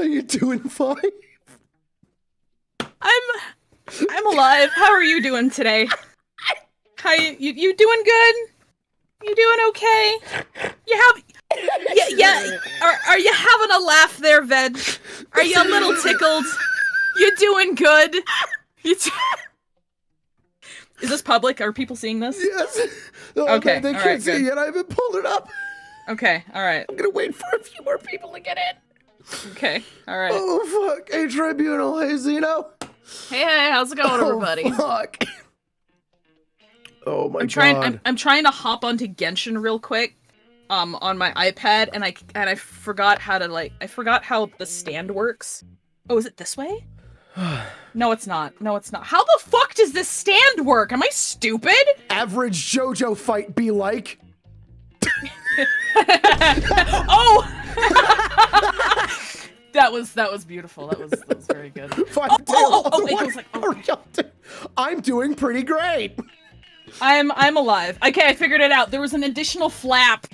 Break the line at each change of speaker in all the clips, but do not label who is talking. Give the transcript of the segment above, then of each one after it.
you doing, Fine?
I'm alive. How are you doing today? How you doing good? You doing okay? You have yeah. Are you having a laugh there, Veg? Are you a little tickled? You doing good? Is this public? Are people seeing this?
Yes. Oh,
Okay,
they
all
can't
right,
see
good.
it yet. I haven't pulled it up.
Okay, all right.
I'm gonna wait for a few more people to get in.
Okay, all right.
Oh fuck! Hey Tribunal, hey Zeno.
Hey, how's it going, everybody?
Oh fuck! Oh my
God. I'm trying to hop onto Genshin real quick, on my iPad, and I forgot how to I forgot how the stand works. Oh, is it this way? No, it's not. No, it's not. How the fuck does this stand work? Am I stupid?
Average JoJo fight be like.
Oh! That was beautiful. That was very good.
I'm doing pretty great.
I'm alive. Okay, I figured it out. There was an additional flap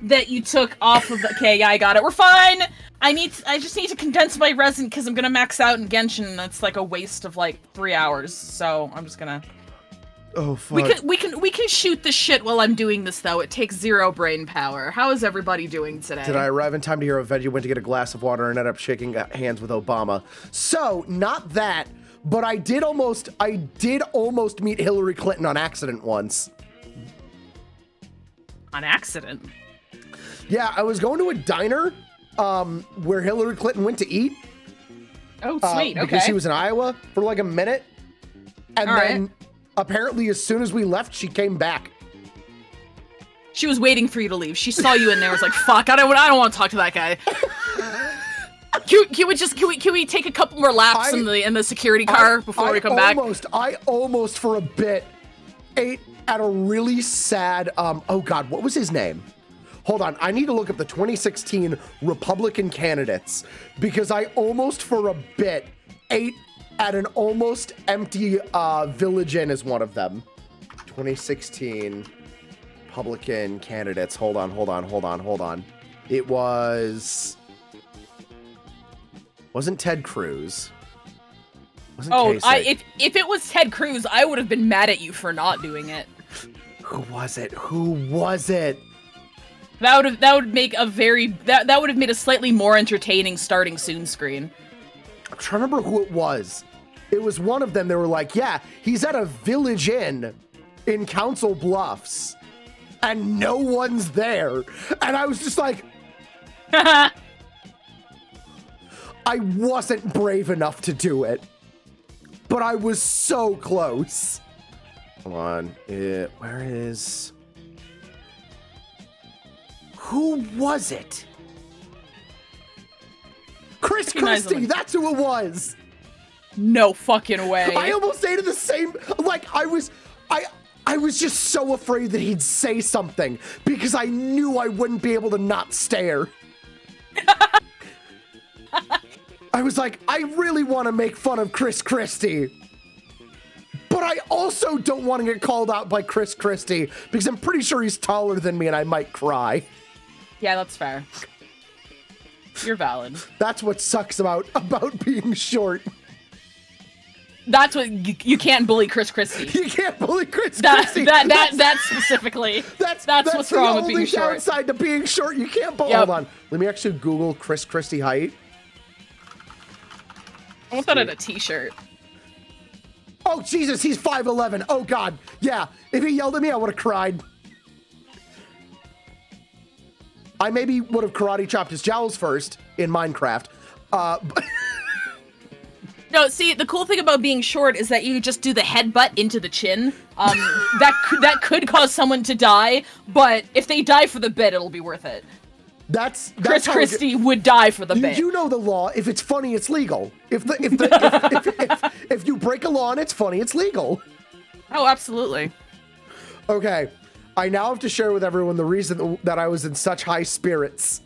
that you took off of the. Okay, yeah, I got it. We're fine. I just need to condense my resin because I'm gonna max out in Genshin. That's like a waste of like 3 hours. So I'm just gonna.
Oh fuck.
We can shoot the shit while I'm doing this though. It takes 0 brain power. How is everybody doing today?
Did I arrive in time to hear a veggie went to get a glass of water and ended up shaking hands with Obama? So not that, but I did almost meet Hillary Clinton on accident once.
On accident?
Yeah, I was going to a diner where Hillary Clinton went to eat.
Oh, sweet. Okay.
Because she was in Iowa for like a minute, and
All
then.
right.
Apparently, as soon as we left, she came back.
She was waiting for you to leave. She saw you in there. Was like, "Fuck, I don't want to talk to that guy." Can we take a couple more laps in the security car before we come back?
I almost for a bit ate at a really sad. Oh God, what was his name? Hold on, I need to look up the 2016 Republican candidates because I almost for a bit ate at an almost empty Village Inn is one of them. 2016 Republican candidates. Hold on. It wasn't Ted Cruz. Wasn't Kasich.
If it was Ted Cruz, I would have been mad at you for not doing it.
Who was it?
That would make that would have made a slightly more entertaining starting soon screen.
I'm trying to remember who it was. It was one of them. They were like, yeah, he's at a Village Inn in Council Bluffs, and no one's there. And I was just like, I wasn't brave enough to do it, but I was so close. Hold on. Where is... Who was it? Chris Christie, that's who it was.
No fucking way.
I almost ate the same, like I was just so afraid that he'd say something because I knew I wouldn't be able to not stare. I was like, I really want to make fun of Chris Christie, but I also don't want to get called out by Chris Christie because I'm pretty sure he's taller than me and I might cry.
Yeah, that's fair. You're valid.
That's what sucks about being short.
That's what you can't bully Chris Christie.
You can't bully Chris Christie.
That specifically. That's what's wrong with being short.
That's the only downside to being short. You can't bully.
Yep.
Hold on. Let me actually Google Chris Christie height.
I want that on a t-shirt.
Oh, Jesus, he's 5'11". Oh, God. Yeah, if he yelled at me, I would have cried. I maybe would have karate chopped his jowls first in Minecraft. But
no, see, the cool thing about being short is that you just do the headbutt into the chin. That could cause someone to die, but if they die for the bit, it'll be worth it.
That's
Chris Christie would die for the bit.
You know the law. If it's funny, it's legal. If you break a law and it's funny, it's legal.
Oh, absolutely.
Okay, I now have to share with everyone the reason that I was in such high spirits.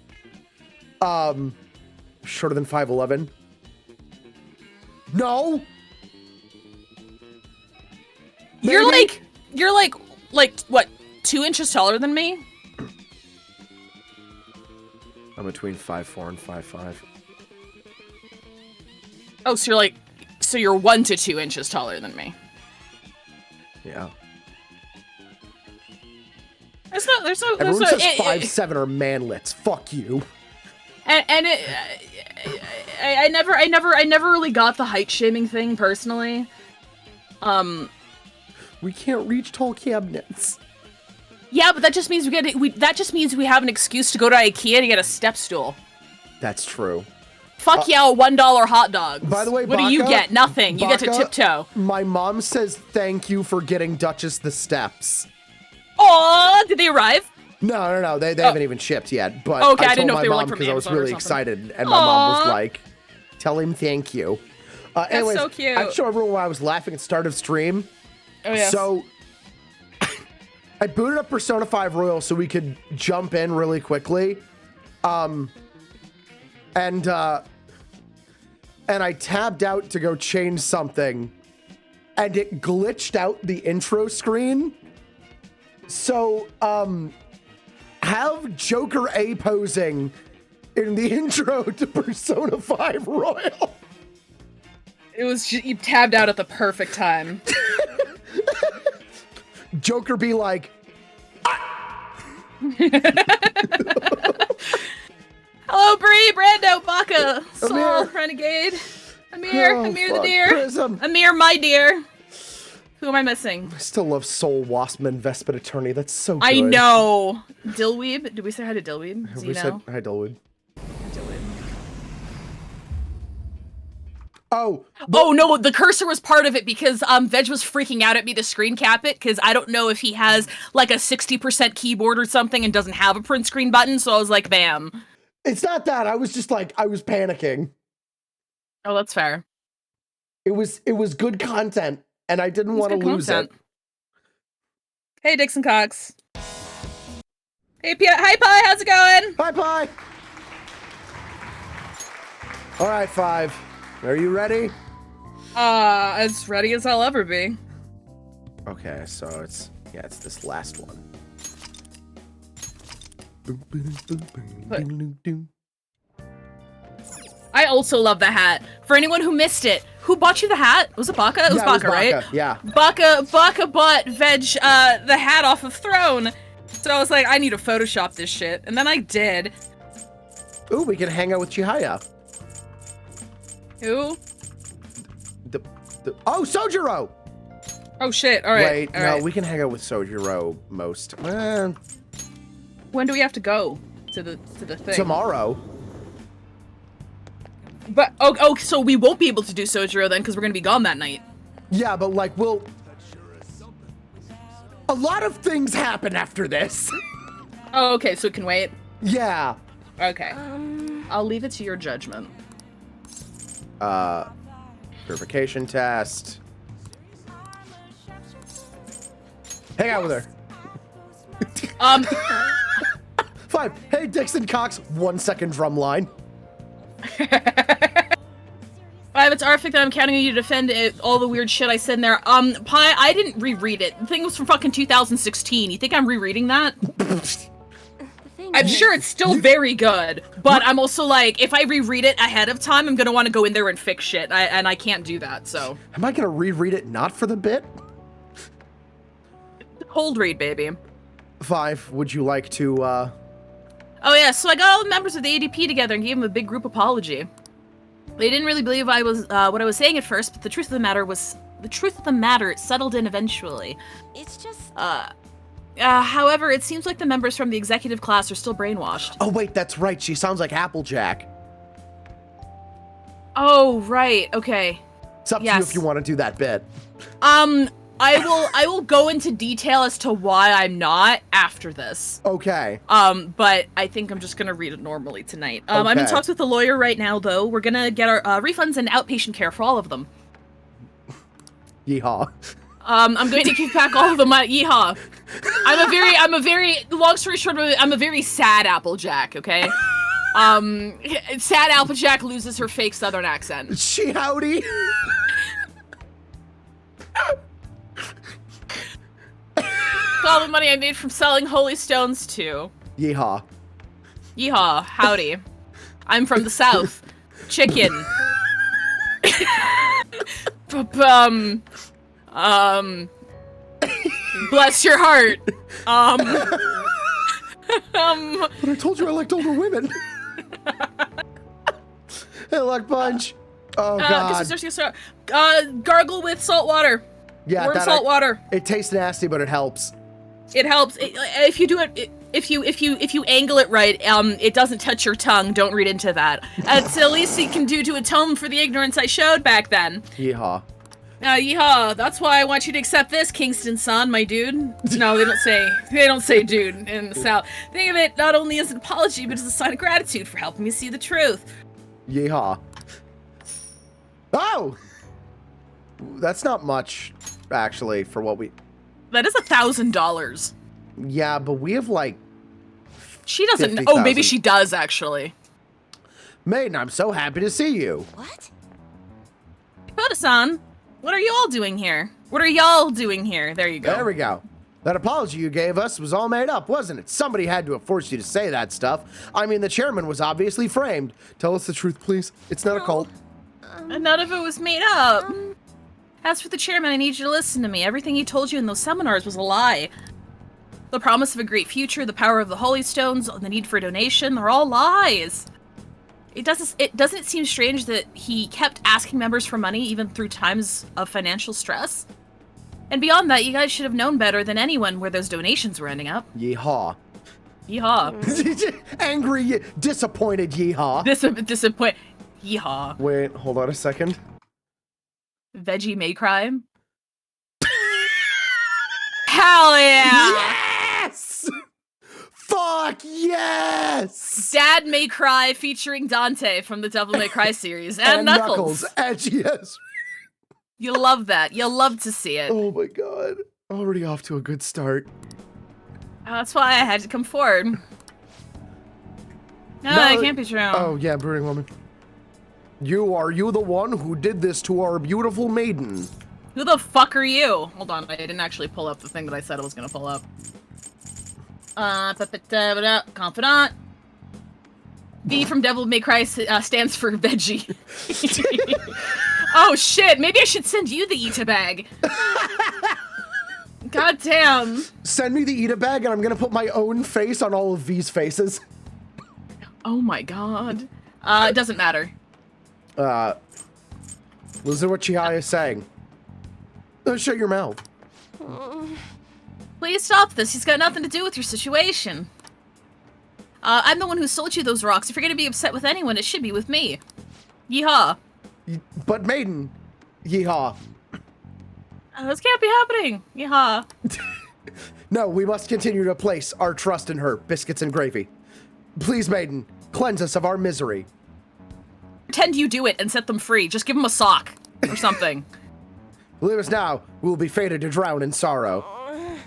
Shorter than 5'11". No.
You're like what, 2 inches taller than me?
I'm between 5'4" and 5'5".
Oh, so you're 1 to 2 inches taller than me.
Yeah.
There's no.
Everyone says 5'7" are manlets. Fuck you.
And I never really got the height shaming thing personally.
We can't reach tall cabinets.
Yeah, but that just means we have an excuse to go to IKEA to get a step stool.
That's true.
Fuck yeah, $1 hot dogs.
By the way,
what do you get? Nothing. You get to tiptoe.
My mom says thank you for getting Duchess the steps.
Aw, did they arrive?
No. They haven't even shipped yet. But
okay, I
told
didn't know
my
if they were
mom
like from
because I was
Amazon or
really
something.
excited, and my mom was like, "Tell him thank you." Anyways,
so cute.
I show everyone why I was laughing at the start of stream.
Oh yeah.
So I booted up Persona 5 Royal so we could jump in really quickly. And I tabbed out to go change something, and it glitched out the intro screen. So, have Joker A posing in the intro to Persona 5 Royal.
It was you tabbed out at the perfect time.
Joker be like,
Hello, Bree, Brando, Baka, Saul,
Amir.
Renegade, Amir,
Oh,
Amir the
fuck,
deer,
Prism.
Amir, my dear. Who am I missing?
I still love Soul Waspman Vespid Attorney. That's so good.
I know. Dillweeb? Did we say hi to Dillweeb? Does he
We said
know?
hi, Dillwood.
Dillweeb.
Oh.
Oh no, the cursor was part of it because Veg was freaking out at me to screen cap it because I don't know if he has like a 60% keyboard or something and doesn't have a print screen button, so I was like, bam.
It's not that. I was just like, I was panicking.
Oh, that's fair.
It was good content, and I didn't want to lose it.
Hey, Dixon Cox. Hey, hi, Pi, how's it going?
Hi, Pi. All right, 5. Are you ready?
As ready as I'll ever be.
Okay, so it's this last one.
I also love the hat. For anyone who missed it, who bought you the hat? Was it Baka? It was Baka, right?
Yeah.
Baka bought Veg the hat off of Throne. So I was like, I need to Photoshop this shit. And then I did.
Ooh, we can hang out with Chihaya.
Who?
Oh, Sojiro!
Oh shit, alright.
Wait, no, we can hang out with Sojiro most.
When do we have to go to the thing?
Tomorrow.
But oh, so we won't be able to do Sojiro then because we're gonna be gone that night.
Yeah, but like a lot of things happen after this.
Oh, okay, so it can wait.
Yeah.
Okay. I'll leave it to your judgment.
Purification test. Hang out with her. 5. Hey, Dixon Cox. 1 second drum line.
5, it's Arfic that I'm counting on you to defend all the weird shit I said in there. Pi, I didn't reread it. The thing was from fucking 2016. You think I'm rereading that? I'm sure it's still very good, but I'm also like, if I reread it ahead of time, I'm gonna want to go in there and fix shit, and I can't do that, so.
Am I gonna reread it not for the bit?
Cold read, baby.
5, would you like to,
Oh yeah, so I got all the members of the ADP together and gave them a big group apology. They didn't really believe I was, what I was saying at first, but the truth of the matter settled in eventually.
It's just...
However, it seems like the members from the executive class are still brainwashed.
Oh wait, that's right, she sounds like Applejack.
Oh, right, okay.
It's up to you if you want to do that bit.
I will go into detail as to why I'm not after this.
Okay.
But I think I'm just gonna read it normally tonight. I'm in talks with the lawyer right now, though. We're gonna get our refunds and outpatient care for all of them.
Yeehaw.
I'm going to give back all of them. Yeehaw. I'm a very, long story short, I'm a very sad Applejack, okay? Sad Applejack loses her fake southern accent.
She howdy.
All the money I made from selling holy stones too.
Yeehaw.
Yeehaw, howdy. I'm from the south. Chicken. Bless your heart.
But I told you I liked older women. Hey, Luck Punch. Oh, God.
Gargle with salt water.
Yeah,
Warm salt water.
It tastes nasty, but it helps.
It helps. If you do it, if you angle it right, it doesn't touch your tongue. Don't read into that. It's the least you can do to atone for the ignorance I showed back then.
Yeehaw.
Yeehaw. That's why I want you to accept this, Kingston son, my dude. No, they don't say dude in the South. Think of it not only as an apology, but as a sign of gratitude for helping me see the truth.
Yeehaw. Oh! That's not much, actually, for what we...
That is $1,000.
Yeah, but we have, like...
She doesn't...
50,000.
Oh, maybe she does, actually.
Maiden, I'm so happy to see you.
What?
Koda-san, what are you all doing here? What are y'all doing here? There you go.
There we go. That apology you gave us was all made up, wasn't it? Somebody had to have forced you to say that stuff. I mean, the chairman was obviously framed. Tell us the truth, please. It's not a cult.
None of it was made up. As for the chairman, I need you to listen to me. Everything he told you in those seminars was a lie. The promise of a great future, the power of the holy stones, the need for donation, they're all lies. Doesn't it seem strange that he kept asking members for money even through times of financial stress? And beyond that, you guys should have known better than anyone where those donations were ending up.
Yeehaw.
Yeehaw.
Angry, disappointed yeehaw.
Disappoint. Yeehaw.
Wait, hold on a second.
Veggie may cry. Hell yeah!
Yes! Fuck yes!
Dad May Cry featuring Dante from the Devil May Cry series. And Knuckles.
And yes.
You'll love that. You'll love to see it.
Oh my god. Already off to a good start.
That's why I had to come forward. No, it can't be true.
Oh yeah, Brewing Woman. Are you the one who did this to our beautiful maiden?
Who the fuck are you? Hold on, I didn't actually pull up the thing that I said I was gonna pull up. Confidant. V from Devil May Cry stands for veggie. Oh shit, maybe I should send you the Ita bag. God damn.
Send me the Ita bag and I'm gonna put my own face on all of V's faces.
Oh my god. It doesn't matter.
Listen to what Chihaya is saying. Shut your mouth.
Please stop this. He's got nothing to do with your situation. I'm the one who sold you those rocks. If you're gonna be upset with anyone, it should be with me. Yeehaw.
But maiden, yeehaw.
This can't be happening. Yeehaw.
No, we must continue to place our trust in her, biscuits and gravy. Please, maiden, cleanse us of our misery.
Pretend you do it and set them free. Just give them a sock or something.
Leave us now. We will be fated to drown in sorrow.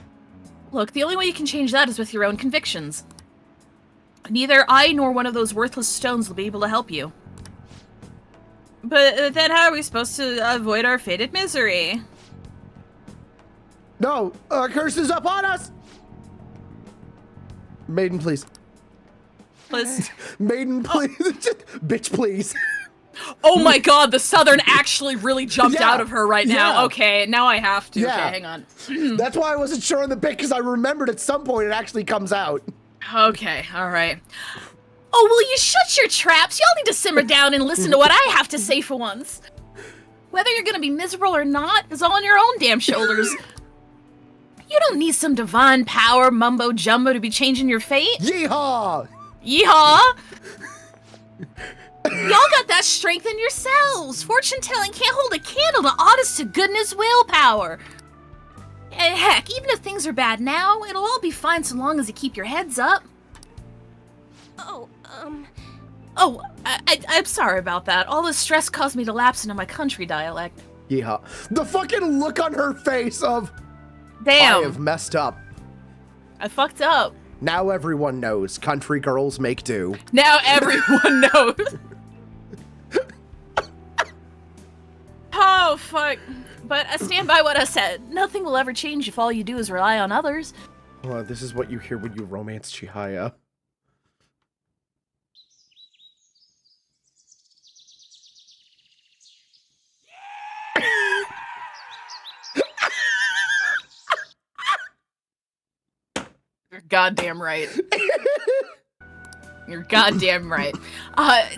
Look, the only way you can change that is with your own convictions. Neither I nor one of those worthless stones will be able to help you. But then how are we supposed to avoid our fated misery?
No, a curse is upon us! Maiden, please.
Please.
Maiden, please. Just, bitch, please.
Oh my god, the Southern actually really jumped
Yeah,
out of her right now.
yeah.
Okay, now I have to.
Yeah.
Okay, hang on.
That's why I wasn't sure on the bit, because I remembered at some point it actually comes out.
Okay, alright. Oh, will you shut your traps? Y'all need to simmer down and listen to what I have to say for once. Whether you're gonna be miserable or not is all on your own damn shoulders. You don't need some divine power mumbo-jumbo to be changing your fate.
Yeehaw!
Yeehaw! Y'all got that strength in yourselves. Fortune-telling can't hold a candle to honest-to-goodness willpower. And heck, even if things are bad now, it'll all be fine so long as you keep your heads up. Oh, I'm sorry about that. All this stress caused me to lapse into my country dialect.
Yeehaw. The fucking look on her face of,
Damn.
I have messed up.
I fucked up.
Now everyone knows country girls make do.
Now everyone knows. Oh, fuck. But I stand by what I said. Nothing will ever change if all you do is rely on others.
Well, this is what you hear when you romance Chihaya.
goddamn right. You're goddamn right.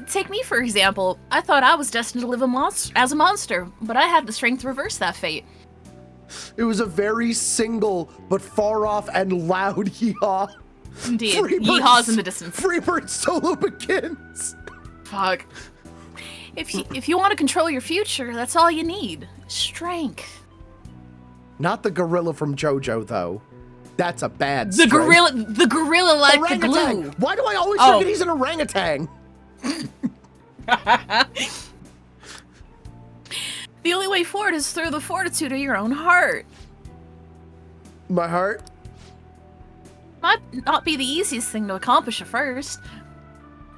Take me, for example. I thought I was destined to live as a monster, but I had the strength to reverse that fate.
It was a very single but far off and loud yeehaw.
Indeed. Yeehaws in the distance.
Freebird solo begins.
Fuck. If you want to control your future, that's all you need. Strength.
Not the gorilla from JoJo, though. That's a bad strength.
The gorilla like the glue.
Why do I always forget he's an orangutan?
The only way forward is through the fortitude of your own heart.
My heart?
Might not be the easiest thing to accomplish at first.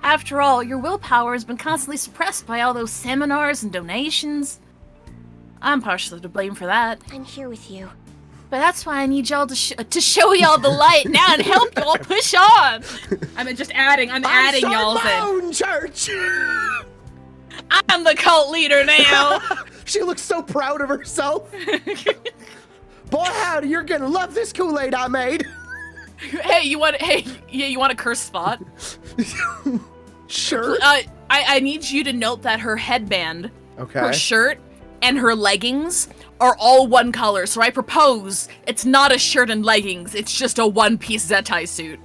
After all, your willpower has been constantly suppressed by all those seminars and donations. I'm partially to blame for that.
I'm here with you.
But that's why I need y'all to show y'all the light now and help y'all push on. I'm just adding. I'm adding y'all in.
My own church.
I'm the cult leader now.
She looks so proud of herself. Boy, howdy, you're gonna love this Kool-Aid I made.
Hey, you want a curse spot?
Sure.
I need you to note that her headband,
okay,
her shirt, and her leggings are all one color. So I propose it's not a shirt and leggings. It's just a one-piece Zettai suit.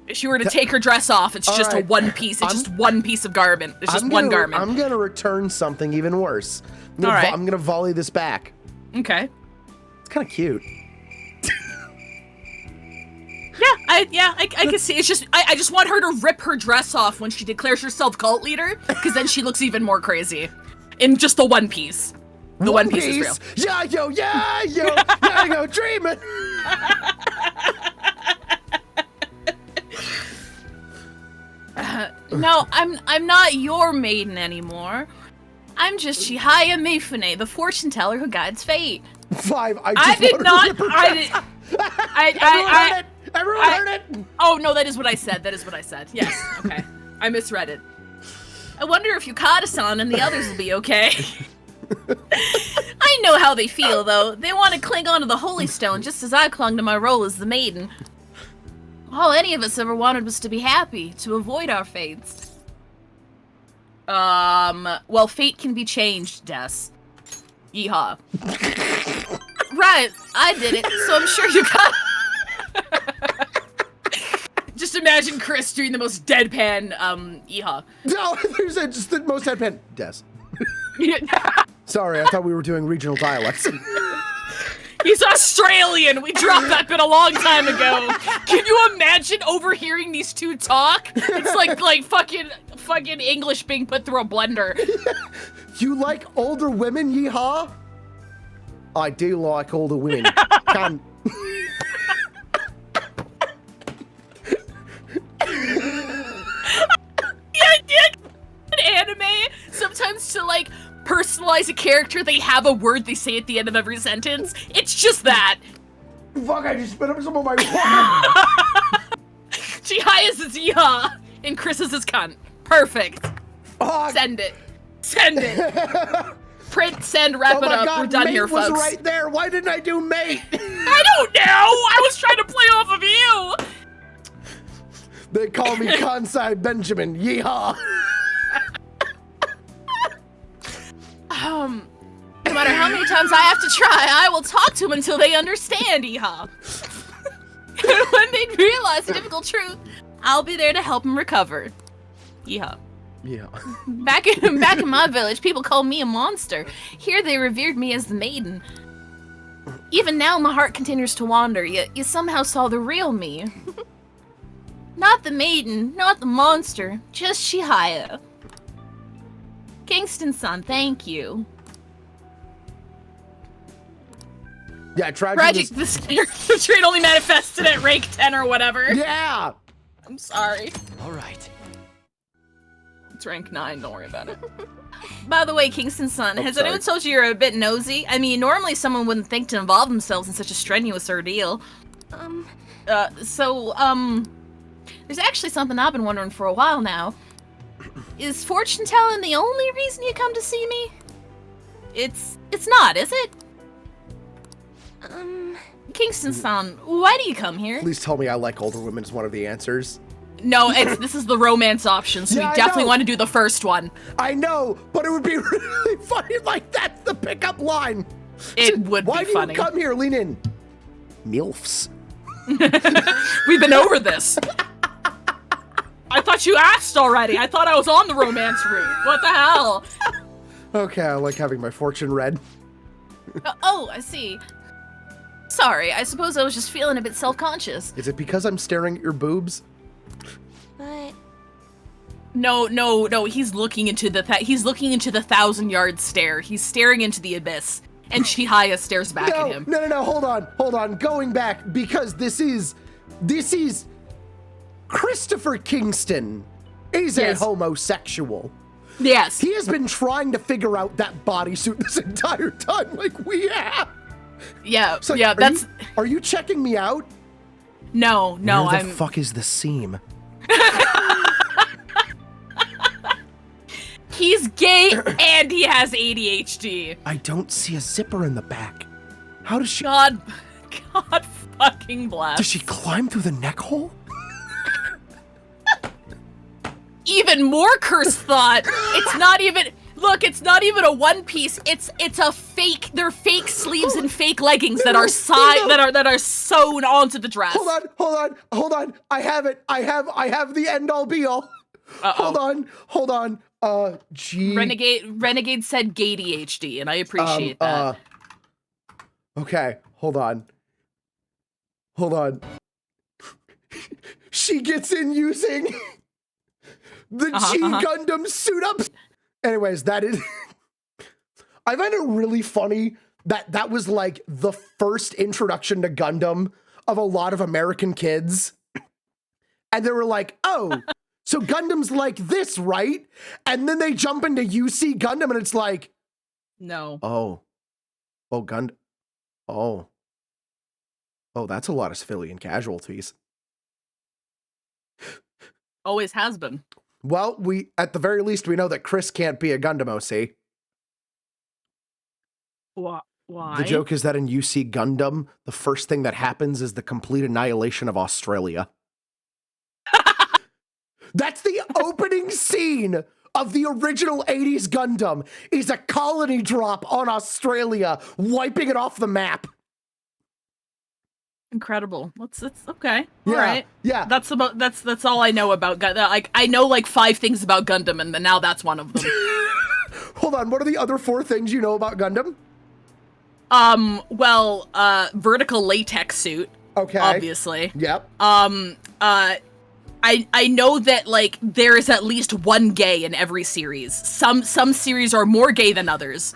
If she were to take her dress off, it's just a one piece. It's just one piece of garment. It's just one garment.
I'm gonna return something even worse. I'm gonna volley this back.
Okay.
It's kind of cute.
I can see. It's just I just want her to rip her dress off when she declares herself cult leader, because then she looks even more crazy. In just the one piece. The one piece is real.
Yeah, yo, dreaming.
No, I'm not your maiden anymore. I'm just Chihaya Mifune, the fortune teller who guides fate.
5. Everyone heard it.
Oh no, that is what I said. Yes. Okay. I misread it. I wonder if Yukata-san and the others will be okay. I know how they feel though. They want to cling onto the Holy Stone just as I clung to my role as the maiden. All any of us ever wanted was to be happy, to avoid our fates. Well, fate can be changed, Des. Yeehaw. Right, I did it, so I'm sure you got. Just imagine Chris doing the most deadpan, yeehaw.
No, there's just the most deadpan. Des. Sorry, I thought we were doing regional dialects.
He's Australian! We dropped that bit a long time ago. Can you imagine overhearing these two talk? It's like fucking English being put through a blender.
You like older women, yeehaw? I do like older women. Come.
Anime, sometimes to like personalize a character, they have a word they say at the end of every sentence. It's just that.
Fuck, I just spit up some of my water.
Chihiya's is yeehaw, and Chris's is cunt. Perfect.
Fuck.
Send it. Print, send, wrap it up.
God,
we're done
mate
here, folks.
was right there. Why didn't I do mate?
I don't know. I was trying to play off of you.
They call me Kansai Benjamin. Yeehaw.
No matter how many times I have to try, I will talk to them until they understand, Yeehaw. And when they realize the difficult truth, I'll be there to help them recover. Yeehaw.
Yeah.
Back in my village, people called me a monster. Here they revered me as the maiden. Even now, my heart continues to wander, yet you somehow saw the real me. Not the maiden, not the monster, just Chihaya. Kingston-san, thank you.
Yeah,
Tragic, this trait only manifested at rank 10 or whatever.
Yeah!
I'm sorry.
Alright.
It's rank 9, don't worry about it. By the way, Kingston-san, has anyone told you you're a bit nosy? I mean, normally someone wouldn't think to involve themselves in such a strenuous ordeal. There's actually something I've been wondering for a while now. Is fortune telling the only reason you come to see me? It's not, is it? Kingston-san, why do you come here?
Please tell me I like older women is one of the answers.
No, this is the romance option, so
Yeah,
we
I
definitely
know.
want to do the first one.
I know, but it would be really funny. Like, that's the pickup line.
It would
Why
be
do
funny.
you come here? Lean in. MILFs.
We've been over this. I thought you asked already. I thought I was on the romance route. What the hell?
Okay, I like having my fortune read.
Oh, I see. Sorry, I suppose I was just feeling a bit self-conscious.
Is it because I'm staring at your boobs?
But
No, he's looking into the 1,000-yard stare. He's staring into the abyss, and Chihaya stares back at him.
No, hold on. Going back, because this is Christopher Kingston is a
Yes.
homosexual.
Yes.
He has been trying to figure out that bodysuit this entire time, like we have.
Yeah,
It's like,
yeah, that's...
Are you checking me out?
No,
Where
I'm...
the fuck is the seam?
He's gay, and he has ADHD.
I don't see a zipper in the back. How does she...
God fucking bless.
Does she climb through the neck hole?
Even more cursed thought. It's not even... Look, it's not even a one piece. It's a fake. They're fake sleeves and fake leggings that are that are sewn onto the dress.
Hold on. I have it. I have the end all be all.
Uh-oh.
Hold on. G.
Renegade said ADHD, and I appreciate that.
Okay, hold on. She gets in using the G Gundam suit up. Anyways, that is... I find it really funny that was like the first introduction to Gundam of a lot of American kids. And they were like, oh, so Gundam's like this, right? And then they jump into UC Gundam and it's like,
No.
oh, that's a lot of civilian casualties.
Always has been.
Well, at the very least, we know that Chris can't be a Gundam OC.
Why?
The joke is that in UC Gundam, the first thing that happens is the complete annihilation of Australia. That's the opening scene of the original 80s Gundam, is a colony drop on Australia, wiping it off the map.
Incredible. It's okay.
Yeah,
All right.
yeah.
That's all I know about Gundam. Like, I know like 5 things about Gundam, and now that's one of them.
Hold on, what are the other 4 things you know about Gundam?
Well, vertical latex suit.
Okay.
Obviously.
Yep.
I know that like there is at least one gay in every series. Some series are more gay than others.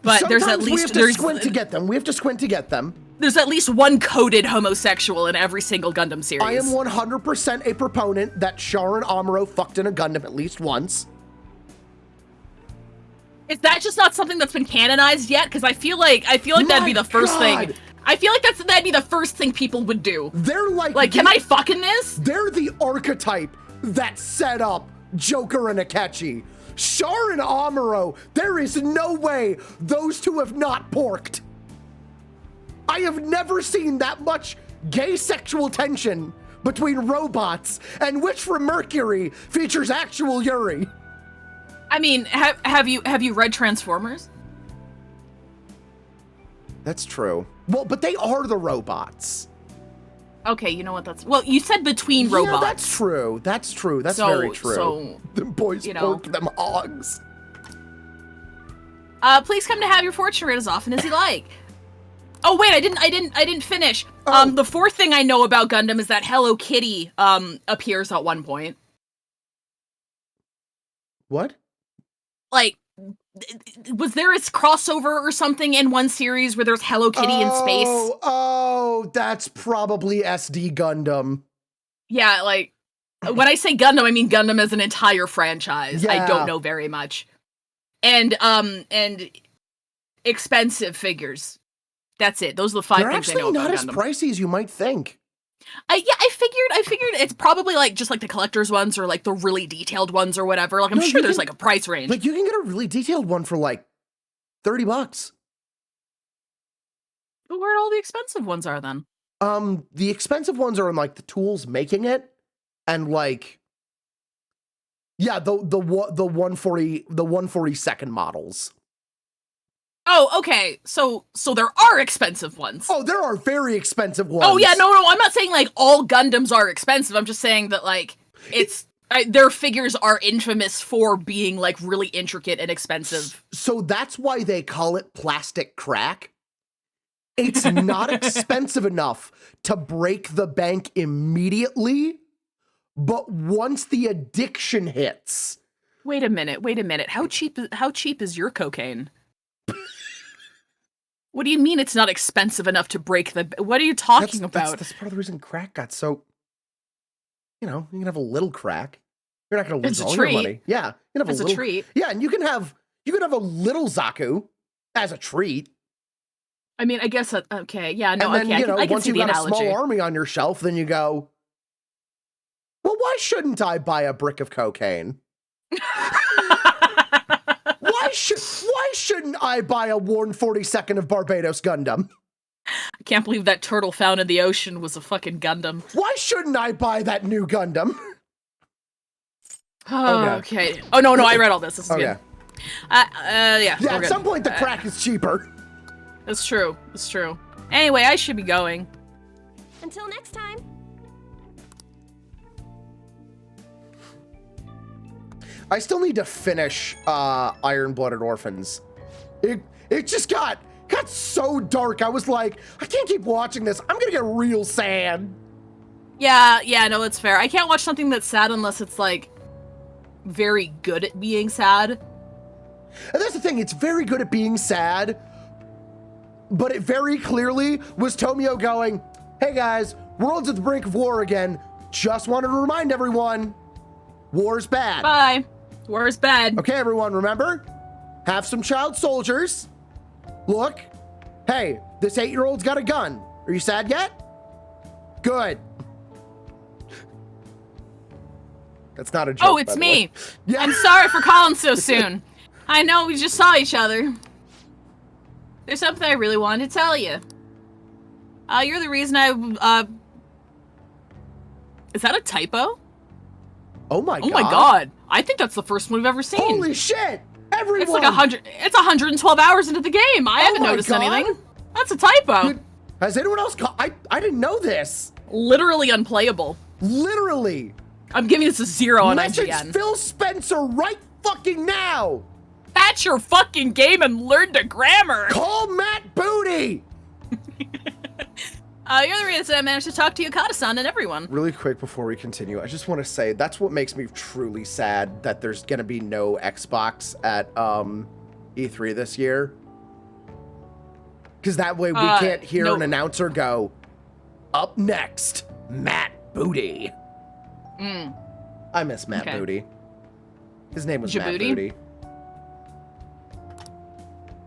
But
Sometimes
there's at least
we have to squint to get them. We have to squint to get them.
There's at least one coded homosexual in every single Gundam series.
I am 100% a proponent that Char and Amuro fucked in a Gundam at least once.
Is that just not something that's been canonized yet? Because I feel like that'd be the first thing. I feel like that'd be the first thing people would do.
They're
Like, can I fuck in this?
They're the archetype that set up Joker and Akechi. Char and Amuro, there is no way those two have not porked. I have never seen that much gay sexual tension between robots, and which from Mercury features actual Yuri.
I mean, have you read Transformers?
That's true. Well, but they are the robots.
Okay, you know what? Well, you said between robots.
Yeah, that's true. That's true. That's very true.
So,
the boys
you know.
pork them hogs.
Please come to have your fortune read as often as you like. Oh wait, I didn't finish.
Oh.
The 4th thing I know about Gundam is that Hello Kitty appears at one point.
What?
Like, was there a crossover or something in one series where there's Hello Kitty in space?
Oh, that's probably SD Gundam.
Yeah, like, when I say Gundam, I mean Gundam as an entire franchise. I
Yeah.
don't know very much. And expensive figures. That's it. Those are the 5
They're
things I
actually
know about
not as
Gundam.
pricey as you might think.
I figured it's probably like just like the collector's ones or like the really detailed ones or whatever. Like I'm
No,
sure
you
there's
can-
like a price range.
Like, you can get a really detailed one for like $30.
Where all the expensive ones are then?
The expensive ones are in like the tools making it, and like, yeah, the 142nd models.
Oh, okay. So there are expensive ones.
Oh, there are very expensive ones.
Oh yeah, no, I'm not saying like all Gundams are expensive. I'm just saying that like their figures are infamous for being like really intricate and expensive.
So that's why they call it plastic crack. It's not expensive enough to break the bank immediately, but once the addiction hits.
Wait a minute. How cheap is your cocaine? What do you mean it's not expensive enough to break the... What are you talking about?
That's part of the reason crack got so... You know, you can have a little crack. You're not going to lose all your money. Yeah, you can have
it's a treat.
Yeah, and you can have a little Zaku as a treat.
I mean, I guess, okay, yeah, no,
and then,
okay, I can
once
see
you've
the
got
analogy.
a small army on your shelf, then you go, well, why shouldn't I buy a brick of cocaine? Why shouldn't I buy a 142nd of Barbados Gundam?
I can't believe that turtle found in the ocean was a fucking Gundam.
Why shouldn't I buy that new Gundam?
Okay. Oh, no, I read all this. This is good.
Yeah.
Yeah,
Yeah, at some point the crack is cheaper.
It's true. Anyway, I should be going.
Until next time.
I still need to finish Iron-Blooded Orphans. It just got so dark. I was like, I can't keep watching this. I'm gonna get real sad.
Yeah, no, it's fair. I can't watch something that's sad unless it's like very good at being sad.
And that's the thing, it's very good at being sad, but it very clearly was Tomio going, hey guys, world's at the brink of war again. Just wanted to remind everyone, war's bad.
Bye. War's bad.
Okay, everyone, remember? Have some child soldiers. Look, hey, this 8-year-old's got a gun. Are you sad yet? Good. That's not a joke.
Oh, it's me.
Yeah.
I'm sorry for calling so soon. I know we just saw each other. There's something I really wanted to tell you. You're the reason Is that a typo?
Oh my god.
Oh my god. I think that's the first one we've ever seen.
Holy shit. Everyone.
It's like 100. It's 112 hours into the game. I haven't noticed anything. That's a typo.
Has anyone else I didn't know this.
Literally unplayable.
Literally.
I'm giving this a 0 on
Message
IGN.
Phil Spencer right fucking now.
Patch your fucking game and learn the grammar.
Call Matt Booty.
You're the reason I managed to talk to Yukata-san and everyone.
Really quick before we continue, I just want to say that's what makes me truly sad that there's gonna be no Xbox at E3 this year. Because that way we can't hear an announcer go, up next, Matt Booty. I miss Matt Booty. His name was Matt Booty.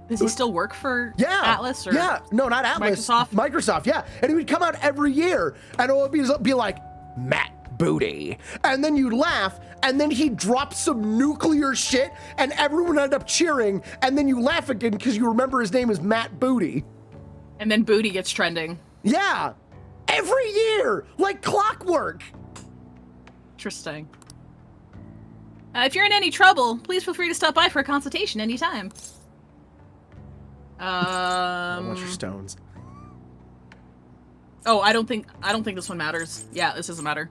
Does he still work for Atlas? Or
no, not Atlas. Microsoft, yeah. And he would come out every year, and it would be like, Matt Booty. And then you'd laugh, and then he'd drop some nuclear shit, and everyone would end up cheering, and then you laugh again because you remember his name is Matt Booty.
And then Booty gets trending.
Yeah. Every year, like clockwork.
Interesting. If you're in any trouble, please feel free to stop by for a consultation anytime.
I want your stones.
Oh, I don't think this one matters. Yeah, this doesn't matter.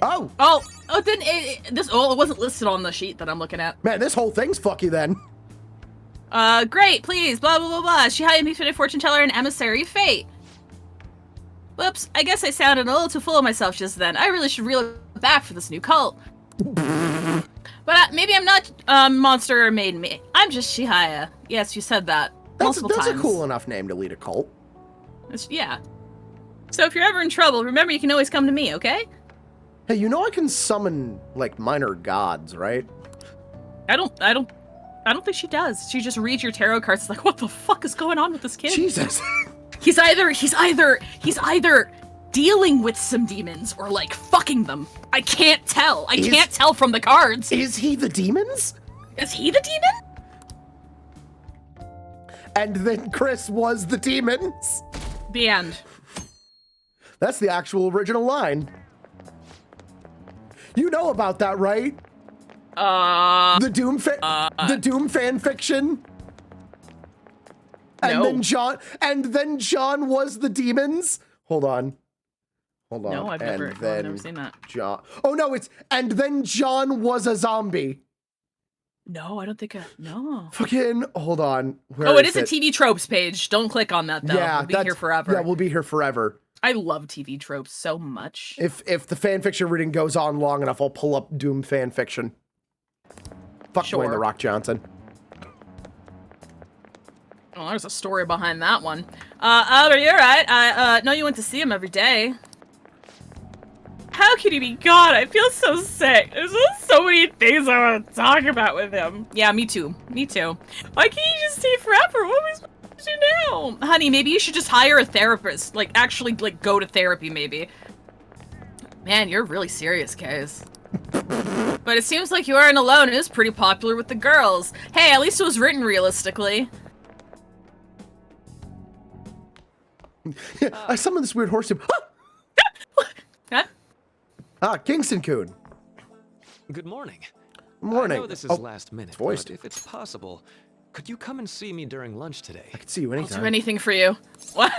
Oh,
it didn't. It wasn't listed on the sheet that I'm looking at.
Man, this whole thing's fucky then.
Great, please, blah blah blah blah. She hired me to be a fortune teller and emissary of fate. Whoops, I guess I sounded a little too full of myself just then. I really should reel it back for this new cult. But maybe I'm not monster or maiden me. I'm just Shihaya. Yes, you said that multiple times.
That's a cool enough name to lead a cult.
Yeah. So if you're ever in trouble, remember you can always come to me, okay?
Hey, you know I can summon like minor gods, right?
I don't think she does. She just reads your tarot cards like, what the fuck is going on with this kid?
Jesus.
He's either dealing with some demons or like fucking them. I can't tell. I can't tell from the cards.
Is he the demons?
Is he the demon?
and then Chris was the demons.
The end.
That's the actual original line. You know about that, right? The Doom fan fiction. And
No.
then John was the demons. Hold on.
No, I've never seen that.
John. Oh no, and then John was a zombie.
No, I don't think no.
Fucking hold on.
It is a TV tropes page. Don't click on that though.
Yeah,
we'll be here forever.
Yeah, we'll be here forever.
I love TV tropes so much.
If the fanfiction reading goes on long enough, I'll pull up Doom fanfiction. Fuck Dwayne The Rock Johnson.
Oh, there's a story behind that one. Otter, you're right. I know you went to see him every day. How can he be gone? I feel so sick. There's just so many things I want to talk about with him. Yeah, me too. Me too. Why can't you just stay forever? What am I supposed to do now? Honey, maybe you should just hire a therapist. Like, actually, like, go to therapy, maybe. Man, you're really serious, Kaz. But it seems like You Aren't Alone is pretty popular with the girls. Hey, at least it was written realistically.
Yeah, I summoned this weird horse.
Huh?
Kingston Coon.
Good morning.
Morning.
I know this is last minute,
voiced.
but if it's possible, could you come and see me during lunch today?
I could see you anytime.
I'll do anything for you. What?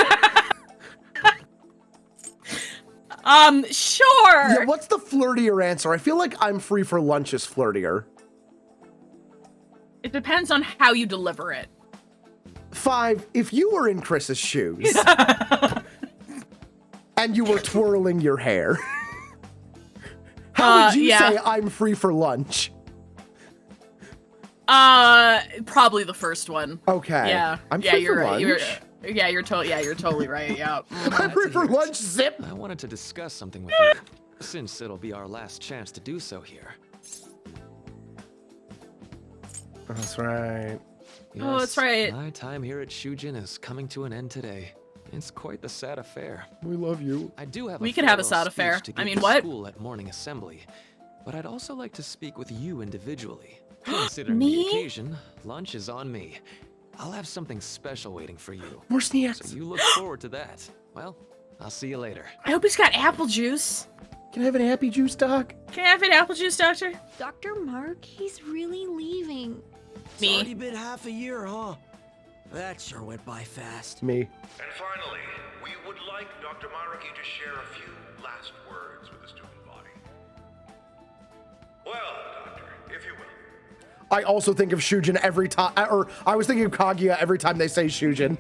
Sure.
Yeah, what's the flirtier answer? I feel like I'm free for lunch is flirtier.
It depends on how you deliver it.
5, if you were in Chris's shoes and you were twirling your hair, how would you say I'm free for lunch?
Probably the first one.
Okay.
Yeah.
I'm free for lunch.
You're totally right. Yeah.
I'm free for lunch, zip.
I wanted to discuss something with you, since it'll be our last chance to do so here.
That's right.
Yes,
Oh, that's right.
My time here at Shujin is coming to an end today. It's quite the sad affair.
We love you.
I do have
We could have a sad affair. I mean, what?
School at morning assembly, but I'd also like to speak with you individually. Considering
Me?
the occasion, lunch is on me. I'll have something special waiting for you.
More snacks.
So you look forward to that. Well, I'll see you later.
I hope he's got apple juice.
Can I have an happy juice, Doc?
Can I have an apple juice, Doctor?
Dr. Mark, he's really leaving.
It's
Me.
already been half a year, huh? That sure went by fast.
Me.
And finally, we would like Dr. Maruki to share a few last words with the student body. Well, Doctor, if you will.
I also think of Shujin every time, or I was thinking of Kaguya every time they say Shujin.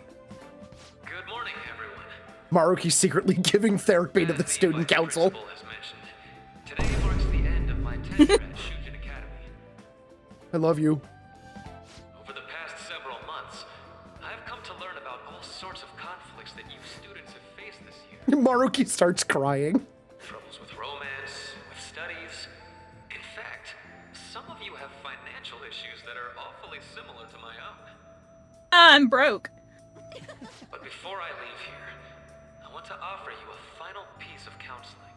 Good morning, everyone.
Maruki's secretly giving therapy to the student council.
Has mentioned, today marks the end of my tenure at Shujin Academy.
I love you.
Over the past several months, I've come to learn about all sorts of conflicts that you students have faced this year.
Maruki starts crying.
Troubles with romance, with studies. In fact, some of you have financial issues that are awfully similar to my own.
I'm broke.
But before I leave here, I want to offer you a final piece of counseling.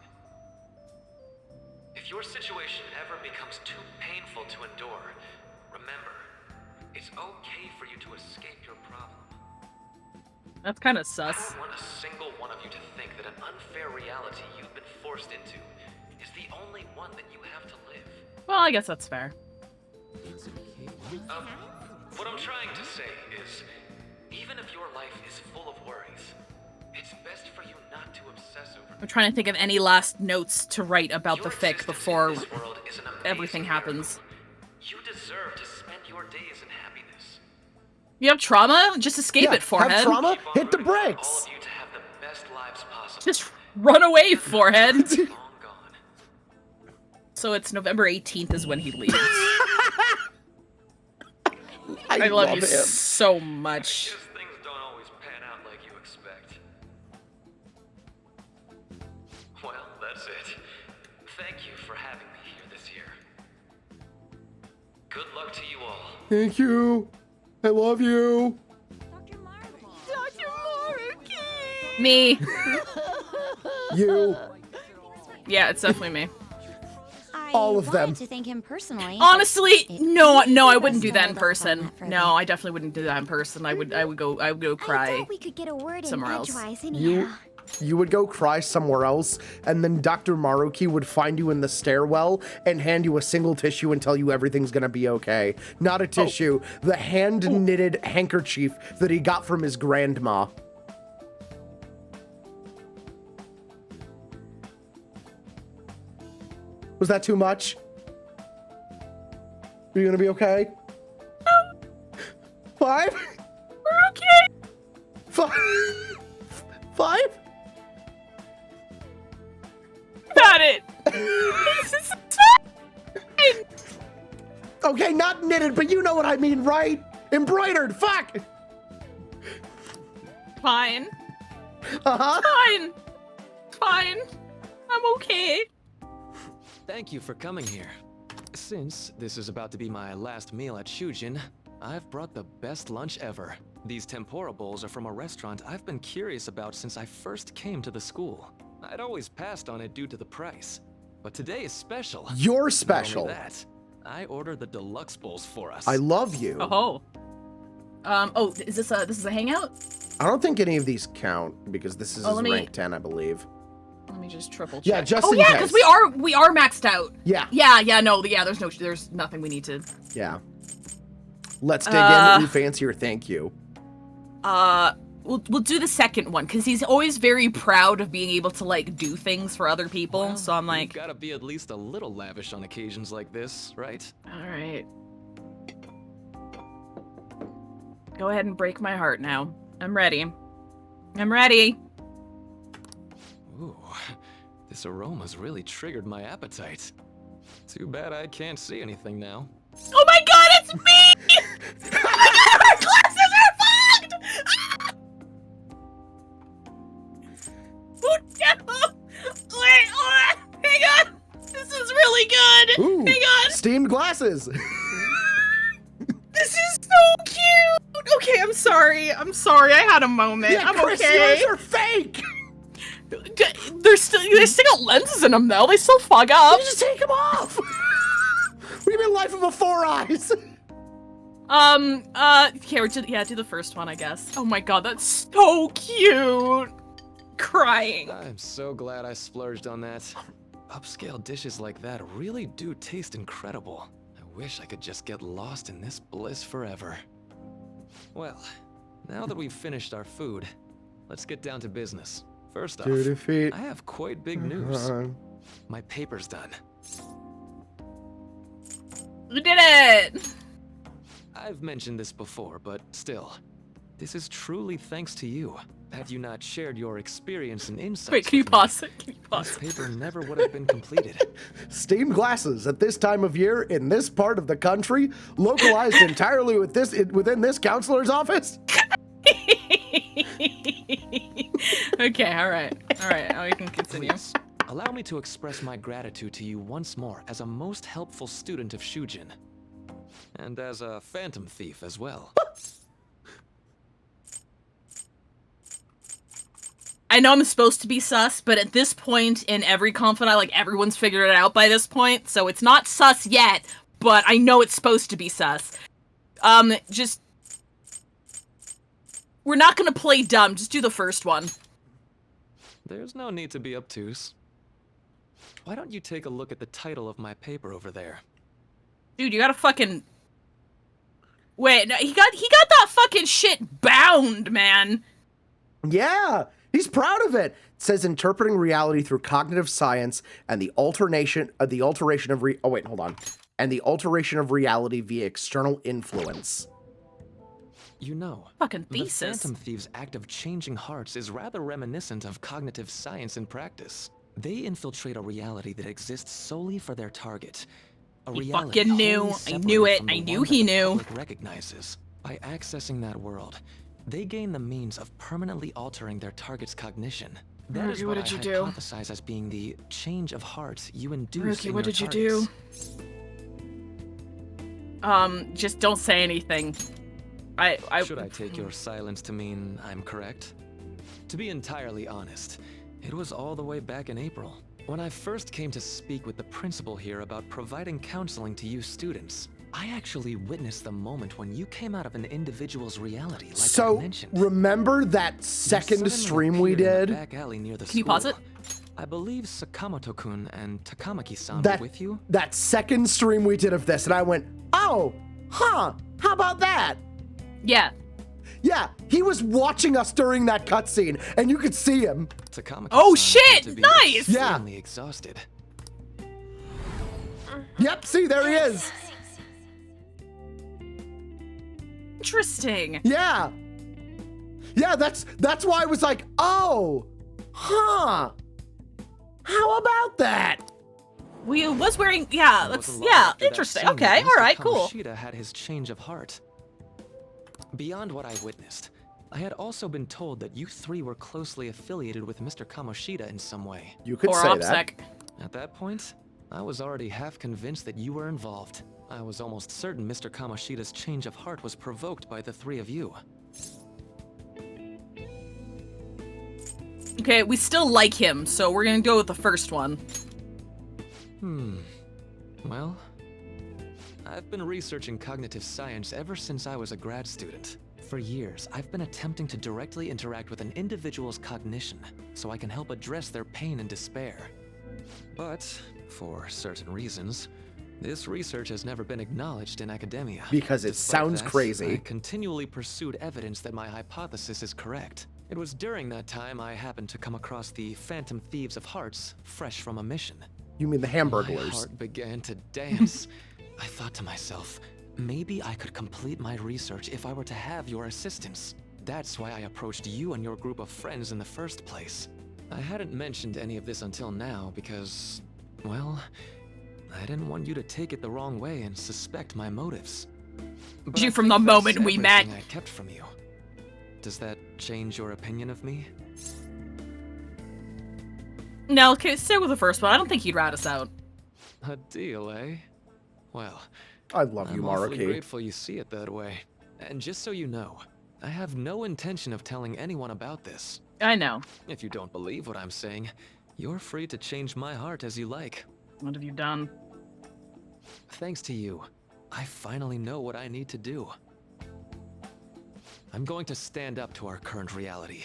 If your situation ever becomes too painful to endure, remember, it's okay for you to escape your problem.
That's kind of
I
sus.
don't want a single one of you to think that an unfair reality you've been forced into is the only one that you have to live.
Well, I guess that's fair.
What I'm trying to say is, even if your life is full of worries, it's best for you not to obsess over
I'm trying to think of any last notes to write about the
Your
fic
existence
before
in this world is an amazing
everything happens.
miracle. You deserve to spend your days in happiness.
You have trauma? Just escape
Yeah,
it, forehead.
have trauma?
Keep on
Hit the
rooting for all
brakes.
of you to have the best lives possible.
Just run away, forehead.
Long gone.
So it's November 18th is when he leaves.
I
love you
him.
so much.
Because things don't always pan out like you expect. Well, that's it. Thank you for having me here this year. Good luck to you all.
Thank you. I love you.
Dr. Mark.
Me.
You.
Yeah, it's definitely me.
I
All of them.
wanted to thank him personally.
Honestly,
It
no,
really
I
was
wouldn't do
to
that in
hold off on
person.
that for a
No,
bit.
I definitely wouldn't do that in person. I would go
I
cry.
thought we could get a word in
somewhere else.
edgewise anyhow.
You would go cry somewhere else, and then Dr. Maruki would find you in the stairwell and hand you a single tissue and tell you everything's gonna be okay. Not a tissue, the hand-knitted handkerchief that he got from his grandma. Was that too much? Are you gonna be okay? 5?
We're okay.
5?
Got it. This is fine.
Okay, not knitted, but you know what I mean, right? Embroidered, fuck!
Fine.
Uh-huh.
Fine. Fine. I'm okay.
Thank you for coming here. Since this is about to be my last meal at Shujin, I've brought the best lunch ever. These tempura bowls are from a restaurant I've been curious about since I first came to the school. I'd always passed on it due to the price, but today is special.
You're
Not
special.
only that, I ordered the deluxe bowls for us.
I love you.
Oh. Oh, is this a hangout?
I don't think any of these count because this is
Oh,
his
let me-
rank 10, I believe.
Let me just triple check.
Yeah, just
oh
in
yeah,
case.
because we are maxed out.
Yeah,
There's nothing we need to.
yeah. Let's dig in. Ooh, fancier, thank you.
We'll do the second one because he's always very proud of being able to like do things for other people.
Well,
So I'm
you've
like,
gotta be at least a little lavish on occasions like this, right?
all right. Go ahead and break my heart now. I'm ready. I'm ready.
Ooh, this aroma's really triggered my appetite. Too bad I can't see anything now.
Oh my god, it's me! Our glasses are fogged! Oh no! Wait, hold on! Hang on! This is really good!
Ooh,
Hang on!
steamed glasses.
This is so cute! Okay, I'm sorry. I'm sorry. I had a moment.
Yeah,
I'm
Chris,
okay.
yours are fake.
They still got lenses in them though. They still fog up.
You just take them off. What do you mean, life of a four eyes?
Here, do the first one, I guess. Oh my god, that's so cute. Crying.
I'm so glad I splurged on that. Upscale dishes like that really do taste incredible. I wish I could just get lost in this bliss forever. Well, now that we've finished our food, let's get down to business. First off,
To defeat.
I have quite big news. My paper's done.
You did it!
I've mentioned this before, but still, this is truly thanks to you. Had you not shared your experience and insights
Wait, can you
with me,
pause it? Can you pause
this
it?
paper never would have been completed.
Steamed glasses at this time of year in this part of the country, localized entirely within this counselor's office.
Okay, alright. Alright, now we can continue.
Please, allow me to express my gratitude to you once more as a most helpful student of Shujin. And as a phantom thief as well.
I know I'm supposed to be sus, but at this point in every confidant, like everyone's figured it out by this point, so it's not sus yet, but I know it's supposed to be sus. Just we're not gonna play dumb, just do the first one.
There's no need to be obtuse. Why don't you take a look at the title of my paper over there?
Dude, you gotta fucking wait, no, he got that fucking shit bound, man.
Yeah, he's proud of it. It says interpreting reality through cognitive science and the alteration of reality via external influence.
You know,
Fucking
the
thesis.
Phantom Thieves' act of changing hearts is rather reminiscent of cognitive science in practice. They infiltrate a reality that exists solely for their target. A
He
reality
fucking knew.
wholly
I
separated
knew it.
from the
I knew
one
he
that the
knew.
public recognizes. By accessing that world, they gain the means of permanently altering their target's cognition. That is
Ruki,
what
what
I
did you do?
hypothesize as being the change of heart you induce
Ruki,
in
what
your
did you
targets.
do? Just don't say anything.
Should I take your silence to mean I'm correct? To be entirely honest, it was all the way back in April. When I first came to speak with the principal here about providing counseling to you students, I actually witnessed the moment when you came out of an individual's reality, like I
So
mentioned.
remember that
You
second
suddenly
stream we
appeared in the
did?
back alley near the
Can you pause it?
school. I believe Sakamoto-kun and Takamaki-san were
That
with you.
that second stream we did of this, and I went, oh, huh, how about that?
Yeah.
Yeah, he was watching us during that cutscene, and you could see him.
Takamaki-san
Oh,
appeared
shit!
to be
Nice!
Yeah.
extremely exhausted.
Yep, see, there he is.
Interesting.
Yeah. Yeah, that's why I was like, oh, huh. How about that?
We was wearing, yeah,
It
that's,
wasn't long
yeah,
after that
interesting.
scene
Okay,
that
all right,
Mr.
cool.
Kamoshida had his change of heart. Beyond what I witnessed, I had also been told that you three were closely affiliated with Mr. Kamoshida in some way.
You could
Or
say
OPSEC.
At that point, I was already half convinced that you were involved. I was almost certain Mr. Kamoshida's change of heart was provoked by the three of you.
Okay, we still like him, so we're gonna go with the first one.
Well, I've been researching cognitive science ever since I was a grad student. For years, I've been attempting to directly interact with an individual's cognition so I can help address their pain and despair. But, for certain reasons, this research has never been acknowledged in academia.
Because it
Despite
sounds
that,
crazy.
I continually pursued evidence that my hypothesis is correct. It was during that time I happened to come across the Phantom Thieves of Hearts, fresh from a mission.
You mean the
My
Hamburglers?
heart began to dance. I thought to myself, maybe I could complete my research if I were to have your assistance. That's why I approached you and your group of friends in the first place. I hadn't mentioned any of this until now because, well, I didn't want you to take it the wrong way and suspect my motives. But
You
I
from
think
the
that's
moment we met.
everything I kept from you. Does that change your opinion of me?
No, okay, stay with the first one. I don't think he'd rat us out.
A deal, eh? Well,
I love you,
I'm awfully
Maruki.
grateful you see it that way. And just so you know, I have no intention of telling anyone about this.
I know.
If you don't believe what I'm saying, you're free to change my heart as you like.
What have you done?
Thanks to you, I finally know what I need to do. I'm going to stand up to our current reality.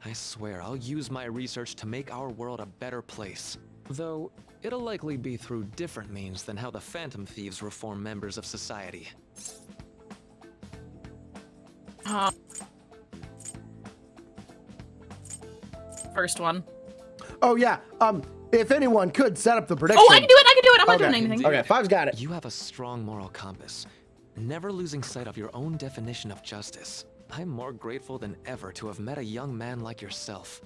I swear I'll use my research to make our world a better place. Though, it'll likely be through different means than how the Phantom Thieves reform members of society.
First one.
Oh yeah. If anyone could set up the prediction.
Oh, I can do it! I can do it! I'm not
Okay.
doing anything.
Okay, Five's got it.
You have a strong moral compass, never losing sight of your own definition of justice. I'm more grateful than ever to have met a young man like yourself.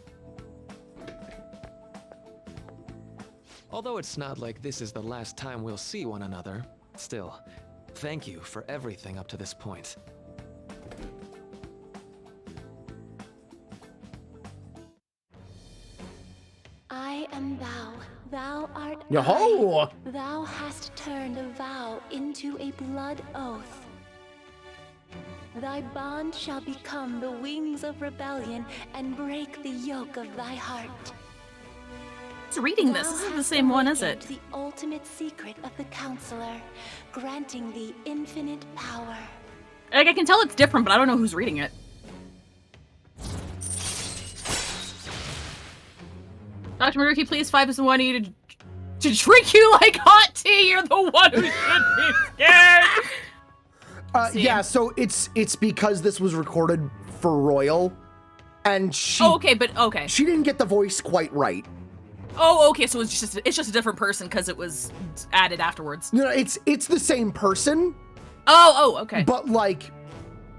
Although it's not like this is the last time we'll see one another, still, thank you for everything up to this point.
I am thou, thou art
Yo-ho!
I. Thou hast turned a vow into a blood oath. Thy bond shall become the wings of rebellion and break the yoke of thy heart.
It's reading this.
Thou
This isn't the
hast
same one, is
awakened
it?
The ultimate secret of the counselor, granting thee infinite power.
Like, I can tell it's different, but I don't know who's reading it. Dr. Maruki, please, Five is the one you to drink you like hot tea. You're the one who should be scared.
Yeah, so it's because this was recorded for Royal, and she
Oh, okay, but okay.
she didn't get the voice quite right.
Oh, okay, so it's just a different person because it was added afterwards.
No, it's the same person,
Oh, okay.
but like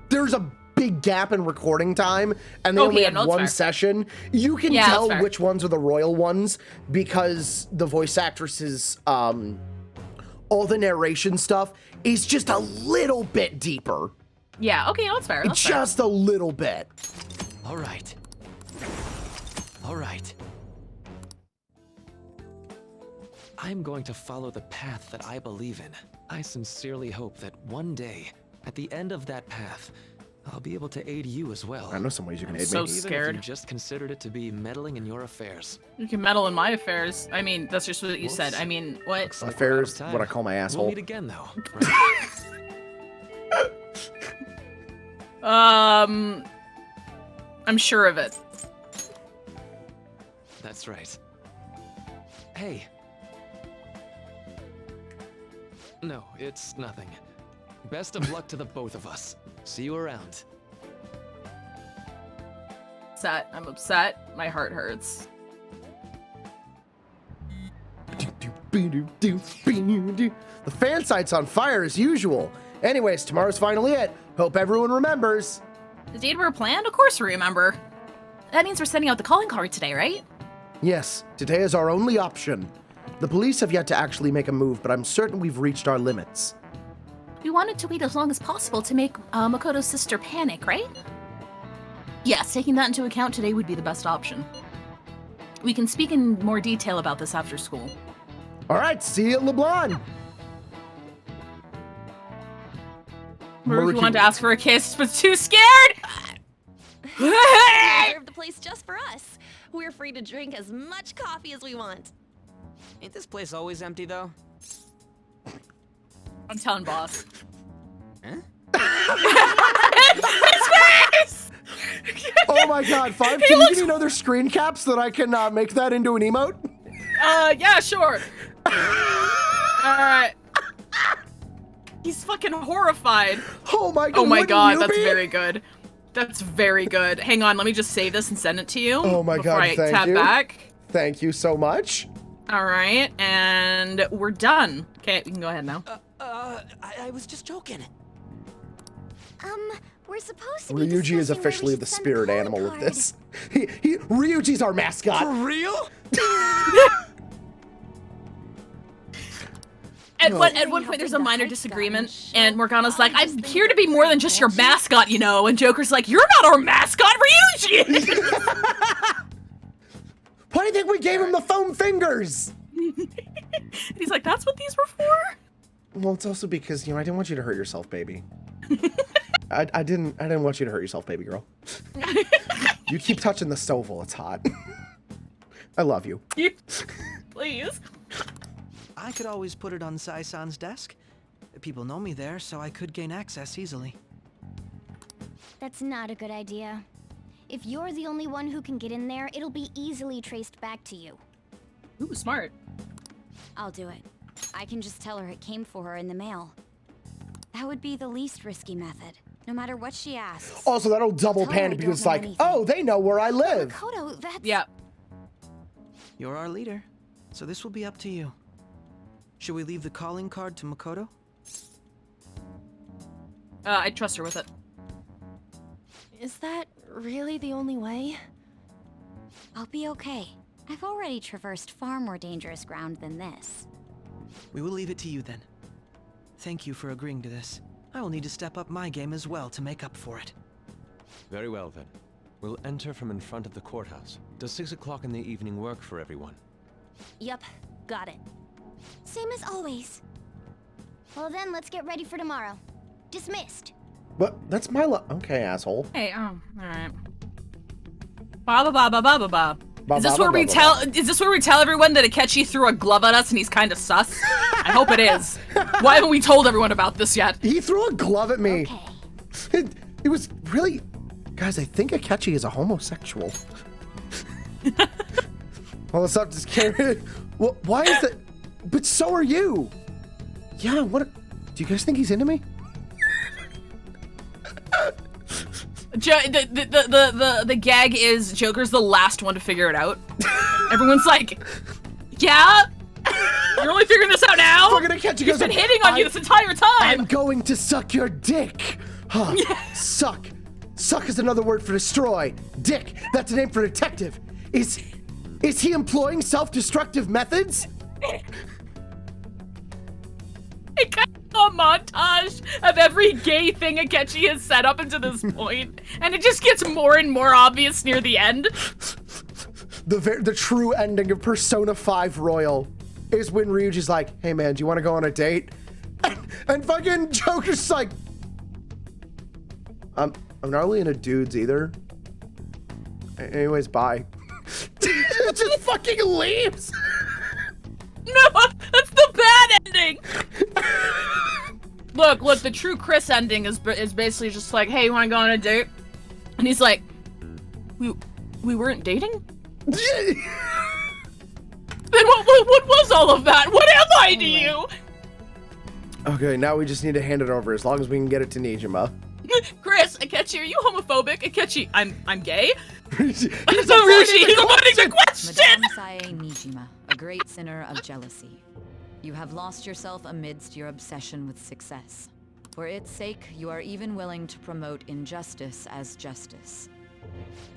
there's a big gap in recording time, and they
Okay,
only
yeah,
had
no, that's
one
fair.
session. You can
Yeah, that's
tell
fair.
which ones are the Royal ones because the voice actresses, all the narration stuff is just a little bit deeper,
Yeah, okay, no, that's fair. That's fair.
just a little bit.
All right. All right. I'm going to follow the path that I believe in. I sincerely hope that one day, at the end of that path, I'll be able to aid you as well.
I know some ways you can aid
so
me.
Even if
scared.
you just considered it to be meddling in your affairs.
You can meddle in my affairs. I mean, that's just what you said. I mean, what?
Looks like we're out
Affairs,
of time.
what I call my
We'll
asshole.
meet again, though. Right?
I'm sure of it.
That's right. Hey. No, it's nothing. Best of luck to the both of us. See you around.
Upset. I'm upset. My heart hurts.
The fan site's on fire as usual. Anyways, tomorrow's finally it. Hope everyone remembers.
The date we were planned? Of course we remember. That means we're sending out the calling card today, right?
Yes, today is our only option. The police have yet to actually make a move, but I'm certain we've reached our limits.
We wanted to wait as long as possible to make Makoto's sister panic, right? Yes, taking that into account, today would be the best option. We can speak in more detail about this after school.
All right, see you at LeBlanc.
Maruki wanted to ask for a kiss, but too scared!
We reserved the place just for us. We're free to drink as much coffee as we want.
Ain't this place always empty, though?
I'm telling boss.
Huh?
Oh my god, Five, can you give me another screen cap so that I can make that into an emote?
Yeah, sure. Alright. He's fucking horrified.
Oh my god.
Oh my
wouldn't
god,
you
that's
be?
very good. That's very good. Hang on, let me just save this and send it to you.
Oh my
before
god,
I
thank
tap
you.
back.
Thank you so much.
Alright, and we're done. Okay, we can go ahead now.
I was just joking.
We're supposed to be
Ryuji is
discussing where we
officially
should
the
send
spirit
calling
animal of
card.
this. Ryuji's our mascot.
For real?
At one
How
point, there's a
big the
minor
hike's
disagreement,
gotten.
and Morgana's like,
I
I'm
just
here to
think
be more than just your mascot, you know, and Joker's like, you're not our mascot, Ryuji!
Why do you think we gave him the foam fingers?
He's like, that's what these were for?
Well, it's also because, I didn't want you to hurt yourself, baby. I didn't want you to hurt yourself, baby girl. You keep touching the stove while it's hot. I love you.
Please.
I could always put it on Sai-san's desk. People know me there, so I could gain access easily.
That's not a good idea. If you're the only one who can get in there, it'll be easily traced back to you.
Ooh, smart.
I'll do it. I can just tell her it came for her in the mail. That would be the least risky method, no matter what she asks.
Also, that'll double
Totally
panic because it's
don't
like,
know anything.
oh, they know where I live.
Makoto, that's...
Yeah.
You're our leader, so this will be up to you. Should we leave the calling card to Makoto?
I trust her with it.
Is that really the only way?
I'll be okay. I've already traversed far more dangerous ground than this.
We will leave it to you then. Thank you for agreeing to this. I will need to step up my game as well to make up for it.
Very well then. We'll enter from in front of the courthouse. Does 6 o'clock in the evening work for everyone?
Yup, got it. Same as always. Well then, let's get ready for tomorrow. Dismissed.
But that's my okay, asshole.
Hey, alright. Ba ba ba ba ba ba ba.
Ba,
Is this
ba,
where
ba,
we
ba,
tell?
ba.
Is this where we tell everyone that Akechi threw a glove at us and he's kind of sus? I hope it is. Why haven't we told everyone about this yet?
He threw a glove at me.
Okay.
It was really... Guys, I think Akechi is a homosexual. All this stuff just carried... Well, why is that... But so are you. Yeah, what... Do you guys think he's into me?
The gag is Joker's the last one to figure it out. Everyone's like, yeah? You're only figuring this out now?
Fucking Akechi
He's
goes
been
like,
hitting on you this entire time!
I'm going to suck your dick. Huh. Suck. Suck is another word for destroy. Dick, that's a name for detective. Is he employing self-destructive methods?
It kind of a montage of every gay thing Akechi has set up until this point, and it just gets more and more obvious near the end.
The true ending of Persona 5 Royal is when Ryuji's like, hey man, do you want to go on a date? And fucking Joker's like, I'm not really into dudes either. Anyways, bye. It just fucking leaves.
No, that's the bad ending. Look, the true Chris ending is basically just like, hey, you want to go on a date? And he's like, we weren't dating? Then what was all of that? What am I to you?
Okay, now we just need to hand it over as long as we can get it to Nijima.
Chris, Akechi, are you homophobic? Akechi, I'm gay?
He's
So he's avoiding the question!
Madame Sae Nijima, a great sinner of jealousy. You have lost yourself amidst your obsession with success. For its sake, you are even willing to promote injustice as justice.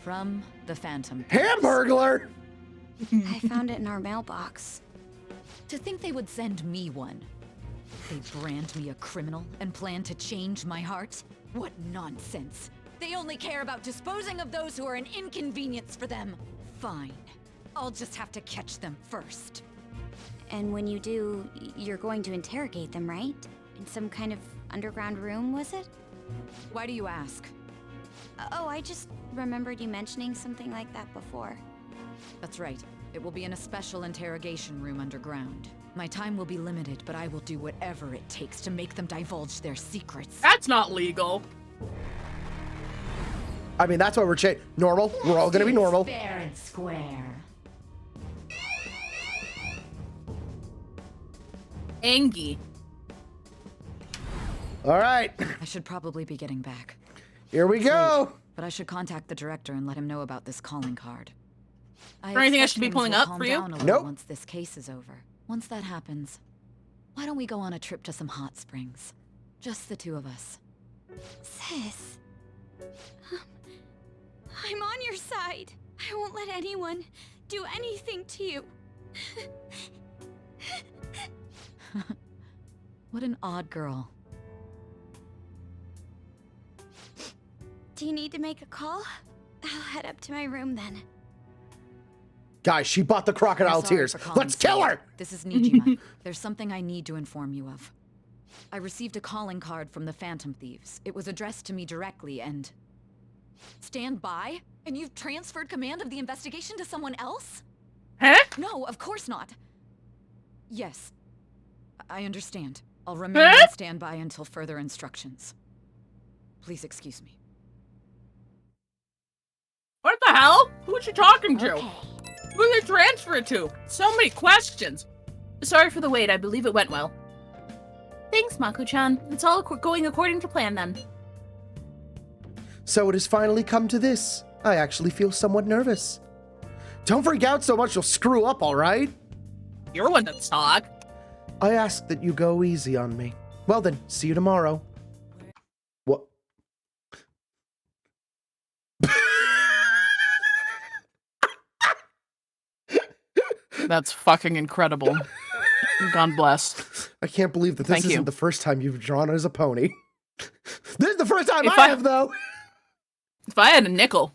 From the Phantom.
Hamburglar!
I found it in our mailbox. To think they would send me one. They brand me a criminal and plan to change my heart? What nonsense. They only care about disposing of those who are an inconvenience for them. Fine. I'll just have to catch them first. And when you do, you're going to interrogate them, right? In some kind of underground room, was it? Why do you ask? Oh, I just remembered you mentioning something like that before. That's right. It will be in a special interrogation room underground. My time will be limited, but I will do whatever it takes to make them divulge their secrets.
That's not legal.
I mean, that's why we're normal. We're all gonna be normal.
Fair and square.
Angie.
All right.
I should probably be getting back.
Here we go.
But I should contact the director and let him know about this calling card.
Or anything I
expect
should be
things
pulling
will
up
calm
for you?
down a little
Nope.
Once this case is over. Once that happens, why don't we go on a trip to some hot springs? Just the two of us. Sis. I'm on your side. I won't let anyone do anything to you. What an odd girl. Do you need to make a call? I'll head up to my room then.
Guys, she bought the crocodile
I'm sorry
tears.
for calling
Let's kill
so
her.
late. This is Nijima. There's something I need to inform you of. I received a calling card from the Phantom Thieves. It was addressed to me directly and... Stand by? And you've transferred command of the investigation to someone else?
Huh?
No, of course not. Yes. I understand. I'll remain on standby until further instructions. Please excuse me.
What the hell? Who is she talking to?
Okay.
Who did they transfer it to? So many questions. Sorry for the wait. I believe it went well. Thanks, Mako-chan. It's all going according to plan then.
So it has finally come to this. I actually feel somewhat nervous. Don't freak out so much you'll screw up, all right?
You're one to talk.
I ask that you go easy on me. Well then, see you tomorrow. What?
That's fucking incredible. God bless.
I can't believe that this
Thank you.
isn't the first time you've drawn as a pony. This is the first time
If
I
I-
have, though.
If I had a nickel,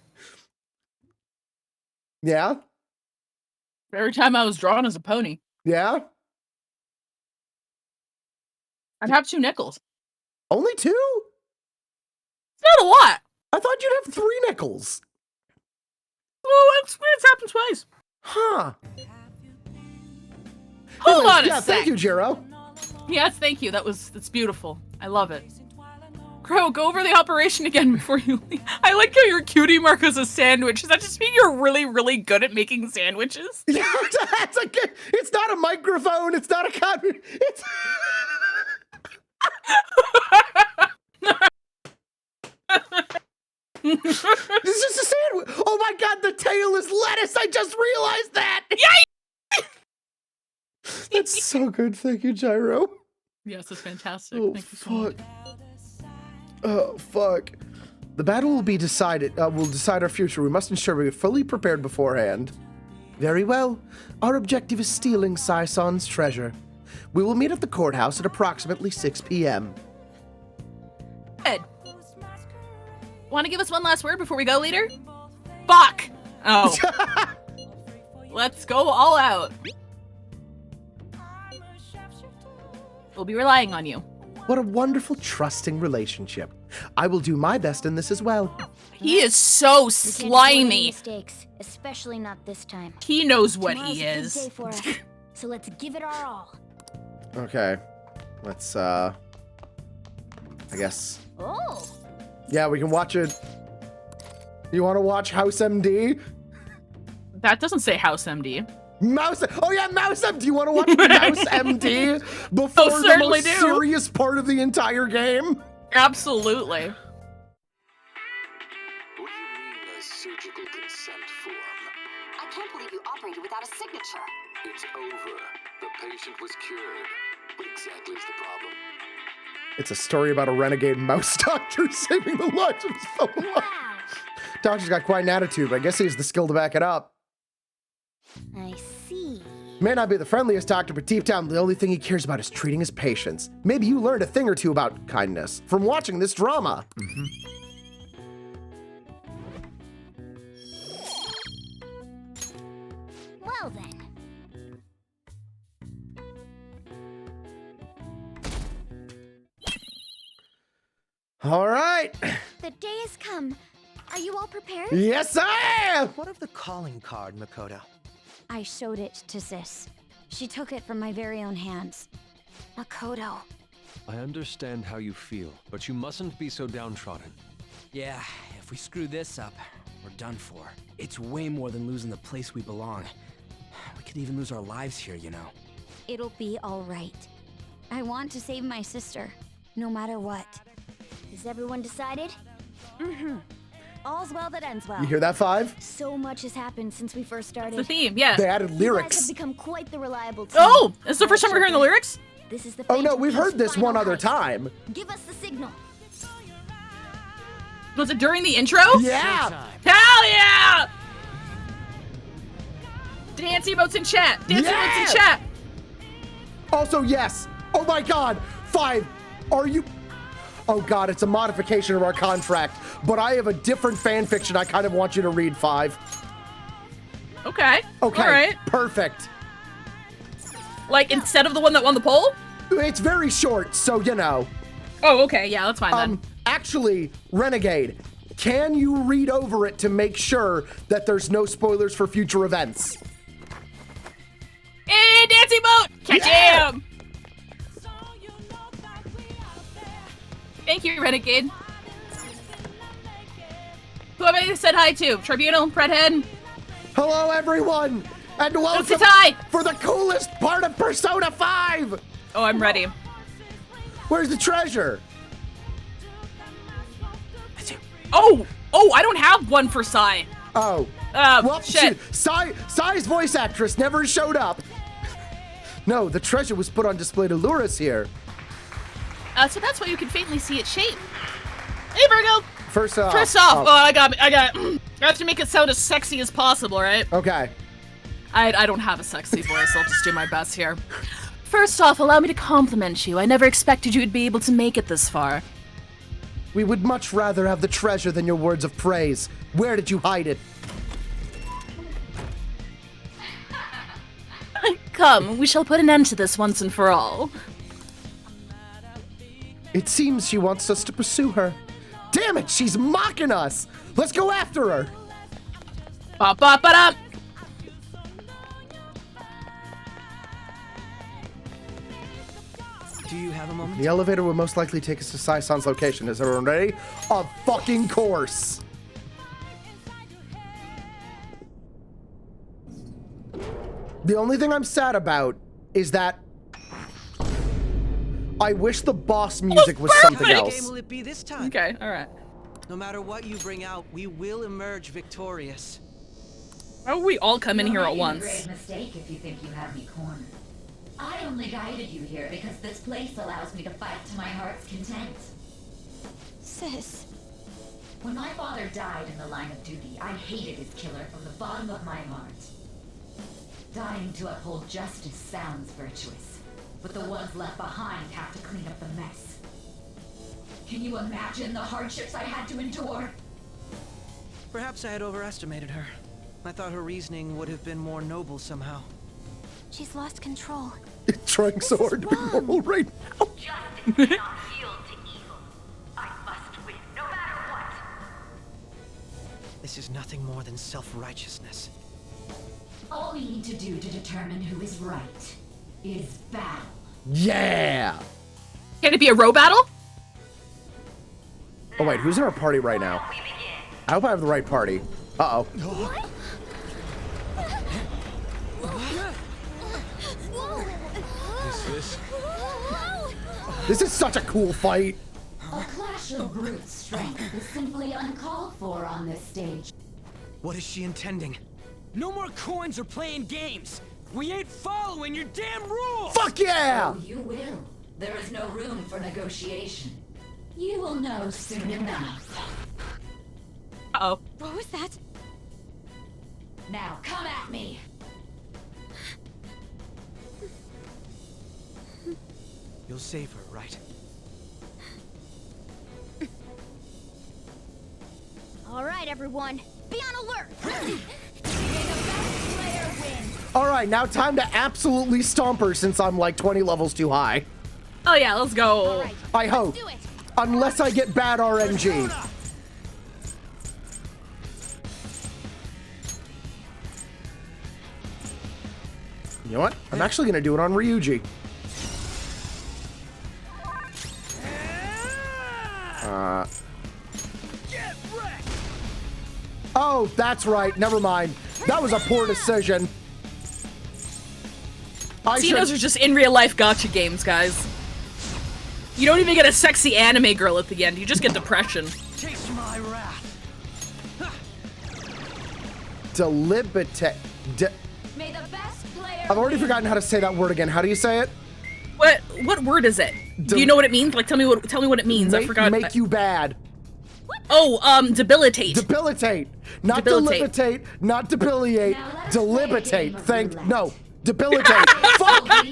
Yeah?
every time I was drawn as a pony,
Yeah?
I'd have 2 nickels.
Only 2?
It's not a lot.
I thought you'd have 3 nickels.
Well, it's happened twice.
Huh.
Hold on a
Yeah,
sec.
thank you, Jiro.
Yes, thank you. That's beautiful. I love it. Crow, go over the operation again before you leave. I like how your cutie mark is a sandwich. Does that just mean you're really, really good at making sandwiches?
Yeah, that's a good, it's not a microphone. It's not a copy. It's... It's just a sandwich. Oh my god, the tail is lettuce. I just realized that.
Yay!
That's so good. Thank you, Gyro.
Yes, it's fantastic.
Oh,
Thank you so much.
fuck. Oh, fuck. The battle will be decided, will decide our future. We must ensure we're fully prepared beforehand. Very well. Our objective is stealing Saison's treasure. We will meet at the courthouse at approximately 6 p.m.
Good. Want to give us one last word before we go, leader? Fuck! Oh. Let's go all out. We'll be relying on you.
What a wonderful, trusting relationship. I will do my best in this as well.
He is so
We can't afford any
slimy.
mistakes, especially not this time.
He knows what
Tomorrow's
he
a big
is.
day for us, so let's give it our all.
Okay. Let's, I guess.
Oh,
Yeah, we can watch it. You want to watch House MD?
That doesn't say House MD.
Mouse. Oh yeah, Mouse MD. Do you want to watch Mouse MD before the
certainly
most
do.
serious part of the entire game?
Absolutely.
What do you mean a surgical consent form?
I can't believe you operated without a signature.
It's over. The patient was cured. What exactly is the problem?
It's a story about a renegade mouse doctor saving the lives of his fellow life. Doctor's got quite an attitude, but I guess he has the skill to back it up.
I see.
May not be the friendliest doctor, but deep down, the only thing he cares about is treating his patients. Maybe you learned a thing or two about kindness from watching this drama.
Well then.
All right.
The day has come. Are you all prepared?
Yes, I am.
What of the calling card, Makoto?
I showed it to Sis. She took it from my very own hands. Makoto.
I understand how you feel, but you mustn't be so downtrodden.
Yeah, if we screw this up, we're done for. It's way more than losing the place we belong. We could even lose our lives here, you know.
It'll be all right. I want to save my sister, no matter what. Is everyone decided? Mm-hmm. All's well that ends well.
You hear that, Five?
So much has happened since we first started.
The theme, yeah.
They added
You guys have
lyrics.
become quite the reliable team.
Oh, this is the first time we're hearing the lyrics?
This is the
Oh no,
Phantom
we've
Thief's
heard this
final
one other
heist.
time.
Give us the signal.
Was it during the intro?
Yeah.
Hell yeah! Dance emotes in chat. Dance emotes in chat.
Also, yes. Oh my God. Five. Are you? Oh God, it's a modification of our contract, but I have a different fan fiction I kind of want you to read, Five.
Okay.
Okay.
All right.
Perfect.
Like instead of the one that won the poll?
It's very short, so you know.
Oh, okay. Yeah, that's fine then.
Actually, Renegade, can you read over it to make sure that there's no spoilers for future events?
Hey, dance emote! Catch him! Thank you, Renegade. Who have I said hi to? Tribunal, Fredhead.
Hello, everyone, and welcome
It's a tie.
for the coolest part of Persona 5.
Oh, I'm ready.
Where's the treasure?
Oh, I don't have one for Sai.
Oh. Well,
shit.
Sai's voice actress never showed up. No, the treasure was put on display to lure us here.
So that's why you can faintly see its shape. Hey, Virgo.
First off,
I have to make it sound as sexy as possible, right?
Okay.
I don't have a sexy voice. I'll just do my best here. First off, allow me to compliment you. I never expected you would be able to make it this far.
We would much rather have the treasure than your words of praise. Where did you hide it?
Come, we shall put an end to this once and for all.
It seems she wants us to pursue her. Damn it, she's mocking us. Let's go after her.
Ba-ba-ba-da.
Do you have a moment?
The elevator will most likely take us to Sai-san's location. Is everyone ready? Of fucking course. The only thing I'm sad about is that I wish the boss music was something
What
else.
game will it be this time?
Okay, alright.
No matter what you bring out, we will emerge victorious.
Why don't we all come in here at
You're
once?
making a great mistake if you think you have me cornered. I only guided you here because this place allows me to fight to my heart's content.
Sis.
When my father died in the line of duty, I hated his killer from the bottom of my heart. Dying to uphold justice sounds virtuous, but the ones left behind have to clean up the mess. Can you imagine the hardships I had to endure?
Perhaps I had overestimated her. I thought her reasoning would have been more noble somehow.
She's lost control.
Trying so hard to be normal right now.
Justice cannot yield to evil. I must
This is nothing more than self-righteousness.
All we need to do to determine who is right is battle.
Yeah!
Can it be a row battle?
Oh wait, who's in our party right now? I hope I have the right party. Uh-oh. This is such a cool fight.
A clash of brute strength is simply uncalled for on this stage.
What is she intending?
No more coins or playing games. We ain't following your damn rules.
Fuck yeah!
Oh, you will. There is no room for negotiation. You will know soon enough.
Uh-oh.
What was that?
Now come at me.
You'll save her, right?
All right, everyone. Be on alert.
All right, now time to absolutely stomp her since I'm like 20 levels too high.
Oh yeah, let's go.
Right,
I hope.
do it.
Unless I get bad RNG. You know what? I'm actually gonna do it on Ryuji. Oh, that's right. Never mind. That was a poor decision.
Xenos are just in real life gotcha games, guys. You don't even get a sexy anime girl at the end. You just get depression.
Taste my wrath.
Deliberate.
May the best player
I've already forgotten how to say that word again. How do you say it?
What word is it? Do you know what it means? Like, tell me what it means. I forgot.
Make you bad.
Oh, debilitate.
Debilitate. Not
Debilitate.
debilitate, not debilitate. Debilitate. No. Debilitate. Fuck! Why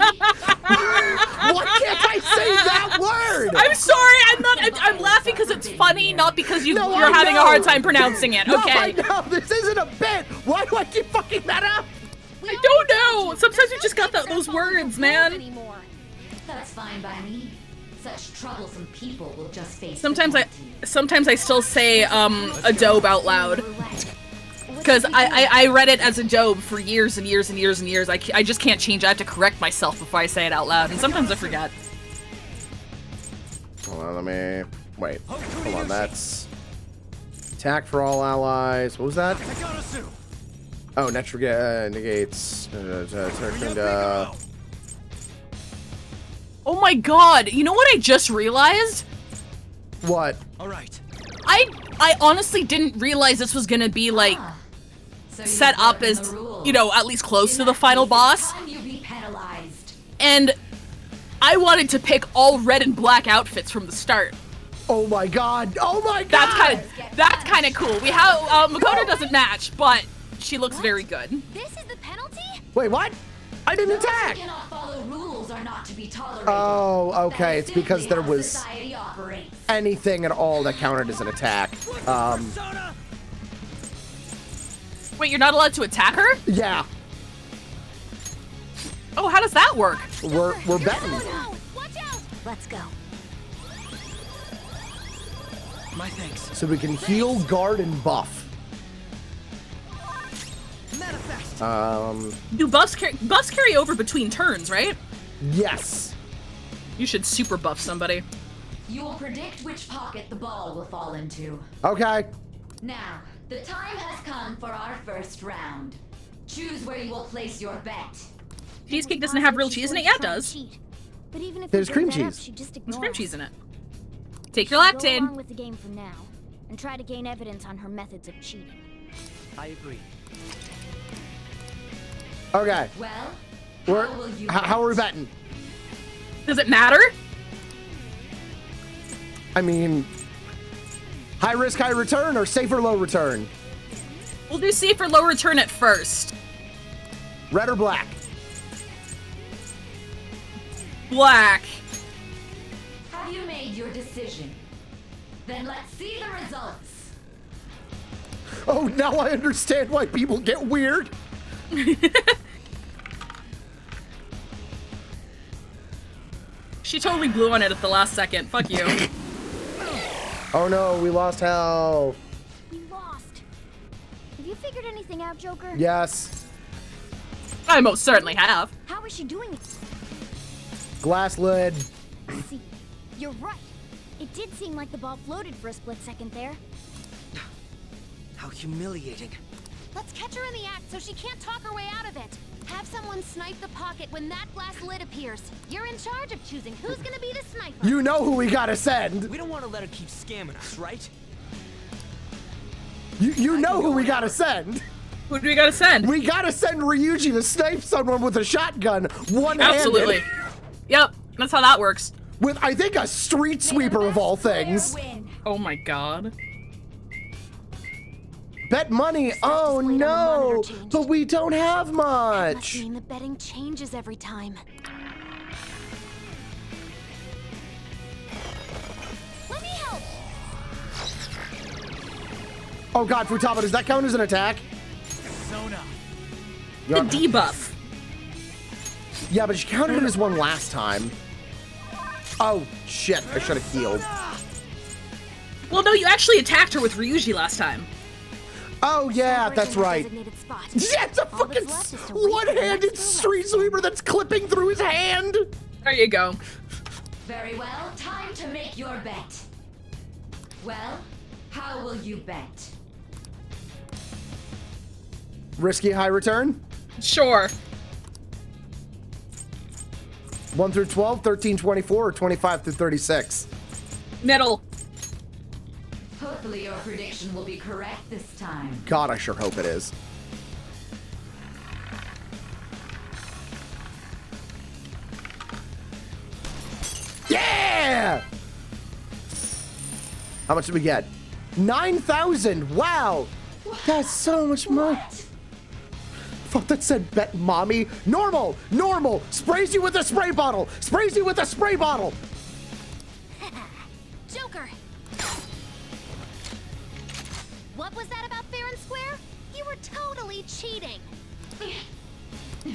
can't I say that word?
I'm sorry, I'm laughing because it's funny, not because you're having a hard time pronouncing it, okay?
No, I know, this isn't a bit. Why do I keep fucking that up?
I don't know. Sometimes you just got those words, man.
That's fine by me. Such troublesome people will just face.
Sometimes I still say adobe out loud. Because I read it as adobe for years and years and years and years. I just can't change it. I have to correct myself before I say it out loud, and sometimes I forget.
Hold on, let me... Wait. Hold on, that's... Attack for all allies. What was that? Oh, negates...
Oh my god, you know what I just realized?
What?
Alright.
I honestly didn't realize this was gonna be, like, set up as, you know, at least close to the final boss. And I wanted to pick all red and black outfits from the start.
Oh my god! Oh my god!
That's kind of cool. We have, Makoto doesn't match, but she looks very good.
This is the penalty?
Wait, what? I didn't attack! Oh, okay. It's because there was anything at all that counted as an attack.
Wait, you're not allowed to attack her?
Yeah.
Oh, how does that work?
We're betting.
Watch out! Let's go.
My thanks.
So we can heal, guard, and buff.
Do buffs carry over between turns, right?
Yes.
You should super buff somebody.
You will predict which pocket the ball will fall into.
Okay.
Now, the time has come for our first round. Choose where you will place your bet.
Cheesecake doesn't have real cheese in it? Yeah, it does.
But even if
there's cream cheese.
There's cream cheese in it. Take your
Go
lactate.
along with the game for now, and try to gain evidence on her methods of cheating.
I agree.
Okay.
Well,
how are we betting?
Does it matter?
I mean, high risk, high return, or safe or low return?
We'll do safe or low return at first.
Red or black?
Black.
Have you made your decision? Then let's see the results.
Oh, now I understand why people get weird.
She totally blew on it at the last second. Fuck you.
Oh no, we lost health.
We lost. figured anything out, Joker?
Yes.
I most certainly have.
How is she doing it?
Glass lid.
See, you're right. It did seem like the ball floated for a split second there.
How humiliating.
Let's catch her in the act so she can't talk her way out of it. Have someone snipe the pocket when that glass lid appears. You're in charge of choosing who's gonna be the sniper.
You know who we gotta send.
We don't want to let her keep scamming us, right?
You know who we gotta send.
Who do we gotta send?
We gotta send Ryuji to snipe someone with a shotgun, one-handed.
Absolutely. Yep, that's how that works.
With, I think, a street sweeper of all things.
Oh my god.
Bet money. Oh no, but we don't have
That must
much.
mean the betting changes every time. Let me help.
Oh god, Futaba, does that count as an attack?
The debuff.
Yeah, but she counted it as one last time. Oh shit, I should have healed.
Well, no, you actually attacked her with Ryuji last time.
Oh yeah, that's right. Yeah, it's a fucking one-handed street sweeper that's clipping through his hand.
There you go.
Very well, time to make your bet. Well, how will you bet?
Risky high return?
Sure.
1 through 12, 13, 24, or 25 through 36?
Middle.
Hopefully your prediction will be correct this time.
God, I sure hope it is. Yeah! How much did we get? 9,000. Wow. That's so much money. Thought that said bet mommy. Normal. Normal. Sprays you with a spray bottle. Sprays you with a spray bottle.
Joker! What was that about fair and square? You were totally cheating. You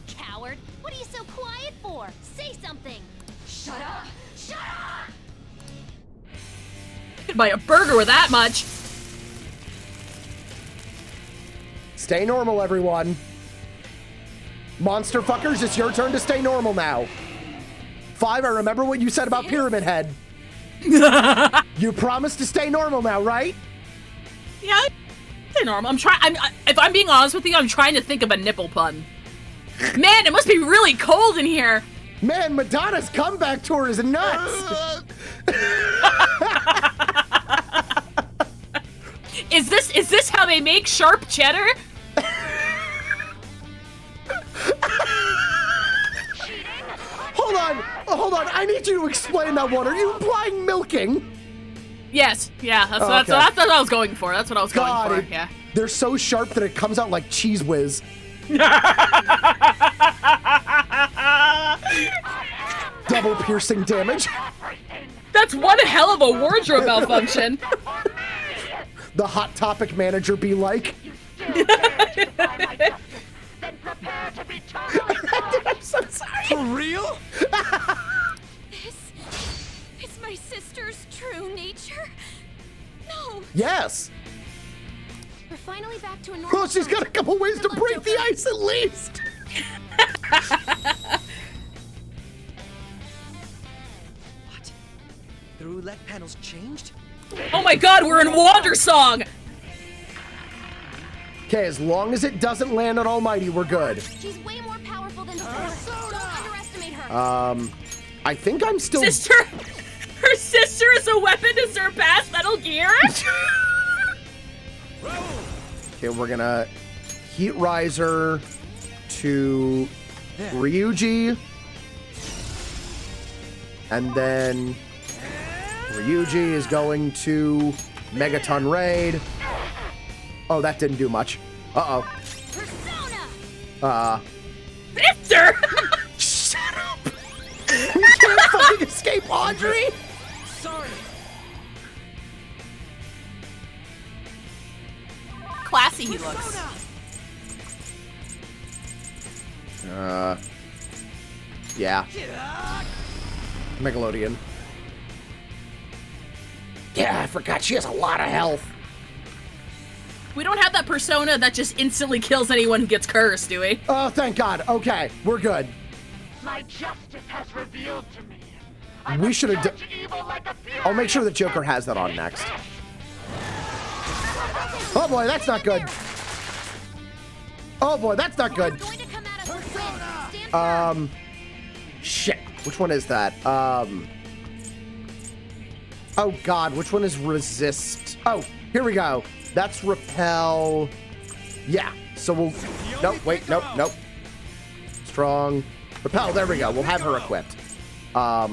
coward! What are you so quiet for? Say something!
Shut up! Shut up!
You could buy a burger with that much.
Stay normal, everyone. Monster fuckers, it's your turn to stay normal now. 5, I remember what you said about Pyramid Head. You promised to stay normal now, right?
Yeah, stay normal. If I'm being honest with you, I'm trying to think of a nipple pun. Man, it must be really cold in here.
Man, Madonna's comeback tour is nuts.
Is this how they make sharp cheddar?
Hold on. I need you to explain that one. Are you implying milking?
Yes. Yeah. That's what I was going for. That's what I was going for. Yeah.
They're so sharp that it comes out like Cheese Whiz. Double piercing damage.
That's one hell of a wardrobe malfunction.
The Hot Topic manager be like. I'm so sorry.
For real?
Is my sister's true nature? No!
Yes.
We're finally back to a normal.
Well, she's got a couple ways to break the ice at least.
What? The roulette panel's changed?
Oh my god, we're in Wander Song!
Okay, as long as it doesn't land on Almighty, we're good.
She's way more powerful than before. Don't underestimate her.
I think I'm still.
Her sister is a weapon to surpass Metal Gear?
Okay, we're gonna Heat Riser to Ryuji. And then Ryuji is going to Megaton Raid. Oh, that didn't do much. Uh-oh.
Persona!
Sister!
Shut up! We can't fucking escape Audrey!
Sorry.
Classy he looks.
Yeah. Megalodion. Yeah, I forgot she has a lot of health.
We don't have that persona that just instantly kills anyone who gets cursed, do we?
Oh, thank God. Okay, we're good.
My justice has revealed to me.
We should have. I'll make sure the Joker has that on next. Oh boy, that's not good. Oh boy, that's not good. Shit. Which one is that? Oh God, which one is resist? Oh, here we go. That's repel. Yeah. So we'll. Nope. Wait. Nope. Nope. Strong. Repel. There we go. We'll have her equipped.
All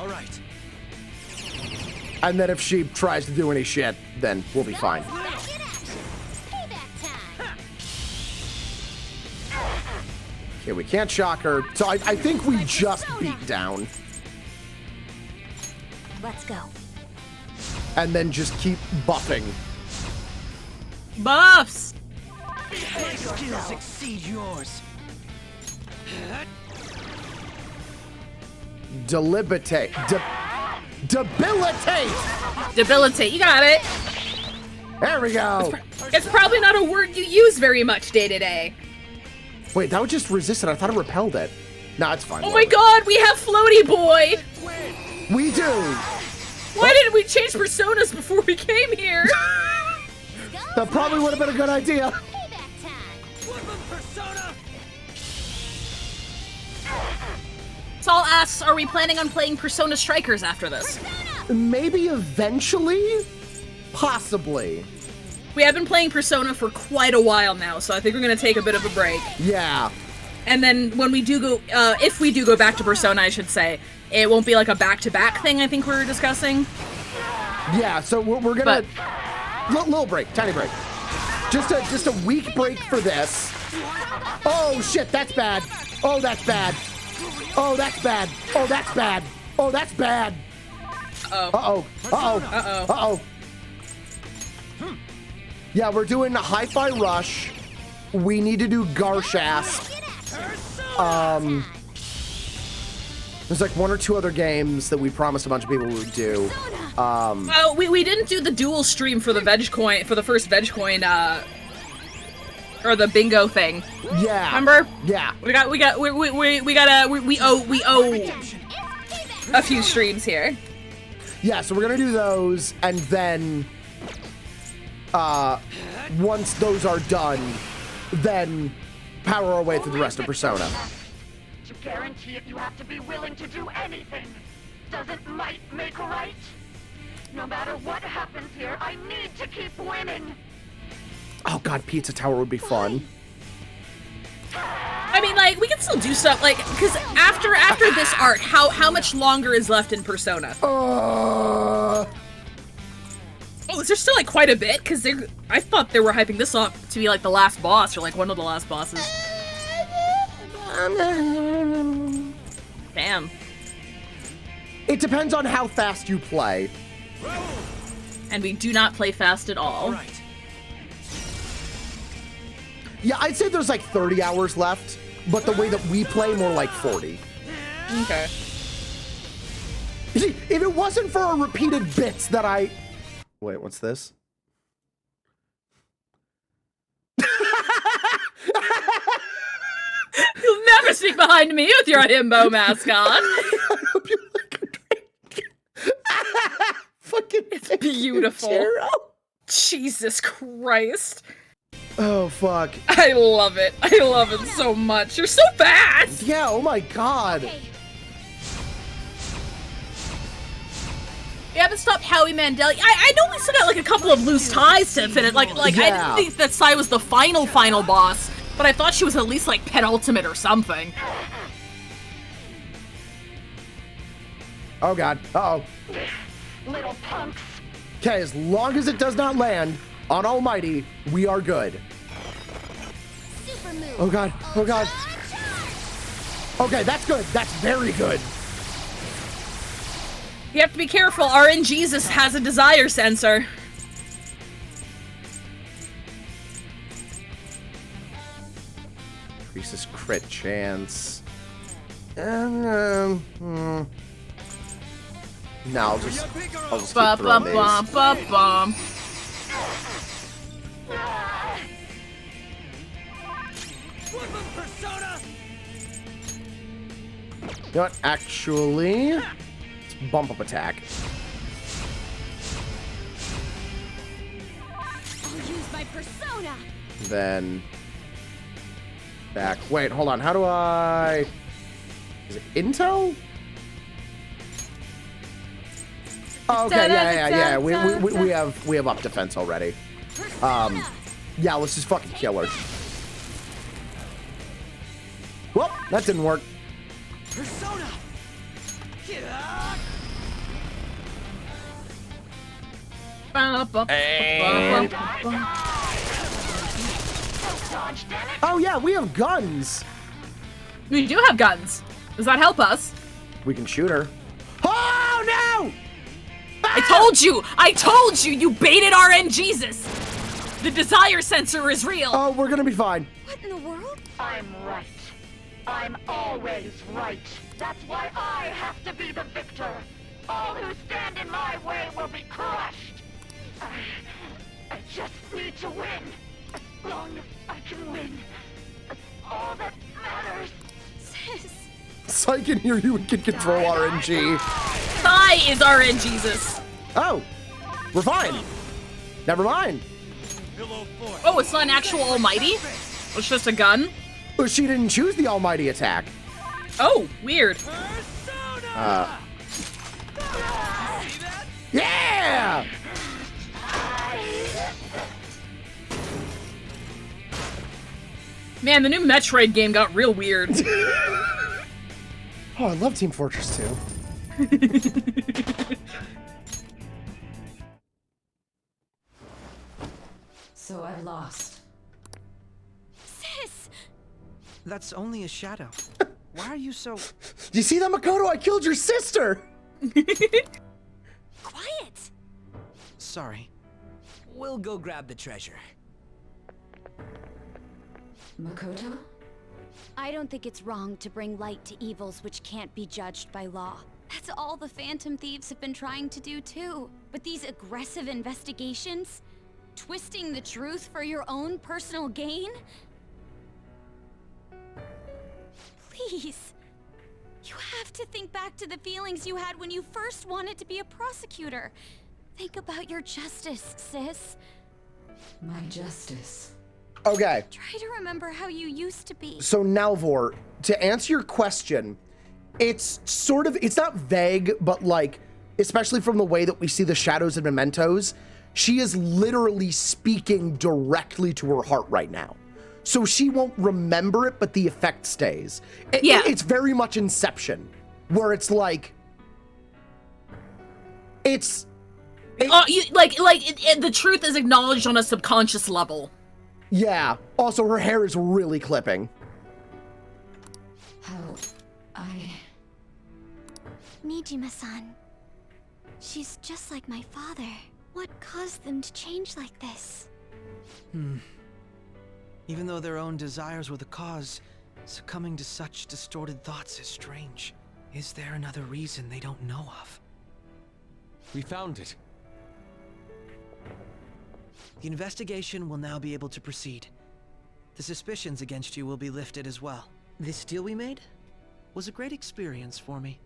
right.
And then if she tries to do any shit, then we'll be fine. Okay, we can't shock her. So I think we just beat down.
Let's go.
And then just keep buffing.
Buffs!
My skills exceed yours.
Debilitate. Debilitate!
Debilitate, you got it.
There we go.
It's probably not a word you use very much day to day.
Wait, that would just resist it. I thought it repelled it. Nah, it's fine.
Oh my God, we have Floaty Boy!
We do!
Why didn't we change personas before we came here?
That probably would have been a good idea.
Saul asks, are we planning on playing Persona Strikers after this?
Maybe eventually? Possibly.
We have been playing Persona for quite a while now, so I think we're going to take a bit of a break.
Yeah.
And then when we do go, if we do go back to Persona, I should say, it won't be like a back-to-back thing I think we were discussing.
Yeah, so we're gonna... Little break, tiny break. Just a week break for this. Oh shit, that's bad. Oh, that's bad. Oh, that's bad. Oh, that's bad. Oh, that's bad.
Uh-oh.
Uh-oh. Uh-oh. Uh-oh. Yeah, we're doing a Hi-Fi Rush. We need to do Garshasp. There's like one or two other games that we promised a bunch of people we would do.
Well, we didn't do the dual stream for the veg coin, for the first veg coin, or the bingo thing.
Yeah.
Remember?
Yeah.
We owe a few streams here.
Yeah, so we're gonna do those, and then once those are done, then power our way through the rest of Persona.
To guarantee it, you have to be willing to do anything. Doesn't might make right? No matter what happens here, I need to keep winning.
Oh God, Pizza Tower would be fun.
I mean, like, we can still do stuff, like, because after this arc, how much longer is left in Persona?
Oh,
is there still, like, quite a bit? Because I thought they were hyping this up to be, like, the last boss, or, like, one of the last bosses. Damn.
It depends on how fast you play.
And we do not play fast at all.
Right.
Yeah, I'd say there's like 30 hours left, but the way that we play, more like 40.
Okay.
You see, if it wasn't for repeated bits that I... Wait, what's this?
You'll never sneak behind me with your himbo mascot.
I hope you like a drink. Fucking
it's beautiful. Jesus Christ.
Oh, fuck.
I love it. I love it so much. You're so fast.
Yeah, oh my God.
Okay. We haven't stopped Howie Mandel. I know we still got like a couple of loose ties to finish. Like yeah. I didn't think that Sai was the final boss, but I thought she was at least like penultimate or something.
Oh God. Uh-oh.
Little punks.
Okay, as long as it does not land on Almighty, we are good. Oh God. Oh God. Okay, that's good. That's very good.
You have to be careful. RNGesus has a desire sensor.
Increases crit chance. No, I'll just keep
Bum
throwing
bum
these.
bum bum bum.
You know what? Actually, let's bump up attack.
I'll use my persona.
Then back. Wait, hold on. How do I? Is it intel? Oh, okay, yeah. We have up defense already. Yeah, let's just fucking kill her. Well, that didn't work.
Persona.
And... Oh yeah, we have guns.
We do have guns. Does that help us?
We can shoot her. Oh no!
I told you! I told you! You baited RNGesus! The desire sensor is real!
Oh, we're gonna be fine.
What in the world?
I'm right. I'm always right. That's why I have to be the victor. All who stand in my way will be crushed. I just need to win. As long as I can win. That's all that matters.
Sis.
So I can hear you and can control RNG.
Thigh is RNGesus.
Oh, we're fine. Never mind.
Oh, it's not an actual almighty? It's just a gun?
But she didn't choose the almighty attack.
Oh, weird.
Yeah!
Man, the new Metroid game got real weird.
Oh, I love Team Fortress 2.
So I lost.
Sis!
That's only a shadow. Why are you so...
Do you see that, Makoto? I killed your sister!
Quiet!
Sorry. We'll go grab the treasure.
Makoto?
I don't think it's wrong to bring light to evils which can't be judged by law. That's all the Phantom Thieves have been trying to do too. But these aggressive investigations? Twisting the truth for your own personal gain? Please. You have to think back to the feelings you had when you first wanted to be a prosecutor. Think about your justice, sis.
My justice.
Okay.
Try to remember how you used to be.
So Nalvor, to answer your question, it's sort of, it's not vague, but like, especially from the way that we see the shadows and mementos, she is literally speaking directly to her heart right now. So she won't remember it, but the effect stays. It's very much Inception, where it's like, the
truth is acknowledged on a subconscious level.
Yeah. Also, her hair is really clipping.
How I...
Nijima-san. She's just like my father. What caused them to change like this?
Even though their own desires were the cause, succumbing to such distorted thoughts is strange. Is there another reason they don't know of?
We found it.
The investigation will now be able to proceed. The suspicions against you will be lifted as well. This deal we made was a great experience for me.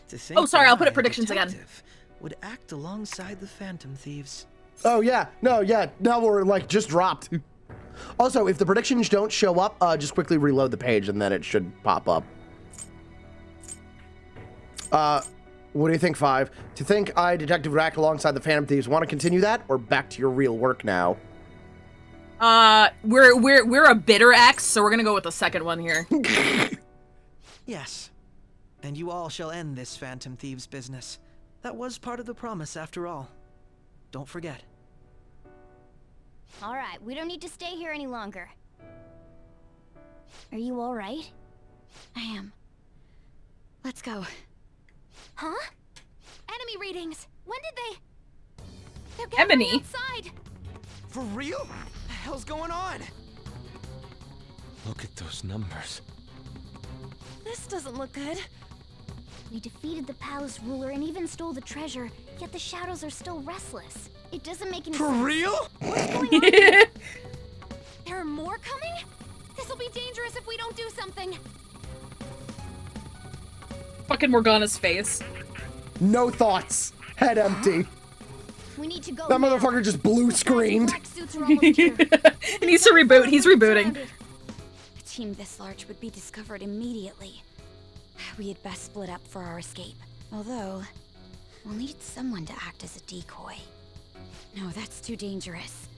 To think
Oh, sorry, I'll put
that
it predictions again.
detective would act alongside the Phantom Thieves.
Oh yeah, no, now we're like just dropped. Also, if the predictions don't show up, just quickly reload the page and then it should pop up. What do you think, Five? To think I, Detective, would act alongside the Phantom Thieves, want to continue that, or back to your real work now?
We're a bitter X, so we're gonna go with the second one here.
Yes. And you all shall end this Phantom Thieves business. That was part of the promise after all. Don't forget.
All right, we don't need to stay here any longer. Are you all right? I am. Let's go.
Huh? Enemy readings. When did they... They're gathering
Ebony?
outside.
For real? What the hell's going on?
Look at those numbers.
This doesn't look good.
We defeated the palace ruler and even stole the treasure, yet the shadows are still restless. It doesn't make any sense.
For real?
What's going on here?
There are more coming? This'll be dangerous if we don't do something.
Fucking Morgana's face.
No thoughts. Head empty.
We need to go.
That motherfucker just blue screened.
He needs to reboot. He's rebooting.
A team this large would be discovered immediately. We had best split up for our escape. Although, we'll need someone to act as a decoy. No, that's too dangerous.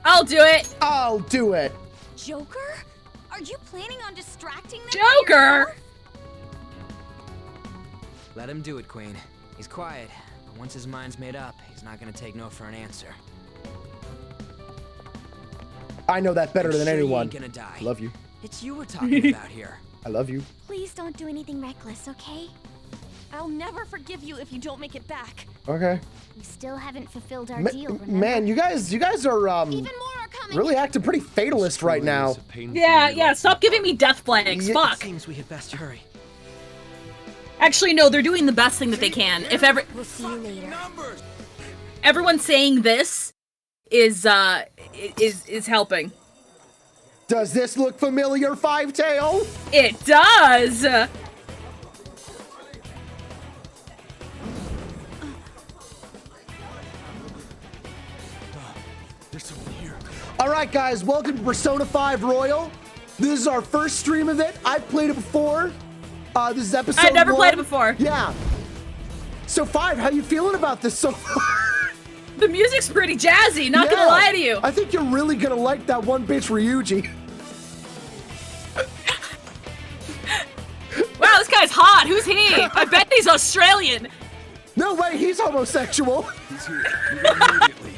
I'll do it.
I'll do it.
Joker? Are you planning on distracting them?
Joker!
Let him do it, Queen. He's quiet, but once his mind's made up, he's not gonna take no for an answer.
I know that better
I'm
than
sure he
anyone.
ain't gonna die.
Love you.
It's you we're talking about here.
I love you.
Please don't do anything reckless, okay?
I'll never forgive you if you don't make it back.
Okay.
We still haven't fulfilled our deal, remember?
Man, you guys are really acting pretty fatalist right now.
Yeah, stop giving me death flags. Fuck.
Seems we had best hurry.
Actually, no, they're doing the best thing that they can. If
We'll see you later.
everyone saying this is helping.
Does this look familiar, Five-Tail?
It does!
There's someone here.
All right, guys, welcome to Persona 5 Royal. This is our first stream of it. I've played it before. This is episode 1.
I've never played it before.
Yeah. So, Five, how you feeling about this so far?
The music's pretty jazzy, not gonna lie to you.
I think you're really gonna like that one bitch Ryuji.
Wow, this guy's hot. Who's he? I bet he's Australian.
No way, he's homosexual.
He's here. Immediately.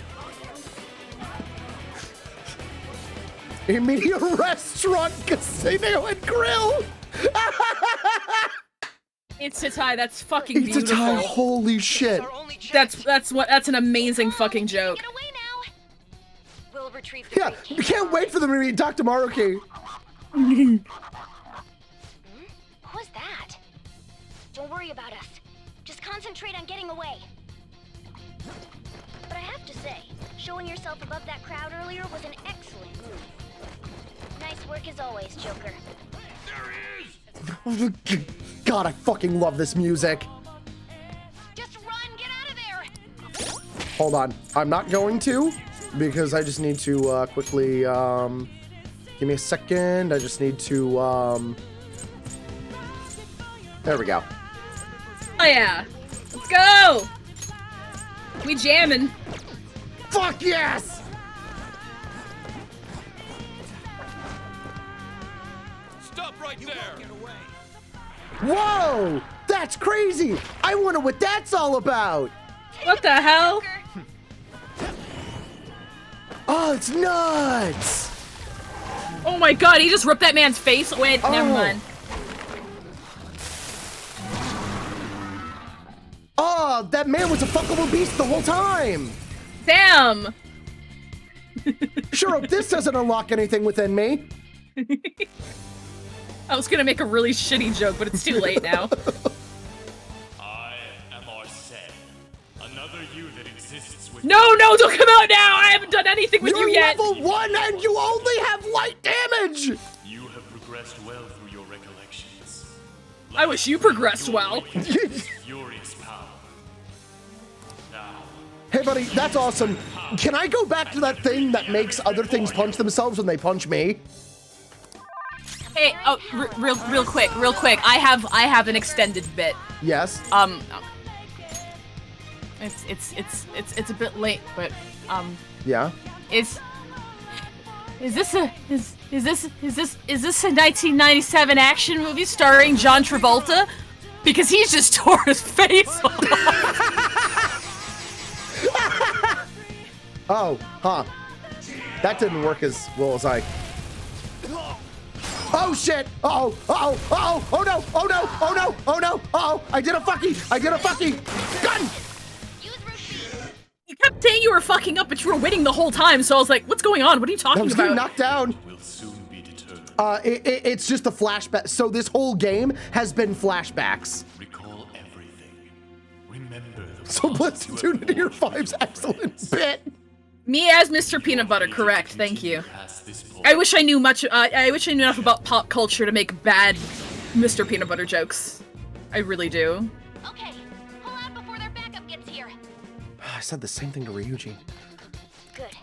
Immediate restaurant, casino, and grill.
It's Tatai. That's fucking beautiful.
It's Tatai. Holy shit.
That's an amazing fucking joke.
We'll retrieve the
Yeah, we can't wait for them to meet Dr. Maruki.
Who was that? Don't worry about us. Just concentrate on getting away. But I have to say, showing yourself above that crowd earlier was an excellent move. Nice work as always, Joker.
God, I fucking love this music.
Just run, get out of there!
Hold on. I'm not going to, because I just need to quickly, give me a second. I just need to, there we go.
Oh yeah. Let's go! We jamming.
Fuck yes!
Stop right there!
Whoa! That's crazy! I wonder what that's all about!
What the hell?
Oh, it's nuts!
Oh my god, he just ripped that man's face away. Never mind.
Oh, that man was a fuckable beast the whole time!
Damn!
Sure hope this doesn't unlock anything within me.
I was gonna make a really shitty joke, but it's too late now.
I am Arsene, another you that exists with.
No, don't come out now! I haven't done anything with you yet!
You're level 1 and you only have light damage!
You have progressed well through your recollections.
I wish you progressed well.
Furious power. Now.
Hey buddy, that's awesome. Can I go back to that thing that makes other things punch themselves when they punch me?
Hey, real quick. I have an extended bit.
Yes.
It's a bit late, but
Yeah.
is this a 1997 action movie starring John Travolta? Because he just tore his face off.
Oh, huh. That didn't work as well as I. Oh shit! Oh no! Oh no! Oh! I did a fucky! Gun!
You kept saying you were fucking up, but you were winning the whole time. So I was like, "What's going on? What are you talking
I was
about?"
getting knocked down. It's just a flashback. So this whole game has been flashbacks.
Recall everything. Remember the
So let's tune into your 5's excellent bit.
Me as Mr. Peanut Butter, correct. Thank you. I wish I knew much. I wish I knew enough about pop culture to make bad Mr. Peanut Butter jokes. I really do.
Okay, pull out before their backup gets here.
I said the same thing to Ryuji.
Good.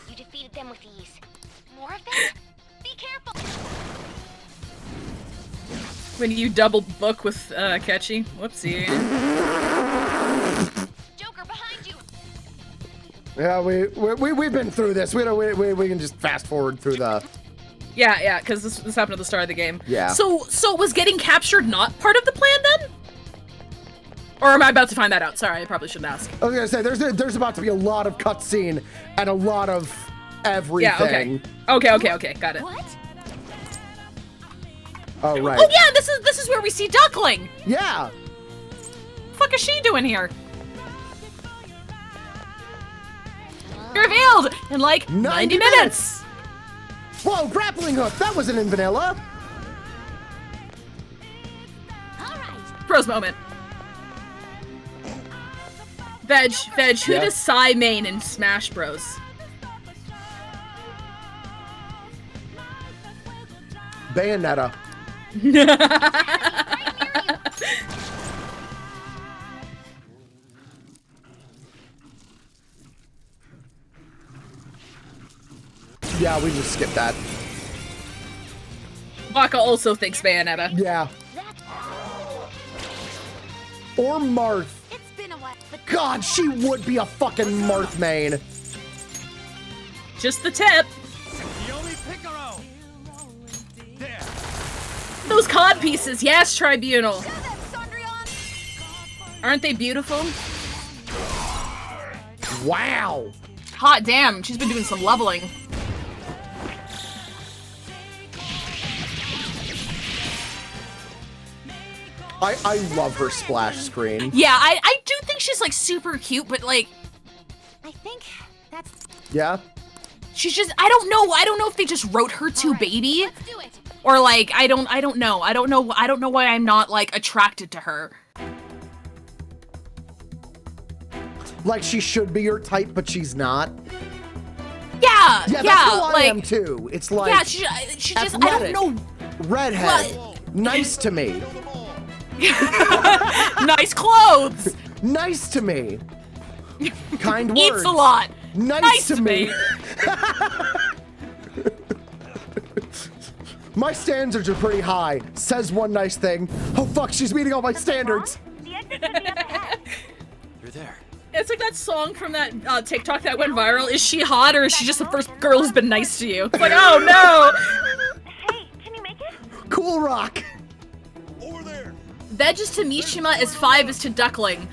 You defeated them with ease. More of them? Be careful.
When you double book with Ketchy. Whoopsie.
Joker, behind you.
Yeah, we've been through this. We can just fast forward through the.
Yeah, because this happened at the start of the game.
Yeah.
So was getting captured not part of the plan then? Or am I about to find that out? Sorry, I probably shouldn't ask.
I was gonna say there's about to be a lot of cutscene and a lot of everything.
Yeah. Okay. Got it.
What?
Oh right.
Oh yeah, this is where we see Duckling.
Yeah.
Fuck is she doing here? Revealed in like 90 minutes.
Whoa, grappling hook. That wasn't in vanilla.
Pros moment. Veg, who
Yeah.
does Psy main in Smash Bros?
Bayonetta. Yeah, we just skipped that.
Baka also thinks Bayonetta.
Yeah. Or Marth.
It's been a while.
God, she would be a fucking Marth main.
Just the tip. Those cod pieces, yes, Tribunal. Aren't they beautiful?
Wow.
Hot damn, she's been doing some leveling.
I love her splash screen.
Yeah, I do think she's like super cute, but like
I think that's
Yeah?
she's just I don't know if they just wrote her too baby.
let's do it.
Or like I don't know why I'm not like attracted to her.
Like she should be your type, but she's not.
Yeah,
Yeah, that's how I am too. It's like
yeah, she just I don't
athletic,
know.
redhead, nice to me.
Nice clothes.
Nice to me. Kind words.
Eats a lot.
Nice to me. My standards are pretty high. Says one nice thing. Oh fuck, she's meeting all my standards.
You're there.
It's like that song from that TikTok that went viral. Is she hot or is she just the first girl who's been nice to you? It's like, oh no.
Hey, can you make it?
Cool rock.
Veg is to Mishima as 5 is to Duckling.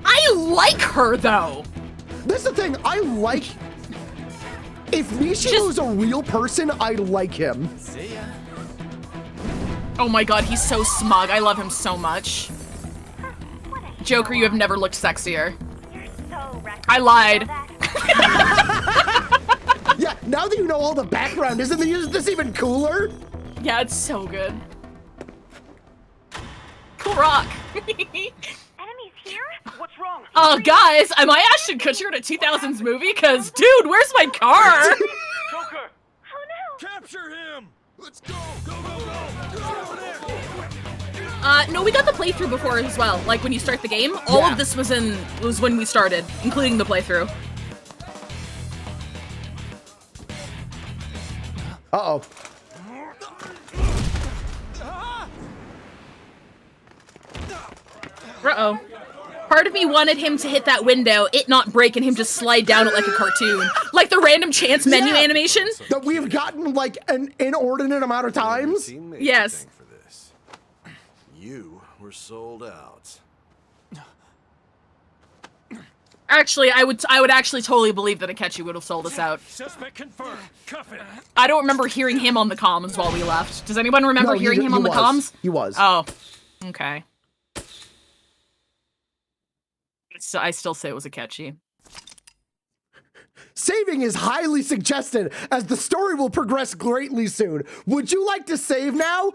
I like her though.
That's the thing. I like. If Mishima's a real person, I like him.
See ya.
Oh my god, he's so smug. I love him so much. Joker, you have never looked sexier. I lied.
Yeah, now that you know all the background, isn't this even cooler?
Yeah, it's so good. Cool rock.
Enemies here? What's wrong?
Guys, am I Ashton Kutcher in a 2000s movie? Cause, dude, where's my car?
Joker! Oh no!
Capture him! Let's go! Go!
No, we got the playthrough before as well. Like when you start the game, all of this was when we started, including the playthrough.
Uh-oh.
Uh-oh. Part of me wanted him to hit that window, it not break, and him just slide down it like a cartoon. Like the random chance menu animation.
That we've gotten like an inordinate amount of times.
Yes.
You were sold out.
Actually, I would actually totally believe that Akechi would have sold us out.
Suspect confirmed. Cuff it.
I don't remember hearing him on the comms while we left. Does anyone remember hearing him on the comms?
He was.
Oh, okay. So I still say it was Akechi.
Saving is highly suggested as the story will progress greatly soon. Would you like to save now?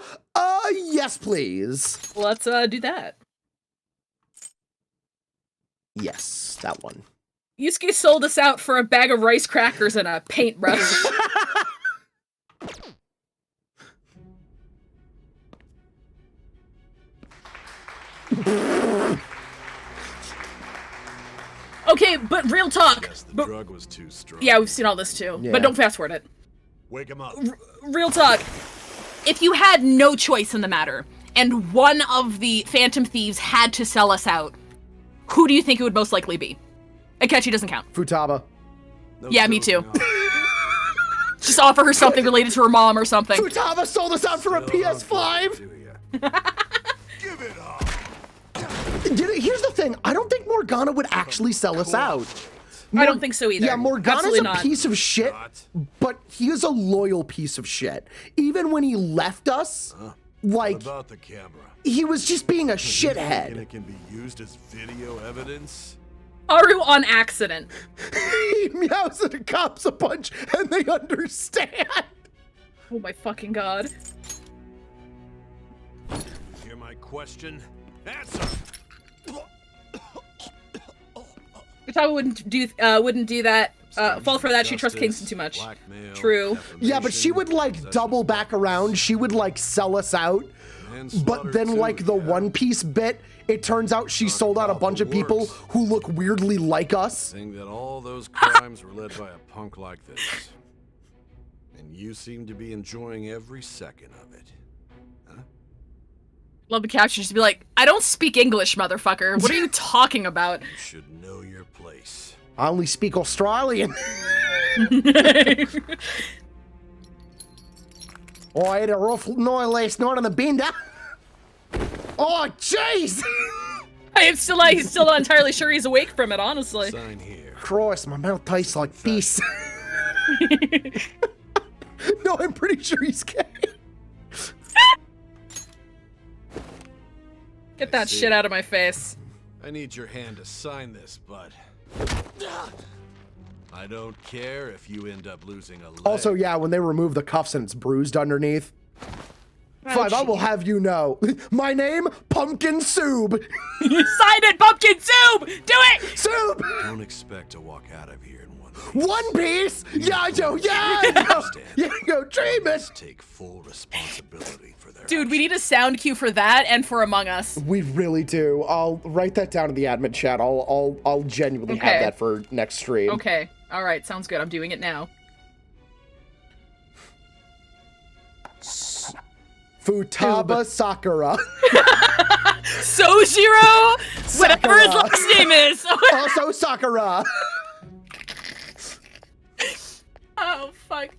Yes, please.
Let's do that.
Yes, that one.
Yusuke sold us out for a bag of rice crackers and a paintbrush. Okay, but real talk.
The drug was too strong.
Yeah, we've seen all this too.
Yeah.
But don't fast forward it.
Wake him up.
Real talk. If you had no choice in the matter, and one of the Phantom Thieves had to sell us out, who do you think it would most likely be? Akechi doesn't count.
Futaba.
No
Yeah, me too.
joking.
Just offer her something related to her mom or something.
Futaba sold us out for a PS5.
Give it up.
Here's the thing. I don't think Morgana would actually sell us out.
I don't think so either.
Yeah, Morgana's
Absolutely
a
not.
piece of shit, but he is a loyal piece of shit. Even when he left us, like,
What about the camera?
he was just being a
And
shithead.
it can be used as video evidence?
Aru on accident.
He meows at the cops a bunch and they understand.
Oh my fucking god.
Hear my question? Answer!
Futaba wouldn't do that. Fall for that. She trusts Kingston too much. True.
Yeah, but she would like double back around. She would like sell us out. But then like the One Piece bit, it turns out she sold out a bunch of people who look weirdly like us.
Saying that all those crimes were led by a punk like this. And you seem to be enjoying every second of it.
Love the caption just to be like, I don't speak English, motherfucker. What are you talking about?
You should know your place.
I only speak Australian. Oh, I had a rough night last night on the bender. Oh, jeez!
He's still not entirely sure he's awake from it, honestly.
Sign here.
Christ, my mouth tastes like piss. No, I'm pretty sure he's gay.
Get that shit out of my face.
I need your hand to sign this, bud. I don't care if you end up losing a leg.
Also, yeah, when they remove the cuffs and it's bruised underneath. Five, I will have you know. My name, Pumpkin Soup.
Sign it, Pumpkin Soup! Do it!
Soup!
Don't expect to walk out of here in one piece.
One piece? Yeah, yo, yeah! Yeah, yo, dream it!
Take full responsibility for their
Dude, we need a sound cue for that and for Among Us.
We really do. I'll write that down in the admin chat. I'll genuinely have that for next stream.
Okay. All right. Sounds good. I'm doing it now.
Futaba Sakura.
Sojiro, whatever his last name is.
Also Sakura.
Oh fuck.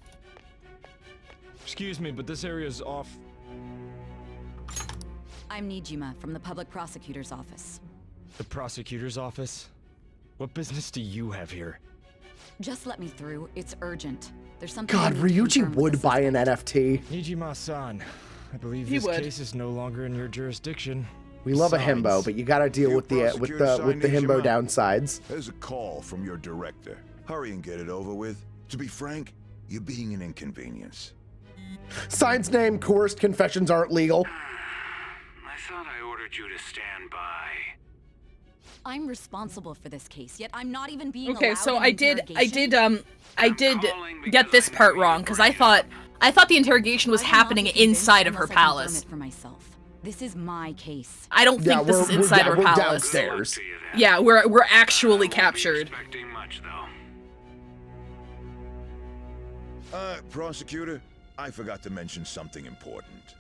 Excuse me, but this area's off.
I'm Nijima from the public prosecutor's office.
The prosecutor's office? What business do you have here?
Just let me through. It's urgent. There's something.
God, Ryuji would buy an NFT.
Nijima-san, I believe
He
this
would.
case is no longer in your jurisdiction.
We love a himbo, but you gotta deal with the himbo downsides.
There's a call from your director. Hurry and get it over with. To be frank, you're being an inconvenience.
Sign's name, coerced confessions aren't legal.
I thought I ordered you to stand by.
I'm responsible for this case, yet I'm not even being
Okay,
allowed
so
an
I did
interrogation?
get this part wrong because I thought the interrogation was happening inside of her palace.
For myself. This is my case.
I don't think this is inside her
we're
palace.
downstairs.
Yeah, we're actually captured.
Expecting much, though.
Prosecutor, I forgot to mention something important.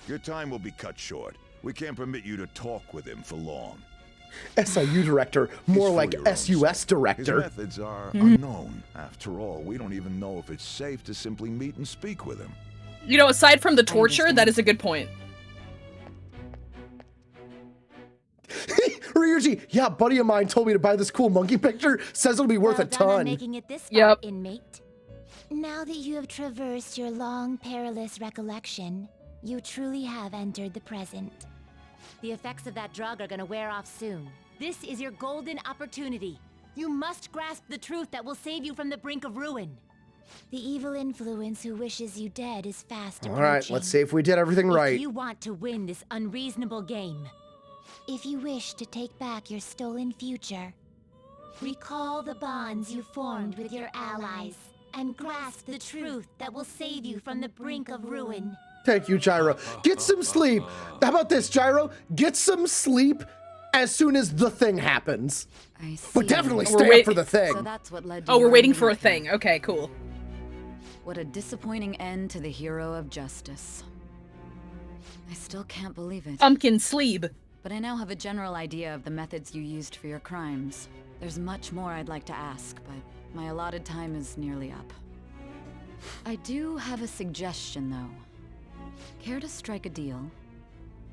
Your time will be cut short. We can't permit you to talk with him for long.
SIU director, more like SUS director.
His methods are unknown. After all, we don't even know if it's safe to simply meet and speak with him.
You know, aside from the torture, that is a good point.
Ryuji, yeah, a buddy of mine told me to buy this cool monkey picture. Says it'll be worth a
Well done on
ton.
making it this far,
Yep.
inmate. Now that you have traversed your long, perilous recollection, you truly have entered the present.
The effects of that drug are gonna wear off soon. This is your golden opportunity. You must grasp the truth that will save you from the brink of ruin.
The evil influence who wishes you dead is fast approaching.
All right, let's see if we did everything right.
If you want to win this unreasonable game,
if you wish to take back your stolen future, recall the bonds you formed with your allies and grasp the truth that will save you from the brink of ruin.
Thank you, Gyro. Get some sleep. How about this, Gyro? Get some sleep as soon as the thing happens.
I see.
But definitely stay up for the thing.
So that's what led to
Oh, we're
your
waiting for a
ending.
thing. Okay, cool.
What a disappointing end to the hero of justice. I still can't believe it.
Pumpkin sleep.
But I now have a general idea of the methods you used for your crimes. There's much more I'd like to ask, but my allotted time is nearly up. I do have a suggestion, though. Care to strike a deal?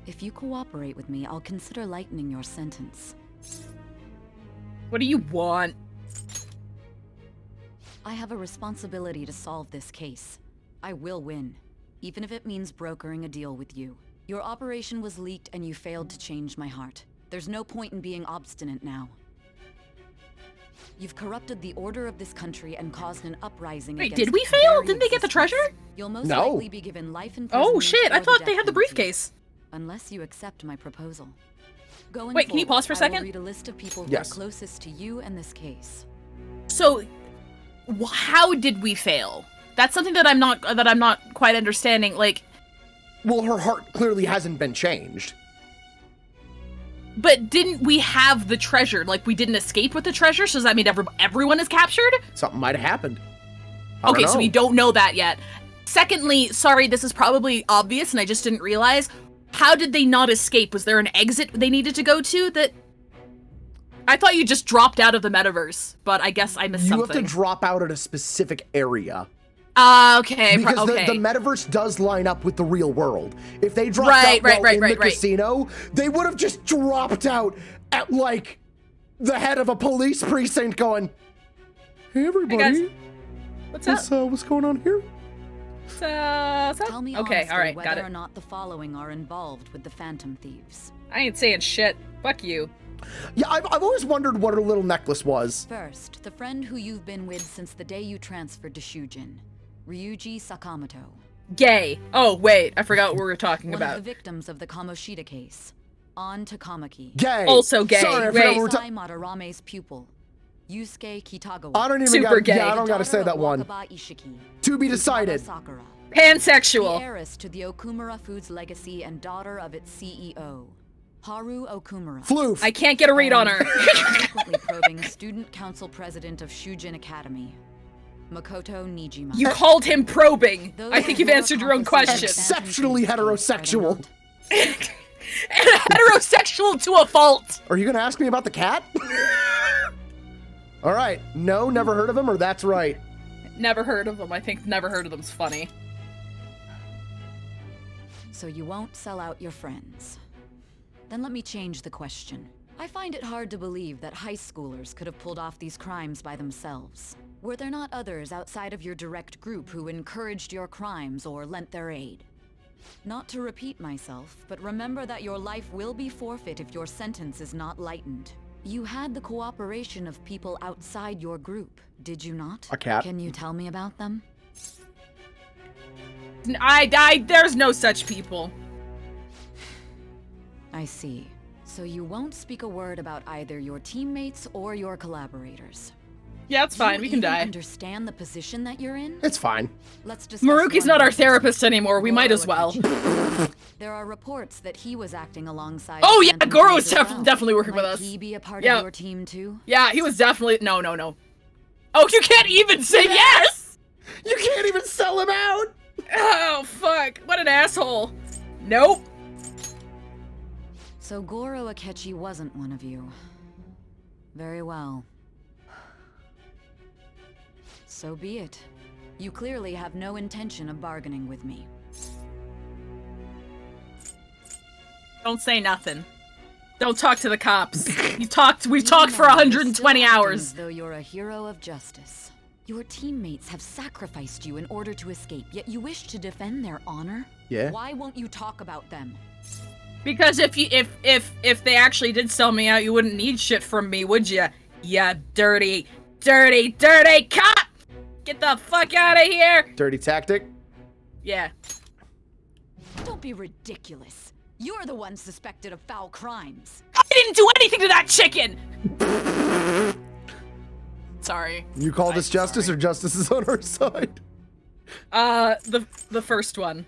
If you cooperate with me, I'll consider lightening your sentence.
What do you want?
I have a responsibility to solve this case. I will win, even if it means brokering a deal with you. Your operation was leaked and you failed to change my heart. There's no point in being obstinate now. You've corrupted the order of this country and caused an uprising.
Wait,
against
did we
its
fail?
very
Didn't they get the
existence.
treasure?
You'll most
No.
likely be given life in
Oh
imprisonment
shit, I
or
thought
the
they had the
death penalty.
briefcase.
Unless you accept my proposal. Going
Wait, can you
forward,
pause for a
I will
second?
read a list of people who
Yes.
are closest to you and this case.
So, how did we fail? That's something that I'm not quite understanding. Like,
Well, her heart clearly hasn't been changed.
but didn't we have the treasure? Like, we didn't escape with the treasure? So does that mean everyone is captured?
Something might have happened. I don't
Okay, so
know.
we don't know that yet. Secondly, sorry, this is probably obvious and I just didn't realize. How did they not escape? Was there an exit they needed to go to that... I thought you just dropped out of the metaverse, but I guess I missed
You
something.
have to drop out at a specific area.
Okay,
Because
okay.
the metaverse does line up with the real world. If they dropped
Right,
out
right,
while
right,
in
right,
the
right.
casino, they would have just dropped out at, like, the head of a police precinct going, "Hey, everybody.
What's up?
What's going on here?"
Tell me
Okay,
honestly
alright,
whether
got it.
or not the following are involved with the Phantom Thieves.
I ain't saying shit. Fuck you.
Yeah, I've always wondered what her little necklace was.
First, the friend who you've been with since the day you transferred to Shujin, Ryuji Sakamoto.
Gay. Oh, wait. I forgot what we were talking
One
about.
of the victims of the Kamoshida case, An Takamaki.
Gay.
Also gay.
Sorry, I forgot
Wait.
we were
Sai Madarame's pupil, Yusuke Kitagawa.
I don't even
Super
gotta,
gay.
Yeah, I don't gotta
Daughter
say
of
that one.
Wakaba Ishiki,
To be
Kitagawa
decided.
Sakura.
Pansexual.
The heiress to the Okumura Foods legacy and daughter of its CEO, Haru Okumura.
Floof.
I can't get a read on her.
Frequently probing student council president of Shujin Academy, Makoto Nijima.
You called him probing.
Those
I think
are
you've
your
answered your own
accomplices
question.
in the Phantom
Exceptionally
Thieves case,
heterosexual.
are they not?
And heterosexual to a fault.
Are you gonna ask me about the cat? All right. No, never heard of him, or that's right.
Never heard of them. I think never heard of them's funny.
So you won't sell out your friends. Then let me change the question. I find it hard to believe that high schoolers could have pulled off these crimes by themselves. Were there not others outside of your direct group who encouraged your crimes or lent their aid? Not to repeat myself, but remember that your life will be forfeit if your sentence is not lightened. You had the cooperation of people outside your group, did you not?
A cat.
Can you tell me about them?
There's no such people.
I see. So you won't speak a word about either your teammates or your collaborators.
Yeah, it's fine.
Do
We
you
can
even
die.
understand the position that you're in?
It's fine.
Let's discuss
Maruki's
one
not
of
our
them.
therapist anymore. We might as well.
There are reports that he was acting alongside.
Oh
the
yeah,
Phantom
Goro
Thieves
was
as well.
definitely working with
Might
us.
he be a part
Yeah.
of your team too?
Yeah, he was definitely. No. Oh, you can't even say yes.
You can't even sell him out.
Oh fuck! What an asshole. Nope.
So Goro Akechi wasn't one of you. Very well. So be it. You clearly have no intention of bargaining with me.
Don't say nothing. Don't talk to the cops. We've talked for 120 hours.
Though you're a hero of justice. Your teammates have sacrificed you in order to escape, yet you wish to defend their honor?
Yeah.
Why won't you talk about them?
Because if they actually did sell me out, you wouldn't need shit from me, would ya? Yeah, dirty cop! Get the fuck out of here!
Dirty tactic.
Yeah.
Don't be ridiculous. You're the one suspected of foul crimes.
I didn't do anything to that chicken! Sorry.
You call this justice or justice is on our side?
The first one.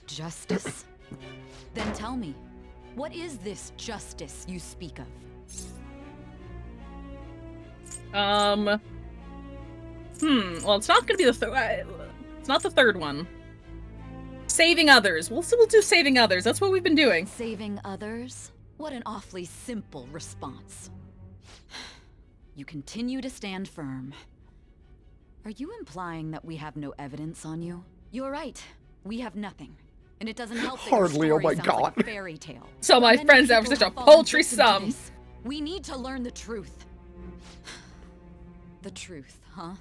Justice? Then tell me, what is this justice you speak of?
Well, it's not gonna be the it's not the third one. Saving others. We'll do saving others. That's what we've been doing.
Saving others? What an awfully simple response. You continue to stand firm. Are you implying that we have no evidence on you? You're right. We have nothing. And it doesn't help that
Hardly,
your
oh my
story sounds like
God.
a fairy tale.
So my
Many
friends have
people
such a
have fallen
paltry
victim to
sum.
this. We need to learn the truth. The truth, huh?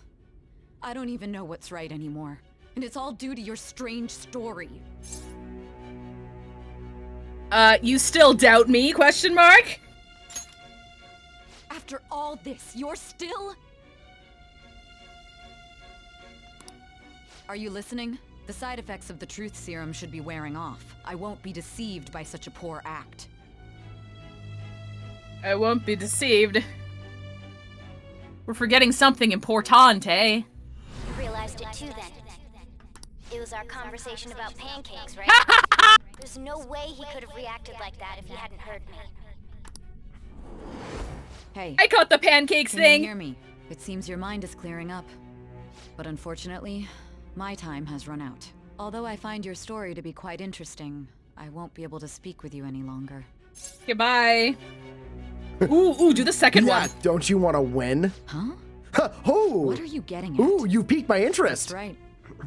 I don't even know what's right anymore. And it's all due to your strange story.
You still doubt me, question mark?
After all this, you're still... Are you listening? The side effects of the truth serum should be wearing off. I won't be deceived by such a poor act.
I won't be deceived. We're forgetting something important, eh?
You realized it too then. It was our conversation about pancakes, right? There's no way he could have reacted like that if he hadn't heard me.
Hey.
I caught the pancakes
Can
thing!
you hear me? It seems your mind is clearing up. But unfortunately, my time has run out. Although I find your story to be quite interesting, I won't be able to speak with you any longer.
Goodbye. Ooh, do the second one.
Don't you want to win?
Huh?
Oh!
What are you getting at?
Ooh, you piqued my interest.
That's right.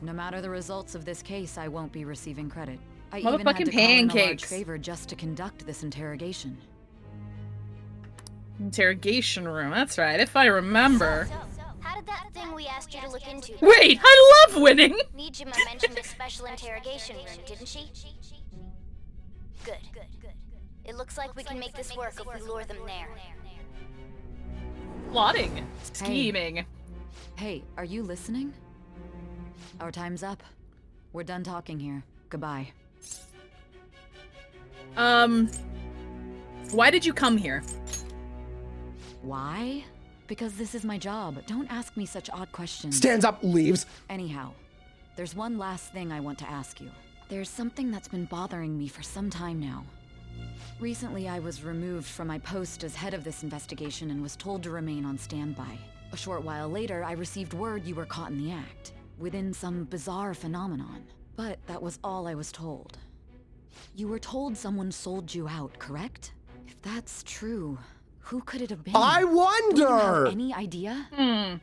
No matter the results of this case, I won't be receiving credit. I
Motherfucking
even had to call in a large
pancakes.
favor just to conduct this interrogation.
Interrogation room, that's right, if I remember.
How did that thing we asked you to look into?
Wait, I love winning!
Nijima mentioned a special interrogation room, didn't she? Good. It looks like we can make this work if we lure them there.
Plotting. Scheming.
Hey, are you listening? Our time's up. We're done talking here. Goodbye.
Why did you come here?
Why? Because this is my job. Don't ask me such odd questions.
Stands up, leaves.
Anyhow, there's one last thing I want to ask you. There's something that's been bothering me for some time now. Recently, I was removed from my post as head of this investigation and was told to remain on standby. A short while later, I received word you were caught in the act, within some bizarre phenomenon. But that was all I was told. You were told someone sold you out, correct? If that's true, who could it have been?
I wonder!
Do you have any idea?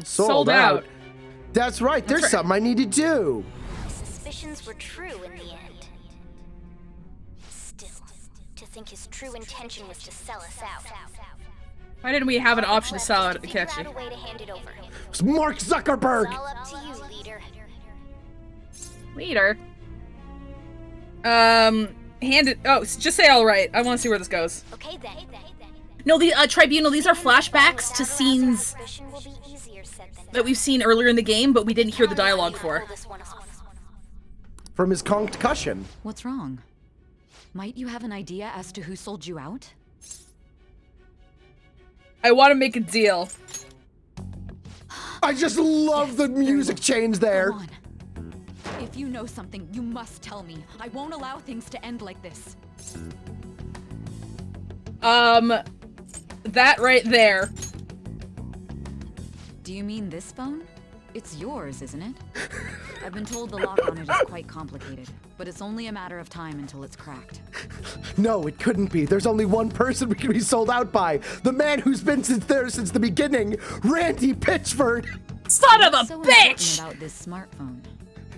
Sold out.
That's right, there's something I need to do.
My suspicions were true in the end. Still, to think his true intention was to sell us out.
Why didn't we have an option to sell out to catch you?
Figure out a way to hand it over.
It's Mark Zuckerberg!
It's all up to you, leader.
Leader? Hand it. Oh, just say all right. I want to see where this goes.
Okay then.
No, the Tribunal, these are flashbacks to scenes that we've seen earlier in the game, but we didn't hear the dialogue for.
From his concussion.
What's wrong? Might you have an idea as to who sold you out?
I want to make a deal.
I just love the music change there.
Go on. If you know something, you must tell me. I won't allow things to end like this.
That right there.
Do you mean this phone? It's yours, isn't it? I've been told the lock on it is quite complicated, but it's only a matter of time until it's cracked.
No, it couldn't be. There's only one person we can be sold out by. The man who's been there since the beginning, Randy Pitchford.
Son of a
so
bitch!
About this smartphone.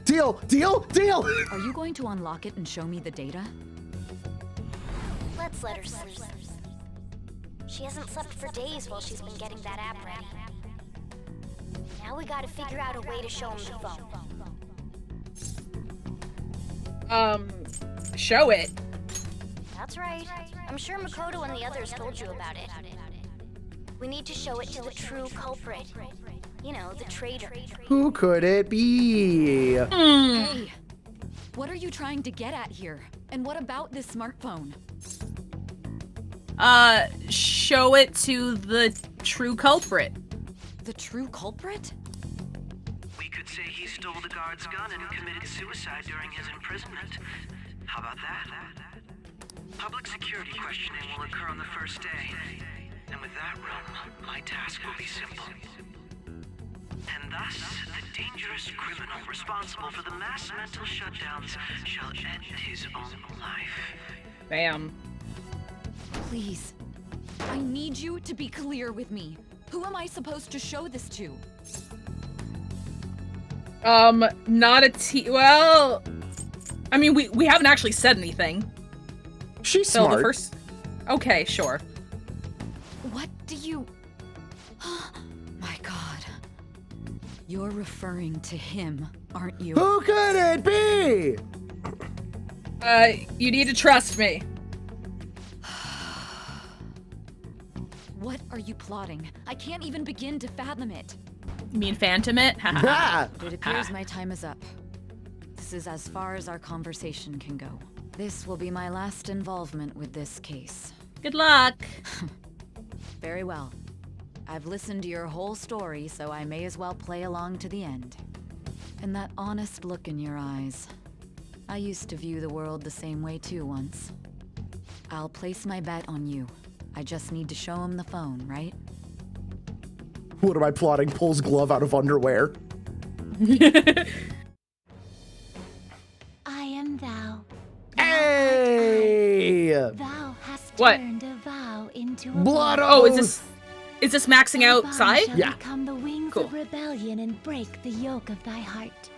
Deal, deal, deal!
Are you going to unlock it and show me the data?
Let's let her sleep. She hasn't slept for days while she's been getting that app ready. Now we gotta figure out a way to show him the phone.
Show it.
That's right.
I'm sure Makoto and the others told you about it. We need to show it to the true culprit. You know, the traitor.
Who could it be?
Hey, what are you trying to get at here? And what about this smartphone?
Show it to the true culprit.
The true culprit?
We could say he stole the guard's gun and committed suicide during his imprisonment. How about that? Public security questioning will occur on the first day. And with that realm, my task will be simple. And thus, the dangerous criminal responsible for the mass mental shutdowns shall end his own life.
Bam.
Please, I need you to be clear with me. Who am I supposed to show this to?
Not a well, I mean, we haven't actually said anything.
She's
so
smart.
The first... Okay, sure.
What do you... My god. You're referring to him, aren't you?
Who could it be?
You need to trust me.
What are you plotting? I can't even begin to fathom it.
You mean phantom it?
It appears my time is up. This is as far as our conversation can go. This will be my last involvement with this case.
Good luck.
Very well. I've listened to your whole story, so I may as well play along to the end. And that honest look in your eyes. I used to view the world the same way too once. I'll place my bet on you. I just need to show him the phone, right?
What am I plotting? Pulls glove out of underwear.
I am thou.
Hey!
Thou hast
What?
turned a vow into a
Blood
Oh,
oath!
is this maxing outside?
Shall
Yeah.
become the wings
Cool.
of rebellion and break the yoke of thy heart.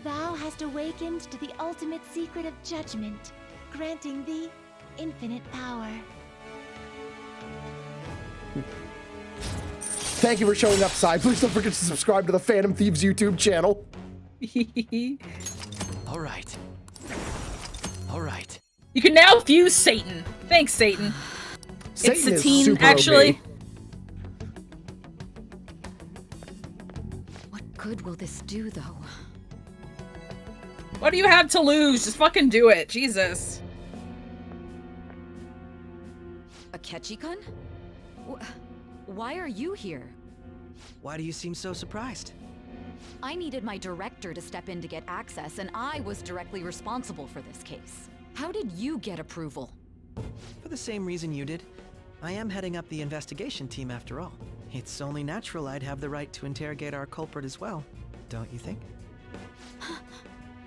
Thou hast awakened to the ultimate secret of judgment, granting thee infinite power.
Thank you for showing up, Sai. Please don't forget to subscribe to the Phantom Thieves YouTube channel.
All right. All right.
You can now fuse Satan. Thanks, Satan.
Satan
It's
is
Satine,
super
actually.
OP.
What good will this do, though?
What do you have to lose? Just fucking do it. Jesus.
Akechi-kun? Why are you here?
Why do you seem so surprised?
I needed my director to step in to get access, and I was directly responsible for this case. How did you get approval?
For the same reason you did. I am heading up the investigation team after all. It's only natural I'd have the right to interrogate our culprit as well, don't you think?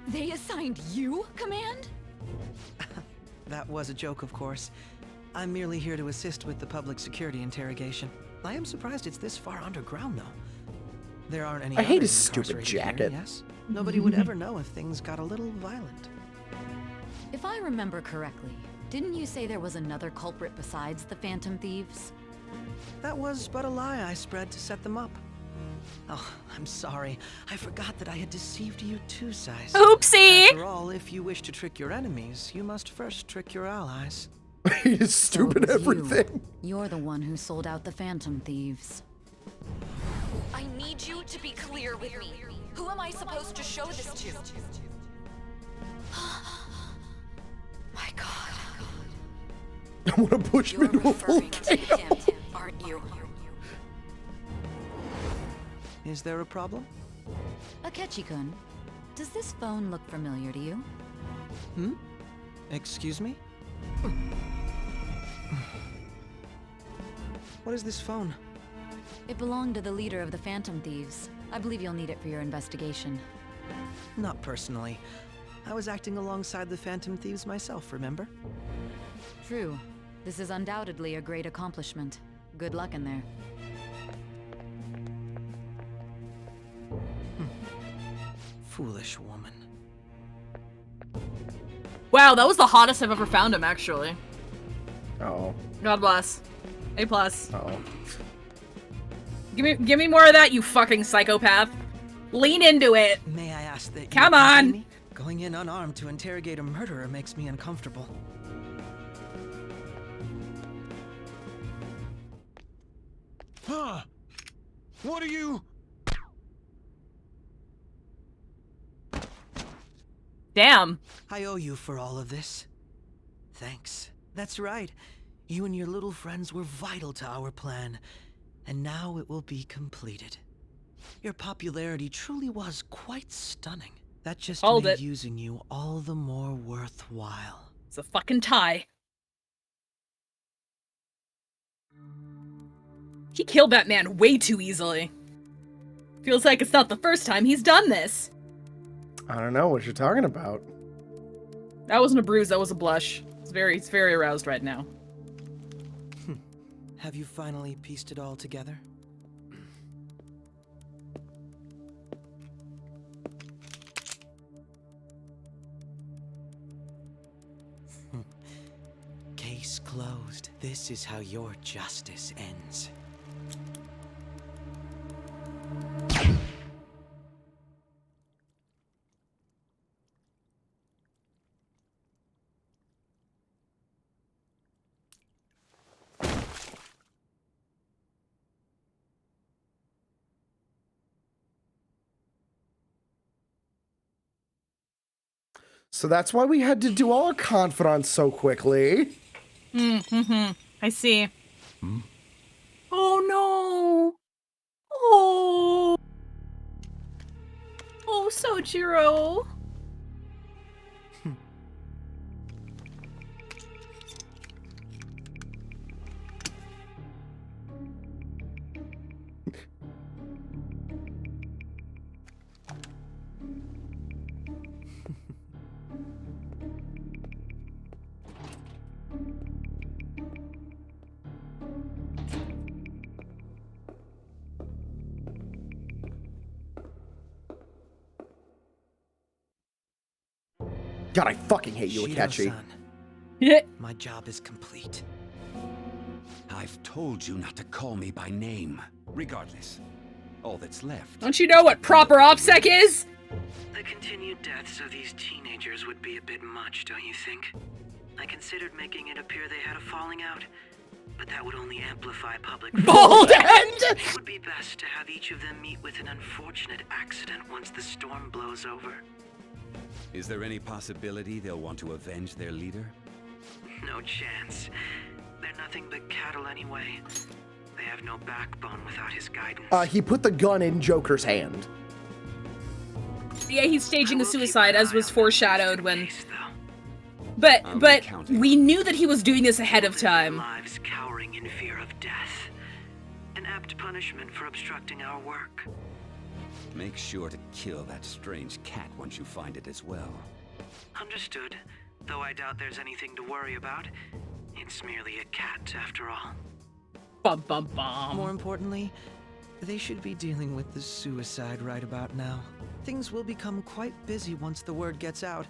They assigned you command?
That was a joke, of course. I'm merely here to assist with the public security interrogation. I am surprised it's this far underground, though. There aren't any
I hate
others
his stupid
incarcerated
jacket.
here, yes? Nobody would ever know if things got a little violent.
If I remember correctly, didn't you say there was another culprit besides the Phantom Thieves?
That was but a lie I spread to set them up. Oh, I'm sorry. I forgot that I had deceived you too, Sais.
Oopsie!
After all, if you wish to trick your enemies, you must first trick your allies.
He's stupid
So it was
everything.
You're the one who sold out the Phantom Thieves. I need you to be clear with me. Who am I supposed to show this to? My god.
I want to push me
You're
to a
referring to
volcano.
him, aren't you?
Is there a problem?
Akechi-kun, does this phone look familiar to you?
Hmm? Excuse me? What is this phone?
It belonged to the leader of the Phantom Thieves. I believe you'll need it for your investigation.
Not personally. I was acting alongside the Phantom Thieves myself, remember?
True. This is undoubtedly a great accomplishment. Good luck in there.
Foolish woman.
Wow, that was the hottest I've ever found him, actually.
Oh.
God bless. A plus.
Oh.
Give me more of that, you fucking psychopath. Lean into it.
May I ask that you
Come
accompany
on.
me? Going in unarmed to interrogate a murderer makes me uncomfortable.
What are you?
Damn.
I owe you for all of this. Thanks. That's right. You and your little friends were vital to our plan, and now it will be completed. Your popularity truly was quite stunning. That just
Hold
made
it.
using you all the more worthwhile.
It's a fucking tie. He killed that man way too easily. Feels like it's not the first time he's done this.
I don't know what you're talking about.
That wasn't a bruise, that was a blush. It's very aroused right now.
Have you finally pieced it all together? Case closed. This is how your justice ends.
So that's why we had to do all our confidants so quickly.
I see. Oh no! Oh! Oh, Sojiro!
God, I fucking hate you, Akechi.
Yeah.
My job is complete.
I've told you not to call me by name. Regardless, all that's left.
Don't you know what proper OPSEC is?
The continued deaths of these teenagers would be a bit much, don't you think? I considered making it appear they had a falling out, but that would only amplify public
Bold end!
It would be best to have each of them meet with an unfortunate accident once the storm blows over.
Is there any possibility they'll want to avenge their leader?
No chance. They're nothing but cattle anyway. They have no backbone without his guidance.
He put the gun in Joker's hand.
Yeah, he's staging a suicide, as was foreshadowed when... But we knew that he was doing this ahead of time.
Lives cowering in fear of death. An apt punishment for obstructing our work.
Make sure to kill that strange cat once you find it as well.
Understood. Though I doubt there's anything to worry about. It's merely a cat, after all.
Bum bum bum.
More importantly, they should be dealing with the suicide right about now. Things will become quite busy once the word gets out.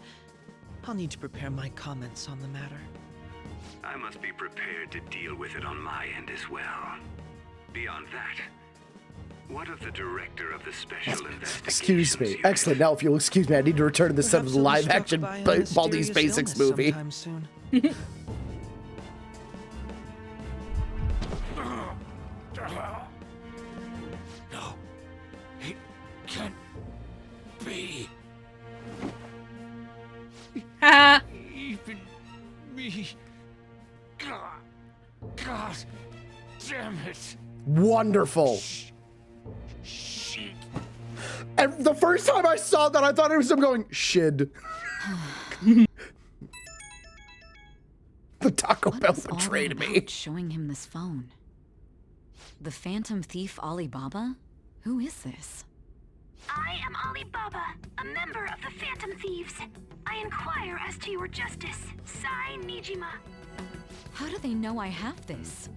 I'll need to prepare my comments on the matter.
I must be prepared to deal with it on my end as well. Beyond that, what of the director of the special investigations?
Excuse me. Excellent. Now, if you'll excuse me, I need to return to the set of the live-action Baldi's Basics movie.
Soon.
No, it can't be. Even me. God damn it.
Wonderful.
Shit.
And the first time I saw that, I thought it was him going, shid. The Taco Bell betrayed me.
Showing him this phone. The Phantom Thief Alibaba? Who is this?
I am Alibaba, a member of the Phantom Thieves. I inquire as to your justice. Sai Nijima.
How do they know I have this?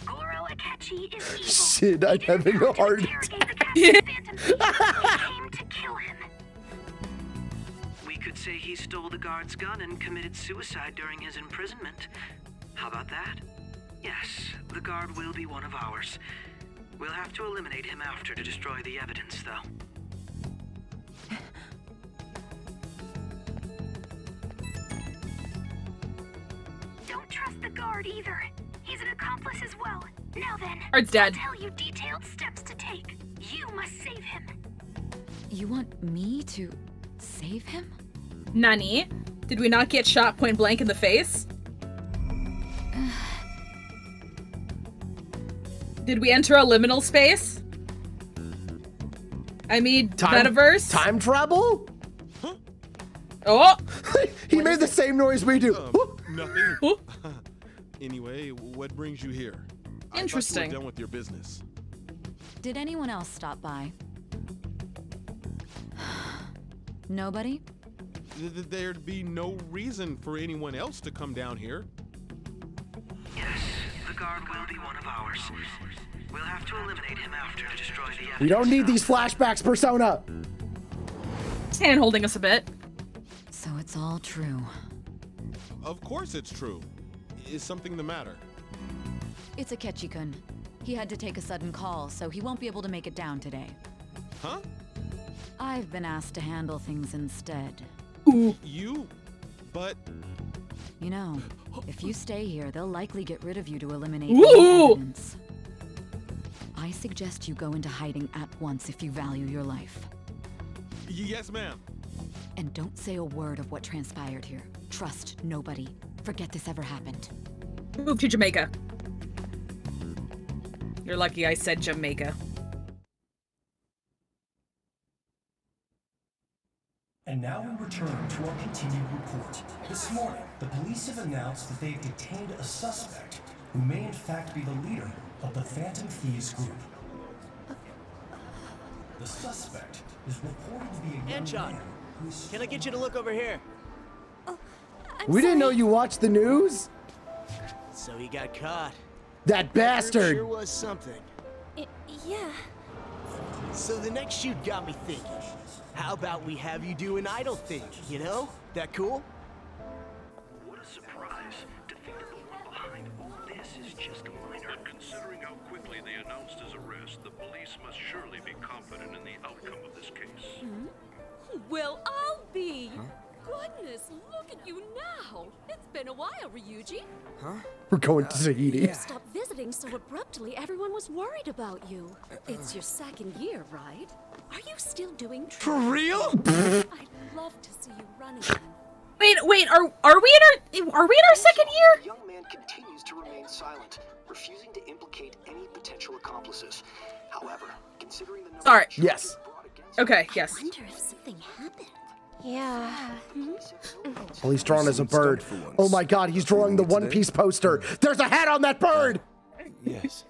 Goro Akechi is evil.
Shit, I'm having a heart attack.
Phantom Thief. We came to kill him.
We could say he stole the guard's gun and committed suicide during his imprisonment. How about that? Yes, the guard will be one of ours. We'll have to eliminate him after to destroy the evidence, though.
Don't trust the guard either. He's an accomplice as well. Now then,
Art's dead.
I'll tell you detailed steps to take. You must save him.
You want me to save him?
Nani? Did we not get shot point blank in the face? Did we enter a liminal space? I mean, metaverse?
Time travel?
Oh!
He made the same noise we do.
Nothing. Anyway, what brings you here?
Interesting.
I thought you were done with your business.
Did anyone else stop by? Nobody?
There'd be no reason for anyone else to come down here.
Yes, the guard will be one of ours. We'll have to eliminate him after to destroy the evidence.
We don't need these flashbacks, Persona.
He's hand holding us a bit.
So it's all true.
Of course it's true. Is something the matter?
It's Akechi-kun. He had to take a sudden call, so he won't be able to make it down today.
Huh?
I've been asked to handle things instead.
Ooh.
You? But...
You know, if you stay here, they'll likely get rid of you to eliminate
Ooh.
evidence. I suggest you go into hiding at once if you value your life.
Yes, ma'am.
And don't say a word of what transpired here. Trust nobody. Forget this ever happened.
Move to Jamaica. You're lucky I said Jamaica.
And now we return to our continued report. This morning, the police have announced that they've detained a suspect who may in fact be the leader of the Phantom Thieves group. The suspect is reported to be a young man who is...
Can I get you to look over here?
We didn't know you watched the news?
So he got caught.
That bastard!
Sure was something.
Yeah.
So the next shoot got me thinking. How about we have you do an idol thing, you know? That cool?
What a surprise. To think that the one behind all this is just a minor.
And considering how quickly they announced his arrest, the police must surely be confident in the outcome of this case.
Well, I'll be. Goodness, look at you now. It's been a while, Ryuji.
Huh?
We're going to Tahiti.
You stopped visiting so abruptly, everyone was worried about you. It's your second year, right? Are you still doing
For real?
I'd love to see you running.
Wait, are we in our second year?
The young man continues to remain silent, refusing to implicate any potential accomplices. However, considering the number
Alright.
Yes.
Okay, yes.
I wonder if something happened. Yeah.
Well, he's drawn as a bird. Oh my god, he's drawing the One Piece poster. There's a hat on that bird!
Yes.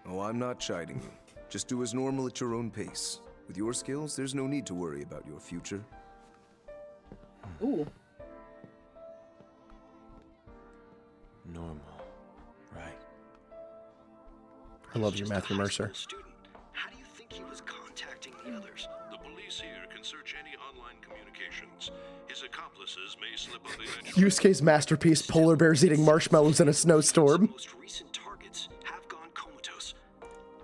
Oh, I'm not chiding you. Just do as normal at your own pace. With your skills, there's no need to worry about your future.
Ooh.
Normal. Right.
I love you, Matthew Mercer.
How do you think he was contacting the others?
The police here can search any online communications. His accomplices may slip up eventually.
Yusuke's masterpiece, polar bears eating marshmallows in a snowstorm.
Most recent targets have gone comatose.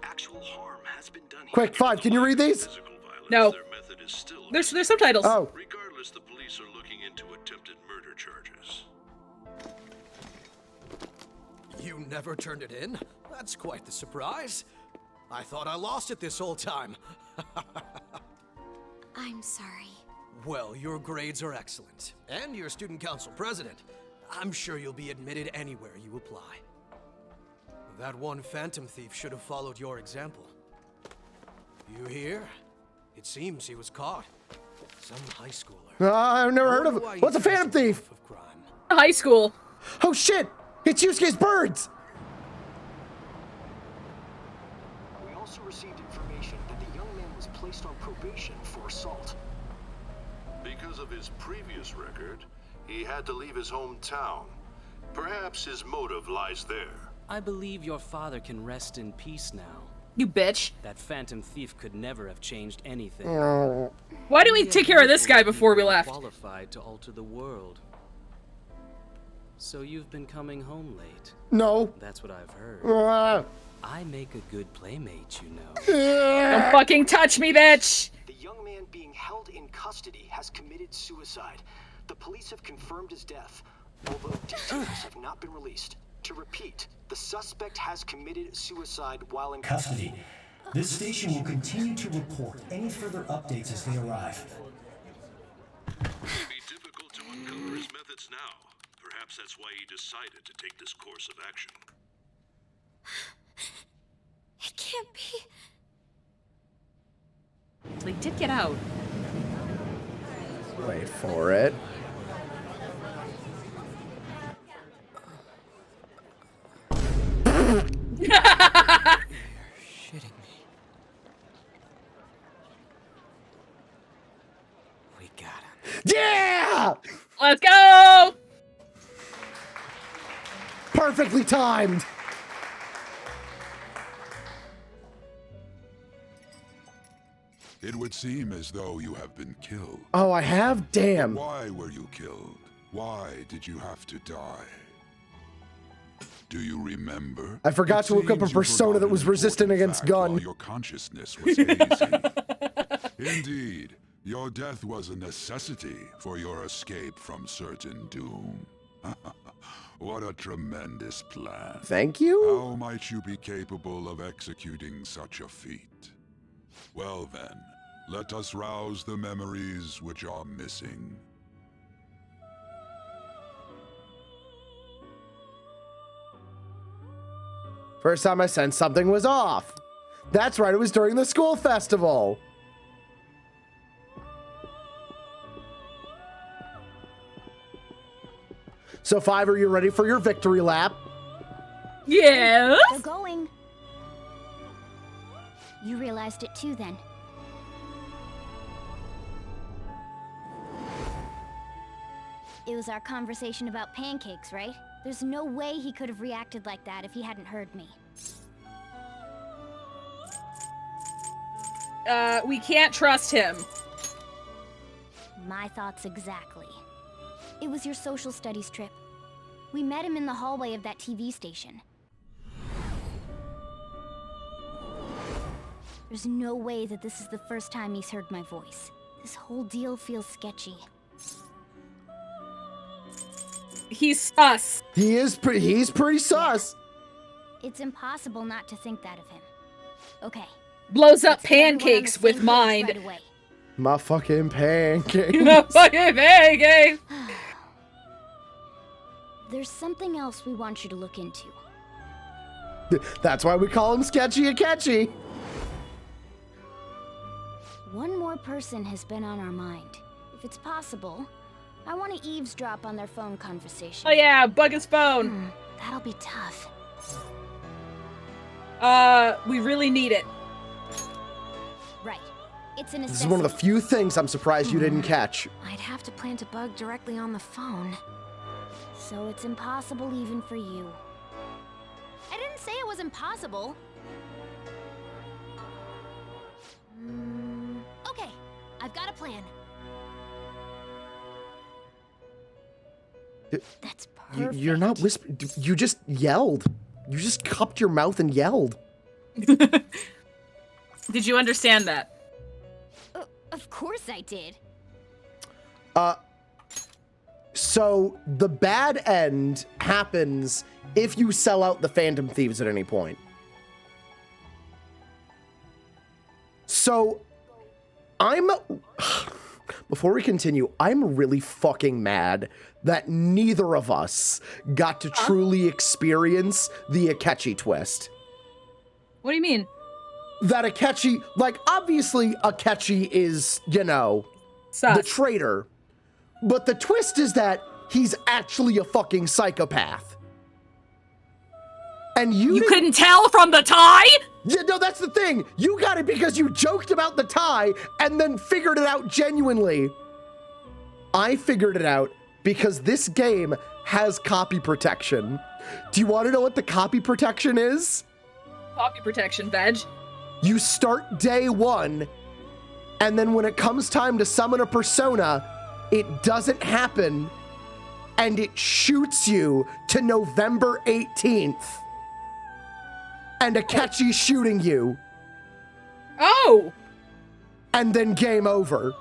Actual harm has been done.
Quick, 5, can you read these?
No. There's subtitles.
Oh.
Regardless, the police are looking into attempted murder charges.
You never turned it in? That's quite the surprise. I thought I lost it this whole time.
I'm sorry.
Well, your grades are excellent. And you're student council president. I'm sure you'll be admitted anywhere you apply. That one phantom thief should have followed your example. You hear? It seems he was caught. Some high schooler.
I've never heard of it. What's a phantom thief?
High school.
Oh shit! It's Yusuke's birds!
We also received information that the young man was placed on probation for assault.
Because of his previous record, he had to leave his hometown. Perhaps his motive lies there.
I believe your father can rest in peace now.
You bitch.
That phantom thief could never have changed anything.
Why didn't we take care of this guy before we left?
Qualified to alter the world. So you've been coming home late.
No.
That's what I've heard. I make a good playmate, you know.
Don't fucking touch me, bitch!
The young man being held in custody has committed suicide. The police have confirmed his death, although details have not been released. To repeat, The suspect has committed suicide while in
custody. This station will continue to report any further updates as they arrive.
It may be difficult to uncover his methods now. Perhaps that's why he decided to take this course of action.
It can't be.
They did get out.
Wait for it.
You're shitting me. We got him.
Yeah!
Let's go!
Perfectly timed.
It would seem as though you have been killed.
Oh, I have? Damn.
Why were you killed? Why did you have to die? Do you remember?
I forgot to look up a persona that was resistant against gun.
Your consciousness was hazy. Indeed, your death was a necessity for your escape from certain doom. What a tremendous plan.
Thank you?
How might you be capable of executing such a feat? Well then, let us rouse the memories which are missing.
First time I sensed something was off. That's right, it was during the school festival. So, Five, are you ready for your victory lap?
Yes.
They're going. You realized it too, then. It was our conversation about pancakes, right? There's no way he could have reacted like that if he hadn't heard me.
We can't trust him.
My thoughts exactly. It was your social studies trip. We met him in the hallway of that TV station. There's no way that this is the first time he's heard my voice. This whole deal feels sketchy.
He's sus.
He's pretty sus.
It's impossible not to think that of him. Okay.
Blows up pancakes with mind.
Right away.
My fucking pancakes.
My fucking pancakes.
There's something else we want you to look into.
That's why we call him Sketchy a Catchy.
One more person has been on our mind. If it's possible, I want to eavesdrop on their phone conversation.
Oh yeah, bug his phone.
That'll be tough.
We really need it.
Right. It's a necessity.
This is one of the few things I'm surprised you didn't catch.
I'd have to plant a bug directly on the phone. So it's impossible even for you. I didn't say it was impossible. Okay, I've got a plan. That's perfect.
You're not whispering. You just yelled. You just cupped your mouth and yelled.
Did you understand that?
Of course I did.
So the bad end happens if you sell out the Phantom Thieves at any point. So before we continue, I'm really fucking mad that neither of us got to truly experience the Akechi twist.
What do you mean?
That Akechi, like, obviously Akechi is, you know, the traitor. But the twist is that he's actually a fucking psychopath. And you
couldn't tell from the tie?
Yeah, no, that's the thing. You got it because you joked about the tie and then figured it out genuinely. I figured it out because this game has copy protection. Do you want to know what the copy protection is?
Copy protection, veg.
You start day one, and then when it comes time to summon a persona, it doesn't happen, and it shoots you to November 18th. And Akechi's shooting you.
Oh!
And then game over.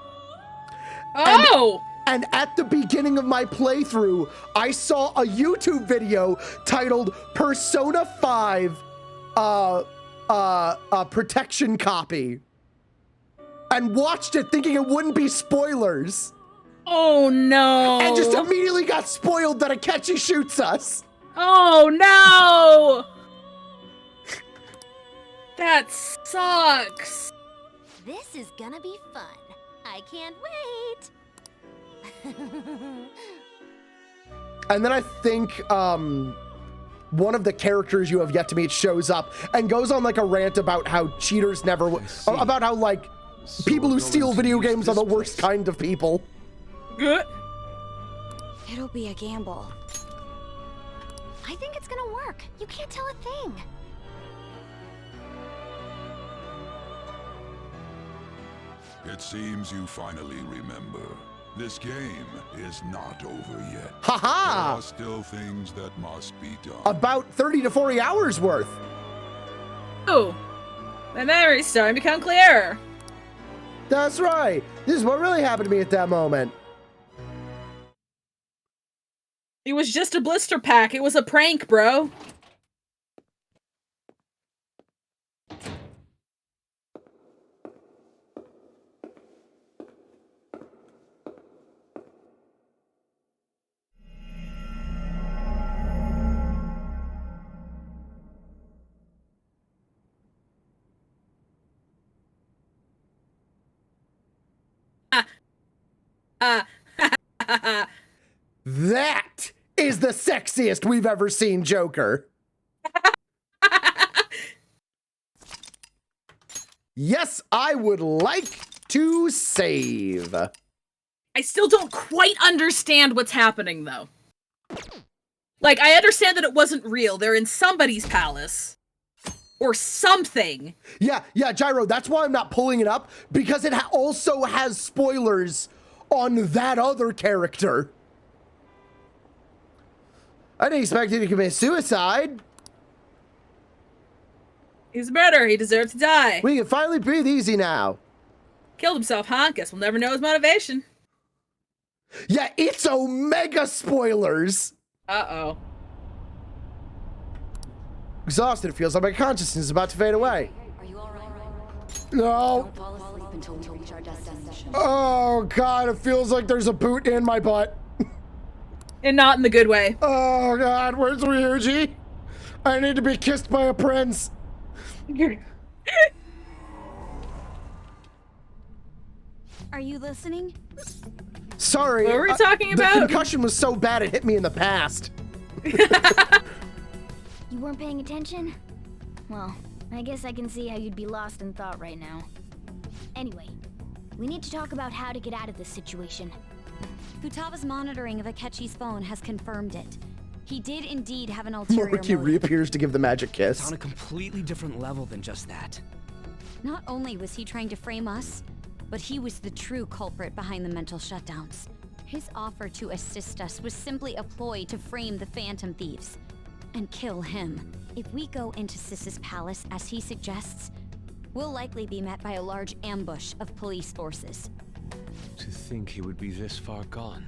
Oh!
And at the beginning of my playthrough, I saw a YouTube video titled Persona 5 Protection Copy. And watched it thinking it wouldn't be spoilers.
Oh no.
And just immediately got spoiled that Akechi shoots us.
Oh no! That sucks.
This is gonna be fun. I can't wait.
And then I think one of the characters you have yet to meet shows up and goes on like a rant about how cheaters never, about how like people who steal video games are the worst kind of people.
Good.
It'll be a gamble.
I think it's gonna work. You can't tell a thing.
It seems you finally remember. This game is not over yet.
Ha-ha!
There are still things that must be done.
About 30 to 40 hours worth.
Oh, my memory's starting to become clearer.
That's right. This is what really happened to me at that moment.
It was just a blister pack. It was a prank, bro.
That is the sexiest we've ever seen Joker. Yes, I would like to save.
I still don't quite understand what's happening, though. Like, I understand that it wasn't real. They're in somebody's palace. Or something.
Yeah, Gyro, that's why I'm not pulling it up, because it also has spoilers on that other character. I didn't expect him to commit suicide.
He's a murderer. He deserves to die.
We can finally breathe easy now.
Killed himself, huh? Guess we'll never know his motivation.
Yeah, it's Omega spoilers.
Uh-oh.
Exhausted, it feels like my consciousness is about to fade away.
Are you all right?
No.
Don't fall asleep until we reach our destination.
Oh, God, it feels like there's a boot in my butt.
And not in the good way.
Oh, God, where's Ryuji? I need to be kissed by a prince.
Are you listening?
Sorry.
What were we talking about?
The concussion was so bad it hit me in the past.
You weren't paying attention? Well, I guess I can see how you'd be lost in thought right now. Anyway, we need to talk about how to get out of this situation.
Futaba's monitoring of Akechi's phone has confirmed it. He did indeed have an ulterior
Moroki
motive.
reappears to give the magic kiss.
It's on a completely different level than just that.
Not only was he trying to frame us, but he was the true culprit behind the mental shutdowns. His offer to assist us was simply a ploy to frame the Phantom Thieves and kill him. If we go into Sis's palace as he suggests, we'll likely be met by a large ambush of police forces.
To think he would be this far gone.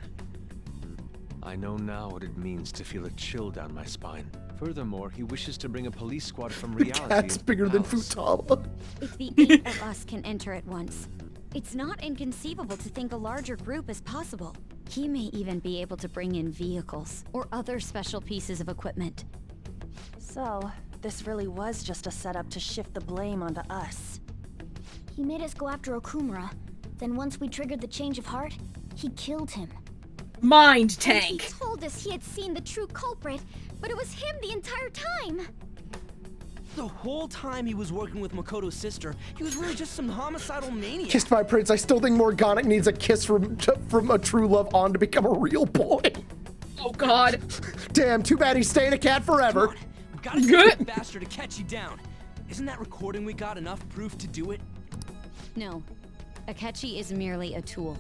I know now what it means to feel a chill down my spine. Furthermore, he wishes to bring a police squad from reality.
That's bigger than Futaba.
If the 8 of us can enter at once, it's not inconceivable to think a larger group is possible. He may even be able to bring in vehicles or other special pieces of equipment.
So, this really was just a setup to shift the blame onto us.
He made us go after Okumura. Then once we triggered the change of heart, he killed him.
Mind
And
tank.
he told us he had seen the true culprit, but it was him the entire time.
The whole time he was working with Makoto's sister, he was really just some homicidal maniac.
Kissed by a prince. I still think Morgana needs a kiss from a true love on to become a real boy.
Oh, God.
Damn, too bad he's staying a cat forever.
We gotta get that bastard to catch you down. Isn't that recording we got enough proof to do it?
No, Akechi is merely a tool.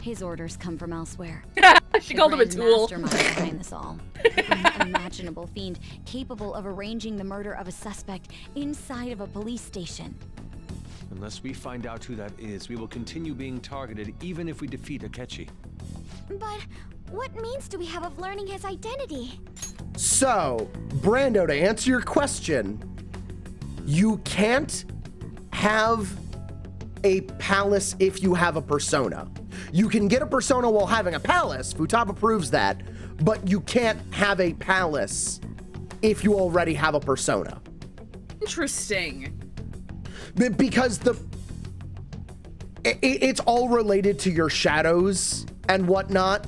His orders come from elsewhere.
She called him a
The
tool.
grand mastermind behind this all. An unimaginable fiend capable of arranging the murder of a suspect inside of a police station.
Unless we find out who that is, we will continue being targeted even if we defeat Akechi.
But what means do we have of learning his identity?
So, Brando, to answer your question, you can't have a palace if you have a persona. You can get a persona while having a palace, Futaba proves that, but you can't have a palace if you already have a persona.
Interesting.
Because it's all related to your shadows and whatnot.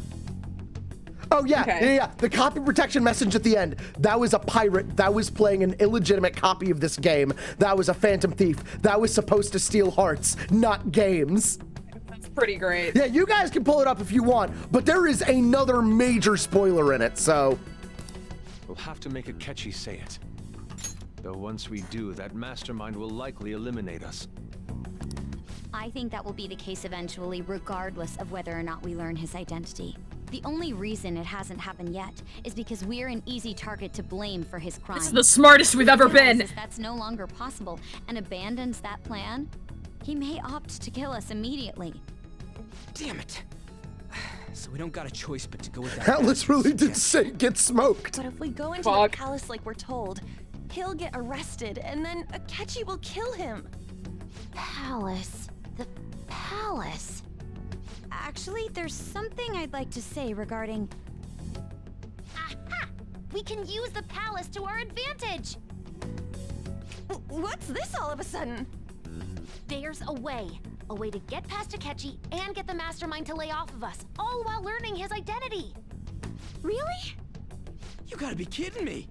Oh yeah,
Okay.
yeah. The copy protection message at the end, that was a pirate that was playing an illegitimate copy of this game. That was a phantom thief. That was supposed to steal hearts, not games.
That's pretty great.
Yeah, you guys can pull it up if you want, but there is another major spoiler in it, so.
We'll have to make Akechi say it. Though once we do, that mastermind will likely eliminate us.
I think that will be the case eventually, regardless of whether or not we learn his identity. The only reason it hasn't happened yet is because we're an easy target to blame for his crime.
This is the smartest we've ever been.
If that's no longer possible and abandons that plan, he may opt to kill us immediately.
Damn it. So we don't got a choice but to go with that.
Atlas really did say get smoked.
But if we go into the palace like we're told, he'll get arrested and then Akechi will kill him.
Palace. The palace. Actually, there's something I'd like to say regarding... Aha! We can use the palace to our advantage!
What's this all of a sudden?
There's a way to get past Akechi and get the mastermind to lay off of us, all while learning his identity.
Really?
You gotta be kidding me.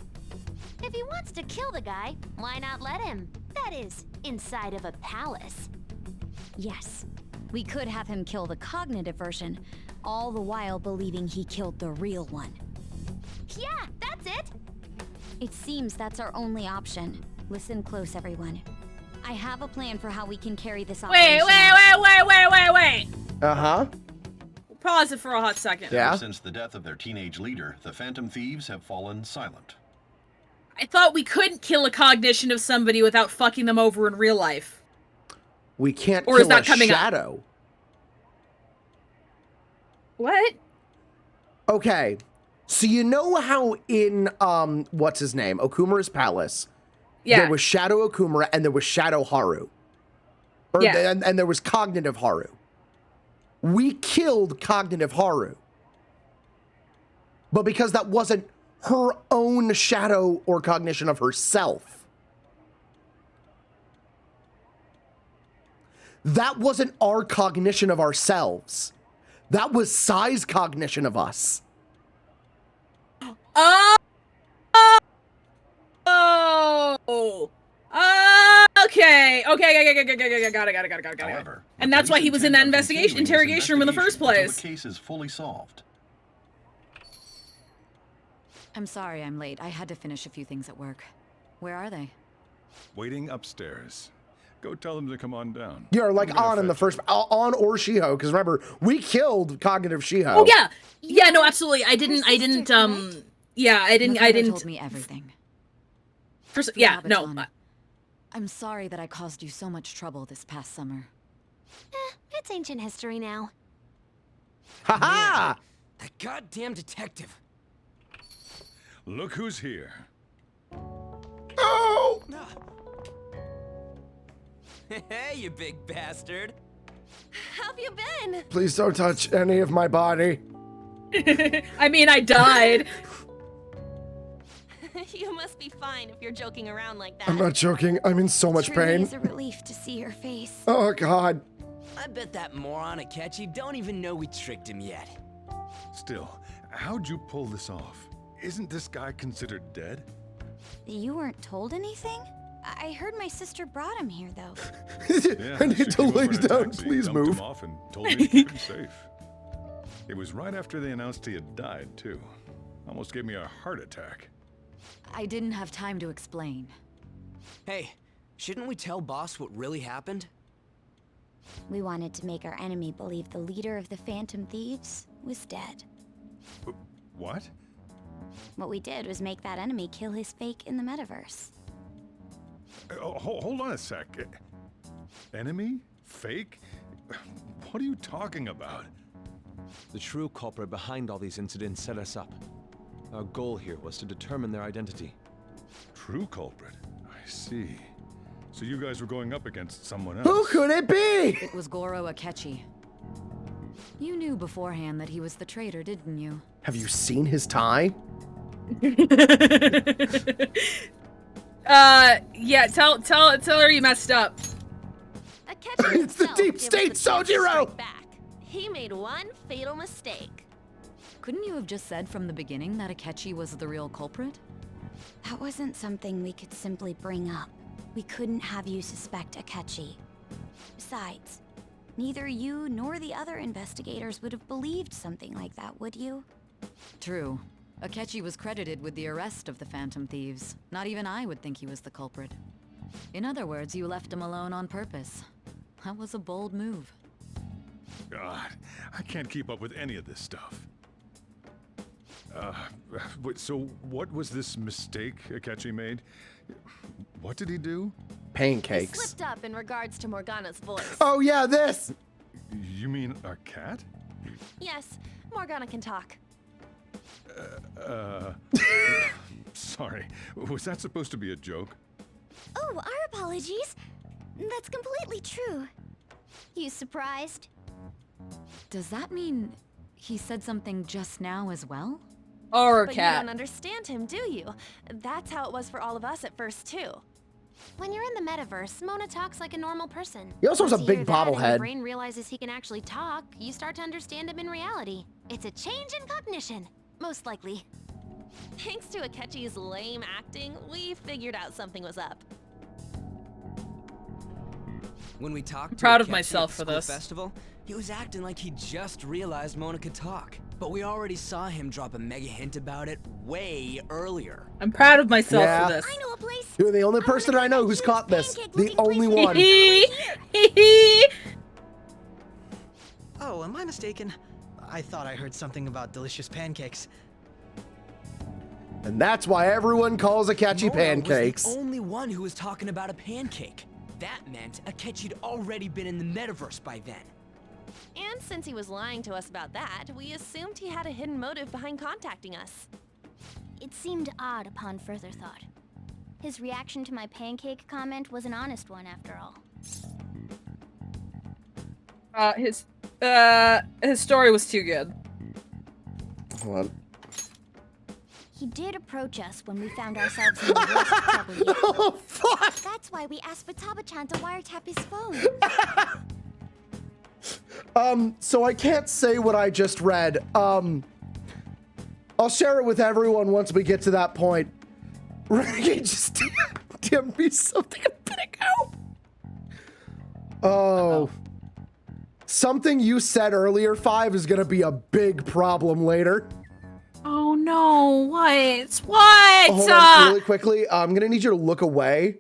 If he wants to kill the guy, why not let him? That is, inside of a palace.
Yes. We could have him kill the cognitive version, all the while believing he killed the real one.
Yeah, that's it!
It seems that's our only option. Listen close, everyone. I have a plan for how we can carry this operation.
Wait.
Uh-huh.
Pause it for a hot second.
Yeah.
Ever since the death of their teenage leader, the Phantom Thieves have fallen silent.
I thought we couldn't kill a cognition of somebody without fucking them over in real life.
We can't
Or is
kill
that
a
coming up?
shadow.
What?
Okay. So you know how in, what's his name? Okumura's palace,
Yeah.
there was Shadow Okumura and there was Shadow Haru.
Yeah.
And there was Cognitive Haru. We killed Cognitive Haru. But because that wasn't her own shadow or cognition of herself, that wasn't our cognition of ourselves. That was Sai's cognition of us.
Okay. Got it.
However,
And that's why he was in that interrogation room in the first place.
The case is fully solved.
I'm sorry I'm late. I had to finish a few things at work. Where are they?
Waiting upstairs. Go tell them to come on down.
You're like on in the first, on or Shiho, because remember, we killed Cognitive Shiho.
Oh yeah. Yeah, no, absolutely. I didn't
told me everything.
Yeah, no.
I'm sorry that I caused you so much trouble this past summer.
It's ancient history now.
Ha-ha!
That goddamn detective.
Look who's here.
Oh!
Hey, you big bastard.
How have you been?
Please don't touch any of my body.
I mean, I died.
You must be fine if you're joking around like that.
I'm not joking. I'm in so much
Truly
pain.
is a relief to see your face.
Oh, God.
I bet that moron Akechi don't even know we tricked him yet.
Still, how'd you pull this off? Isn't this guy considered dead?
You weren't told anything? I heard my sister brought him here, though.
Yeah,
I need
she
to
came over
lay
in a
down.
taxi,
Please
dumped
move.
him off and told me to keep him safe. It was right after they announced he had died, too. Almost gave me a heart attack.
I didn't have time to explain.
Hey, shouldn't we tell boss what really happened?
We wanted to make our enemy believe the leader of the Phantom Thieves was dead.
What?
What we did was make that enemy kill his fake in the metaverse.
Hold on a sec.
Enemy? Fake? What are you talking about?
The true culprit behind all these incidents set us up. Our goal here was to determine their identity.
True culprit? I see. So you guys were going up against someone else.
Who could it be?
It was Goro Akechi. You knew beforehand that he was the traitor, didn't you?
Have you seen his tie?
Yeah, tell her you messed up.
It's the deep state, Sojiro!
He made one fatal mistake.
Couldn't you have just said from the beginning that Akechi was the real culprit?
That wasn't something we could simply bring up. We couldn't have you suspect Akechi. Besides, neither you nor the other investigators would have believed something like that, would you?
True. Akechi was credited with the arrest of the Phantom Thieves. Not even I would think he was the culprit. In other words, you left him alone on purpose. That was a bold move.
God, I can't keep up with any of this stuff. So what was this mistake Akechi made? What did he do?
Pancakes.
He slipped up in regards to Morgana's voice.
Oh yeah, this!
You mean a cat?
Yes, Morgana can talk.
Sorry, was that supposed to be a joke?
Oh, our apologies. That's completely true. You surprised?
Does that mean he said something just now as well?
Or
But
cat.
you don't understand him, do you? That's how it was for all of us at first, too.
When you're in the metaverse, Mona talks like a normal person.
He also has a
Once you
big
hear that and
bobblehead.
Your brain realizes he can actually talk. You start to understand him in reality. It's a change in cognition, most likely.
Thanks to Akechi's lame acting, we figured out something was up.
When we talked to
Proud of
Akechi
myself
at
for
the school
this.
festival, he was acting like he just realized Mona could talk. But we already saw him drop a mega hint about it way earlier.
I'm proud of myself
Yeah.
for this.
I know a place.
You're the only person I know who's caught this. The only one.
Oh, am I mistaken? I thought I heard something about delicious pancakes.
And that's why everyone calls Akechi
Mona
pancakes.
was the only one who was talking about a pancake. That meant Akechi'd already been in the metaverse by then.
And since he was lying to us about that, we assumed he had a hidden motive behind contacting us.
It seemed odd upon further thought. His reaction to my pancake comment was an honest one, after all.
His story was too good.
Hold on.
He did approach us when we found ourselves in the worst trouble yet.
Oh, fuck!
That's why we asked Futaba-chan to wiretap his phone.
So I can't say what I just read. I'll share it with everyone once we get to that point. Renegade just DM'd me something a bit ago. Oh. Something you said earlier, 5, is gonna be a big problem later.
Oh no, what? What?
Hold on, really quickly. I'm gonna need you to look away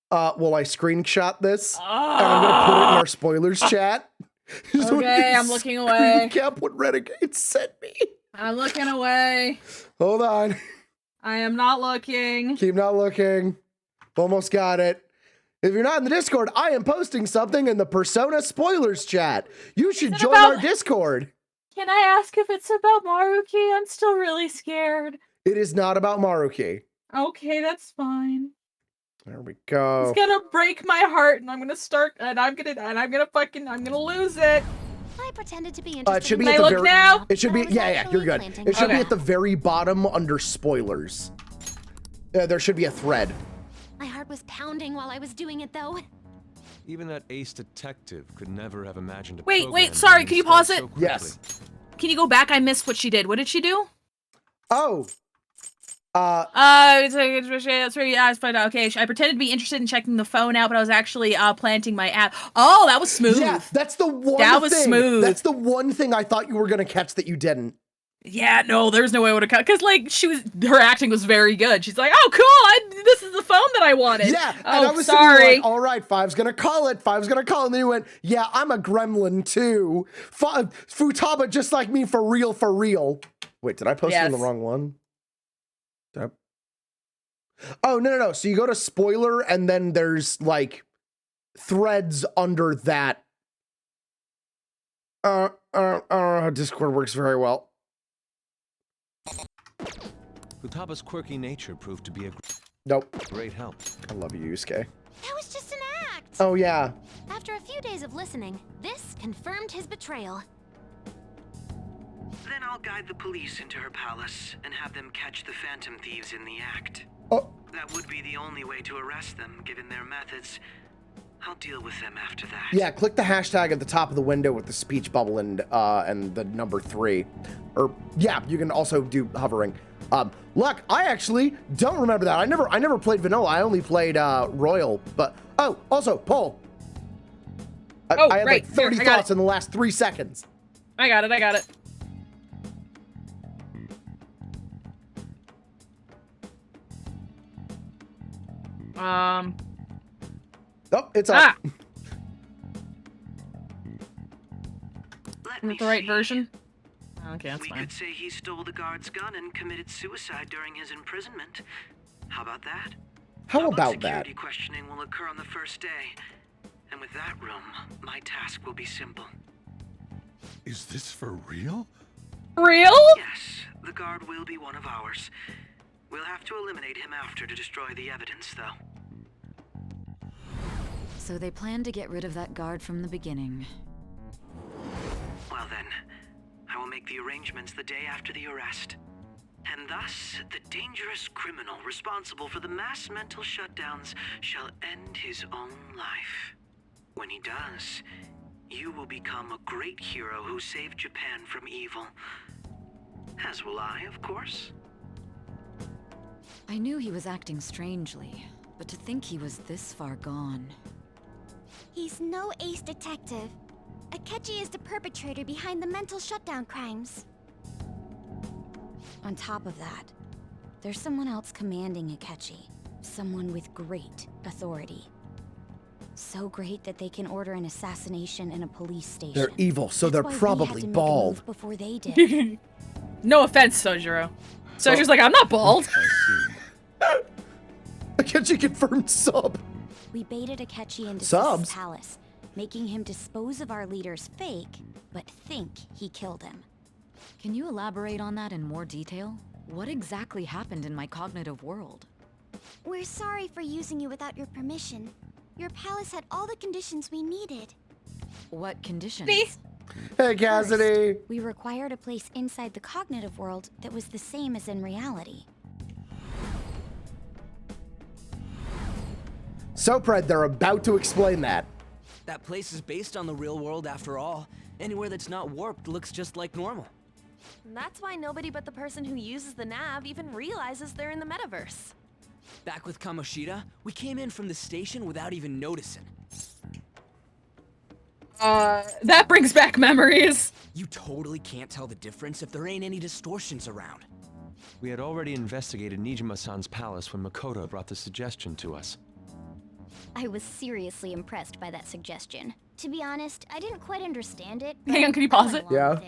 while I screenshot this. And I'm gonna put it in our spoilers chat. So we
Okay,
can
I'm looking away.
Recap what Renegade sent me.
I'm looking away.
Hold on.
I am not looking.
Keep not looking. Almost got it. If you're not in the Discord, I am posting something in the Persona spoilers chat. You should join our Discord.
Can I ask if it's about Maruki? I'm still really scared.
It is not about Maruki.
Okay, that's fine.
There we go.
It's gonna break my heart, and I'm gonna lose it.
I pretended to be interested.
It should be
Can
at
I
the
look
very.
now?
It should be. Yeah, you're good. It should be
Okay.
at the very bottom under spoilers. There should be a thread.
My heart was pounding while I was doing it, though.
Even that ace detective could never have imagined a
Wait,
program
sorry,
being
can you pause
installed
it?
so quickly.
Yes.
Can you go back? I missed what she did. What did she do?
Oh.
It's that's right. Yeah, okay. I pretended to be interested in checking the phone out, but I was actually planting my app. Oh, that was smooth.
Yeah, that's the one
That was
thing.
smooth.
That's the one thing I thought you were gonna catch that you didn't.
Yeah, no, there's no way I would have cut because like her acting was very good. She's like, oh, cool, this is the phone that I wanted.
Yeah,
oh,
and I was
sorry.
sitting there like, all right, 5's gonna call it. 5's gonna call it. And then you went, yeah, I'm a gremlin too. Futaba just like me for real, for real. Wait, did I post it in the wrong one? Did I... Oh, no. So you go to spoiler and then there's like threads under that. I don't know how Discord works very well.
Futaba's quirky nature proved to be a great help.
I love you, Yusuke.
That was just an act.
Oh, yeah.
After a few days of listening, this confirmed his betrayal.
Then I'll guide the police into her palace and have them catch the Phantom Thieves in the act.
Oh.
That would be the only way to arrest them, given their methods. I'll deal with them after that.
Yeah, click the hashtag at the top of the window with the speech bubble and the number 3. Or yeah, you can also do hovering. Look, I actually don't remember that. I never played vanilla. I only played royal. But oh, also poll. I had like 30 thoughts in the last 3 seconds.
I got it.
Oh, it's up.
Is it the right version? Okay, that's fine.
We could say he stole the guard's gun and committed suicide during his imprisonment. How about that?
How about that?
Security questioning will occur on the first day. And with that room, my task will be simple.
Is this for real?
Real?
Yes, the guard will be one of ours. We'll have to eliminate him after to destroy the evidence, though.
So they planned to get rid of that guard from the beginning.
Well then, I will make the arrangements the day after the arrest. And thus, the dangerous criminal responsible for the mass mental shutdowns shall end his own life. When he does, you will become a great hero who saved Japan from evil. As will I, of course.
I knew he was acting strangely, but to think he was this far gone.
He's no ace detective. Akechi is the perpetrator behind the mental shutdown crimes. On top of that, there's someone else commanding Akechi. Someone with great authority. So great that they can order an assassination in a police station.
They're evil, so they're probably bald.
Before they did.
No offense, Sojiro. Sojiro's like, I'm not bald.
Akechi confirmed sub.
We baited Akechi into
Subs?
Sis's palace, making him dispose of our leader's fake, but think he killed him.
Can you elaborate on that in more detail? What exactly happened in my cognitive world?
We're sorry for using you without your permission. Your palace had all the conditions we needed.
What conditions?
Hey, Cassidy.
First, we required a place inside the cognitive world that was the same as in reality.
So, Pred, they're about to explain that.
That place is based on the real world after all. Anywhere that's not warped looks just like normal.
That's why nobody but the person who uses the nav even realizes they're in the metaverse.
Back with Kamoshida, we came in from the station without even noticing.
That brings back memories.
You totally can't tell the difference if there ain't any distortions around.
We had already investigated Nijima-san's palace when Makoto brought the suggestion to us.
I was seriously impressed by that suggestion. To be honest, I didn't quite understand it.
Hang on, can you pause it?
Yeah.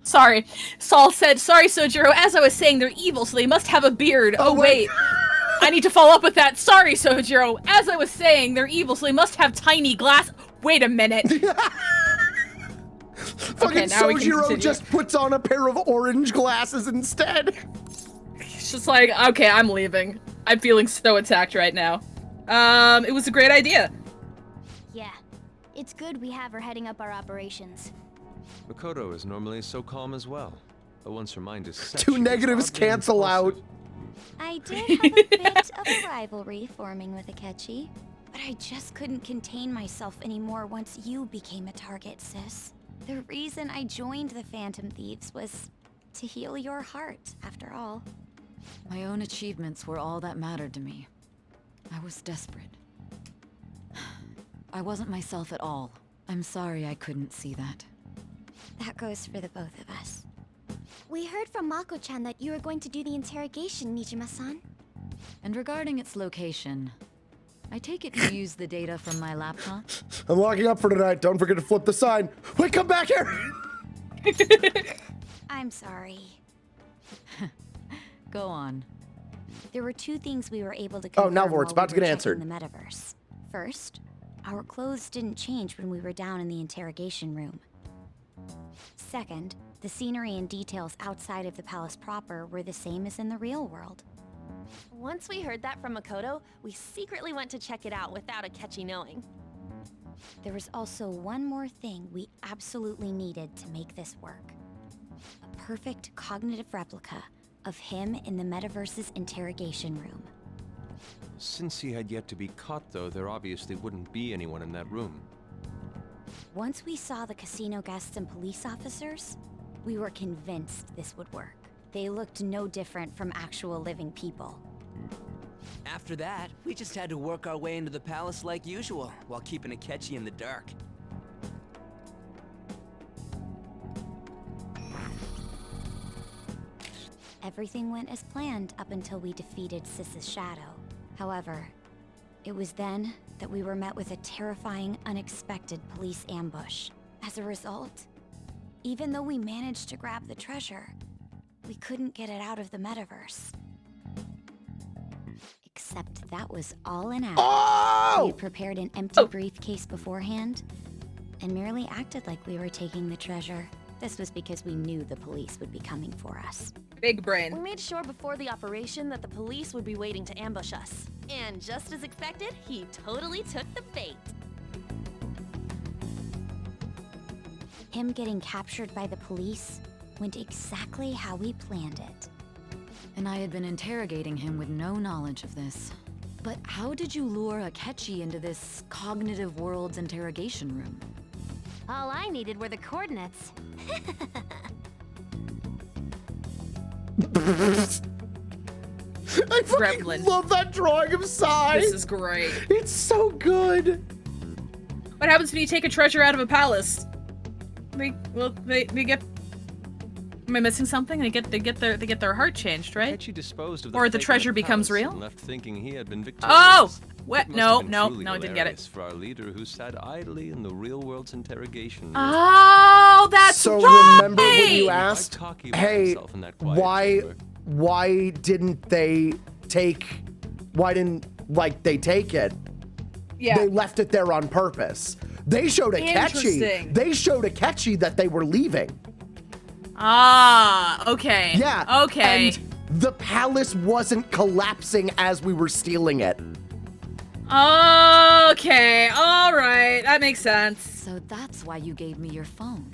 Sorry. Saul said, sorry, Sojiro, as I was saying, they're evil, so they must have a beard. Oh, wait. I need to follow up with that. Sorry, Sojiro. As I was saying, they're evil, so they must have tiny glass. Wait a minute.
Fucking Sojiro just puts on a pair of orange glasses instead.
It's just like, okay, I'm leaving. I'm feeling so attacked right now. It was a great idea.
Yeah. It's good we have her heading up our operations.
Makoto is normally so calm as well, but once her mind is set,
Two negatives cancel out.
I did have a bit of a rivalry forming with Akechi, but I just couldn't contain myself anymore once you became a target, sis. The reason I joined the Phantom Thieves was to heal your heart, after all.
My own achievements were all that mattered to me. I was desperate. I wasn't myself at all. I'm sorry I couldn't see that.
That goes for the both of us. We heard from Mako-chan that you were going to do the interrogation, Nijima-san.
And regarding its location, I take it you used the data from my laptop?
I'm locking up for tonight. Don't forget to flip the sign. Wait, come back here!
I'm sorry.
Go on.
There were two things we were able to
Oh,
confirm
now it's
while
about to
we were
get answered.
checking the metaverse. First, Our clothes didn't change when we were down in the interrogation room. Second, the scenery and details outside of the palace proper were the same as in the real world.
Once we heard that from Makoto, we secretly went to check it out without Akechi knowing.
There was also one more thing we absolutely needed to make this work. A perfect cognitive replica of him in the metaverse's interrogation room.
Since he had yet to be caught, though, there obviously wouldn't be anyone in that room.
Once we saw the casino guests and police officers, we were convinced this would work. They looked no different from actual living people.
After that, we just had to work our way into the palace like usual, while keeping Akechi in the dark.
Everything went as planned up until we defeated Sis's shadow. However, it was then that we were met with a terrifying, unexpected police ambush. As a result, even though we managed to grab the treasure, we couldn't get it out of the metaverse. Except that was all an act. We had prepared an empty briefcase beforehand and merely acted like we were taking the treasure. This was because we knew the police would be coming for us.
Big brain.
We made sure before the operation that the police would be waiting to ambush us. And just as expected, he totally took the bait.
Him getting captured by the police went exactly how we planned it.
And I had been interrogating him with no knowledge of this. But how did you lure Akechi into this cognitive world's interrogation room?
All I needed were the coordinates.
I fucking love that drawing of Sai.
This is great.
It's so good.
What happens when you take a treasure out of a palace? They get. Am I missing something? They get their heart changed, right?
Akechi disposed of
or the
fake in
treasure becomes
palace
real.
and left thinking he had been victorious.
Oh, what?
It must
No,
have been
no,
truly
no, I didn't get it.
hilarious for our leader who sat idly in the real world's interrogation room.
Oh, that's
so
right!
remember when you asked,
Talking about
hey,
himself in that quiet chamber.
why didn't they take it?
Yeah.
They left it there on purpose. They showed
Interesting.
Akechi that they were leaving.
Ah, okay.
Yeah.
Okay.
And the palace wasn't collapsing as we were stealing it.
Okay, all right, that makes sense.
So that's why you gave me your phone.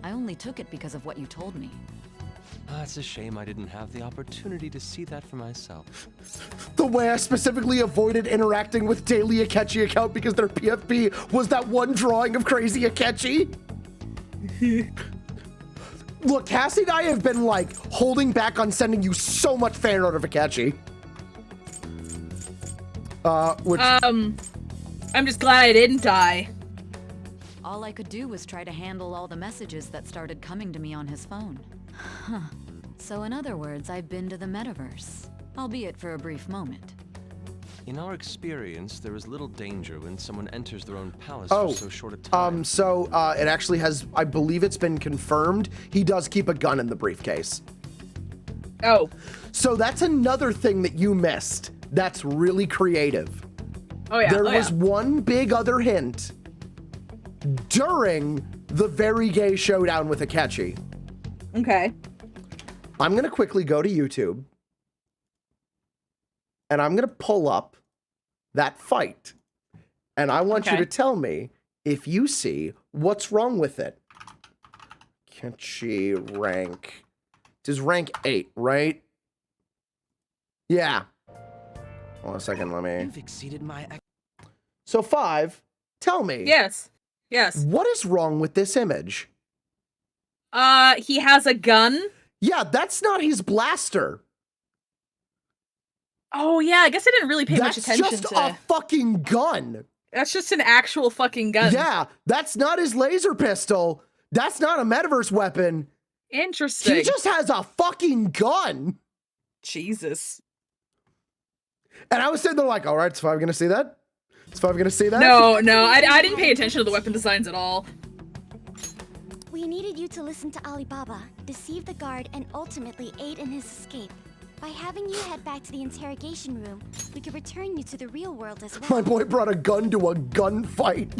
I only took it because of what you told me.
It's a shame I didn't have the opportunity to see that for myself.
The way I specifically avoided interacting with Daily Akechi account because their PFP was that one drawing of crazy Akechi. Look, Cassie and I have been like holding back on sending you so much fan art of Akechi.
I'm just glad I didn't die.
All I could do was try to handle all the messages that started coming to me on his phone. Huh. So in other words, I've been to the metaverse, albeit for a brief moment.
In our experience, there is little danger when someone enters their own palace for so short a time.
It actually has, I believe it's been confirmed, he does keep a gun in the briefcase.
Oh.
So that's another thing that you missed. That's really creative.
Oh yeah.
There was one big other hint during the very gay showdown with Akechi.
Okay.
I'm gonna quickly go to YouTube and I'm gonna pull up that fight. And I want you to tell me if you see what's wrong with it. Akechi rank. It is rank 8, right? Yeah. Hold on a second, let me.
You've exceeded my.
So 5, tell me.
Yes. Yes.
What is wrong with this image?
He has a gun.
Yeah, that's not his blaster.
Oh yeah, I guess I didn't really pay much attention
That's just a fucking gun.
That's just an actual fucking gun.
Yeah, that's not his laser pistol. That's not a metaverse weapon.
Interesting.
He just has a fucking gun.
Jesus.
And I was sitting there like, all right, is 5 gonna see that? Is 5 gonna see that?
No, I didn't pay attention to the weapon designs at all.
We needed you to listen to Alibaba, deceive the guard, and ultimately aid in his escape. By having you head back to the interrogation room, we could return you to the real world as well.
My boy brought a gun to a gunfight.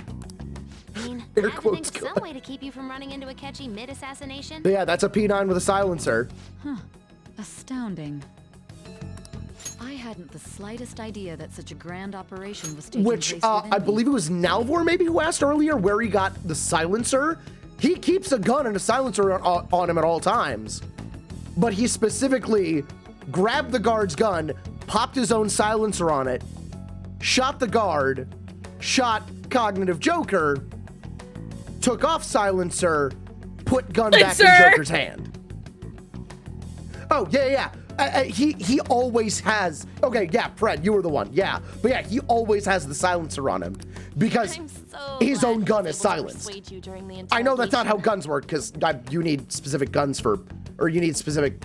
I mean,
Air
I had to
quotes
think of some way to keep you from running into a catchy mid-assassination.
Yeah, that's a P9 with a silencer.
Huh. Astounding. I hadn't the slightest idea that such a grand operation was taking
Which,
place within
I
me.
believe it was Nalvor maybe who asked earlier where he got the silencer. He keeps a gun and a silencer on him at all times. But he specifically grabbed the guard's gun, popped his own silencer on it, shot the guard, shot Cognitive Joker, took off silencer, put gun back in Joker's hand. Oh, yeah. He always has. Okay, yeah, Fred, you were the one. Yeah, but yeah, he always has the silencer on him because his own gun is silenced. I know that's not how guns work because you need specific guns for, or you need specific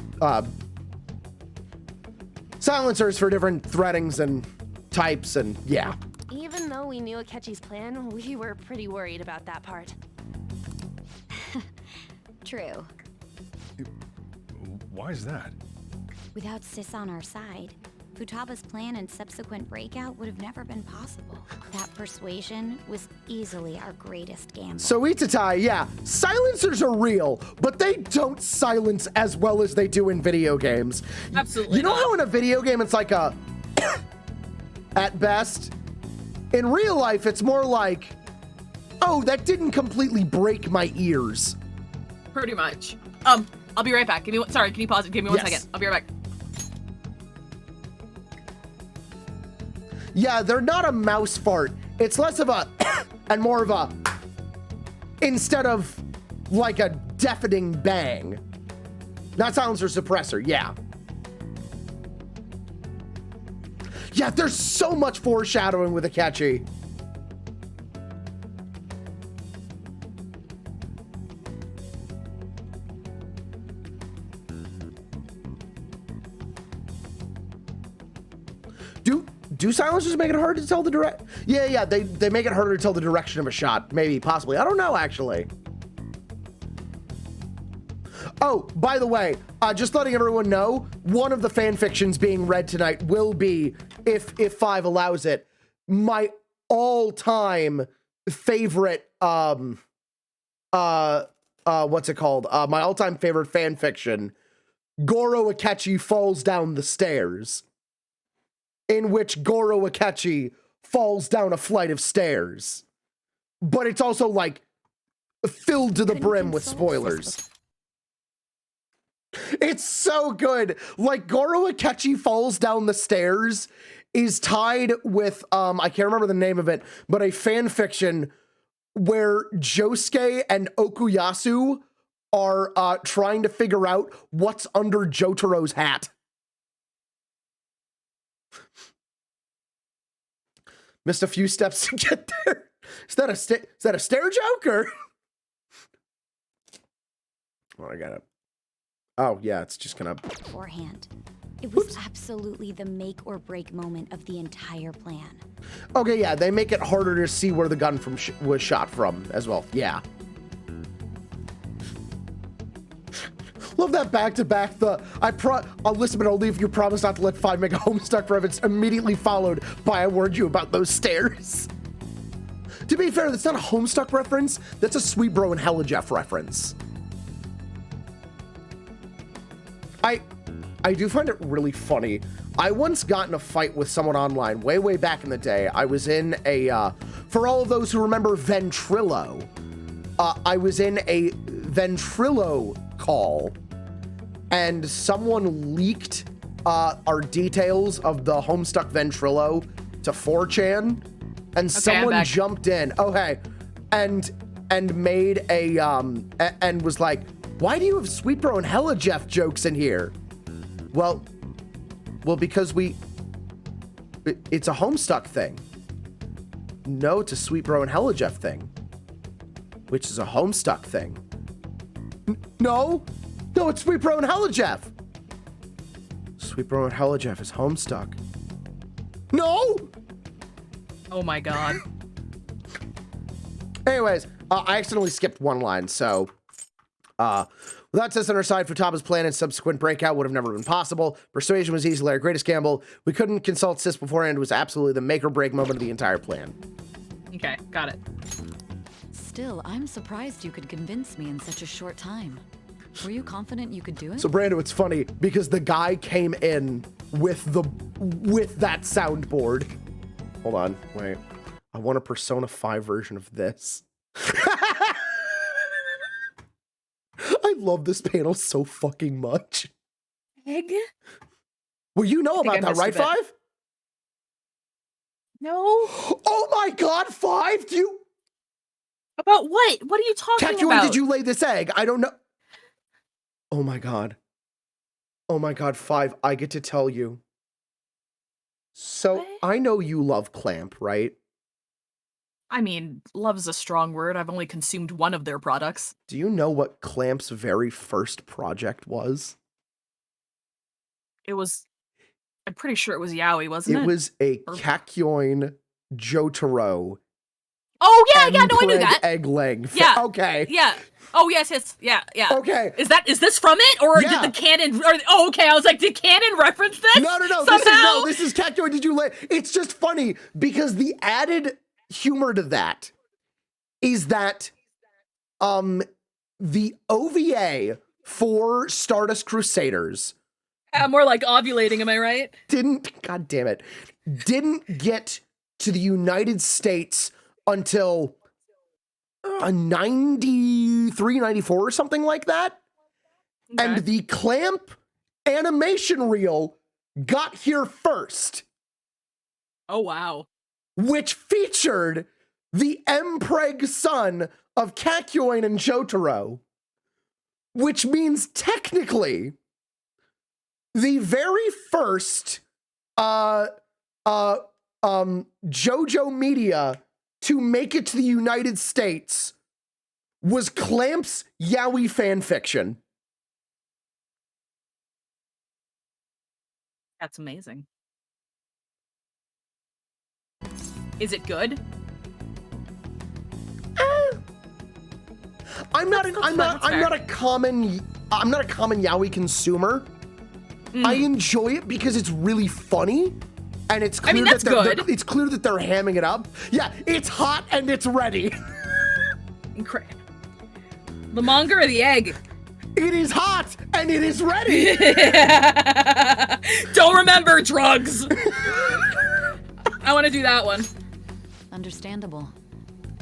silencers for different threadings and types, and yeah.
Even though we knew Akechi's plan, we were pretty worried about that part.
True.
Why is that?
Without Sis on our side, Futaba's plan and subsequent breakout would have never been possible. That persuasion was easily our greatest gamble.
So Itatai, yeah, silencers are real, but they don't silence as well as they do in video games.
Absolutely.
You know how in a video game it's like a at best? In real life, it's more like, oh, that didn't completely break my ears.
Pretty much. I'll be right back. Sorry, can you pause it? Give me 1 second. I'll be right back.
Yeah, they're not a mouse fart. It's less of a and more of a, instead of like a deafening bang. Not silencer, suppressor, yeah. Yeah, there's so much foreshadowing with Akechi. Do silencers make it hard to tell the direct? Yeah, they make it harder to tell the direction of a shot. Maybe, possibly. I don't know, actually. Oh, by the way, just letting everyone know, one of the fan fictions being read tonight will be, if 5 allows it, my all-time favorite, what's it called? My all-time favorite fan fiction, Goro Akechi Falls Down the Stairs, in which Goro Akechi falls down a flight of stairs. But it's also, like, filled to the brim with spoilers. It's so good. Like, Goro Akechi Falls Down the Stairs is tied with, I can't remember the name of it, but a fan fiction where Josuke and Okuyasu are trying to figure out what's under Jotaro's hat. Missed a few steps to get there. Is that a stair joke or? Oh, I got it. Oh yeah, it's just gonna.
Beforehand, it was absolutely the make or break moment of the entire plan.
Okay, yeah, they make it harder to see where the gun was shot from as well. Yeah. Love that back-to-back, Elizabeth, only if you promise not to let 5 make a Homestuck reference immediately followed by I warned you about those stairs. To be fair, that's not a Homestuck reference, that's a Sweet Bro and Hella Jeff reference. I do find it really funny. I once got in a fight with someone online way back in the day. I was in a, for all of those who remember Ventrilo, I was in a Ventrilo call, and someone leaked our details of the Homestuck Ventrilo to 4chan, and someone jumped in. Oh hey, and made a and was like, why do you have Sweet Bro and Hella Jeff jokes in here? Well, because it's a Homestuck thing. No, it's a Sweet Bro and Hella Jeff thing, which is a Homestuck thing. No, it's Sweet Bro and Hella Jeff. Sweet Bro and Hella Jeff is Homestuck. No!
Oh my god.
Anyways, I accidentally skipped one line, so Without Sis on our side, Futaba's plan and subsequent breakout would have never been possible. Persuasion was easily our greatest gamble. We couldn't consult Sis beforehand. It was absolutely the make or break moment of the entire plan.
Okay, got it.
Still, I'm surprised you could convince me in such a short time. Were you confident you could do it?
So Brando, it's funny because the guy came in with that soundboard. Hold on, wait. I want a Persona 5 version of this. I love this panel so fucking much.
Egg?
Well, you know about that, right, 5?
No.
Oh my god, 5? Do you...
About what? What are you talking about?
Did you lay this egg? I don't know. Oh my god. Oh my god, 5, I get to tell you. So, what? I know you love Clamp, right?
I mean, love's a strong word. I've only consumed one of their products.
Do you know what Clamp's very first project was?
It was... I'm pretty sure it was Yaoi, wasn't it?
It was a Kakyoin Jotaro.
Oh, yeah, no, I knew that.
Egg length.
Yeah.
Okay.
Yeah. Oh, yes, yeah.
Okay.
Is this from it? Or did the canon... okay, I was like, did canon reference this?
No, this is Kakyoin. Did you lay... It's just funny, because the added humor to that is that the OVA for Stardust Crusaders...
more like ovulating, am I right?
Didn't get to the United States until 93, 94 or something like that. Okay. And the Clamp animation reel got here first.
Oh, wow.
Which featured the Mpreg son of Kakyoin and Jotaro. Which means technically the very first JoJo media to make it to the United States was Clamp's Yaoi fanfiction.
That's amazing. Is it good?
I'm not a common Yaoi consumer. I enjoy it because it's really funny. And it's clear
that's good.
It's clear that they're hamming it up. Yeah, it's hot and it's ready.
The manga or the egg?
It is hot and it is ready.
Don't remember drugs. I want to do that one.
Understandable.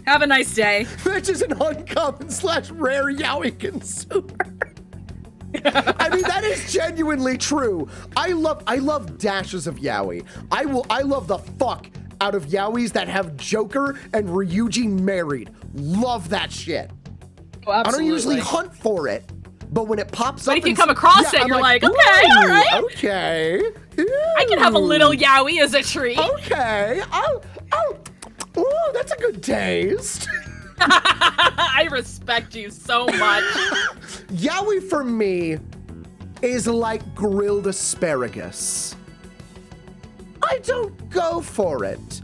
Have a nice day.
Which is an uncommon / rare Yaoi consumer. I mean, that is genuinely true. I love dashes of Yaoi. I love the fuck out of Yaois that have Joker and Ryuji married. Love that shit.
Oh, absolutely.
I don't usually hunt for it, but when it pops up,
if you come across it, you're like, okay, all right.
Okay.
I can have a little Yaoi as a treat.
Okay. Oh, that's a good taste.
I respect you so much.
Yaoi for me is like grilled asparagus. I don't go for it,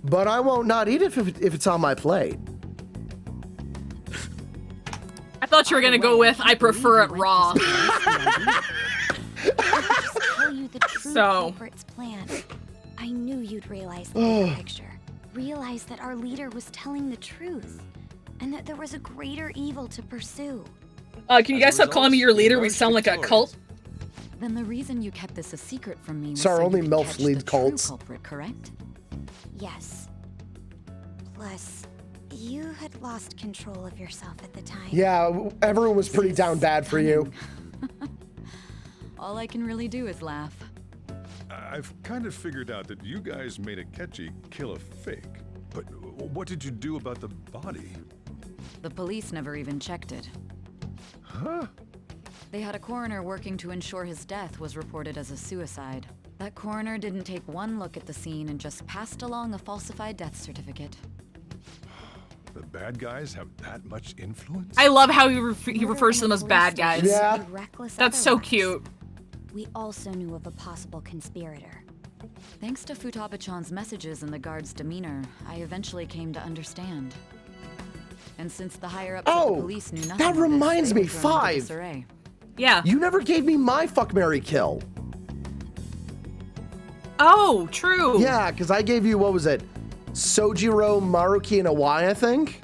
but I won't not eat it if it's on my plate.
I thought you were gonna go with I prefer it raw.
Culprit's plan. I knew you'd realize the bigger picture. Realize that our leader was telling the truth, and that there was a greater evil to pursue.
Can you guys stop calling me your leader? We sound like a cult.
Then the reason you kept this a secret from me was
Sorry,
so
only
you could
MILFs
catch
lead
the
cults.
true culprit, correct?
Yes. Plus, you had lost control of yourself at the time.
Yeah, everyone was pretty down bad for you.
All I can really do is laugh.
I've kind of figured out that you guys made Akechi kill a fake. But what did you do about the body?
The police never even checked it.
Huh?
They had a coroner working to ensure his death was reported as a suicide. That coroner didn't take one look at the scene and just passed along a falsified death certificate.
The bad guys have that much influence?
I love how he refers to them as bad guys.
Yeah.
That's so cute.
We also knew of a possible conspirator.
Thanks to Futaba-chan's messages and the guard's demeanor, I eventually came to understand. And since the higher-ups of the police knew nothing
that
of this,
reminds
they
me,
were thrown into
5.
disarray.
Yeah.
You never gave me my fuck, marry, kill.
Oh, true.
Yeah, because I gave you, what was it? Sojiro, Maruki, and Iwai, I think?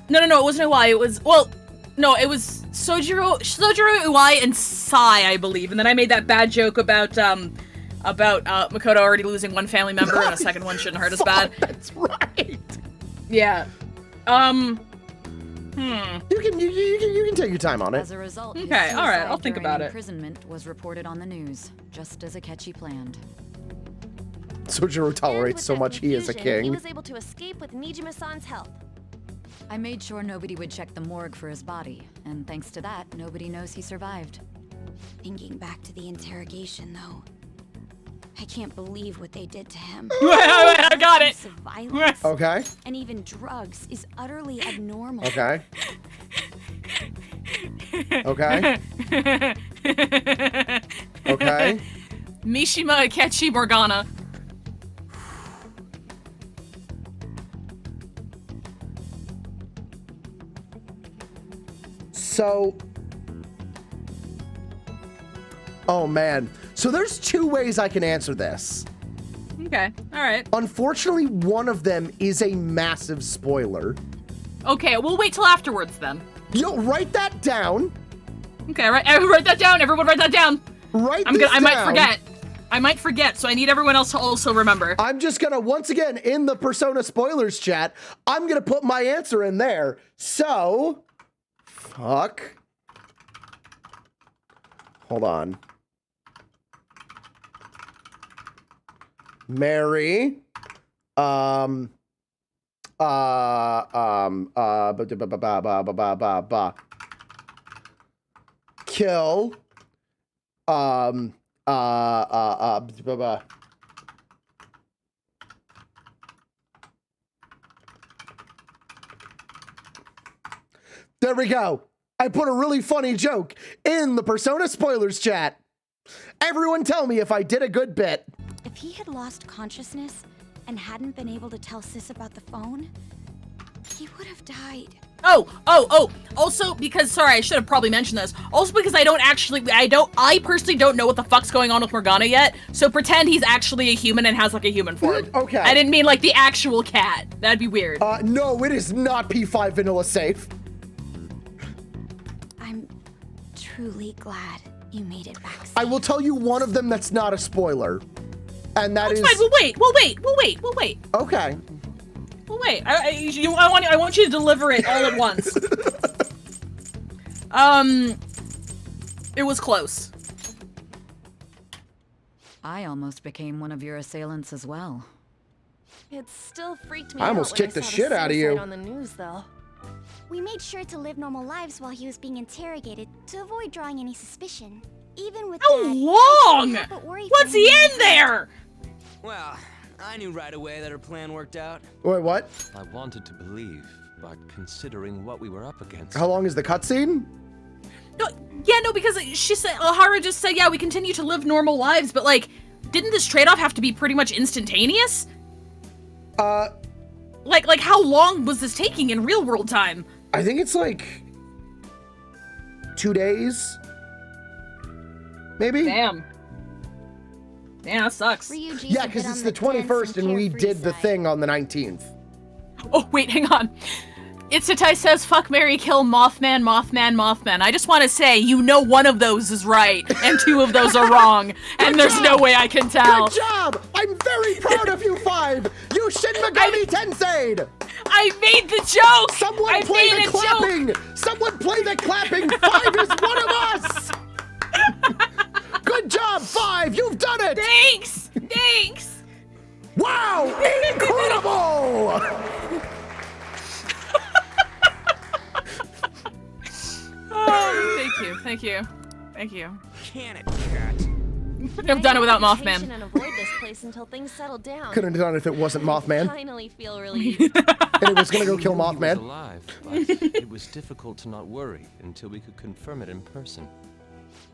No, it wasn't Iwai. It was, well, no, it was Sojiro, Iwai, and Sai, I believe. And then I made that bad joke about Makoto already losing one family member and a second one shouldn't hurt as bad.
That's right.
Yeah.
You can take your time on it.
As a result, his
Okay, all right, I'll
suicide
think
during
about it.
imprisonment was reported on the news, just as Akechi planned.
Sojiro tolerates so much he is a king.
He was able to escape with Nijima-san's help.
I made sure nobody would check the morgue for his body, and thanks to that, nobody knows he survived.
Thinking back to the interrogation, though, I can't believe what they did to him.
Wait, I got it.
Of violence
Okay.
and even drugs is utterly abnormal.
Okay. Okay. Okay.
Mishima, Akechi, Morgana.
So, oh man. So there's 2 ways I can answer this.
Okay, all right.
Unfortunately, one of them is a massive spoiler.
Okay, we'll wait till afterwards then.
Yo, write that down.
Okay, write that down. Everyone write that down. I might forget. I might forget, so I need everyone else to also remember.
I'm just gonna, once again, in the Persona spoilers chat, I'm gonna put my answer in there. So, fuck. Hold on. Mary. Kill. There we go. I put a really funny joke in the Persona spoilers chat. Everyone tell me if I did a good bit.
If he had lost consciousness and hadn't been able to tell Sis about the phone, he would have died.
Oh. Also, because, sorry, I should have probably mentioned this. Also because I personally don't know what the fuck's going on with Morgana yet. So pretend he's actually a human and has like a human form.
Okay.
I didn't mean like the actual cat. That'd be weird.
No, it is not P5 vanilla safe.
I'm truly glad you made it back safe.
I will tell you one of them that's not a spoiler. And that is...
Fine, we'll wait.
Okay.
Well, wait. I want you to deliver it all at once. It was close.
I almost became one of your assailants as well.
It still freaked me
I
out
almost
when
kicked the
saw
shit out of you.
suicide on the news, though.
We made sure to live normal lives while he was being interrogated to avoid drawing any suspicion. Even with
How
that,
long?
I can't help but worry
What's
for
the
him.
end there?
Well, I knew right away that her plan worked out.
Wait, what?
I wanted to believe, but considering what we were up against...
How long is the cutscene?
No, because she said, Ohara just said, yeah, we continue to live normal lives, but like, didn't this trade-off have to be pretty much instantaneous? Like how long was this taking in real-world time?
I think it's like 2 days. Maybe?
Damn, that sucks.
Yeah, because it's the 21st and we did the thing on the 19th.
Oh, wait, hang on. Itsutai says, fuck, marry, kill, Mothman, Mothman, Mothman. I just want to say, you know one of those is right, and 2 of those are wrong, and there's no way I can tell.
Good job! I'm very proud of you 5! You Shin Megami Tensei!
I made the joke!
Someone play the clapping! Someone play the clapping! 5 is one of us! Good job, 5! You've done it!
Thanks!
Wow! Incredible!
Oh, thank you.
Can it, cat?
I've done it without
Patient
Mothman.
and avoid this place until things settle down.
Couldn't have done it if it wasn't Mothman.
Finally feel relieved.
And it was gonna go kill
He was
Mothman.
alive, but it was difficult to not worry until we could confirm it in person.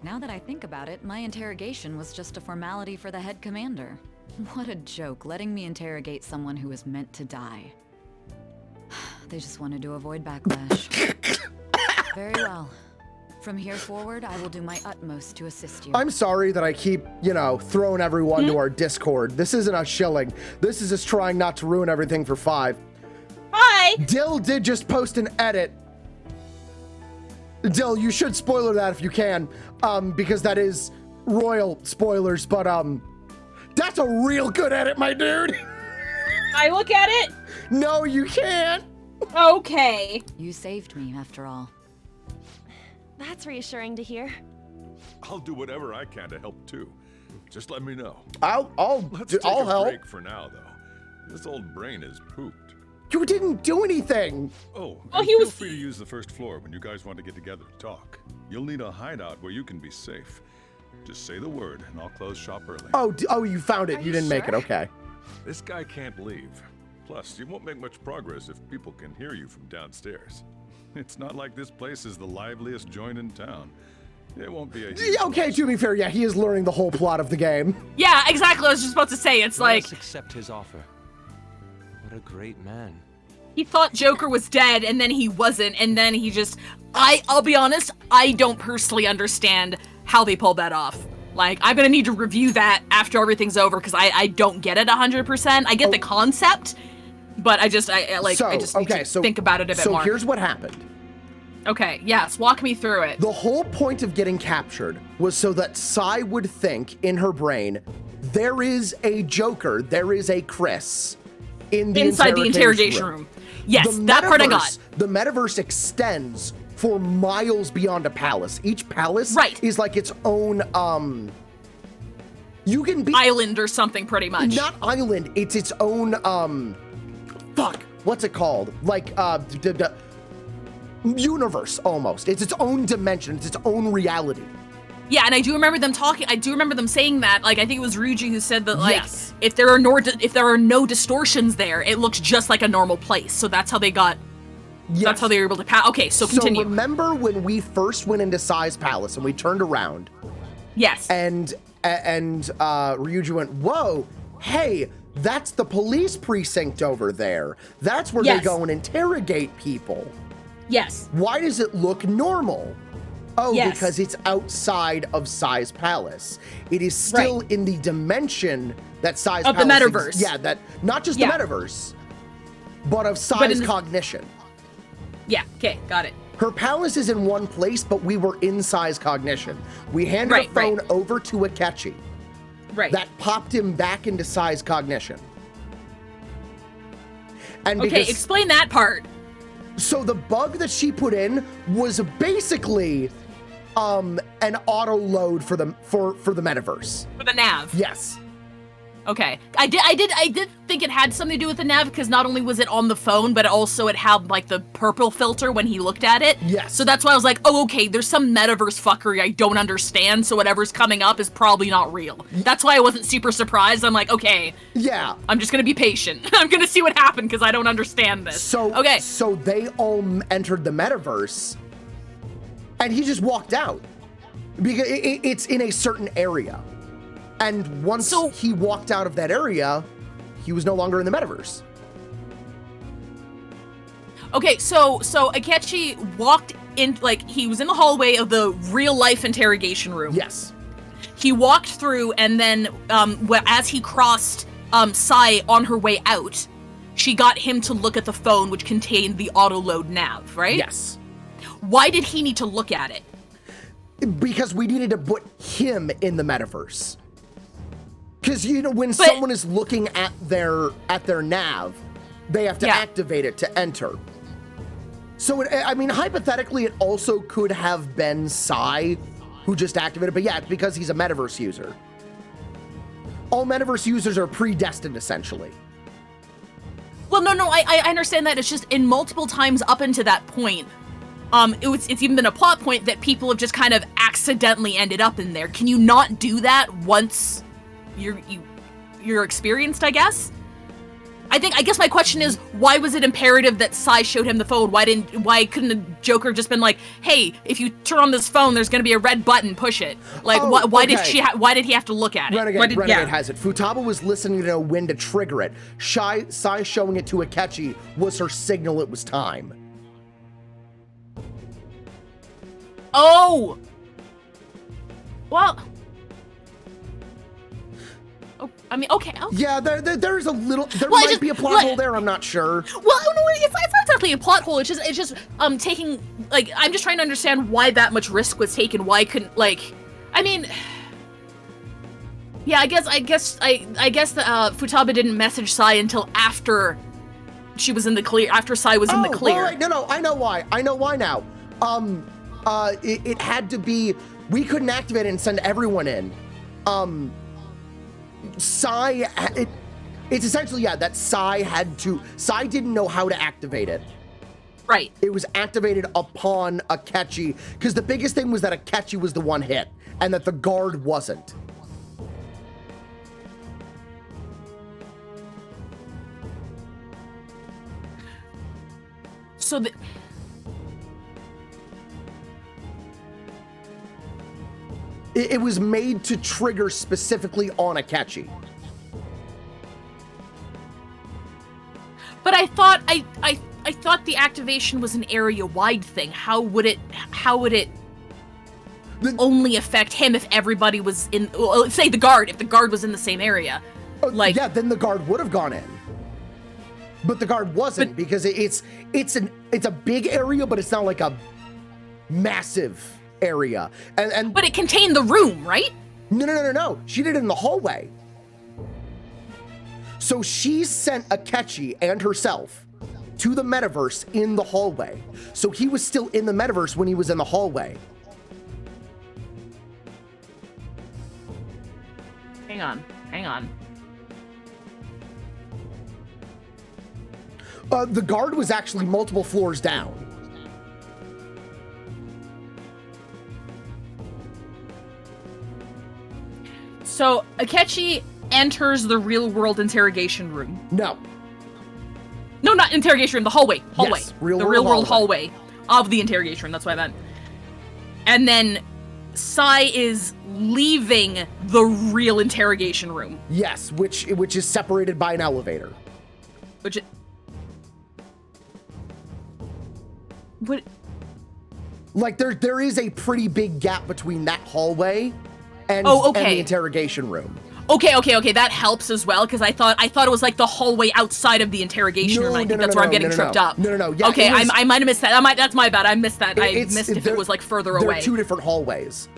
Now that I think about it, my interrogation was just a formality for the head commander. What a joke, letting me interrogate someone who was meant to die. They just wanted to avoid backlash. Very well. From here forward, I will do my utmost to assist you.
I'm sorry that I keep, throwing everyone to our Discord. This isn't a shilling. This is just trying not to ruin everything for 5.
Hi!
Dill did just post an edit. Dill, you should spoiler that if you can, because that is royal spoilers, but that's a real good edit, my dude.
I look at it?
No, you can't.
Okay.
You saved me, after all.
That's reassuring to hear.
I'll do whatever I can to help too. Just let me know.
I'll
take a
help.
break for now, though. This old brain is pooped.
You didn't do anything.
Oh,
well,
feel free to use the first floor when you guys want to get together to talk. You'll need a hideout where you can be safe. Just say the word, and I'll close shop early.
Oh, you found it. You didn't make it. Okay.
This guy can't leave. Plus, you won't make much progress if people can hear you from downstairs. It's not like this place is the liveliest joint in town. It won't be a huge
Okay, to be fair, yeah, he is learning the whole plot of the game.
Yeah, exactly. I was just about to say, it's like...
Let's accept his offer. What a great man.
He thought Joker was dead, and then he wasn't, and then he just... I'll be honest, I don't personally understand how they pulled that off. Like, I'm gonna need to review that after everything's over, because I don't get it 100%. I get the concept, but I just need to think about it a bit more.
So here's what happened.
Okay, yes, walk me through it.
The whole point of getting captured was so that Sai would think in her brain, there is a Joker, there is a Chris
inside the interrogation room. Yes, that part I got.
The metaverse extends for miles beyond a palace. Each palace is like its own, you can be...
island or something, pretty much.
Not island, it's its own, what's it called? Like, universe, almost. It's its own dimension, it's its own reality.
Yeah, and I do remember them talking, I do remember them saying that, like, I think it was Ryuji who said that, like, if there are no distortions there, it looks just like a normal place. So that's how they got, that's how they were able to pass. Okay, so continue.
So remember when we first went into Sai's palace and we turned around?
Yes.
And Ryuji went, whoa, hey, that's the police precinct over there. That's where they go and interrogate people.
Yes.
Why does it look normal? Oh, because it's outside of Sai's palace. It is still in the dimension that Sai's palace...
Of the metaverse.
Yeah, that not just the metaverse, but of Sai's cognition.
Yeah, okay, got it.
Her palace is in one place, but we were in Sai's cognition. We handed a phone over to Akechi.
Right.
That popped him back into Sai's cognition. And
okay, explain that part.
So the bug that she put in was basically an auto load for the metaverse.
For the nav.
Yes.
Okay. I did think it had something to do with the nav, because not only was it on the phone, but also it had like the purple filter when he looked at it.
Yes.
So that's why I was like, oh, okay, there's some metaverse fuckery I don't understand, so whatever's coming up is probably not real. That's why I wasn't super surprised. I'm like, okay.
Yeah.
I'm just gonna be patient. I'm gonna see what happened, because I don't understand this.
So they all entered the metaverse, and he just walked out because it's in a certain area. And once he walked out of that area, he was no longer in the metaverse.
Okay, so Akechi walked in, like, he was in the hallway of the real-life interrogation room.
Yes.
He walked through, and then as he crossed Sai on her way out, she got him to look at the phone, which contained the auto-load nav, right?
Yes.
Why did he need to look at it?
Because we needed to put him in the metaverse. Because, when someone is looking at their nav, they have to activate it to enter. So, hypothetically, it also could have been Sai who just activated, but yeah, it's because he's a metaverse user. All metaverse users are predestined, essentially.
Well, no, I understand that. It's just in multiple times up until that point, it's even been a plot point that people have just kind of accidentally ended up in there. Can you not do that once you're experienced, I guess? I guess my question is, why was it imperative that Sai showed him the phone? Why couldn't the Joker just been like, hey, if you turn on this phone, there's gonna be a red button, push it. Like, why did he have to look at it?
Renegade has it. Futaba was listening to know when to trigger it. Sai showing it to Akechi was her signal it was time.
Oh! Well... Oh, I mean, okay.
Yeah, there's a little, might be a plot hole there, I'm not sure.
Well, no, it's not exactly a plot hole, it's just taking, like, I'm just trying to understand why that much risk was taken, why couldn't, like, I mean, yeah, I guess Futaba didn't message Sai until after she was in the clear, after Sai was in the clear.
Right, no, I know why now. It had to be, we couldn't activate it and send everyone in. Sai, it's essentially, that Sai didn't know how to activate it.
Right.
It was activated upon Akechi, because the biggest thing was that Akechi was the one hit, and that the guard wasn't.
So
it was made to trigger specifically on Akechi.
But I thought I thought the activation was an area-wide thing. How would it only affect him if everybody was in, well, say the guard, if the guard was in the same area? Like,
yeah, then the guard would have gone in. But the guard wasn't, because it's a big area, but it's not like a massive area. And
but it contained the room, right?
No. She did it in the hallway. So she sent Akechi and herself to the metaverse in the hallway. So he was still in the metaverse when he was in the hallway.
Hang on.
The guard was actually multiple floors down.
So Akechi enters the real-world interrogation room.
No,
not interrogation room, the hallway.
Yes,
the real-world hallway of the interrogation room, that's what I meant. And then Sai is leaving the real interrogation room.
Yes, which is separated by an elevator. Like there is a pretty big gap between that hallway and the interrogation room.
Okay, that helps as well, because I thought it was like the hallway outside of the interrogation room. I think that's where I'm getting tripped up.
No. Yeah,
okay, I might have missed that. That's my bad. I missed that. I missed if it was like further away.
There are two different hallways.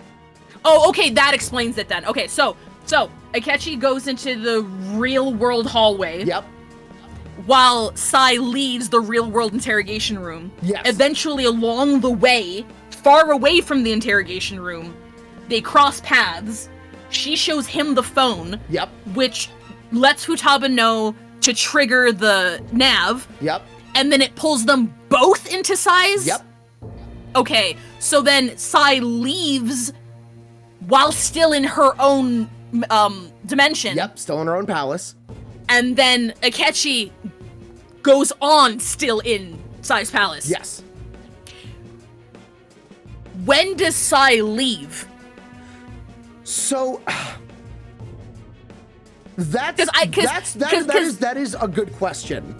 Oh, okay, that explains it then. Okay, so Akechi goes into the real world hallway.
Yep.
While Sai leaves the real world interrogation room.
Yes.
Eventually, along the way, far away from the interrogation room, they cross paths. She shows him the phone.
Yep.
Which lets Futaba know to trigger the nav.
Yep.
And then it pulls them both into Sai's?
Yep.
Okay, so then Sai leaves while still in her own dimension.
Yep, still in her own palace.
And then Akechi goes on still in Sai's palace.
Yes.
When does Sai leave?
So that is a good question.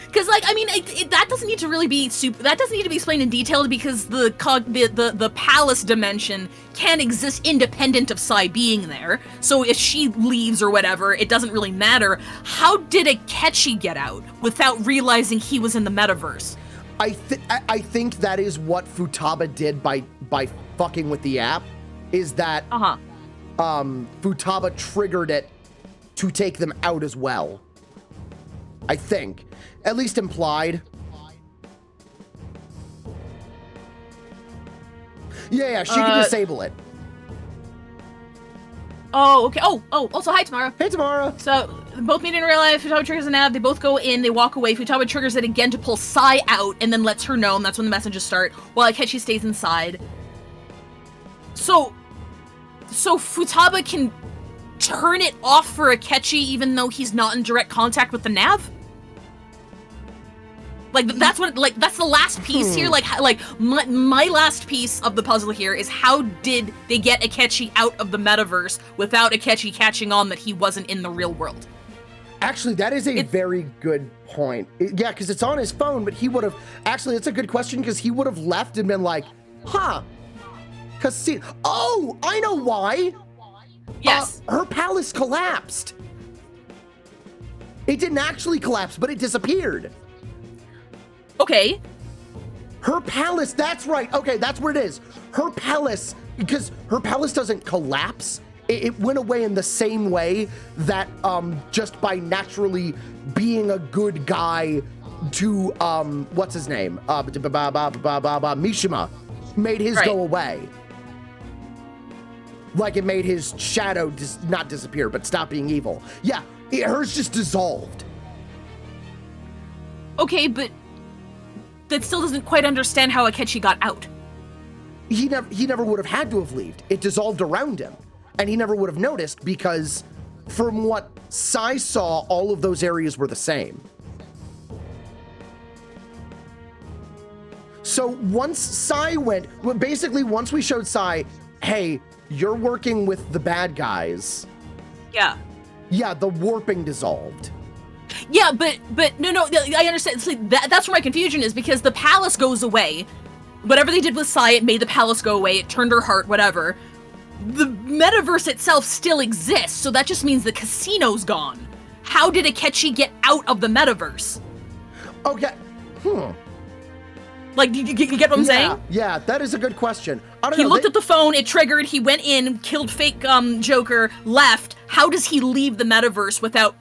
Because, like, I mean, that doesn't need to really be that doesn't need to be explained in detail, because the palace dimension can exist independent of Sai being there. So if she leaves or whatever, it doesn't really matter. How did Akechi get out without realizing he was in the metaverse?
I think that is what Futaba did by fucking with the app. Is that Futaba triggered it to take them out as well. I think. At least implied. Yeah, she can disable it.
Oh, okay. Oh, also, hi, Tamara.
Hey, Tamara.
So, both meet in real life. Futaba triggers the nav. They both go in. They walk away. Futaba triggers it again to pull Sai out, and then lets her know, and that's when the messages start, while Akechi stays inside. So Futaba can turn it off for Akechi even though he's not in direct contact with the nav? Like that's what, like that's the last piece here. Like my last piece of the puzzle here is how did they get Akechi out of the metaverse without Akechi catching on that he wasn't in the real world?
Actually, that is a very good point. Yeah, because it's on his phone, but he would have, actually, it's a good question because he would have left and been like, huh, oh, I know why.
Yes.
Her palace collapsed. It didn't actually collapse, but it disappeared.
Okay.
Her palace, that's right. Okay, that's where it is. Her palace, because her palace doesn't collapse. It went away in the same way that just by naturally being a good guy to, what's his name? Mishima made his go away. Like it made his shadow not disappear, but stop being evil. Yeah, hers just dissolved.
Okay, but that still doesn't quite understand how Akechi got out.
He never would have had to have left. It dissolved around him. And he never would have noticed because from what Sai saw, all of those areas were the same. So once Sai went, basically once we showed Sai, hey, you're working with the bad guys.
Yeah.
Yeah, the warping dissolved.
Yeah, but no, I understand. See, that's where my confusion is because the palace goes away. Whatever they did with Sai, it made the palace go away. It turned her heart, whatever. The metaverse itself still exists, so that just means the casino's gone. How did Akechi get out of the metaverse?
Okay.
Like, you get what I'm saying?
Yeah, that is a good question. I don't
he
know,
looked at the phone, it triggered, he went in, killed fake Joker, left. How does he leave the metaverse without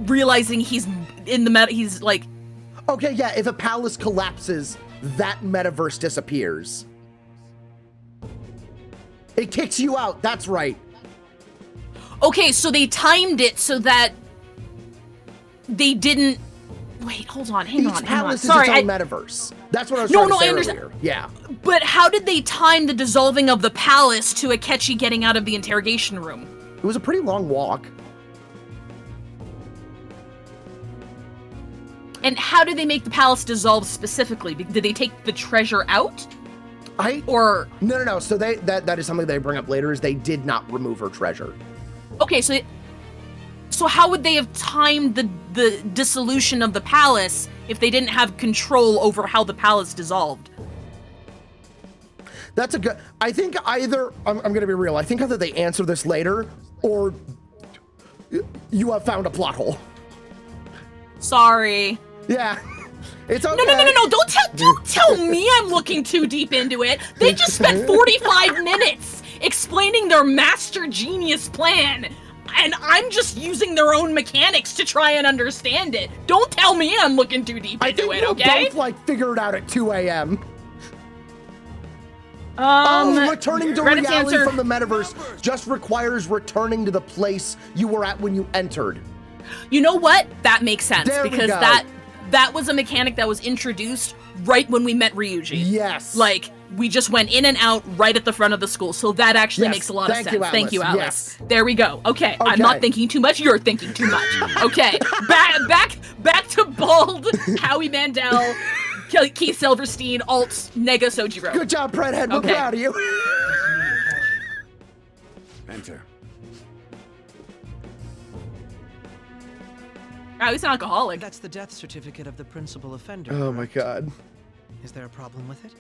realizing he's in the he's like...
Okay, yeah, if a palace collapses, that metaverse disappears. It kicks you out, that's right.
Okay, so they timed it so that they didn't... Wait, hold on, hang on.
Each palace is
Sorry,
its own metaverse. That's what I was trying to say
I understand.
earlier. Yeah.
But how did they time the dissolving of the palace to Akechi getting out of the interrogation room?
It was a pretty long walk.
And how did they make the palace dissolve specifically? Did they take the treasure out?
No. So that is something they bring up later. Is they did not remove her treasure.
Okay, so how would they have timed the dissolution of the palace if they didn't have control over how the palace dissolved?
That's a good. I think either I'm gonna be real. I think either they answer this later or you have found a plot hole.
Sorry.
Yeah. It's okay.
No. Don't tell me I'm looking too deep into it. They just spent 45 minutes explaining their master genius plan. And I'm just using their own mechanics to try and understand it. Don't tell me I'm looking too deep into it, okay?
I think we'll both, figure it out at 2 a.m. Returning to reality from the metaverse just requires returning to the place you were at when you entered.
You know what? That makes sense.
There
because that was a mechanic that was introduced right when we met Ryuji.
Yes.
Like, we just went in and out right at the front of the school, so that actually makes a lot of sense. Thank you, Atlas.
Yes.
There we go. Okay, I'm not thinking too much, you're thinking too much. Okay, back to bald Howie Mandel, Keith Silverstein, alt Nega Sojiro.
Good job, Predhead. We're proud of you.
Enter.
He's an alcoholic.
That's the death certificate of the principal offender.
Oh my god.
Is there a problem with it?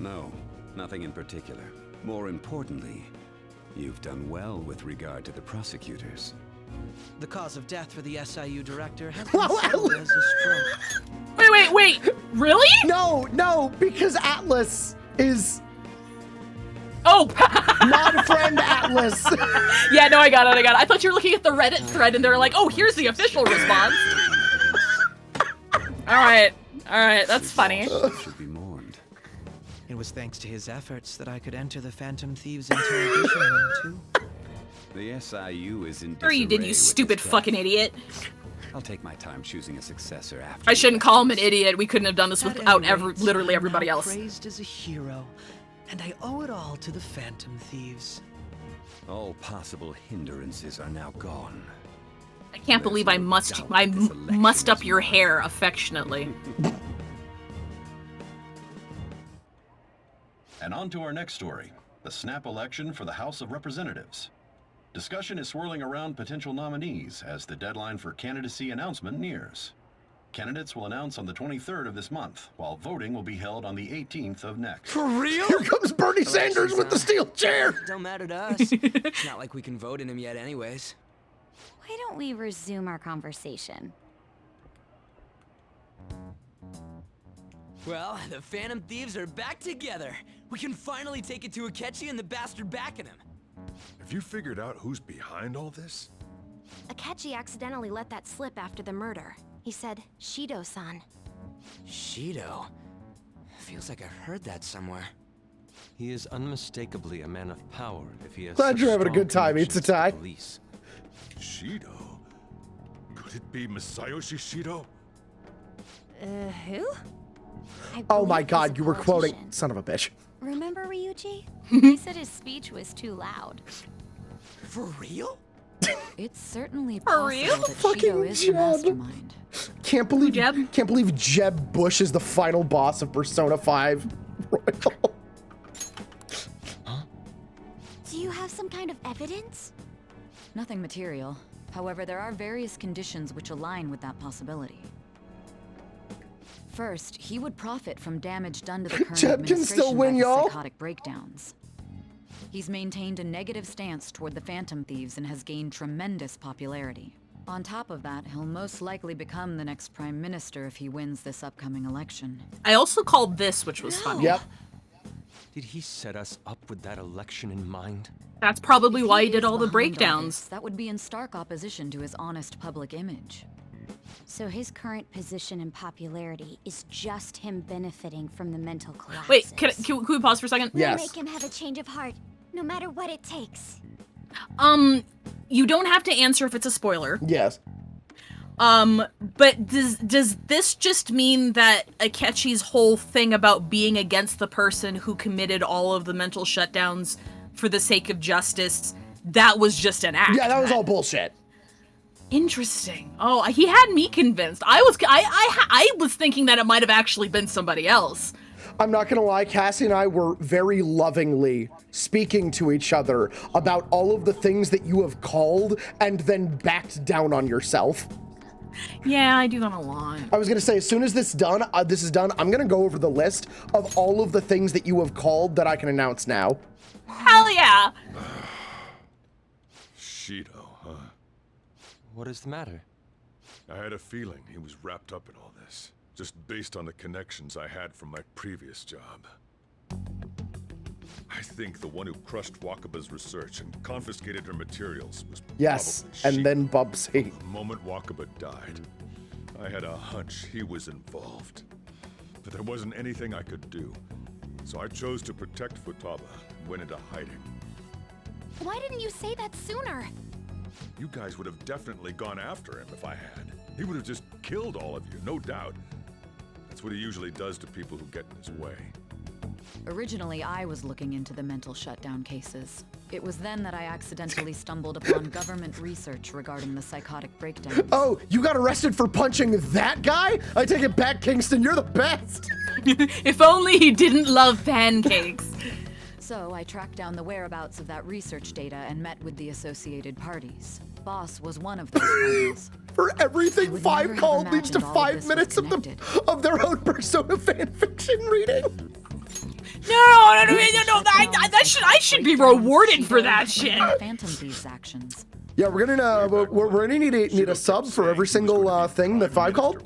No, nothing in particular. More importantly, you've done well with regard to the prosecutors.
The cause of death for the SIU director has been settled as a stroke.
Wait, really?
No, because Atlas is...
Oh!
Non-friend Atlas.
Yeah, no, I got it. I thought you were looking at the Reddit thread and they're like, oh, here's the official response. Alright, that's funny.
Should be mourned.
It was thanks to his efforts that I could enter the Phantom Thieves interrogation room, too.
The SIU is in
Sure you did, you stupid fucking idiot.
I'll take my time choosing a successor after.
I shouldn't call him an idiot. We couldn't have done this without literally everybody else.
Praised as a hero, and I owe it all to the Phantom Thieves.
All possible hindrances are now gone.
I can't believe I mussed up your hair affectionately.
And on to our next story, the snap election for the House of Representatives. Discussion is swirling around potential nominees as the deadline for candidacy announcement nears. Candidates will announce on the 23rd of this month, while voting will be held on the 18th of next.
For real? Here comes Bernie Sanders with the steel chair.
Don't matter to us. It's not like we can vote in him yet anyways.
Why don't we resume our conversation?
Well, the Phantom Thieves are back together. We can finally take it to Akechi and the bastard backing him.
Have you figured out who's behind all this?
Akechi accidentally let that slip after the murder. He said, Shido-san.
Shido? Feels like I've heard that somewhere.
He is unmistakably a man of power if he has
Glad
such
you're having a
strong
good time,
connections
It's a tie.
to the police.
Shido? Could it be Masayoshi Shido?
Who?
Oh my god, you were quoting. Son of a bitch.
Remember Ryuji? He said his speech was too loud.
For real?
It's certainly
For
possible
real?
that
Fucking
Shido is the
Jeb.
mastermind.
Can't believe Jeb Bush is the final boss of Persona 5 Royal.
Do you have some kind of evidence?
Nothing material. However, there are various conditions which align with that possibility. First, he would profit from damage done to the current
Jeb can still
administration
win,
by his
y'all.
psychotic breakdowns. He's maintained a negative stance toward the Phantom Thieves and has gained tremendous popularity. On top of that, he'll most likely become the next Prime Minister if he wins this upcoming election.
I also called this, which was funny.
Yep.
Did he set us up with that election in mind?
That's probably
If
why
he
he did
is
all the
behind
breakdowns.
this, that would be in stark opposition to his honest public image.
So his current position and popularity is just him benefiting from the mental collapse.
Wait, can we pause for a second?
We'll make him have a change of heart, no matter what it takes.
You don't have to answer if it's a spoiler.
Yes.
But does this just mean that Akechi's whole thing about being against the person who committed all of the mental shutdowns for the sake of justice, that was just an act?
Yeah, that was all bullshit.
Interesting. Oh, he had me convinced. I was thinking that it might have actually been somebody else.
I'm not gonna lie, Cassie and I were very lovingly speaking to each other about all of the things that you have called and then backed down on yourself.
Yeah, I do that a lot.
I was gonna say, as soon as this is done, I'm gonna go over the list of all of the things that you have called that I can announce now.
Hell yeah!
Shido, huh?
What is the matter?
I had a feeling he was wrapped up in all this, just based on the connections I had from my previous job. I think the one who crushed Wakaba's research and confiscated her materials was
Yes,
probably
and then Bubsy.
The moment Wakaba died, I had a hunch he was involved. But there wasn't anything I could do, so I chose to protect Futaba and went into hiding.
Why didn't you say that sooner?
You guys would have definitely gone after him if I had. He would have just killed all of you, no doubt. That's what he usually does to people who get in his way.
Originally, I was looking into the mental shutdown cases. It was then that I accidentally stumbled upon government research regarding the psychotic breakdowns.
Oh, you got arrested for punching that guy? I take it back, Kingston, you're the best!
If only he didn't love pancakes.
So I tracked down the whereabouts of that research data and met with the associated parties. Boss was one of those parties.
For everything 5 called leads to 5 minutes of their own Persona fanfiction reading.
No, I should be rewarded for that shit.
Phantom Thieves actions.
Yeah, we're gonna need a sub for every single thing that 5 called.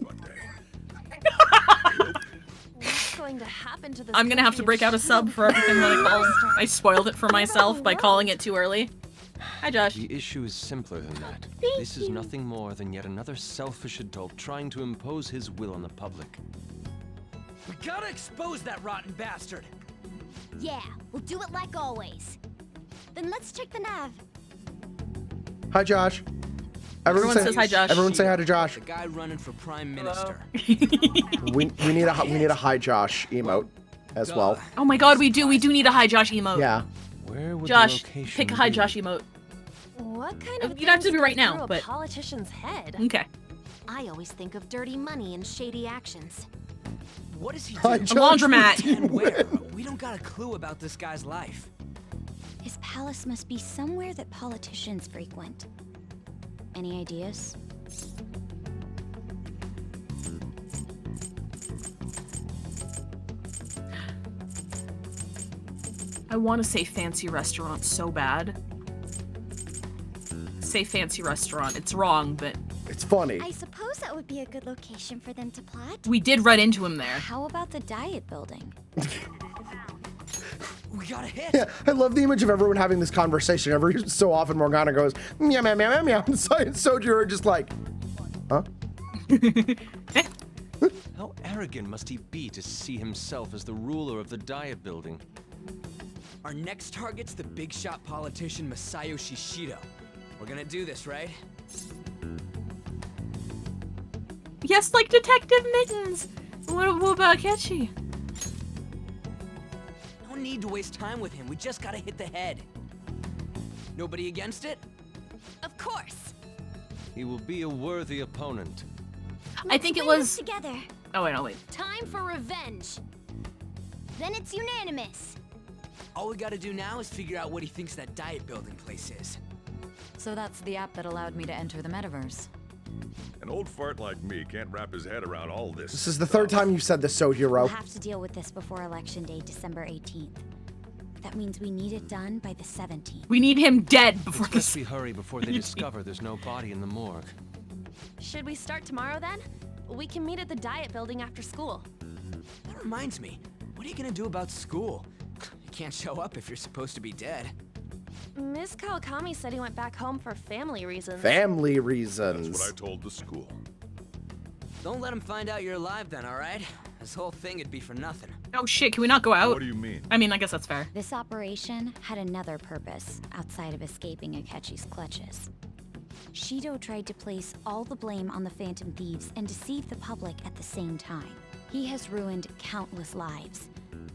What's going to happen to this?
I'm gonna have to break out a sub for everything that I called. I spoiled it for myself by calling it too early. Hi, Josh.
The issue is simpler than that. This is nothing more than yet another selfish adult trying to impose his will on the public.
We gotta expose that rotten bastard.
Yeah, we'll do it like always. Then let's check the nav.
Hi, Josh.
Everyone says hi, Josh.
Everyone say hi to Josh.
The guy running for Prime Minister.
we need a hi Josh emote as well.
Oh my god, we do need a hi Josh emote.
Yeah.
Where would
Josh,
the location
pick a hi
be?
Josh emote.
What kind of
You don't have to
things
be right
go
now,
through
but
a politician's head?
Okay.
I always think of dirty money and shady actions.
What is he
I
doing?
judge
laundromat.
routine
And where?
wins.
We don't got a clue about this guy's life.
His palace must be somewhere that politicians frequent. Any ideas?
I want to say fancy restaurant so bad. Say fancy restaurant. It's wrong, but
It's funny.
I suppose that would be a good location for them to plot.
we did run into him there.
How about the diet building?
We got a hit.
Yeah, I love the image of everyone having this conversation. Every so often, Morgana goes, meow, meow, meow, meow, meow. And Soju are just like, huh?
How arrogant must he be to see himself as the ruler of the diet building?
Our next target's the big shot politician Masayoshi Shido. We're gonna do this, right?
Yes, like Detective Mittens. What about Ketchy?
No need to waste time with him. We just gotta hit the head. Nobody against it?
Of course.
He will be a worthy opponent.
I think it
Bring
was.
this together.
Oh wait, no wait.
Time for revenge. Then it's unanimous.
All we gotta do now is figure out what he thinks that diet building place is.
So that's the app that allowed me to enter the metaverse.
An old fart like me can't wrap his head around all this.
This is the third time you've said this,
We'll
Sohiro.
have to deal with this before Election Day, December 18th. That means we need it done by the 17th.
We need him dead before
Let's
this.
be hurry before they discover there's no body in the morgue.
Should we start tomorrow then? We can meet at the diet building after school.
That reminds me. What are you gonna do about school? You can't show up if you're supposed to be dead.
Miss Kawakami said he went back home for family reasons.
Family reasons.
That's what I told the school.
Don't let him find out you're alive then, alright? This whole thing would be for nothing.
Oh shit, can we not go out?
What do you mean?
I mean, I guess that's fair.
This operation had another purpose outside of escaping Akechi's clutches. Shido tried to place all the blame on the Phantom Thieves and deceive the public at the same time. He has ruined countless lives,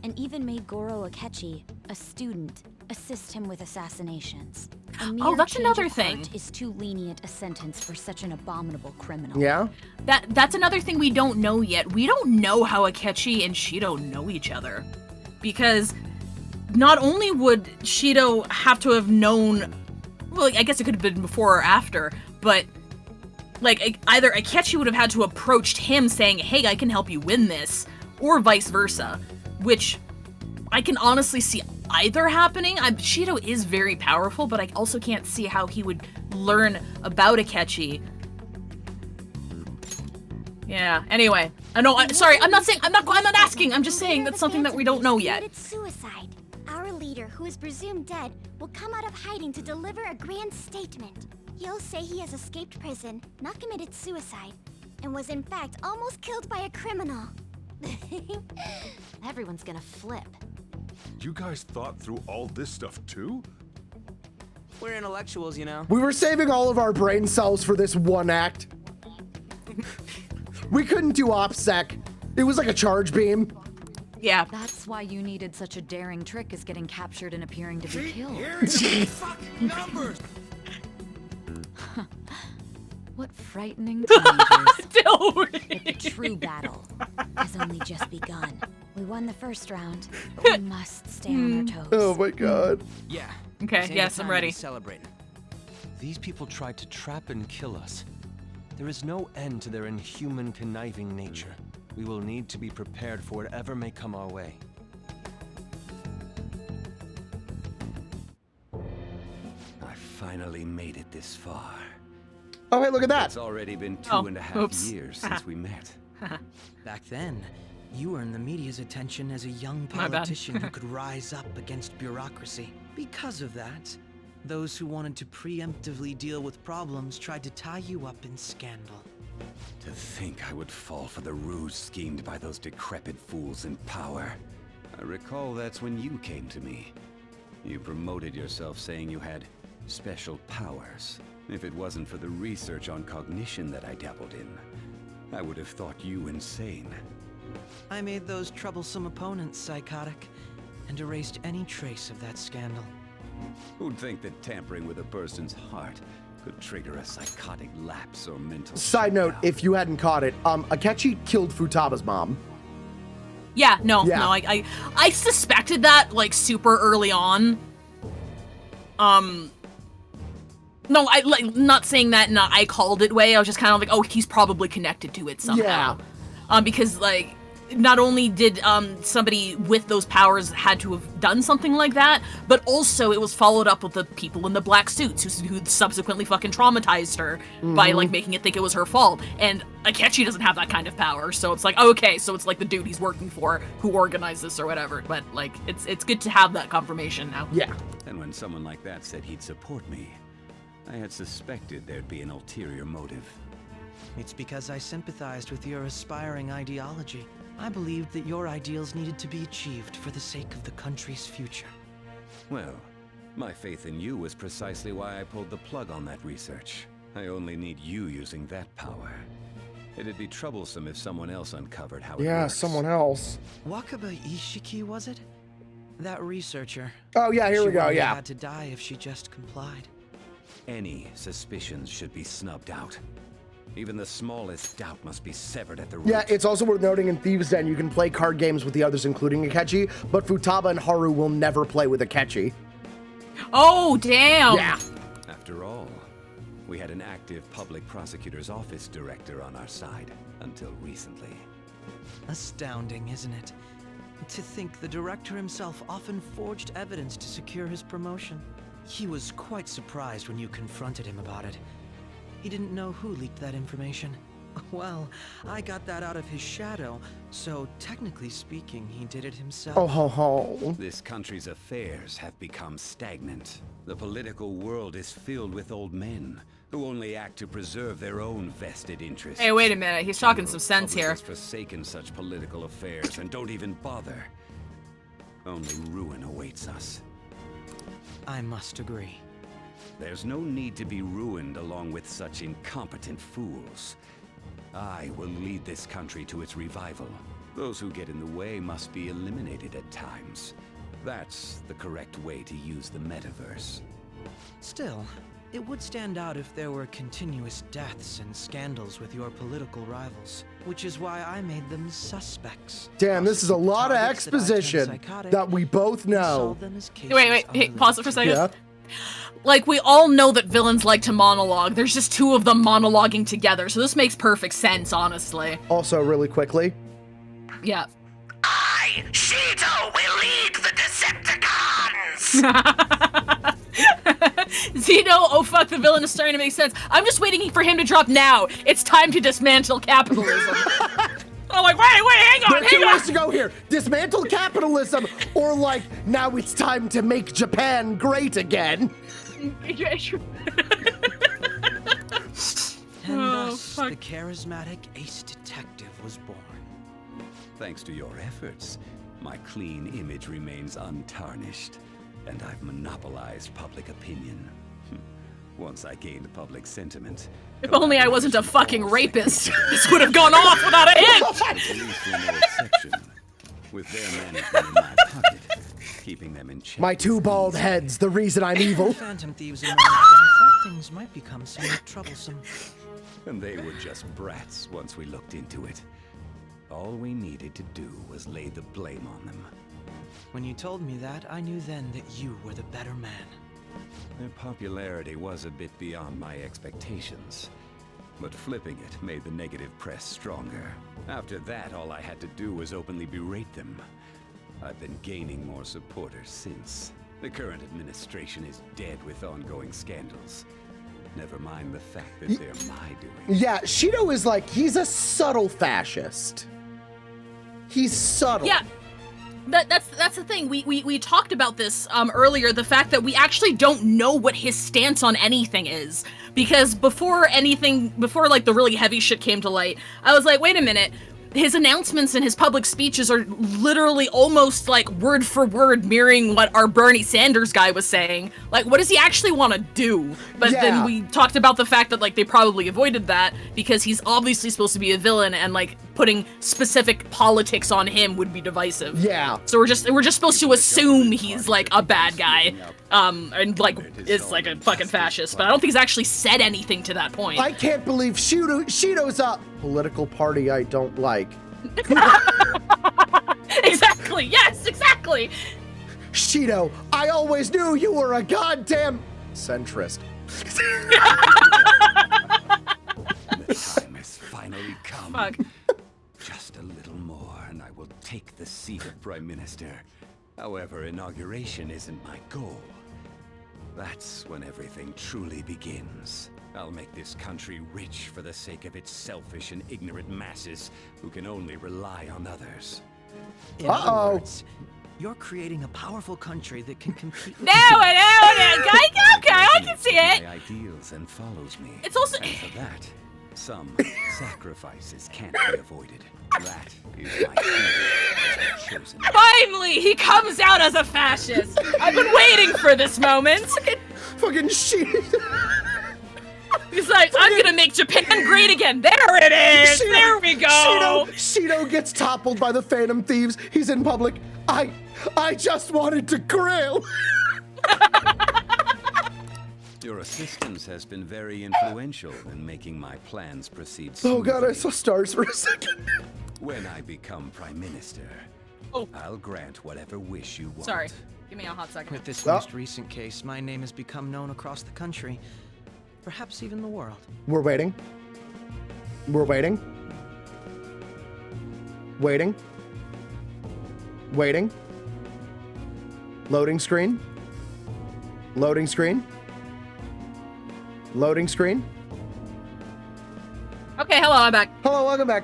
and even made Goro Akechi, a student, assist him with assassinations. A mere
that's
change
another
of
thing.
heart is too lenient a sentence for such an abominable criminal.
Yeah?
That's another thing we don't know yet. We don't know how Akechi and Shido know each other. Because not only would Shido have to have known, well, I guess it could have been before or after, but like either Akechi would have had to approached him saying, hey, I can help you win this, or vice versa, which I can honestly see either happening. Shido is very powerful, but I also can't see how he would learn about Akechi. Yeah, anyway. I'm not asking, I'm just saying that's something that we don't know yet.
Committed suicide. Our leader, who is presumed dead, will come out of hiding to deliver a grand statement. He'll say he has escaped prison, not committed suicide, and was in fact almost killed by a criminal.
Everyone's gonna flip.
You guys thought through all this stuff too?
We're intellectuals, you know.
We were saving all of our brain cells for this one act. We couldn't do OPSEC. It was like a charge beam.
Yeah.
That's why you needed such a daring trick as getting captured and appearing to be killed.
Fucking numbers!
What frightening teenagers.
Dude!
But the true battle has only just begun. We won the first round, but we must stay on our toes.
Oh my god.
Yeah.
Okay,
Same
yes,
time
I'm
to be
ready.
Celebrating.
These people tried to trap and kill us. There is no end to their inhuman, conniving nature. We will need to be prepared for whatever may come our way.
I finally made it this far.
Oh, hey, look at that.
It's already been two
Oh,
and a half
oops.
years since we met.
Back then, you earned the media's attention as a young
My bad.
politician who could rise up against bureaucracy. Because of that, those who wanted to preemptively deal with problems tried to tie you up in scandal.
To think I would fall for the ruse schemed by those decrepit fools in power. I recall that's when you came to me. You promoted yourself saying you had special powers. If it wasn't for the research on cognition that I dabbled in, I would have thought you insane.
I made those troublesome opponents psychotic and erased any trace of that scandal.
Who'd think that tampering with a person's heart could trigger a psychotic lapse or mental
Side note,
shutdown?
if you hadn't caught it, Akechi killed Futaba's mom.
Yeah, no, I suspected that, like, super early on. No, not saying that I called it way, I was just kind of like, oh, he's probably connected to it somehow. Yeah. Because, like, not only did, somebody with those powers had to have done something like that, but also it was followed up with the people in the black suits who subsequently fucking traumatized her by, like, making it think it was her fault. And Akechi doesn't have that kind of power, so it's like, okay, so it's like the dude he's working for who organized this or whatever. But, like, it's good to have that confirmation now.
Yeah.
And when someone like that said he'd support me, I had suspected there'd be an ulterior motive.
It's because I sympathized with your aspiring ideology. I believed that your ideals needed to be achieved for the sake of the country's future.
Well, my faith in you was precisely why I pulled the plug on that research. I only need you using that power. It'd be troublesome if someone else uncovered how it works.
Yeah, someone else.
Wakaba Ishiki, was it? That researcher.
Oh yeah, here we go,
She
yeah.
had to die if she just complied.
Any suspicions should be snubbed out. Even the smallest doubt must be severed at the root.
Yeah, it's also worth noting in Thieves' Den you can play card games with the others, including Akechi, but Futaba and Haru will never play with Akechi.
Oh, damn!
Yeah.
After all, we had an active public prosecutor's office director on our side, until recently.
Astounding, isn't it? To think the director himself often forged evidence to secure his promotion. He was quite surprised when you confronted him about it. He didn't know who leaked that information. Well, I got that out of his shadow, so technically speaking, he did it himself.
Oh ho ho.
This country's affairs have become stagnant. The political world is filled with old men who only act to preserve their own vested interests.
Hey, wait a minute, he's talking some sense here.
Has forsaken such political affairs and don't even bother. Only ruin awaits us.
I must agree.
There's no need to be ruined along with such incompetent fools. I will lead this country to its revival. Those who get in the way must be eliminated at times. That's the correct way to use the metaverse.
Still, it would stand out if there were continuous deaths and scandals with your political rivals, which is why I made them suspects.
Damn, this is a lot of exposition that we both know.
Wait, hey, pause it for a second.
Yeah.
Like, we all know that villains like to monologue. There's just two of them monologuing together, so this makes perfect sense, honestly.
Also, really quickly.
Yeah.
I, Shito, will lead the Decepticons!
Zeno, oh fuck, the villain is starting to make sense. I'm just waiting for him to drop now. It's time to dismantle capitalism. I'm like, wait, hang on,
There's two ways to go here. Dismantle capitalism, or like, now it's time to make Japan great again.
And thus, the charismatic ace detective was born.
Thanks to your efforts, my clean image remains untarnished, and I've monopolized public opinion. Once I gained public sentiment...
If only I wasn't a fucking rapist, this would have gone off without a hitch!
The police were no exception. With their management in my pocket, keeping them in check.
My two bald heads, the reason I'm evil.
Phantom thieves emerged, I thought things might become somewhat troublesome.
And they were just brats once we looked into it. All we needed to do was lay the blame on them.
When you told me that, I knew then that you were the better man.
Their popularity was a bit beyond my expectations, but flipping it made the negative press stronger. After that, all I had to do was openly berate them. I've been gaining more supporters since. The current administration is dead with ongoing scandals. Never mind the fact that they're my doing.
Yeah, Shido is like, he's a subtle fascist. He's subtle.
Yeah. That's the thing. We talked about this earlier, the fact that we actually don't know what his stance on anything is. Because before like the really heavy shit came to light, I was like, wait a minute. His announcements and his public speeches are literally almost like word for word mirroring what our Bernie Sanders guy was saying. Like, what does he actually want to do? But then we talked about the fact that like they probably avoided that because he's obviously supposed to be a villain and like putting specific politics on him would be divisive.
Yeah.
So we're just supposed to assume he's like a bad guy, and like is like a fucking fascist. But I don't think he's actually said anything to that point.
I can't believe Shido's a political party I don't like.
exactly. Yes, exactly.
Shido, I always knew you were a goddamn centrist.
The time has finally come.
Fuck.
Just a little more, and I will take the seat of Prime Minister. However, inauguration isn't my goal. That's when everything truly begins. I'll make this country rich for the sake of its selfish and ignorant masses who can only rely on others.
In other words, you're creating a powerful country that can compete with
Okay, I can see
My
it.
ideals and follows me.
It's also-
And for that, some sacrifices can't be avoided. That is my chosen.
Finally, he comes out as a fascist. I've been waiting for this moment.
Fucking shit.
He's like, I'm gonna make Japan great again. There it is. There we go.
Shido gets toppled by the Phantom Thieves. He's in public. I just wanted to grill.
Your assistance has been very influential in making my plans proceed
Oh
smoothly.
god, I saw stars for a second.
When I become Prime Minister, I'll grant whatever wish you want.
Sorry, give me a hot second.
With this most recent case, my name has become known across the country, perhaps even the world.
We're waiting. We're waiting. Waiting. Waiting. Loading screen. Loading screen. Loading screen.
Okay, hello, I'm back.
Hello, welcome back.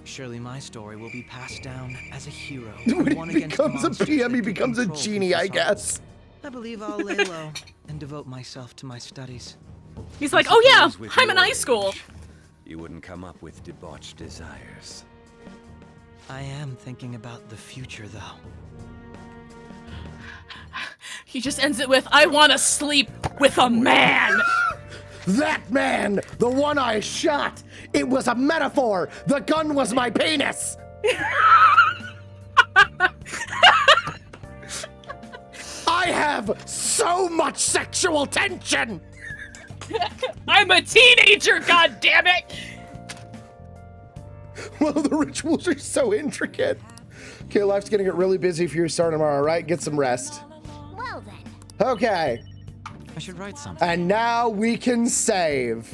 Surely my story will be passed down as a hero.
When
one
he
against
becomes a
monsters
PM, he
that can
becomes a
control
genie, I
people's hearts.
guess.
I believe I'll lay low and devote myself to my studies.
He's like, oh yeah,
Suppose with
I'm in
your
high school.
age, You wouldn't come up with debauched desires.
I am thinking about the future, though.
He just ends it with, I want to sleep with a man.
That man, the one I shot, it was a metaphor. The gun was my penis. I have so much sexual tension.
I'm a teenager, god damn it.
Well, the rituals are so intricate. Okay, life's gonna get really busy for you starting tomorrow, right? Get some rest.
Well then.
Okay.
I should write something.
And now we can save.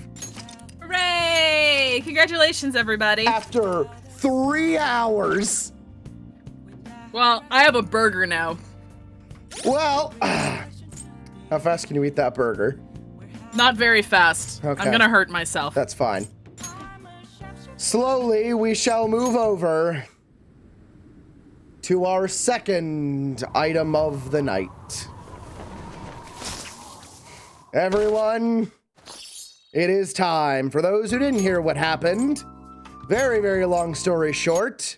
Hooray! Congratulations, everybody.
After 3 hours.
Well, I have a burger now.
Well, how fast can you eat that burger?
Not very fast.
Okay.
I'm gonna hurt myself.
That's fine. Slowly, we shall move over to our second item of the night. Everyone, it is time. For those who didn't hear what happened, very, very long story short,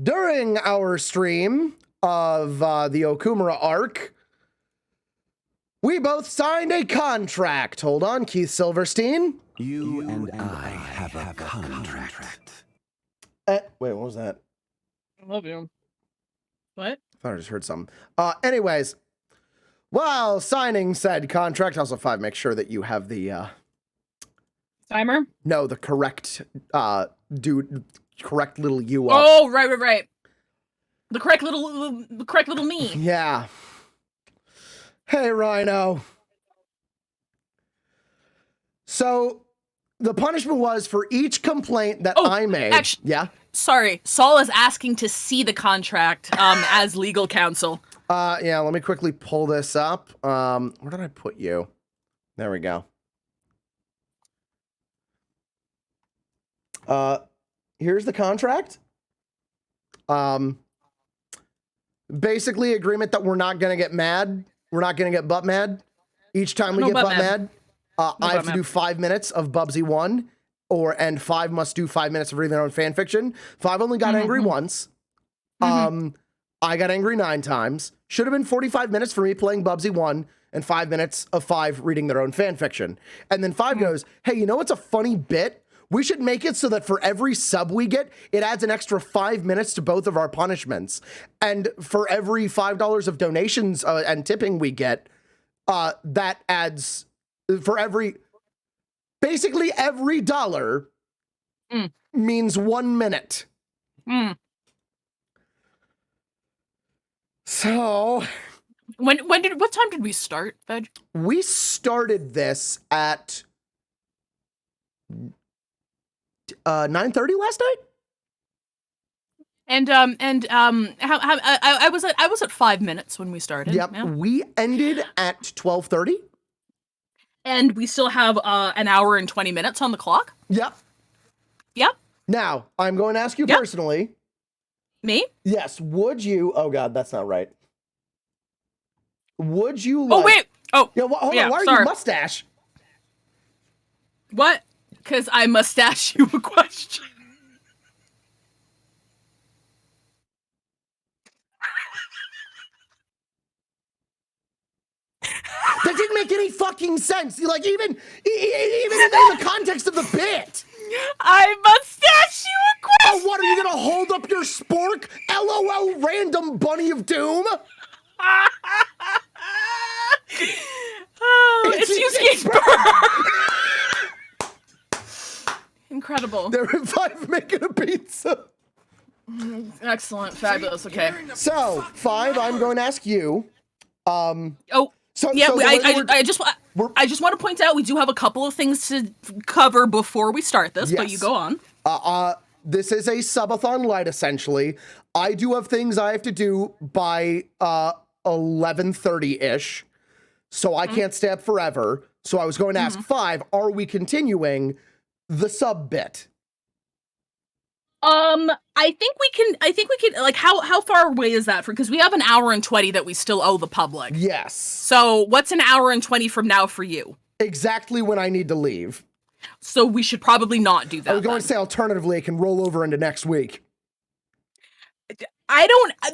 during our stream of the Okumura arc, we both signed a contract. Hold on, Keith Silverstein.
You and I have a contract.
Wait, what was that?
I love you. What?
I thought I just heard something. Anyways, while signing said contract, also 5, make sure that you have the
Timer?
no, the correct correct little URL.
Oh, right. The correct little me.
Yeah. Hey, Rhino. So, the punishment was for each complaint that I made.
Actually,
yeah.
Sorry, Saul is asking to see the contract as legal counsel.
Yeah, let me quickly pull this up. Where did I put you? There we go. Here's the contract. Basically agreement that we're not gonna get mad. We're not gonna get butt mad. Each time we get butt mad, I have to do 5 minutes of Bubsy 1, and 5 must do 5 minutes of reading their own fan fiction. 5 only got angry once. I got angry 9 times. Should have been 45 minutes for me playing Bubsy 1 and 5 minutes of 5 reading their own fan fiction. And then 5 goes, hey, you know what's a funny bit? We should make it so that for every sub we get, it adds an extra 5 minutes to both of our punishments. And for every $5 of donations and tipping we get, that adds, for every, basically every dollar means 1 minute. So
what time did we start, Veg?
We started this at 9:30 last night.
I was at 5 minutes when we started.
Yep.
Yeah.
We ended at 12:30.
And we still have an hour and 20 minutes on the clock.
Yep.
Yep.
Now, I'm going to ask you personally.
Me?
Yes. Would you? Oh God, that's not right. Would you?
Oh wait. Oh.
Yeah. Hold on. Why are you mustache?
What? Because I mustache you a question.
That didn't make any fucking sense. Like even in the context of the bit.
I mustache you a question.
Oh, what are you gonna hold up your spork? LOL, random bunny of doom.
Oh, it's Incredible.
They're in 5 making a pizza.
Excellent, fabulous. Okay.
So 5, I'm going to ask you.
I just want to point out we do have a couple of things to cover before we start this, but you go on.
This is a subathon light, essentially. I do have things I have to do by 11:30-ish, so I can't stay up forever. So I was going to ask 5, are we continuing the sub bit?
I think we can, like, how far away is that? Because we have an hour and 20 that we still owe the public.
Yes.
So what's an hour and 20 from now for you?
Exactly when I need to leave.
So we should probably not do that.
I was going to say, alternatively, it can roll over into next week.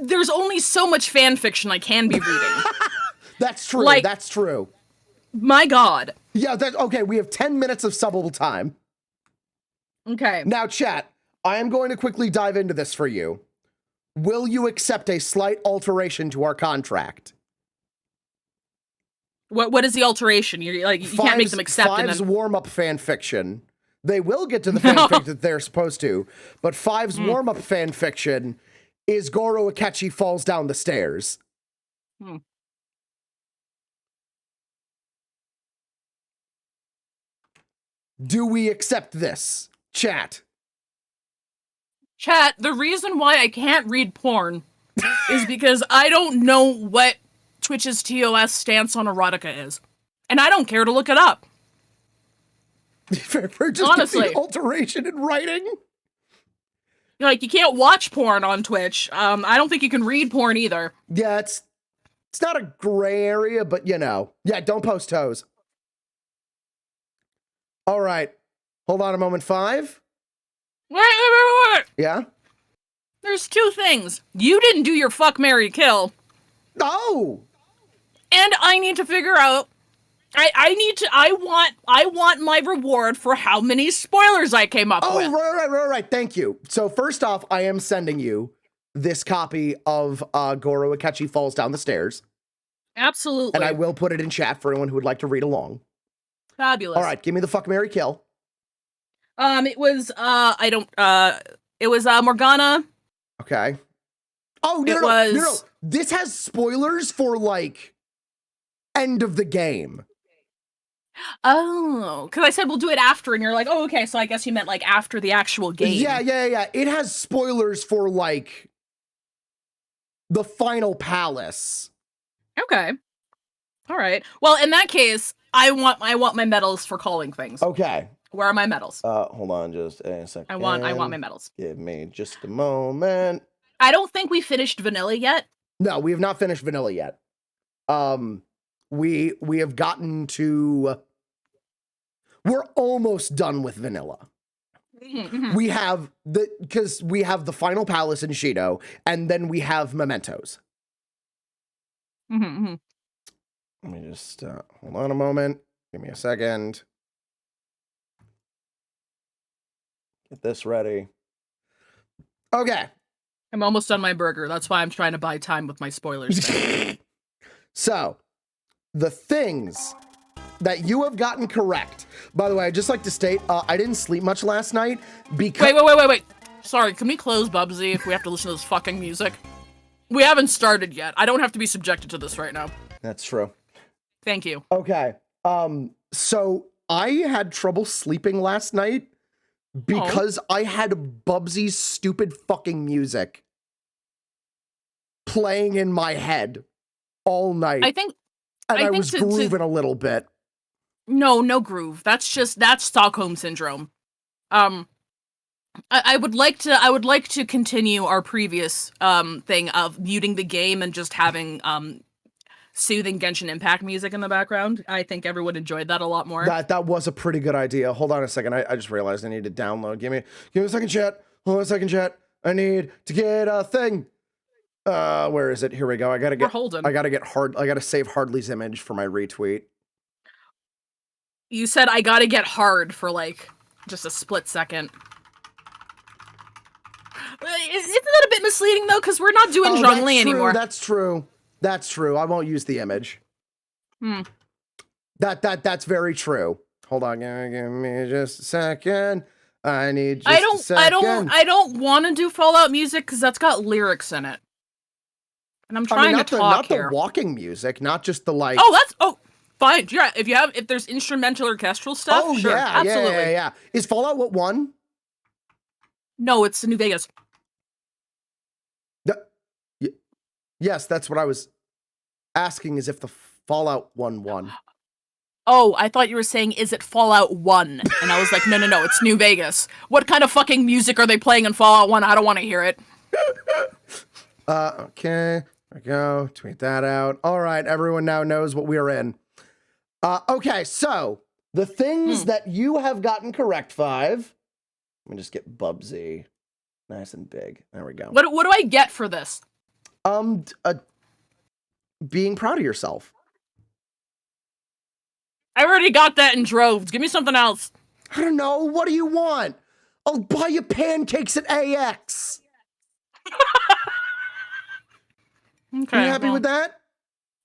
There's only so much fan fiction I can be reading.
That's true. That's true.
My God.
Yeah, okay, we have 10 minutes of subbable time.
Okay.
Now, chat, I am going to quickly dive into this for you. Will you accept a slight alteration to our contract?
What is the alteration? You can't make them accept it.
5's warm-up fan fiction. They will get to the fanfic that they're supposed to, but 5's warm-up fan fiction is Goro Akechi falls down the stairs. Do we accept this? Chat.
Chat, the reason why I can't read porn is because I don't know what Twitch's TOS stance on erotica is. And I don't care to look it up.
For just honestly, alteration in writing?
Like, you can't watch porn on Twitch. I don't think you can read porn either.
Yeah, it's not a gray area, but you know. Yeah, don't post toes. All right. Hold on a moment, 5.
Wait.
Yeah?
There's 2 things. You didn't do your fuck, marry, kill.
Oh!
And I need to figure out I want my reward for how many spoilers I came up with.
Oh, right. Thank you. So first off, I am sending you this copy of Goro Akechi Falls Down the Stairs.
Absolutely.
And I will put it in chat for anyone who would like to read along.
Fabulous.
All right, give me the fuck, marry, kill.
It was Morgana.
Okay. Oh, no. This has spoilers for, like, end of the game.
Oh, because I said we'll do it after, and you're like, oh, okay, so I guess you meant, like, after the actual game.
Yeah. It has spoilers for, like, the final palace.
Okay. All right. Well, in that case, I want my medals for calling things.
Okay.
Where are my medals?
Hold on just a second.
I want my medals.
Give me just a moment.
I don't think we finished vanilla yet.
No, we have not finished vanilla yet. We have gotten to, we're almost done with vanilla. We have because we have the final palace in Shido, and then we have mementos. Let me just hold on a moment. Give me a second. Get this ready. Okay.
I'm almost done my burger. That's why I'm trying to buy time with my spoilers.
So, the things that you have gotten correct. By the way, I'd just like to state, I didn't sleep much last night because...
Wait. Sorry, can we close Bubsy if we have to listen to this fucking music? We haven't started yet. I don't have to be subjected to this right now.
That's true.
Thank you.
Okay. So I had trouble sleeping last night because I had Bubsy's stupid fucking music playing in my head all night. I was grooving a little bit.
No groove. That's Stockholm syndrome. I would like to continue our previous thing of muting the game and just having soothing Genshin Impact music in the background. I think everyone enjoyed that a lot more.
That was a pretty good idea. Hold on a second. I just realized I need to download. Give me a second, chat. Hold on a second, chat. I need to get a thing. Where is it? Here we go. I gotta save Hardley's image for my retweet.
You said I gotta get hard for like just a split second. Isn't that a bit misleading though? Because we're not doing Zhongli anymore.
That's true. I won't use the image. That's very true. Hold on, give me just a second. I need just a second.
I don't want to do Fallout music because that's got lyrics in it. And I'm trying to talk here.
Not the walking music, not just the like.
Fine. Yeah, if there's instrumental orchestral stuff.
Oh
sure,
yeah,
absolutely.
yeah. Is Fallout what 1?
No, it's New Vegas.
Yes, that's what I was asking. Is if the Fallout 1 won?
Oh, I thought you were saying, is it Fallout 1? And I was like, no, it's New Vegas. What kind of fucking music are they playing in Fallout 1? I don't want to hear it.
Okay, there we go. Tweet that out. All right, everyone now knows what we are in. Okay, so the things that you have gotten correct, 5. Let me just get Bubsy nice and big. There we go.
What do I get for this?
Being proud of yourself.
I already got that in droves. Give me something else.
I don't know. What do you want? I'll buy you pancakes at AX.
Okay.
Are you happy with that?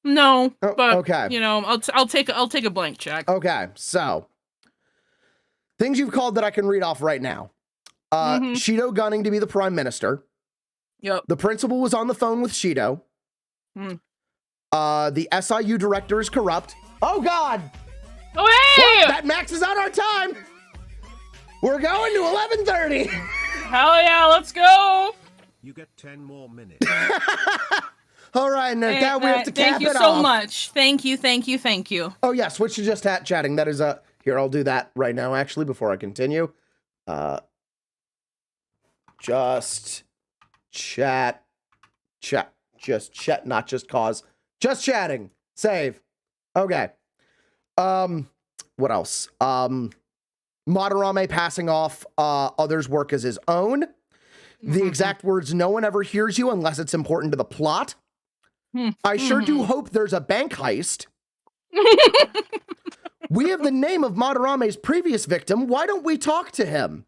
No, but
okay.
You know, I'll take a blank check.
Okay, so things you've called that I can read off right now. Shido gunning to be the prime minister.
Yep.
The principal was on the phone with Shido. The SIU director is corrupt. Oh God!
Oh hey!
Well, that maxes out our time. We're going to 11:30.
Hell yeah, let's go!
You get 10 more minutes.
All right, and that we have to cap it off.
Thank you so much. Thank you.
Oh yeah, switch to just chatting. That is here. I'll do that right now. Actually, before I continue, just chat, just chat, not just cause, just chatting. Save. Okay. What else? Madarame passing off others' work as his own. The exact words, no one ever hears you unless it's important to the plot. I sure do hope there's a bank heist. We have the name of Madarame's previous victim. Why don't we talk to him?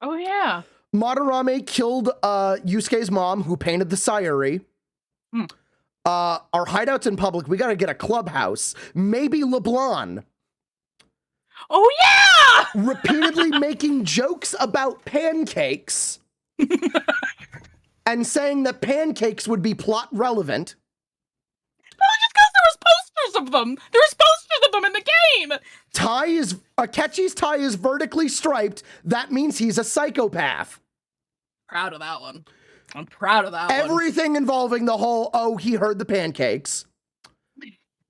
Oh, yeah.
Madarame killed Yusuke's mom, who painted the Sayuri. Our hideouts in public, we gotta get a clubhouse. Maybe LeBlanc.
Oh, yeah!
Repeatedly making jokes about pancakes. And saying that pancakes would be plot relevant.
No, just because there was posters of them. There was posters of them in the game.
Akechi's tie is vertically striped. That means he's a psychopath.
Proud of that one. I'm proud of that one.
Everything involving the whole, he heard the pancakes.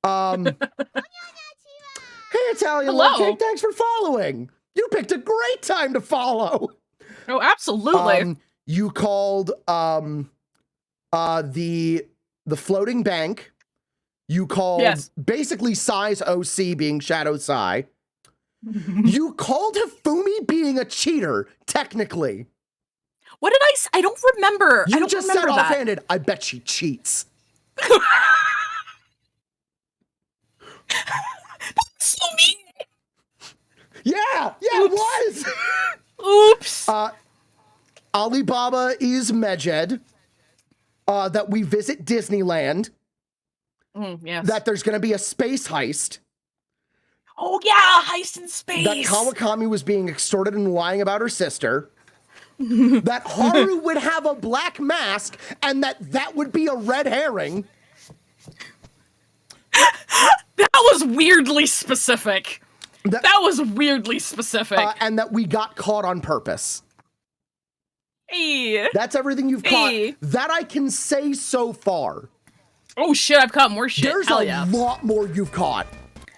Hey, Italian Love Cake, thanks for following. You picked a great time to follow.
Oh, absolutely.
You called the floating bank. You called basically Sai's OC being Shadow Sai. You called Hifumi being a cheater, technically.
What did I say? I don't remember.
You
I don't
just
remember
said
that.
offhanded, I bet she cheats.
So mean.
Yeah, it was.
Oops.
Alibaba is Medjed. That we visit Disneyland.
Yes.
That there's going to be a space heist.
Oh yeah, heist in space.
That Kawakami was being extorted and lying about her sister. That Haru would have a black mask and that would be a red herring.
That was weirdly specific. That was weirdly specific.
And that we got caught on purpose.
Hey.
That's everything you've caught. That I can say so far.
Oh shit, I've caught more shit.
There's
Hell
a lot more you've caught.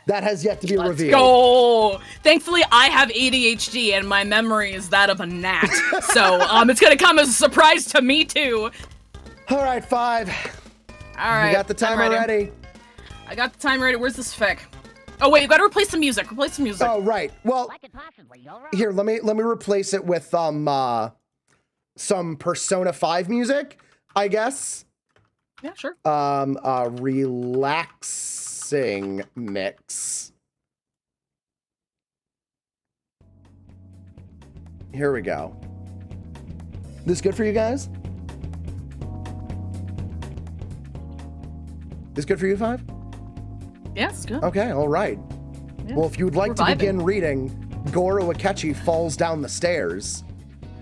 That has yet to be revealed.
Go! Thankfully, I have ADHD and my memory is that of a gnat. So, it's gonna come as a surprise to me too.
All right, 5.
All right.
You got the timer ready?
I got the timer ready. Where's this fic? Oh wait, you gotta replace the music. Replace the music.
Oh right. Well, here, let me replace it with some Persona 5 music, I guess.
Yeah, sure.
Relaxing mix. Here we go. This good for you guys? This good for you, 5?
Yeah, it's good.
Okay, all right.
Yeah,
well, if you would like to begin reading, Goro Akechi falls down the stairs.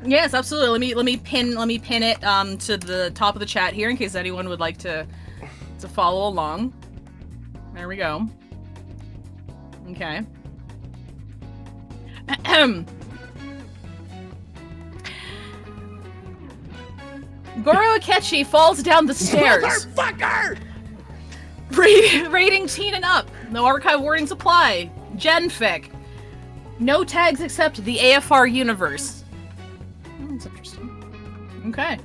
Yes, absolutely. Let me pin it to the top of the chat here in case anyone would like to follow along. There we go. Okay. Goro Akechi falls down the stairs.
Motherfucker!
Rating teen and up. No archive warnings apply. Genfic. No tags except the AFR universe. That's interesting. Okay.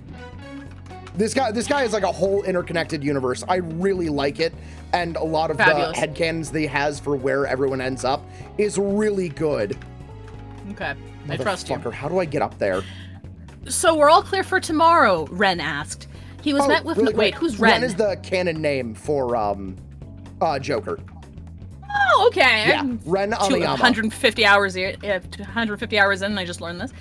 This guy is like a whole interconnected universe. I really like it, and a lot of
Fabulous.
the headcanons that he has for where everyone ends up is really good.
Okay, I trust you.
How do I get up there?
So we're all clear for tomorrow, Ren asked. He was met with...
really
Wait,
quick,
who's Ren?
Ren is the canon name for Joker.
Oh, okay.
Yeah, Ren Amayama.
150 hours here. 150 hours in, I just learned this.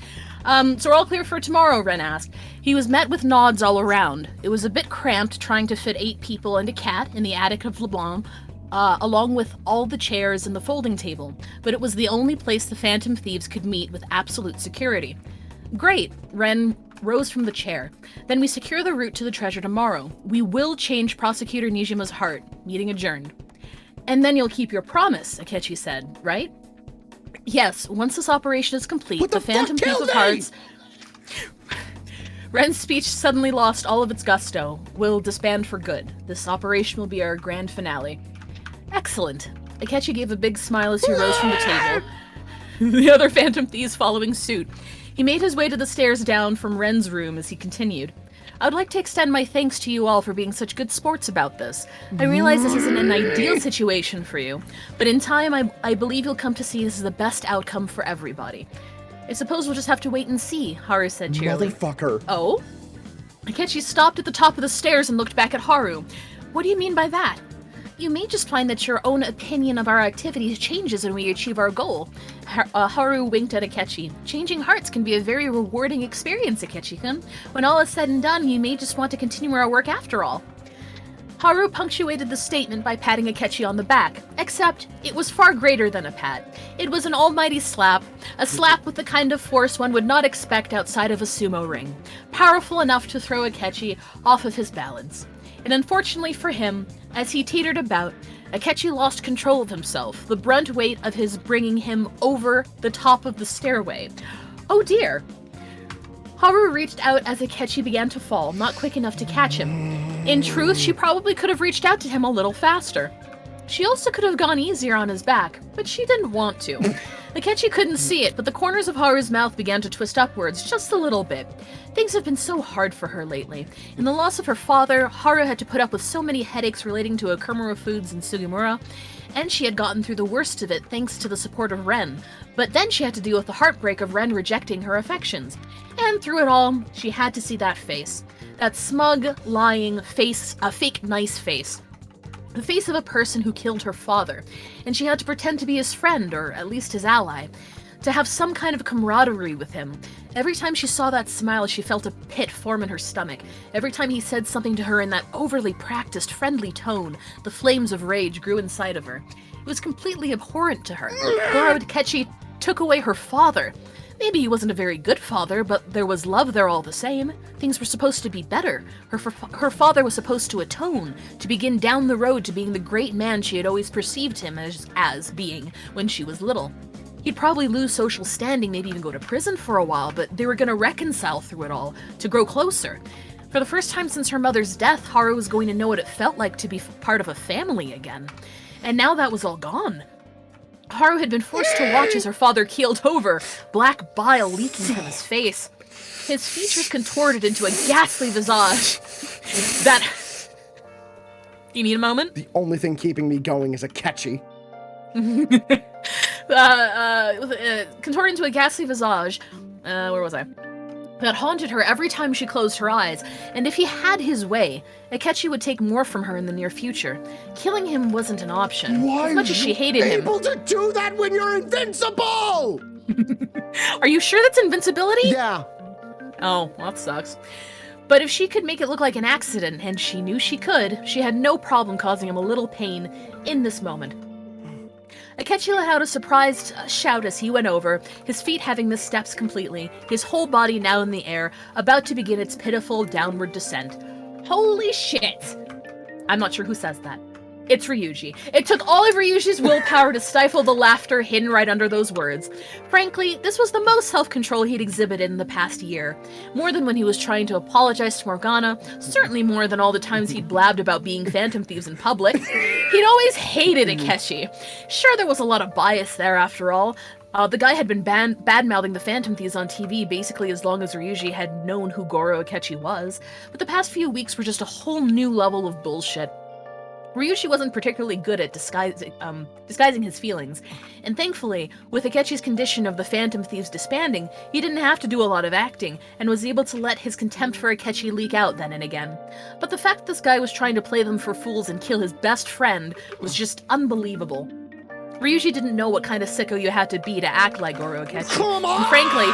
So we're all clear for tomorrow, Ren asked. He was met with nods all around. It was a bit cramped trying to fit 8 people and a cat in the attic of LeBlanc, along with all the chairs and the folding table, but it was the only place the Phantom Thieves could meet with absolute security. Great, Ren rose from the chair. Then we secure the route to the treasure tomorrow. We will change Prosecutor Nijima's heart. Meeting adjourned. And then you'll keep your promise, Akechi said, right? Yes, once this operation is complete, the Phantom Thief of Hearts... Ren's speech suddenly lost all of its gusto. We'll disband for good. This operation will be our grand finale. Excellent. Akechi gave a big smile as he rose from the table. The other Phantom Thieves following suit. He made his way to the stairs down from Ren's room as he continued. I would like to extend my thanks to you all for being such good sports about this. I realize this isn't an ideal situation for you, but in time I believe you'll come to see this as the best outcome for everybody. I suppose we'll just have to wait and see, Haru said cheerily.
Motherfucker.
Oh? Akechi stopped at the top of the stairs and looked back at Haru. What do you mean by that? You may just find that your own opinion of our activities changes when we achieve our goal. Haru winked at Akechi. Changing hearts can be a very rewarding experience, Akechi-kun. When all is said and done, you may just want to continue our work after all. Haru punctuated the statement by patting Akechi on the back, except it was far greater than a pat. It was an almighty slap, a slap with the kind of force one would not expect outside of a sumo ring, powerful enough to throw Akechi off of his balance. And unfortunately for him, as he teetered about, Akechi lost control of himself, the brunt weight of his bringing him over the top of the stairway. Oh dear! Haru reached out as Akechi began to fall, not quick enough to catch him. In truth, she probably could have reached out to him a little faster. She also could have gone easier on his back, but she didn't want to. Akechi couldn't see it, but the corners of Haru's mouth began to twist upwards just a little bit. Things have been so hard for her lately. In the loss of her father, Haru had to put up with so many headaches relating to Okumura Foods and Sugimura, and she had gotten through the worst of it thanks to the support of Ren. But then she had to deal with the heartbreak of Ren rejecting her affections. And through it all, she had to see that face. That smug, lying face, a fake nice face. The face of a person who killed her father, and she had to pretend to be his friend, or at least his ally. to have some kind of camaraderie with him. Every time she saw that smile, she felt a pit form in her stomach. Every time he said something to her in that overly practiced, friendly tone, the flames of rage grew inside of her. It was completely abhorrent to her. Goro Akechi took away her father. Maybe he wasn't a very good father, but there was love there all the same. Things were supposed to be better. Her father was supposed to atone, to begin down the road to being the great man she had always perceived him as being when she was little. He'd probably lose social standing, maybe even go to prison for a while, but they were going to reconcile through it all, to grow closer. For the first time since her mother's death, Haru was going to know what it felt like to be part of a family again. And now that was all gone. Haru had been forced to watch as her father keeled over, black bile leaking from his face. His features contorted into a ghastly visage that... Do you need a moment?
The only thing keeping me going is Akechi.
Contorted into a ghastly visage. Where was I? That haunted her every time she closed her eyes, and if he had his way, Akechi would take more from her in the near future. Killing him wasn't an option.
Why
as much as she hated him.
able to do that when you're invincible?
Are you sure that's invincibility?
Yeah.
Oh, well, that sucks. But if she could make it look like an accident, and she knew she could, she had no problem causing him a little pain in this moment. Akechi let out a surprised shout as he went over, his feet having missed steps completely, his whole body now in the air, about to begin its pitiful downward descent. Holy shit! I'm not sure who says that. It's Ryuji. It took all of Ryuji's willpower to stifle the laughter hidden right under those words. Frankly, this was the most self-control he'd exhibited in the past year. More than when he was trying to apologize to Morgana, certainly more than all the times he'd blabbed about being Phantom Thieves in public. He'd always hated Akechi. Sure, there was a lot of bias there after all. The guy had been bad-mouthing the Phantom Thieves on TV basically as long as Ryuji had known who Goro Akechi was, but the past few weeks were just a whole new level of bullshit. Ryuji wasn't particularly good at disguising his feelings, and thankfully, with Akechi's condition of the Phantom Thieves disbanding, he didn't have to do a lot of acting, and was able to let his contempt for Akechi leak out then and again. But the fact this guy was trying to play them for fools and kill his best friend was just unbelievable. Ryuji didn't know what kind of sicko you had to be to act like Goro Akechi.
Come on!
And frankly,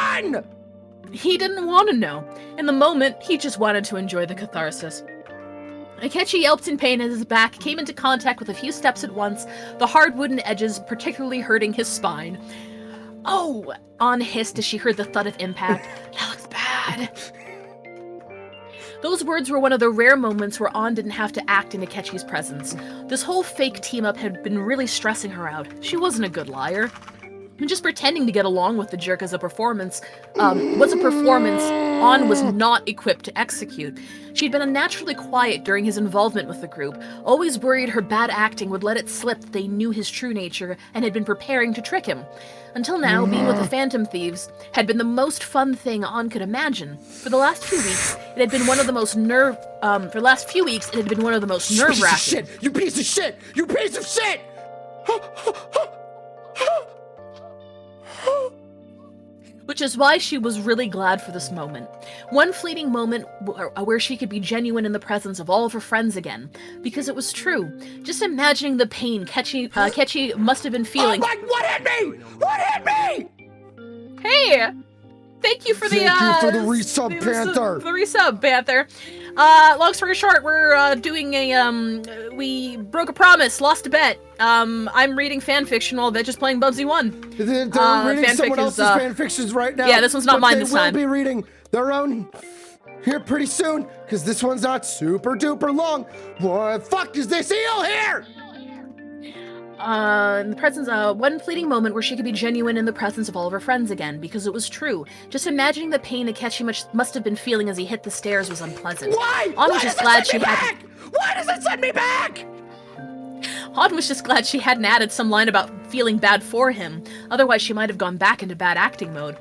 he didn't want to know. In the moment, he just wanted to enjoy the catharsis. Akechi yelped in pain as his back came into contact with a few steps at once, the hard wooden edges particularly hurting his spine. Oh! Ann hissed as she heard the thud of impact. That looks bad. Those words were one of the rare moments where Ann didn't have to act in Akechi's presence. This whole fake team-up had been really stressing her out. She wasn't a good liar. And just pretending to get along with the jerk as a performance was a performance Ann was not equipped to execute. She'd been unnaturally quiet during his involvement with the group, always worried her bad acting would let it slip that they knew his true nature and had been preparing to trick him. Until now, being with the Phantom Thieves had been the most fun thing Ann could imagine. For the last few weeks, it had been one of the most nerve-wracking.
Shit! You piece of shit! You piece of shit!
Which is why she was really glad for this moment. One fleeting moment where she could be genuine in the presence of all of her friends again. Because it was true. Just imagining the pain Akechi must have been feeling.
Oh my, what hit me? What hit me?
Hey! Thank you for the
resub, Panther.
The resub, Panther. Long story short, we're doing a we broke a promise, lost a bet. I'm reading fanfiction while Vetch is playing Bubsy 1.
They're reading someone else's fanfictions right now.
Yeah, this one's not mine this time.
They will be reading their own here pretty soon, because this one's not super duper long. What the fuck is this eel here?
In the presence of one fleeting moment where she could be genuine in the presence of all of her friends again, because it was true. Just imagining the pain Akechi must have been feeling as he hit the stairs was unpleasant.
Why?
Ann was just glad she
had. Why does it send me back?
Ann was just glad she hadn't added some line about feeling bad for him. Otherwise, she might have gone back into bad acting mode.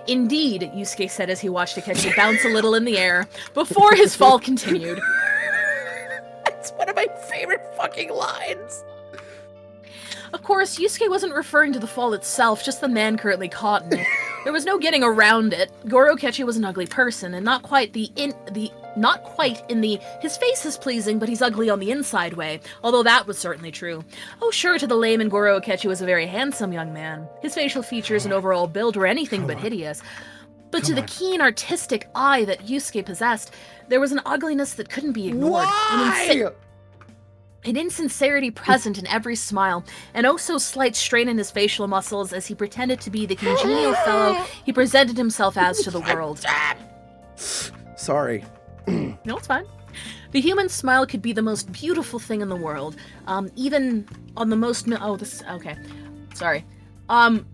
Indeed, Yusuke said as he watched Akechi bounce a little in the air before his fall continued.
That's one of my favorite fucking lines.
Of course, Yusuke wasn't referring to the fall itself, just the man currently caught in it. There was no getting around it. Goro Akechi was an ugly person, and not quite the not quite in the his face is pleasing but he's ugly on the inside way, although that was certainly true. Oh sure, to the layman Goro Akechi was a very handsome young man. His facial features and overall build were anything but hideous. But to the keen artistic eye that Yusuke possessed, there was an ugliness that couldn't be ignored. An insincerity present in every smile, an oh-so-slight strain in his facial muscles as he pretended to be the congenial fellow he presented himself as to the world.
Sorry.
No, it's fine. The human smile could be the most beautiful thing in the world, even on the most... okay. Sorry. I'm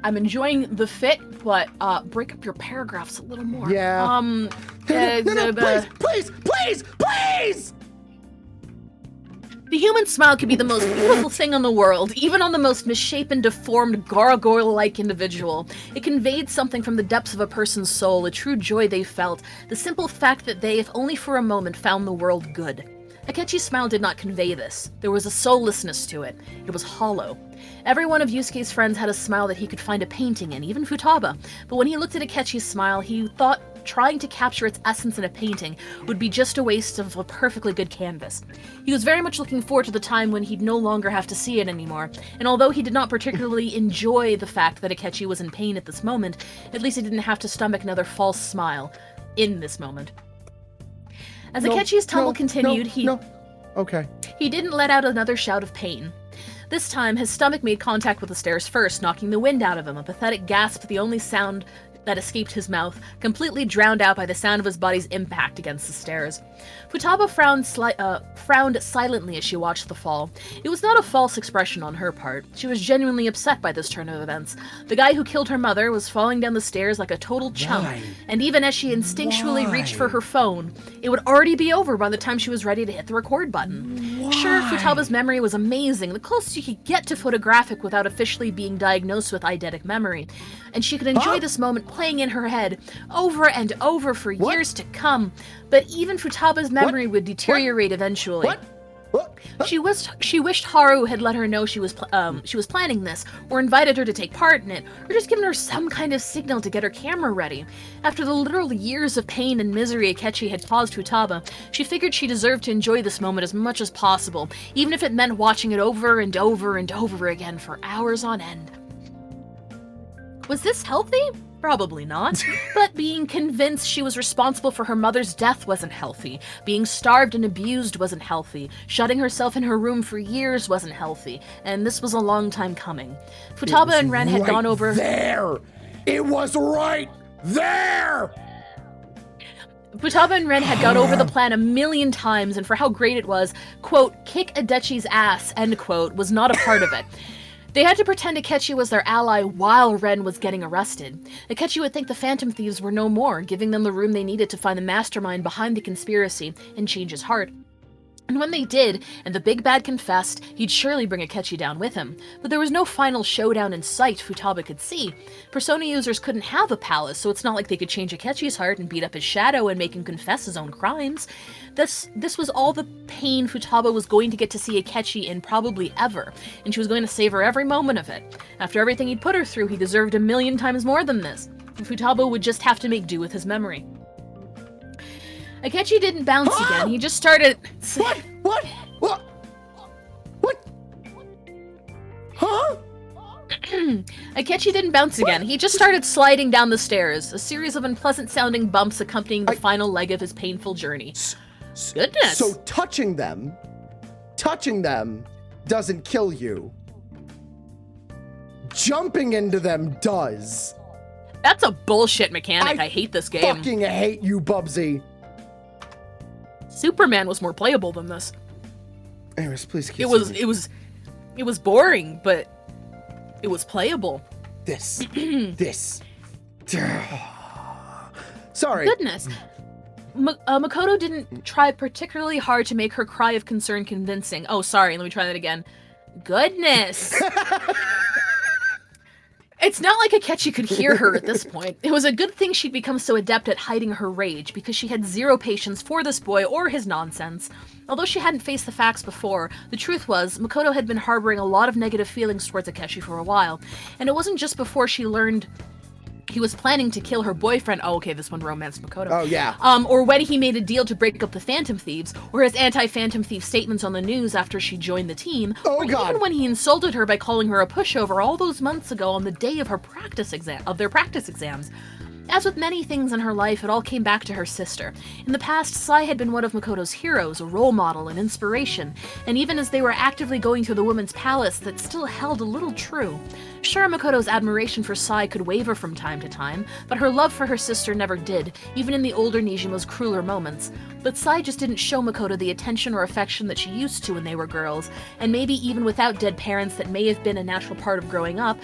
enjoying the fit, but break up your paragraphs a little more.
Yeah. Please!
The human smile could be the most beautiful thing in the world, even on the most misshapen, deformed, gargoyle-like individual. It conveyed something from the depths of a person's soul, a true joy they felt, the simple fact that they, if only for a moment, found the world good. Akechi's smile did not convey this. There was a soullessness to it. It was hollow. Every one of Yusuke's friends had a smile that he could find a painting in, even Futaba. But when he looked at Akechi's smile, he thought trying to capture its essence in a painting would be just a waste of a perfectly good canvas. He was very much looking forward to the time when he'd no longer have to see it anymore, and although he did not particularly enjoy the fact that Akechi was in pain at this moment, at least he didn't have to stomach another false smile in this moment. As Akechi's tumble continued, he didn't let out another shout of pain. This time, his stomach made contact with the stairs first, knocking the wind out of him, a pathetic gasp, the only sound that escaped his mouth, completely drowned out by the sound of his body's impact against the stairs. Futaba frowned silently as she watched the fall. It was not a false expression on her part. She was genuinely upset by this turn of events. The guy who killed her mother was falling down the stairs like a total chump, and even as she instinctually reached for her phone, it would already be over by the time she was ready to hit the record button. Sure, Futaba's memory was amazing, the closest you could get to photographic without officially being diagnosed with eidetic memory, and she could enjoy this moment playing in her head over and over for years to come, but even Futaba's memory would deteriorate eventually. She wished Haru had let her know she was planning this, or invited her to take part in it, or just given her some kind of signal to get her camera ready. After the literal years of pain and misery Akechi had caused Futaba, she figured she deserved to enjoy this moment as much as possible, even if it meant watching it over and over and over again for hours on end. Was this healthy? Probably not. But being convinced she was responsible for her mother's death wasn't healthy. Being starved and abused wasn't healthy. Shutting herself in her room for years wasn't healthy. And this was a long time coming. Futaba and Ren had gone over...
It was right there!
Futaba and Ren had gone over the plan a million times, and for how great it was, quote, kick Adechi's ass, end quote, was not a part of it. They had to pretend Akechi was their ally while Ren was getting arrested. Akechi would think the Phantom Thieves were no more, giving them the room they needed to find the mastermind behind the conspiracy and change his heart. And when they did, and the big bad confessed, he'd surely bring Akechi down with him. But there was no final showdown in sight Futaba could see. Persona users couldn't have a palace, so it's not like they could change Akechi's heart and beat up his shadow and make him confess his own crimes. This was all the pain Futaba was going to get to see Akechi in probably ever, and she was going to savor every moment of it. After everything he'd put her through, he deserved a million times more than this. And Futaba would just have to make do with his memory. Akechi didn't bounce again, he just started...
What? Huh?
Akechi didn't bounce again, he just started sliding down the stairs, a series of unpleasant-sounding bumps accompanying the final leg of his painful journey. Goodness!
So touching them doesn't kill you. Jumping into them does.
That's a bullshit mechanic, I hate this game.
Fucking hate you, Bubsy.
Superman was more playable than this.
Anyways, please keep
It was boring, but it was playable.
This. Sorry.
Goodness. Makoto didn't try particularly hard to make her cry of concern convincing. Oh, sorry, let me try that again. Goodness. It's not like Akechi could hear her at this point. It was a good thing she'd become so adept at hiding her rage, because she had zero patience for this boy or his nonsense. Although she hadn't faced the facts before, the truth was, Makoto had been harboring a lot of negative feelings towards Akechi for a while, and it wasn't just before she learned he was planning to kill her boyfriend. Oh, okay, this one romanced Makoto.
Oh, yeah.
Or when he made a deal to break up the Phantom Thieves, or his anti-Phantom Thief statements on the news after she joined the team,
oh,
or
God.
even when he insulted her by calling her a pushover all those months ago on the day of their practice exams. As with many things in her life, it all came back to her sister. In the past, Sai had been one of Makoto's heroes, a role model, an inspiration, and even as they were actively going through the woman's palace, that still held a little true. Sure, Makoto's admiration for Sai could waver from time to time, but her love for her sister never did, even in the older Nijima's crueler moments. But Sai just didn't show Makoto the attention or affection that she used to when they were girls, and maybe even without dead parents that may have been a natural part of growing up.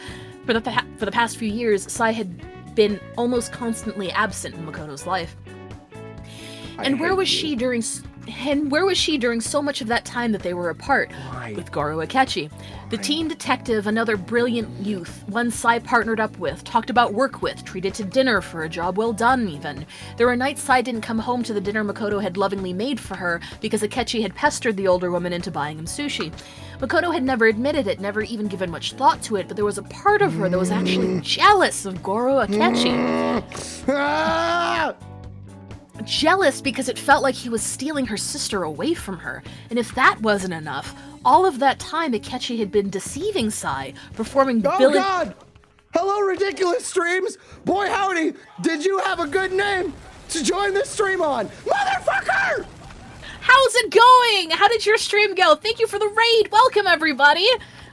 For the past few years, Sai had been almost constantly absent in Makoto's life. And where was she during so much of that time that they were apart? With Goro Akechi, the teen detective, another brilliant youth, one Sai partnered up with, talked about work with, treated to dinner for a job well done even. There were nights Sai didn't come home to the dinner Makoto had lovingly made for her because Akechi had pestered the older woman into buying him sushi. Makoto had never admitted it, never even given much thought to it, but there was a part of her that was actually jealous of Goro Akechi. Jealous because it felt like he was stealing her sister away from her. And if that wasn't enough, all of that time Akechi had been deceiving Sai, performing
Oh God! Hello, Ridiculous Streams! Boy howdy, did you have a good name to join this stream on? Motherfucker!
How's it going? How did your stream go? Thank you for the raid. Welcome, everybody.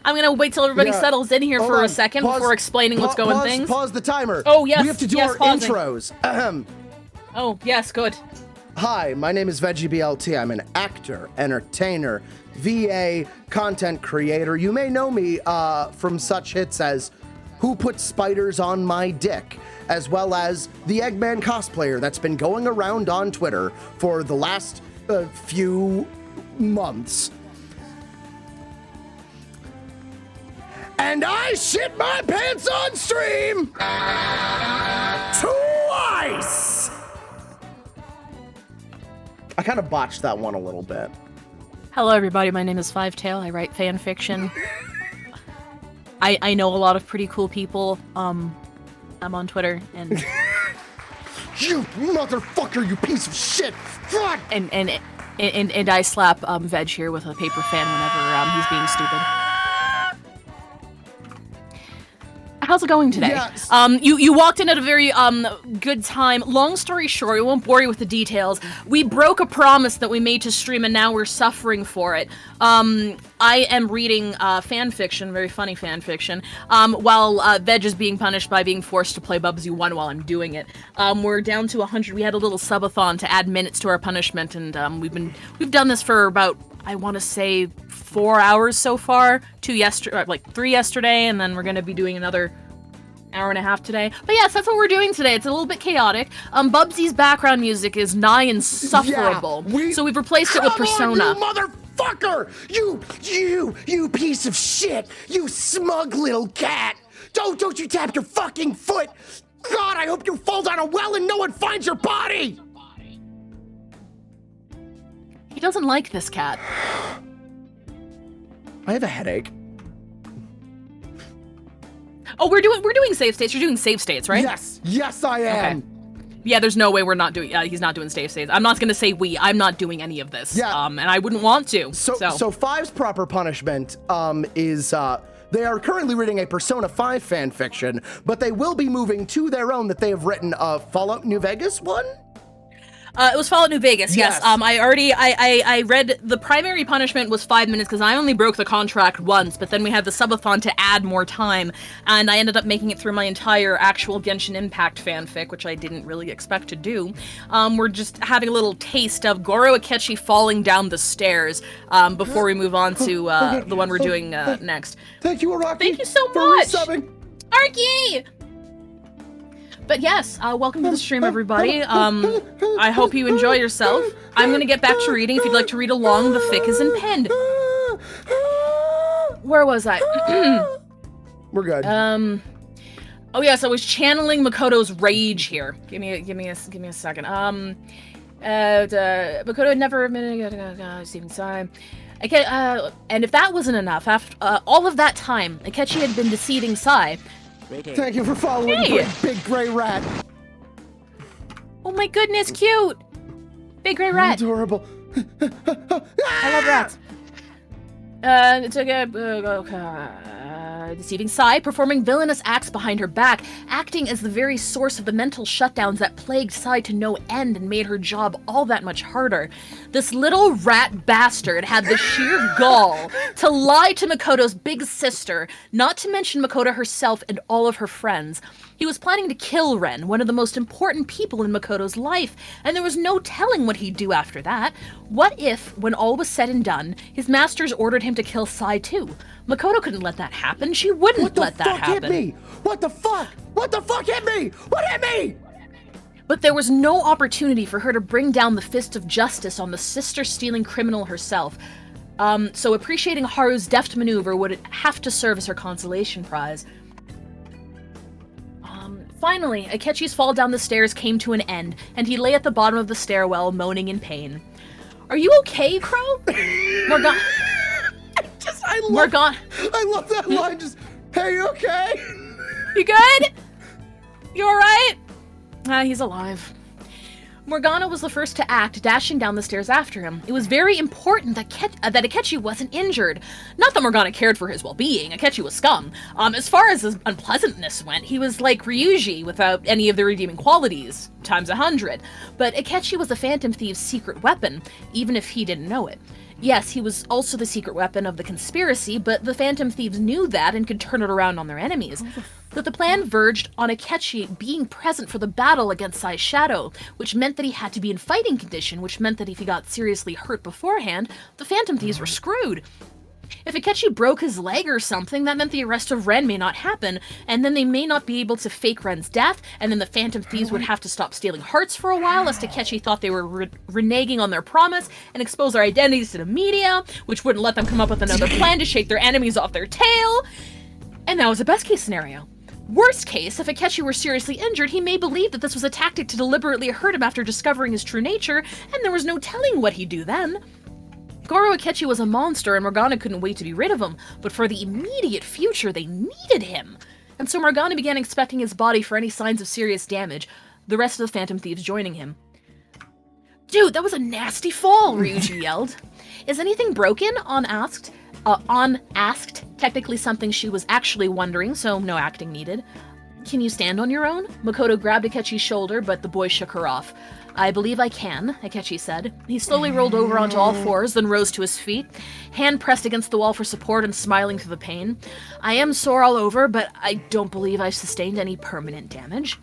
I'm gonna wait till everybody settles in here for a second before explaining what's going things.
Pause the timer.
Oh, yes.
We have to do our
pausing.
intros. Ahem.
Oh, yes, good.
Hi, my name is VeggieBLT. I'm an actor, entertainer, VA, content creator. You may know me from such hits as Who Put Spiders on My Dick, as well as the Eggman cosplayer that's been going around on Twitter for the last few months. And I shit my pants on stream twice! I kind of botched that one a little bit.
Hello, everybody. My name is Fivetail. I write fan fiction. I know a lot of pretty cool people. I'm on Twitter and
you motherfucker! You piece of shit! Fuck!
And I slap Veg here with a paper fan whenever he's being stupid. How's it going today?
Yes.
You walked in at a very good time. Long story short, we won't bore you with the details. We broke a promise that we made to stream, and now we're suffering for it. I am reading fan fiction, very funny fan fiction, while Veg is being punished by being forced to play Bubsy 1 while I'm doing it. We're down to 100. We had a little subathon to add minutes to our punishment, and we've done this for about, I want to say, 4 hours so far. 3 yesterday, and then we're going to be doing another hour and a half today. But yes, that's what we're doing today. It's a little bit chaotic. Bubsy's background music is nigh insufferable, so we've replaced it with Persona.
On, you motherfucker! You piece of shit! You smug little cat! Don't you tap your fucking foot! God, I hope you fall down a well and no one finds your body!
He doesn't like this cat.
I have a headache.
Oh, we're doing save states. You're doing save states, right?
Yes, I am.
Okay. Yeah, there's no way we're not doing. He's not doing save states. I'm not gonna say we. I'm not doing any of this.
Yeah.
And I wouldn't want to.
So Five's proper punishment is they are currently reading a Persona 5 fan fiction, but they will be moving to their own that they have written. Fallout New Vegas one.
It was Fallout New Vegas, yes. I read the primary punishment was 5 minutes because I only broke the contract once, but then we had the subathon to add more time, and I ended up making it through my entire actual Genshin Impact fanfic, which I didn't really expect to do. We're just having a little taste of Goro Akechi falling down the stairs before we move on to the one we're doing next.
Thank you, Araki.
Thank you so much! Araki! But yes, welcome to the stream, everybody. I hope you enjoy yourself. I'm gonna get back to reading. If you'd like to read along, the fic is in pinned. Where was I?
We're good.
Oh yes, I was channeling Makoto's rage here. Give me a second. Makoto had never admitted Steven Sai. And if that wasn't enough, after all of that time, Akechi had been deceiving Sai.
Thank you for following, big gray rat.
Oh my goodness, cute. Big gray rat.
Adorable.
I love rats. It's deceiving Sai, performing villainous acts behind her back, acting as the very source of the mental shutdowns that plagued Sai to no end and made her job all that much harder. This little rat bastard had the sheer gall to lie to Makoto's big sister, not to mention Makoto herself and all of her friends. He was planning to kill Ren, one of the most important people in Makoto's life, and there was no telling what he'd do after that. What if, when all was said and done, his masters ordered him to kill Sai too? Makoto couldn't let that happen. She wouldn't let that happen.
What the fuck hit me? What the fuck? What the fuck hit me? What hit me?
But there was no opportunity for her to bring down the fist of justice on the sister-stealing criminal herself. So appreciating Haru's deft maneuver would have to serve as her consolation prize. Finally, Akechi's fall down the stairs came to an end, and he lay at the bottom of the stairwell, moaning in pain. Are you okay, Crow? Morgana. I
love that line. Just, hey, you okay?
You good? You alright? He's alive. Morgana was the first to act, dashing down the stairs after him. It was very important that Akechi wasn't injured. Not that Morgana cared for his well-being. Akechi was scum. As far as his unpleasantness went, he was like Ryuji without any of the redeeming qualities, times 100. But Akechi was the Phantom Thief's secret weapon, even if he didn't know it. Yes, he was also the secret weapon of the conspiracy, but the Phantom Thieves knew that and could turn it around on their enemies. But the plan verged on Akechi being present for the battle against Sai's shadow, which meant that he had to be in fighting condition, which meant that if he got seriously hurt beforehand, the Phantom Thieves were screwed. If Akechi broke his leg or something, that meant the arrest of Ren may not happen, and then they may not be able to fake Ren's death, and then the Phantom Thieves would have to stop stealing hearts for a while, as Akechi thought they were reneging on their promise, and expose their identities to the media, which wouldn't let them come up with another plan to shake their enemies off their tail. And that was a best-case scenario. Worst case, if Akechi were seriously injured, he may believe that this was a tactic to deliberately hurt him after discovering his true nature, and there was no telling what he'd do then. Goro Akechi was a monster, and Morgana couldn't wait to be rid of him, but for the immediate future, they needed him. And so Morgana began inspecting his body for any signs of serious damage, the rest of the Phantom Thieves joining him. Dude, that was a nasty fall, Ryuji yelled. Is anything broken? Unasked, technically something she was actually wondering, so no acting needed. Can you stand on your own? Makoto grabbed Akechi's shoulder, but the boy shook her off. I believe I can, Akechi said. He slowly rolled over onto all fours, then rose to his feet, hand pressed against the wall for support and smiling through the pain. I am sore all over, but I don't believe I've sustained any permanent damage.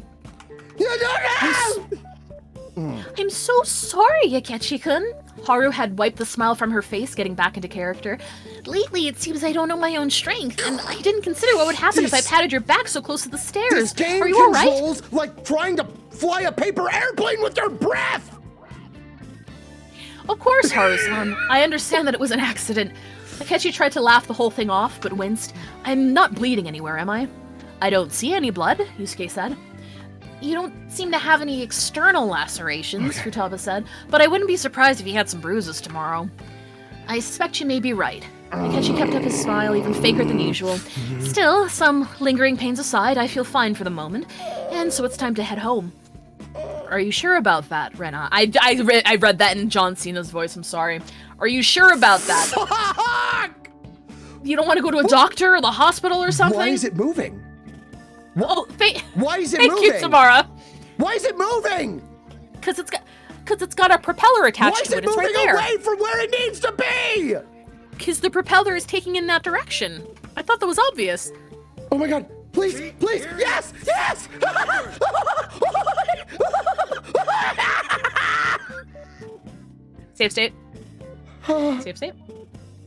I'm so sorry, Akechi-kun. Haru had wiped the smile from her face, getting back into character. Lately, it seems I don't know my own strength, and I didn't consider what would happen if I patted your back so close to the stairs.
This game
Are you all right?
controls like trying to fly a paper airplane with your breath!
Of course, Haru-san. I understand that it was an accident. Akechi tried to laugh the whole thing off, but winced. I'm not bleeding anywhere, am I? I don't see any blood, Yusuke said. You don't seem to have any external lacerations, Futaba said, but I wouldn't be surprised if you had some bruises tomorrow. I suspect you may be right. Akechi kept up his smile, even faker than usual. Still, some lingering pains aside, I feel fine for the moment, and so it's time to head home. Are you sure about that, Rena? I read that in John Cena's voice, I'm sorry. Are you sure about that?
Fuck!
You don't want to go to a doctor or the hospital or something?
Why is it moving?
Oh,
why is it
thank
moving?
You, Tamara.
Why is it moving?
Because it's got a propeller attached to it. It's right there.
Why is it moving away from where it needs to be?
Because the propeller is taking in that direction. I thought that was obvious.
Oh my god. Please, please. Yes! Yes!
Save state. Save state.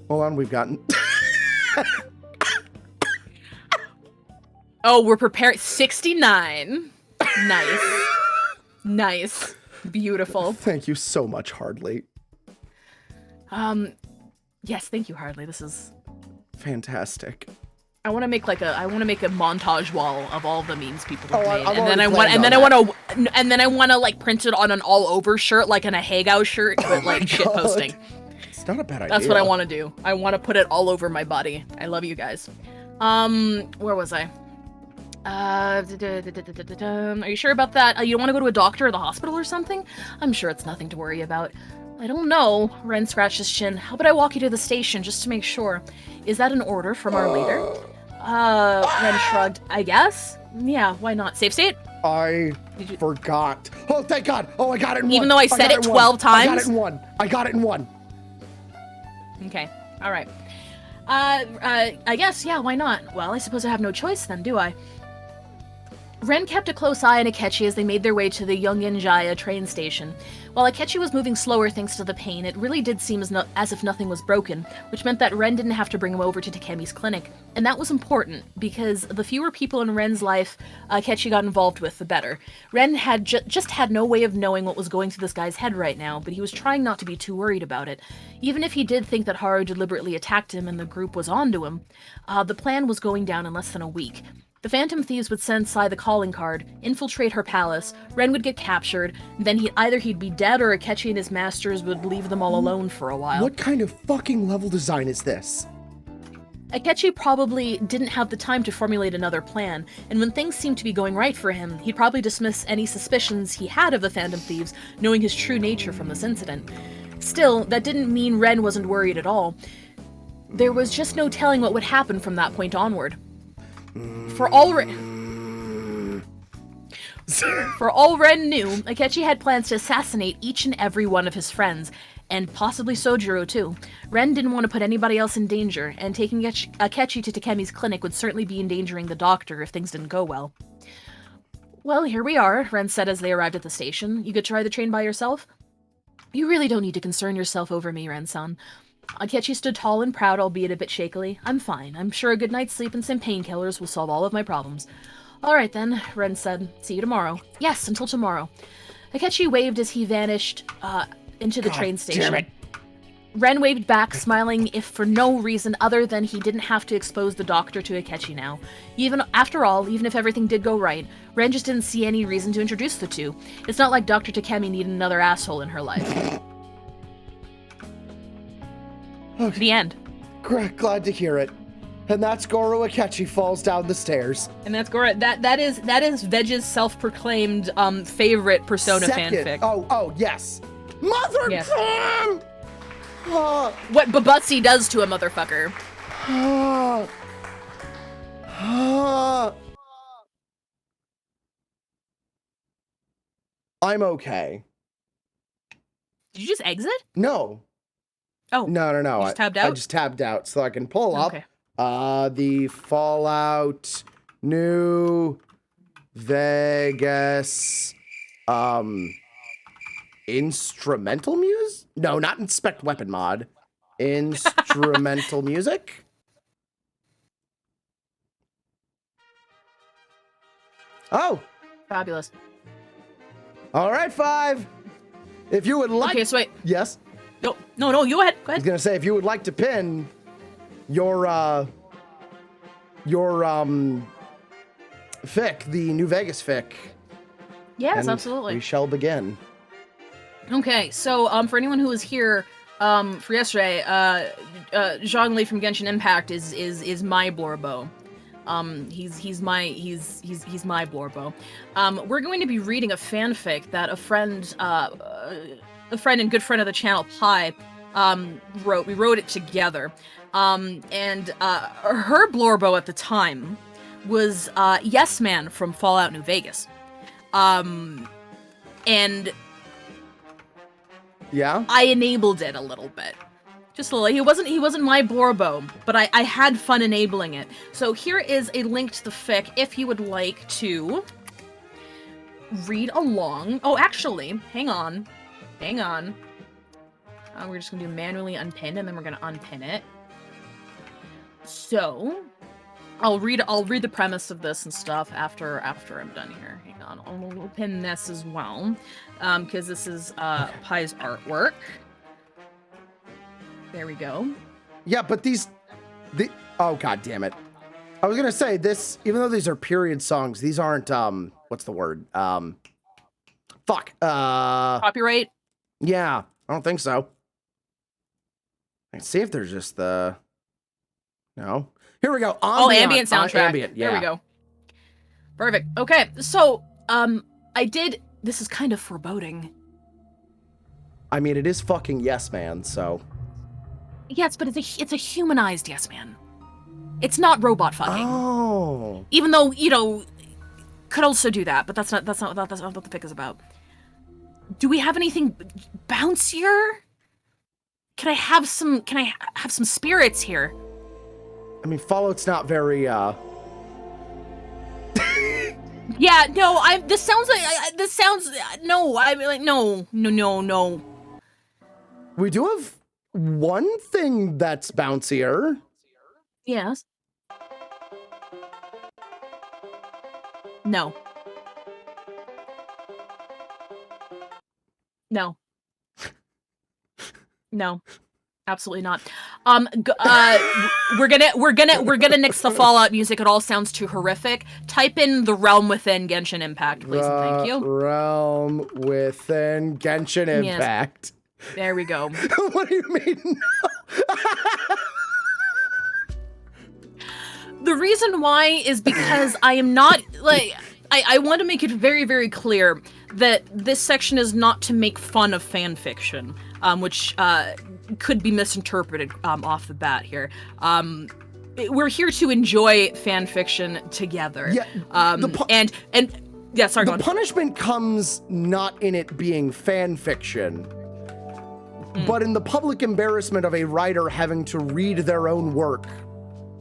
Hold on, we've gotten...
Oh, we're preparing. 69. Nice. Nice. Beautiful.
Thank you so much, Hardly.
Yes, thank you, Hardly. This is
fantastic.
I want to make a montage wall of all the memes people have made,
and
then I want to like print it on an all over shirt, like in a Hagao shirt, but like shit posting.
It's not a bad idea.
That's what I want to do. I want to put it all over my body. I love you guys. Where was I? Are you sure about that? You don't want to go to a doctor or the hospital or something? I'm sure it's nothing to worry about. I don't know. Ren scratched his chin. How about I walk you to the station just to make sure? Is that an order from our leader? Ren shrugged. I guess? Yeah, why not? Safe state?
I forgot. Oh, thank God. Oh, I got it in one.
Even though I said it 12 times?
I got it in one. I got it in one.
Okay. All right. I guess, yeah, why not? Well, I suppose I have no choice then, do I? Ren kept a close eye on Akechi as they made their way to the Yongenjaya train station. While Akechi was moving slower thanks to the pain, it really did seem as if nothing was broken, which meant that Ren didn't have to bring him over to Takemi's clinic. And that was important, because the fewer people in Ren's life Akechi got involved with, the better. Ren had just had no way of knowing what was going through this guy's head right now, but he was trying not to be too worried about it. Even if he did think that Haru deliberately attacked him and the group was onto him, the plan was going down in less than a week. The Phantom Thieves would send Sai the calling card, infiltrate her palace, Ren would get captured, then either he'd be dead or Akechi and his masters would leave them all alone for a while.
What kind of fucking level design is this?
Akechi probably didn't have the time to formulate another plan, and when things seemed to be going right for him, he'd probably dismiss any suspicions he had of the Phantom Thieves, knowing his true nature from this incident. Still, that didn't mean Ren wasn't worried at all. There was just no telling what would happen from that point onward. For all Ren knew, Akechi had plans to assassinate each and every one of his friends, and possibly Sojiro too. Ren didn't want to put anybody else in danger, and taking Akechi to Takemi's clinic would certainly be endangering the doctor if things didn't go well. Well, here we are, Ren said as they arrived at the station. You could try the train by yourself? You really don't need to concern yourself over me, Ren-san. Akechi stood tall and proud, albeit a bit shakily. I'm fine. I'm sure a good night's sleep and some painkillers will solve all of my problems. All right then, Ren said. See you tomorrow. Yes, until tomorrow. Akechi waved as he vanished into the train station.
Damn it.
Ren waved back, smiling if for no reason other than he didn't have to expose the doctor to Akechi now. After all, even if everything did go right, Ren just didn't see any reason to introduce the two. It's not like Dr. Takemi needed another asshole in her life.
Okay.
The end.
Glad to hear it. And that's Goro Akechi falls down the stairs.
And that's Goro. That is Veg's self-proclaimed favorite Persona fanfic.
Oh yes. Mother.
Yes. What Bubsy does to a motherfucker.
I'm okay.
Did you just exit?
No.
Oh.
No.
You just tabbed out?
I just tabbed out so I can pull up
Okay.
the Fallout New Vegas instrumental music? No, not Inspect Weapon mod. Instrumental music? Oh.
Fabulous.
All right, 5. If you would like...
Okay, so wait.
Yes?
No, you go ahead. Go
I was
ahead.
gonna say, if you would like to pin your fic, the New Vegas fic.
Yes,
and
absolutely.
We shall begin.
Okay, so for anyone who was here for yesterday, Zhongli from Genshin Impact is my Blorbo. He's my Blorbo. We're going to be reading a fanfic that a friend and good friend of the channel, Pi, wrote. We wrote it together. And her Blorbo at the time was Yes Man from Fallout New Vegas. And
yeah,
I enabled it a little bit. Just a little. He wasn't my Blorbo, but I had fun enabling it. So here is a link to the fic if you would like to read along. Oh, actually, hang on. We're just gonna do manually unpin, and then we're gonna unpin it. So, I'll read the premise of this and stuff after I'm done here. Hang on, I'll pin this as well, because this is Pi's artwork. There we go.
Yeah, but oh god damn it. I was gonna say this, even though these are period songs, these aren't what's the word?
Copyright?
Yeah, I don't think so. Let's see if there's just No. Here we go.
Ambient soundtrack.
Ambient, yeah.
There we go. Perfect. Okay, so, this is kind of foreboding.
I mean, it is fucking Yes Man, so.
Yes, but it's a humanized Yes Man. It's not robot fucking.
Oh.
Even though, could also do that, but that's not what the fic is about. Do we have anything bouncier? Can I have some spirits here?
I mean, Fallout's not very,
Yeah, no, no.
We do have one thing that's bouncier.
Yes. No. No. No. Absolutely not. We're gonna nix the Fallout music. It all sounds too horrific. Type in The Realm Within Genshin Impact, please, and thank you.
Realm Within Genshin Impact.
Yes. There we go.
What do you mean?
The reason why is because I am not, like, I want to make it very, very clear that this section is not to make fun of fan fiction, which could be misinterpreted off the bat here. We're here to enjoy fan fiction together.
Yeah,
and yeah, sorry, go on.
The punishment comes not in it being fan fiction, but in the public embarrassment of a writer having to read their own work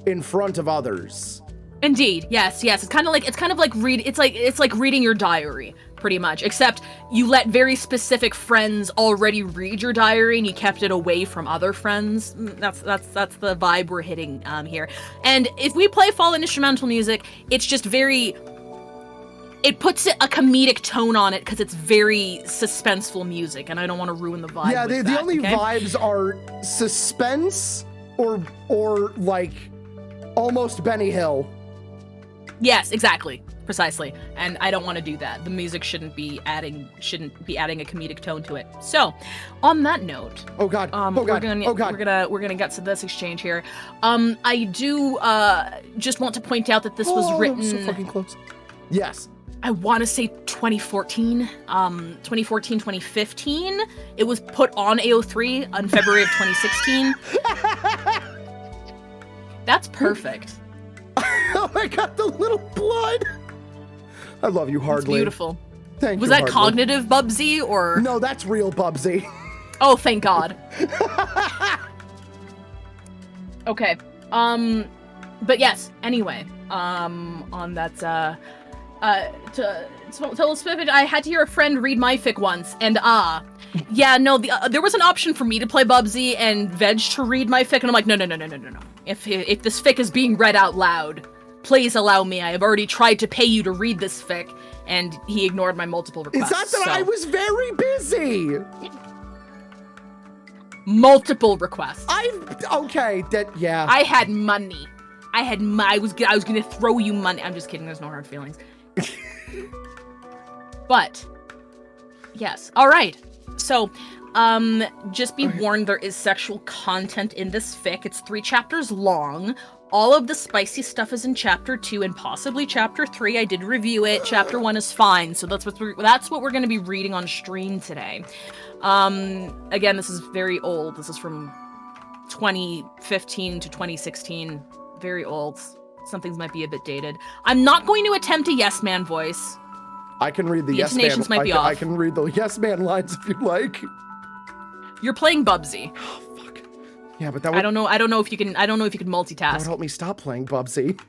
in front of others.
Indeed, yes. It's kind of like reading your diary, pretty much. Except you let very specific friends already read your diary, and you kept it away from other friends. That's the vibe we're hitting here. And if we play Fallout instrumental music, it's just very. It puts a comedic tone on it because it's very suspenseful music, and I don't want to ruin the vibe.
Yeah, the only vibes are suspense or like almost Benny Hill.
Yes, exactly. Precisely. And I don't want to do that. The music shouldn't be adding a comedic tone to it. So, on that note,
we're
gonna get to this exchange here. I do just want to point out that this was written
so fucking close. Yes.
I want to say 2014, 2015. It was put on AO3 in February of 2016. That's perfect.
Oh my god, the little blood! I love you, Hardly.
It's beautiful.
Thank you,
Was that
Hardly.
cognitive Bubsy, or...?
No, that's real Bubsy.
Oh, thank god. Okay. But yes, anyway. On that, I had to hear a friend read my fic once, and yeah, no, there was an option for me to play Bubsy and Veg to read my fic, and I'm like, no. If this fic is being read out loud, please allow me. I have already tried to pay you to read this fic, and he ignored my multiple requests.
It's not that I was very busy.
Multiple requests.
Yeah.
I had money. I was gonna throw you money. I'm just kidding. There's no hard feelings. But yes, all right. So, just be warned, there is sexual content in this fic. It's 3 chapters long. All of the spicy stuff is in chapter 2 and possibly chapter 3. I did review it. Chapter 1 is fine. So that's what we're going to be reading on stream today. Again, this is very old. This is from 2015 to 2016. Very old. Some things might be a bit dated. I'm not going to attempt a yes man voice.
I can read the yes man.
Intonations might be off.
I can read the yes man lines if you like.
You're playing Bubsy.
Oh fuck. Yeah, but that would...
I don't know if you can multitask.
That would help me stop playing Bubsy.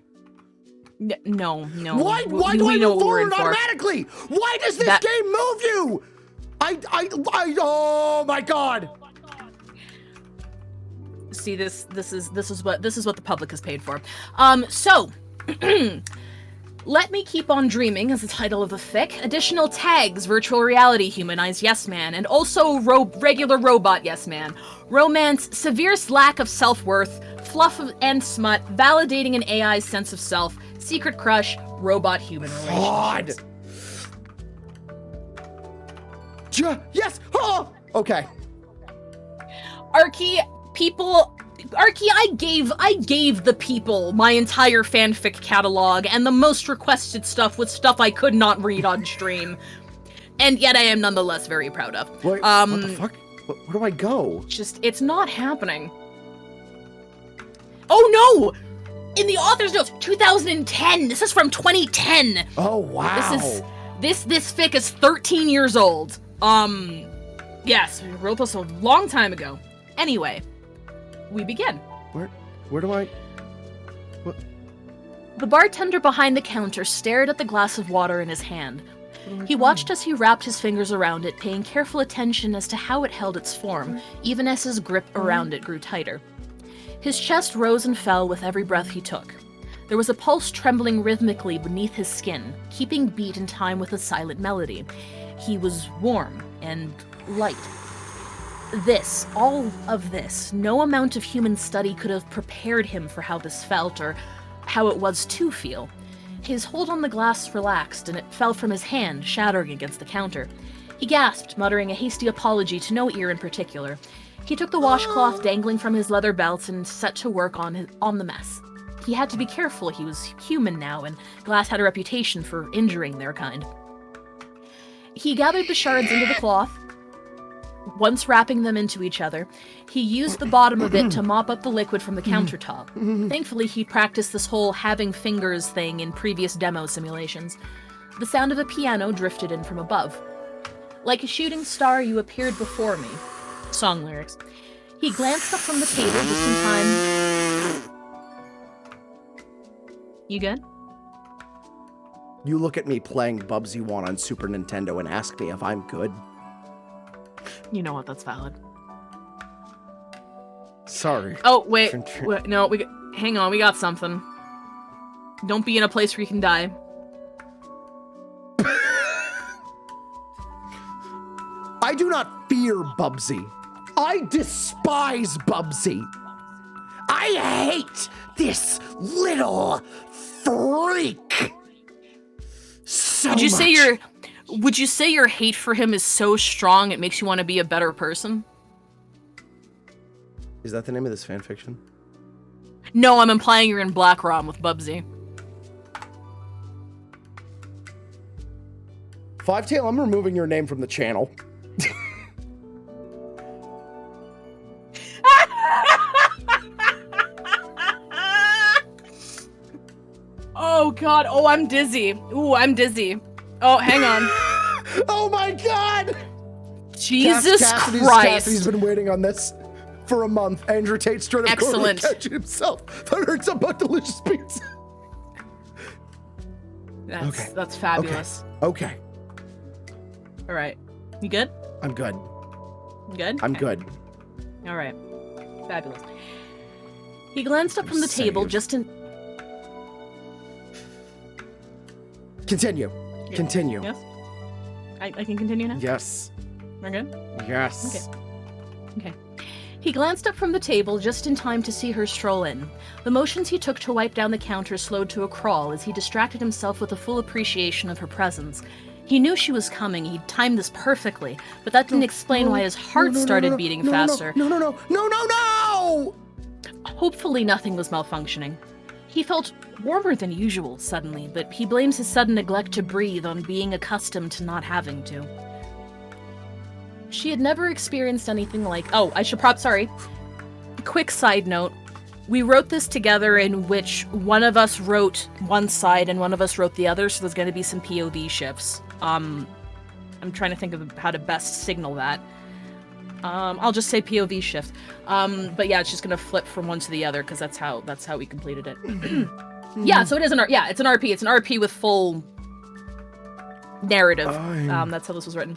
No.
Why do I move forward automatically? Why does this game move you? Oh my god.
See, this is what the public has paid for. So Let Me Keep On Dreaming is the title of the fic. Additional tags: virtual reality, humanized yes man, and also regular robot yes man. Romance, severe lack of self-worth, fluff and smut, validating an AI's sense of self, secret crush, robot human relationships.
Yes! Oh! Okay.
Arky, people Arky, I gave the people my entire fanfic catalog, and the most requested stuff was stuff I could not read on stream. And yet I am nonetheless very proud of.
Wait, what the fuck? Where do I go?
It's not happening. Oh no! In the author's notes, 2010. This is from 2010.
Oh wow.
This fic is 13 years old. Yes, we wrote this a long time ago. Anyway, we begin.
Where do I? What?
The bartender behind the counter stared at the glass of water in his hand. He watched as he wrapped his fingers around it, paying careful attention as to how it held its form, even as his grip around it grew tighter. His chest rose and fell with every breath he took. There was a pulse trembling rhythmically beneath his skin, keeping beat in time with a silent melody. He was warm and light. All of this, no amount of human study could have prepared him for how this felt or how it was to feel. His hold on the glass relaxed, and it fell from his hand, shattering against the counter. He gasped, muttering a hasty apology to no ear in particular. He took the washcloth dangling from his leather belt and set to work on the mess. He had to be careful. He was human now, and glass had a reputation for injuring their kind. He gathered the shards into the cloth. Once wrapping them into each other, he used the bottom of it to mop up the liquid from the countertop. Thankfully, he practiced this whole having fingers thing in previous demo simulations. The sound of a piano drifted in from above. Like a shooting star, you appeared before me. Song lyrics. He glanced up from the table just in time. You good?
You look at me playing Bubsy 1 on Super Nintendo and ask me if I'm good.
You know what? That's valid.
Sorry.
Oh, wait. No, hang on. We got something. Don't be in a place where you can die.
I do not fear Bubsy. I despise Bubsy. I hate this little freak so
Would you
much.
say your hate for him is so strong it makes you want to be a better person?
Is that the name of this fanfiction?
No, I'm implying you're in Black Rom with Bubsy.
Fivetail, I'm removing your name from the channel.
Oh god, oh I'm dizzy. Ooh, I'm dizzy. Oh, hang on.
Oh my god!
Jesus Christ.
Cassidy's been waiting on this for a month. Andrew Tate straight up
Excellent.
catching himself. That hurts about delicious pizza.
That's fabulous.
Okay.
All right. You good?
I'm good.
You good?
I'm
Okay.
good.
All right. Fabulous. He glanced up from the table just in...
Continue. Continue.
Yes? I can continue now?
Yes.
We're good?
Yes.
Okay. He glanced up from the table just in time to see her stroll in. The motions he took to wipe down the counter slowed to a crawl as he distracted himself with a full appreciation of her presence. He knew she was coming, he'd timed this perfectly, but that didn't explain why his heart started beating faster.
No!
Hopefully nothing was malfunctioning. He felt warmer than usual suddenly, but he blames his sudden neglect to breathe on being accustomed to not having to. She had never experienced anything like... Oh, I should sorry. Quick side note. We wrote this together in which one of us wrote one side and one of us wrote the other, so there's going to be some POV shifts. I'm trying to think of how to best signal that. I'll just say POV shift. But yeah, it's just going to flip from one to the other because that's how we completed it. Yeah, so it is it's an RP. It's an RP with full narrative. That's how this was written.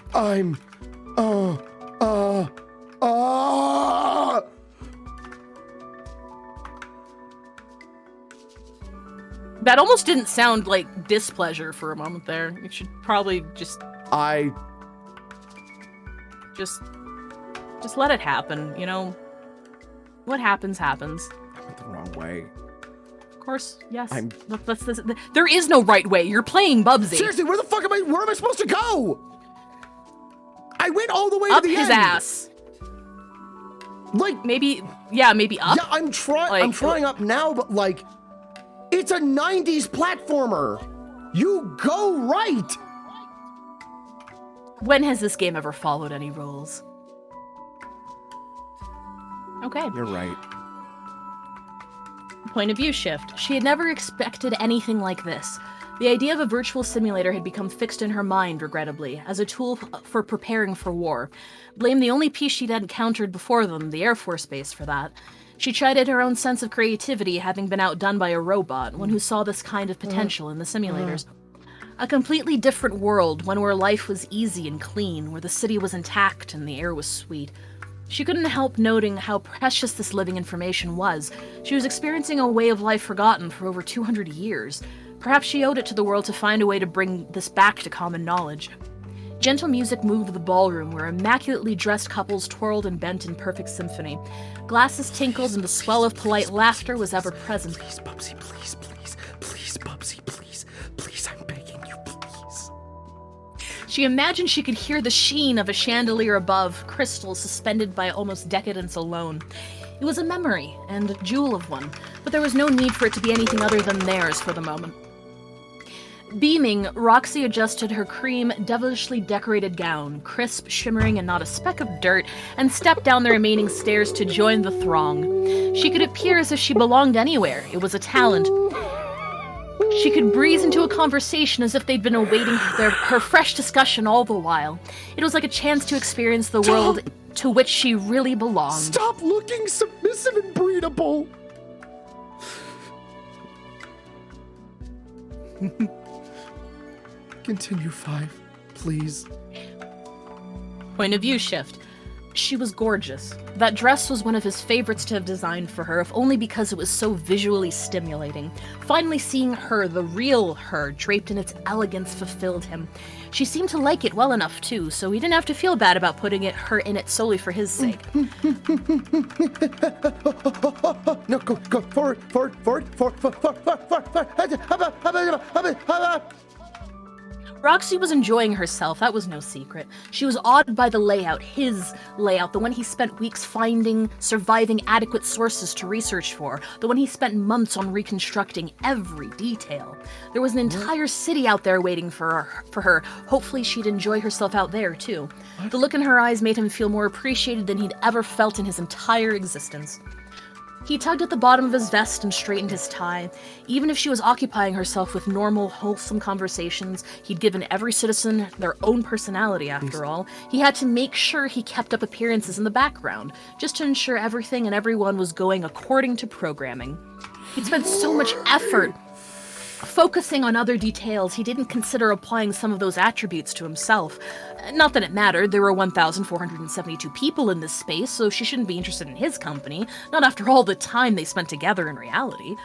That almost didn't sound like displeasure for a moment there. You should probably just let it happen, you know? What happens, happens.
I went the wrong way.
Of course, yes. There is no right way. You're playing Bubsy.
Seriously, where am I supposed to go? I went all the way to the end.
Up his ass.
Like,
maybe Yeah, maybe up.
Yeah, I'm trying up now, but like, it's a 90s platformer. You go right.
When has this game ever followed any rules? Okay.
You're right.
Point of view shift. She had never expected anything like this. The idea of a virtual simulator had become fixed in her mind, regrettably, as a tool for preparing for war. Blame the only piece she'd encountered before them, the Air Force Base, for that. She chided her own sense of creativity, having been outdone by a robot, one who saw this kind of potential in the simulators. A completely different world, one where life was easy and clean, where the city was intact and the air was sweet. She couldn't help noting how precious this living information was. She was experiencing a way of life forgotten for over 200 years. Perhaps she owed it to the world to find a way to bring this back to common knowledge. Gentle music moved the ballroom, where immaculately dressed couples twirled and bent in perfect symphony. Glasses tinkled and the swell of polite laughter was ever present.
Please, Bubsy, please, please, please, Bubsy, please, please, I'm begging you, please.
She imagined she could hear the sheen of a chandelier above, crystals suspended by almost decadence alone. It was a memory, and a jewel of one, but there was no need for it to be anything other than theirs for the moment. Beaming, Roxy adjusted her cream, devilishly decorated gown, crisp, shimmering, and not a speck of dirt, and stepped down the remaining stairs to join the throng. She could appear as if she belonged anywhere. It was a talent. She could breeze into a conversation as if they'd been awaiting her fresh discussion all the while. It was like a chance to experience the world to which she really belonged.
Stop looking submissive and breedable! Continue, 5, please.
Point of view shift. She was gorgeous. That dress was one of his favorites to have designed for her, if only because it was so visually stimulating. Finally seeing her, the real her, draped in its elegance fulfilled him. She seemed to like it well enough, too, so he didn't have to feel bad about putting her in it solely for his sake.
No, go, forward.
Roxy was enjoying herself, that was no secret. She was awed by the layout, his layout, the one he spent weeks finding, surviving adequate sources to research for, the one he spent months on reconstructing every detail. There was an entire city out there waiting for her. Hopefully she'd enjoy herself out there, too. The look in her eyes made him feel more appreciated than he'd ever felt in his entire existence. He tugged at the bottom of his vest and straightened his tie. Even if she was occupying herself with normal, wholesome conversations, he'd given every citizen their own personality, after all. He had to make sure he kept up appearances in the background, just to ensure everything and everyone was going according to programming. He'd spent so much effort focusing on other details, he didn't consider applying some of those attributes to himself. Not that it mattered, there were 1,472 people in this space, so she shouldn't be interested in his company, not after all the time they spent together in reality.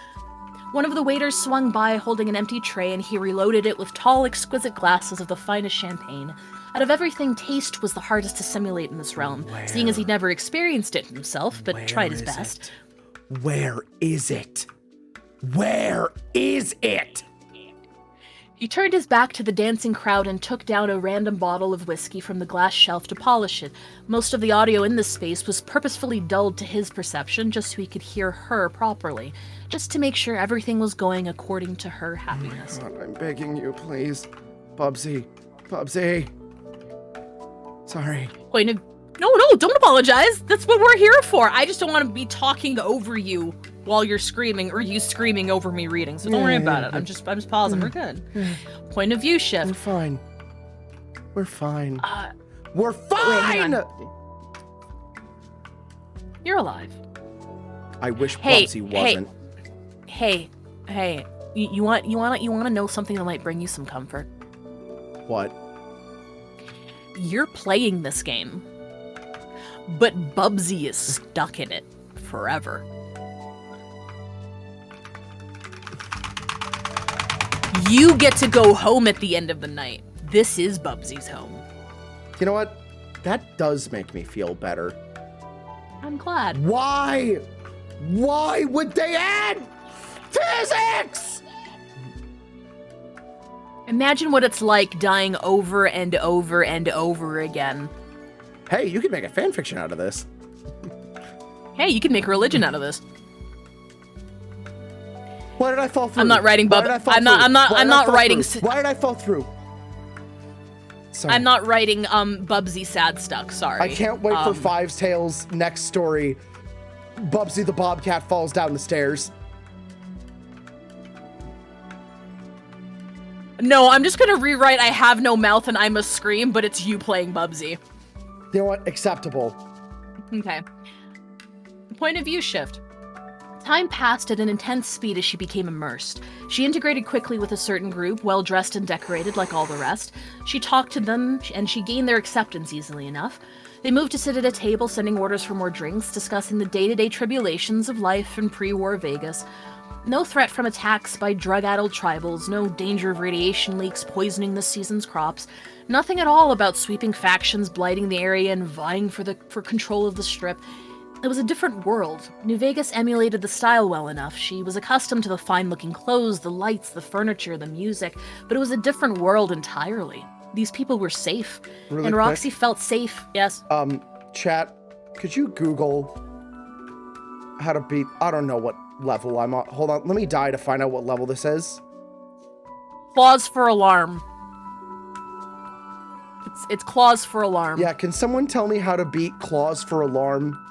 One of the waiters swung by holding an empty tray, and he reloaded it with tall, exquisite glasses of the finest champagne. Out of everything, taste was the hardest to simulate in this realm, seeing as he'd never experienced it himself, but tried his best.
Where is it? Where is it?
He turned his back to the dancing crowd and took down a random bottle of whiskey from the glass shelf to polish it. Most of the audio in this space was purposefully dulled to his perception, just so he could hear her properly, just to make sure everything was going according to her happiness.
Oh my God, I'm begging you, please. Bubsy. Sorry.
No, don't apologize. That's what we're here for. I just don't want to be talking over you while you're screaming, or you screaming over me reading, so don't worry about it. I'm just pausing. We're good. Point of view shift.
We're fine.
We're fine! You're alive.
I wish Bubsy wasn't.
Hey. You want to know something that might bring you some comfort?
What?
You're playing this game, but Bubsy is stuck in it forever. You get to go home at the end of the night. This is Bubsy's home.
You know what? That does make me feel better.
I'm glad.
Why? Why would they add physics?
Imagine what it's like dying over and over and over again.
Hey, you could make a fanfiction out of this.
Hey, you can make a religion out of this.
Why did I fall through?
I'm not writing
Why
Bub.
did I fall
I'm not.
through?
I'm not.
Why
I'm
did I
not
fall
writing.
through? Why did I fall through? Sorry.
I'm not writing Bubsy sad stuck. Sorry.
I can't wait for Fives Tales' next story. Bubsy the Bobcat falls down the stairs.
No, I'm just gonna rewrite I have no mouth and I must scream, but it's you playing Bubsy.
You know what? Acceptable.
Okay. Point of view shift. Time passed at an intense speed as she became immersed. She integrated quickly with a certain group, well dressed and decorated like all the rest. She talked to them, and she gained their acceptance easily enough. They moved to sit at a table, sending orders for more drinks, discussing the day-to-day tribulations of life in pre-war Vegas. No threat from attacks by drug-addled tribals, no danger of radiation leaks poisoning this season's crops, nothing at all about sweeping factions blighting the area and vying for control of the Strip. It was a different world. New Vegas emulated the style well enough. She was accustomed to the fine-looking clothes, the lights, the furniture, the music, but it was a different world entirely. These people were safe,
Really
and
quick?
Roxy felt safe. Yes.
Chat, could you Google how to beat, I don't know what level I'm on. Hold on, let me die to find out what level this is.
Clause for alarm. It's clause for alarm.
Yeah, can someone tell me how to beat clause for alarm?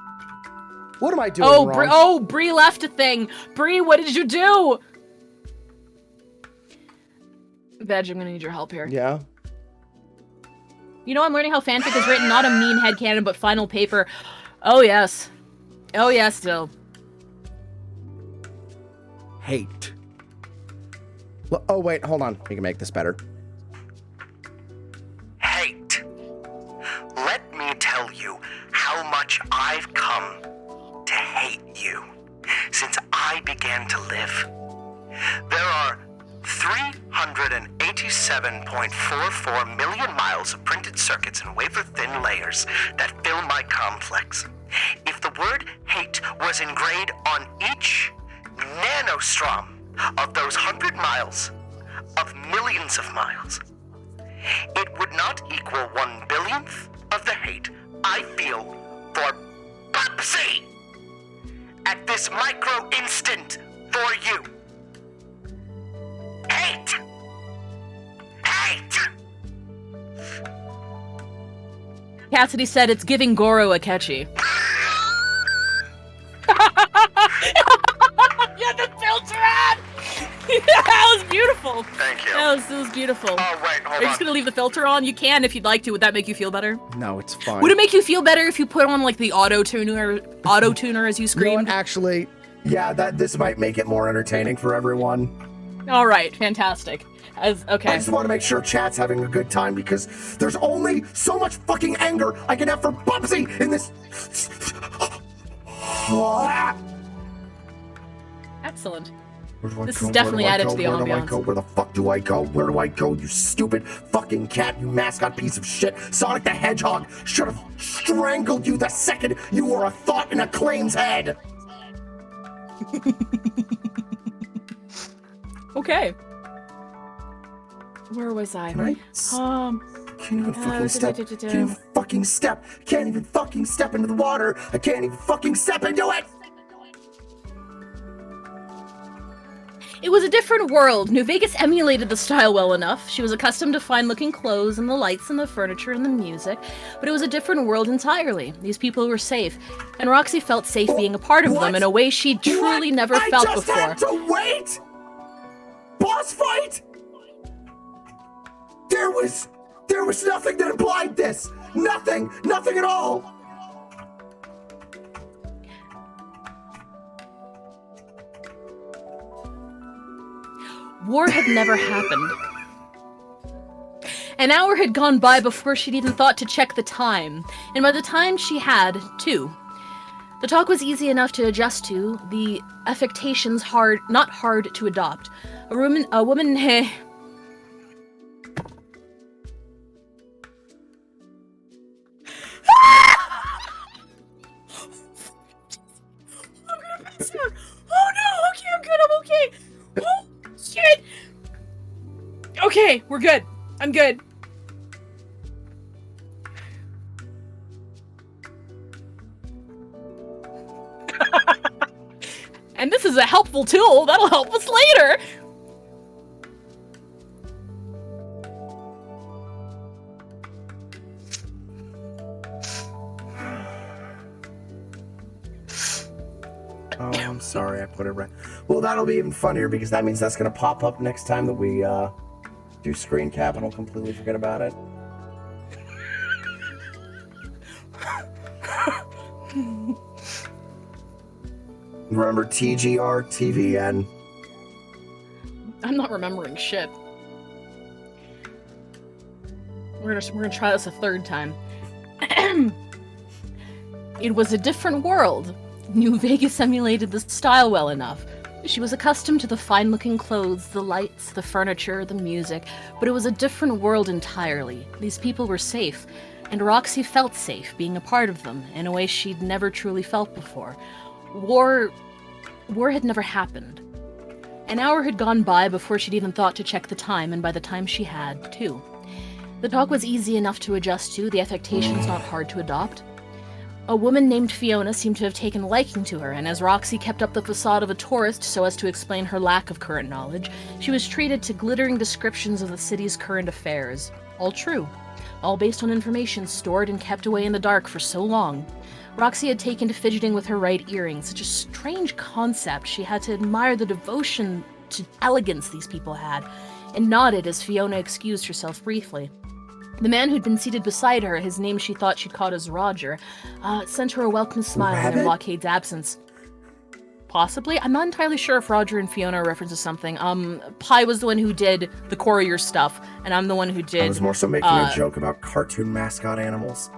What am I doing wrong?
Bree left a thing. Bree, what did you do? Veg, I'm gonna need your help here.
Yeah.
You know, I'm learning how fanfic is written, not a mean headcanon, but final paper. Oh, yes. Oh, yes, still.
Hate. Oh, wait, hold on. We can make this better.
Hate. Let me tell you how much I've come to hate you since I began to live. There are 387.44 million miles of printed circuits and wafer-thin layers that fill my complex. If the word hate was engraved on each nanostrom of those 100 miles of millions of miles, it would not equal 1/billionth of the hate I feel for Bubsy at this micro instant for you. Hate! Hate!
Cassidy said it's giving Goro a catchy. Yeah, the filter on! That was beautiful.
Thank you.
That was beautiful.
Oh, wait, hold
Are you
on.
just gonna leave the filter on? You can if you'd like to. Would that make you feel better?
No, it's fine.
Would it make you feel better if you put on like the auto tuner as you screamed?
You know what, actually, yeah, this might make it more entertaining for everyone.
All right, fantastic. Okay.
I just want to make sure chat's having a good time because there's only so much fucking anger I can have for Bubsy in this.
Excellent.
This
is definitely added to the ambiance.
Where do I go? Where the fuck do I go? Where do I go? You stupid fucking cat, you mascot piece of shit. Sonic the Hedgehog should have strangled you the second you were a thought in a claim's head.
Okay. Where was I?
Can't even fucking step. Can't even fucking step. Can't even fucking step into the water. I can't even fucking step into it.
It was a different world. New Vegas emulated the style well enough. She was accustomed to fine-looking clothes and the lights and the furniture and the music, but it was a different world entirely. These people were safe, and Roxy felt safe being a part of them in a way she'd truly never felt before.
I just had to wait. Boss fight. There was nothing that implied this. Nothing at all.
War had never happened. An hour had gone by before she'd even thought to check the time, and by the time she had, 2. The talk was easy enough to adjust to, the affectations not hard to adopt. A woman, Oh no! Okay, I'm good. I'm okay. Oh shit! Okay, we're good. I'm good. And this is a helpful tool that'll help us later!
Oh, I'm sorry, I put it right. Well, that'll be even funnier because that means that's gonna pop up next time that we do screen cap, and I'll completely forget about it. Remember TGR TVN.
I'm not remembering shit. We're gonna try this a third time. It was a different world. New Vegas emulated the style well enough. She was accustomed to the fine-looking clothes, the lights, the furniture, the music, but it was a different world entirely. These people were safe, and Roxy felt safe being a part of them in a way she'd never truly felt before. War had never happened. An hour had gone by before she'd even thought to check the time, and by the time she had, too. The talk was easy enough to adjust to, the affectations not hard to adopt. A woman named Fiona seemed to have taken a liking to her, and as Roxy kept up the facade of a tourist so as to explain her lack of current knowledge, she was treated to glittering descriptions of the city's current affairs. All true. All based on information stored and kept away in the dark for so long. Roxy had taken to fidgeting with her right earring, such a strange concept. She had to admire the devotion to elegance these people had, and nodded as Fiona excused herself briefly. The man who'd been seated beside her, his name she thought she'd caught as Roger, sent her a welcome smile in Blockhade's absence. Possibly. I'm not entirely sure if Roger and Fiona are references to something. Pi was the one who did the courier stuff, and I'm the one who did...
I was more so making a joke about cartoon mascot animals.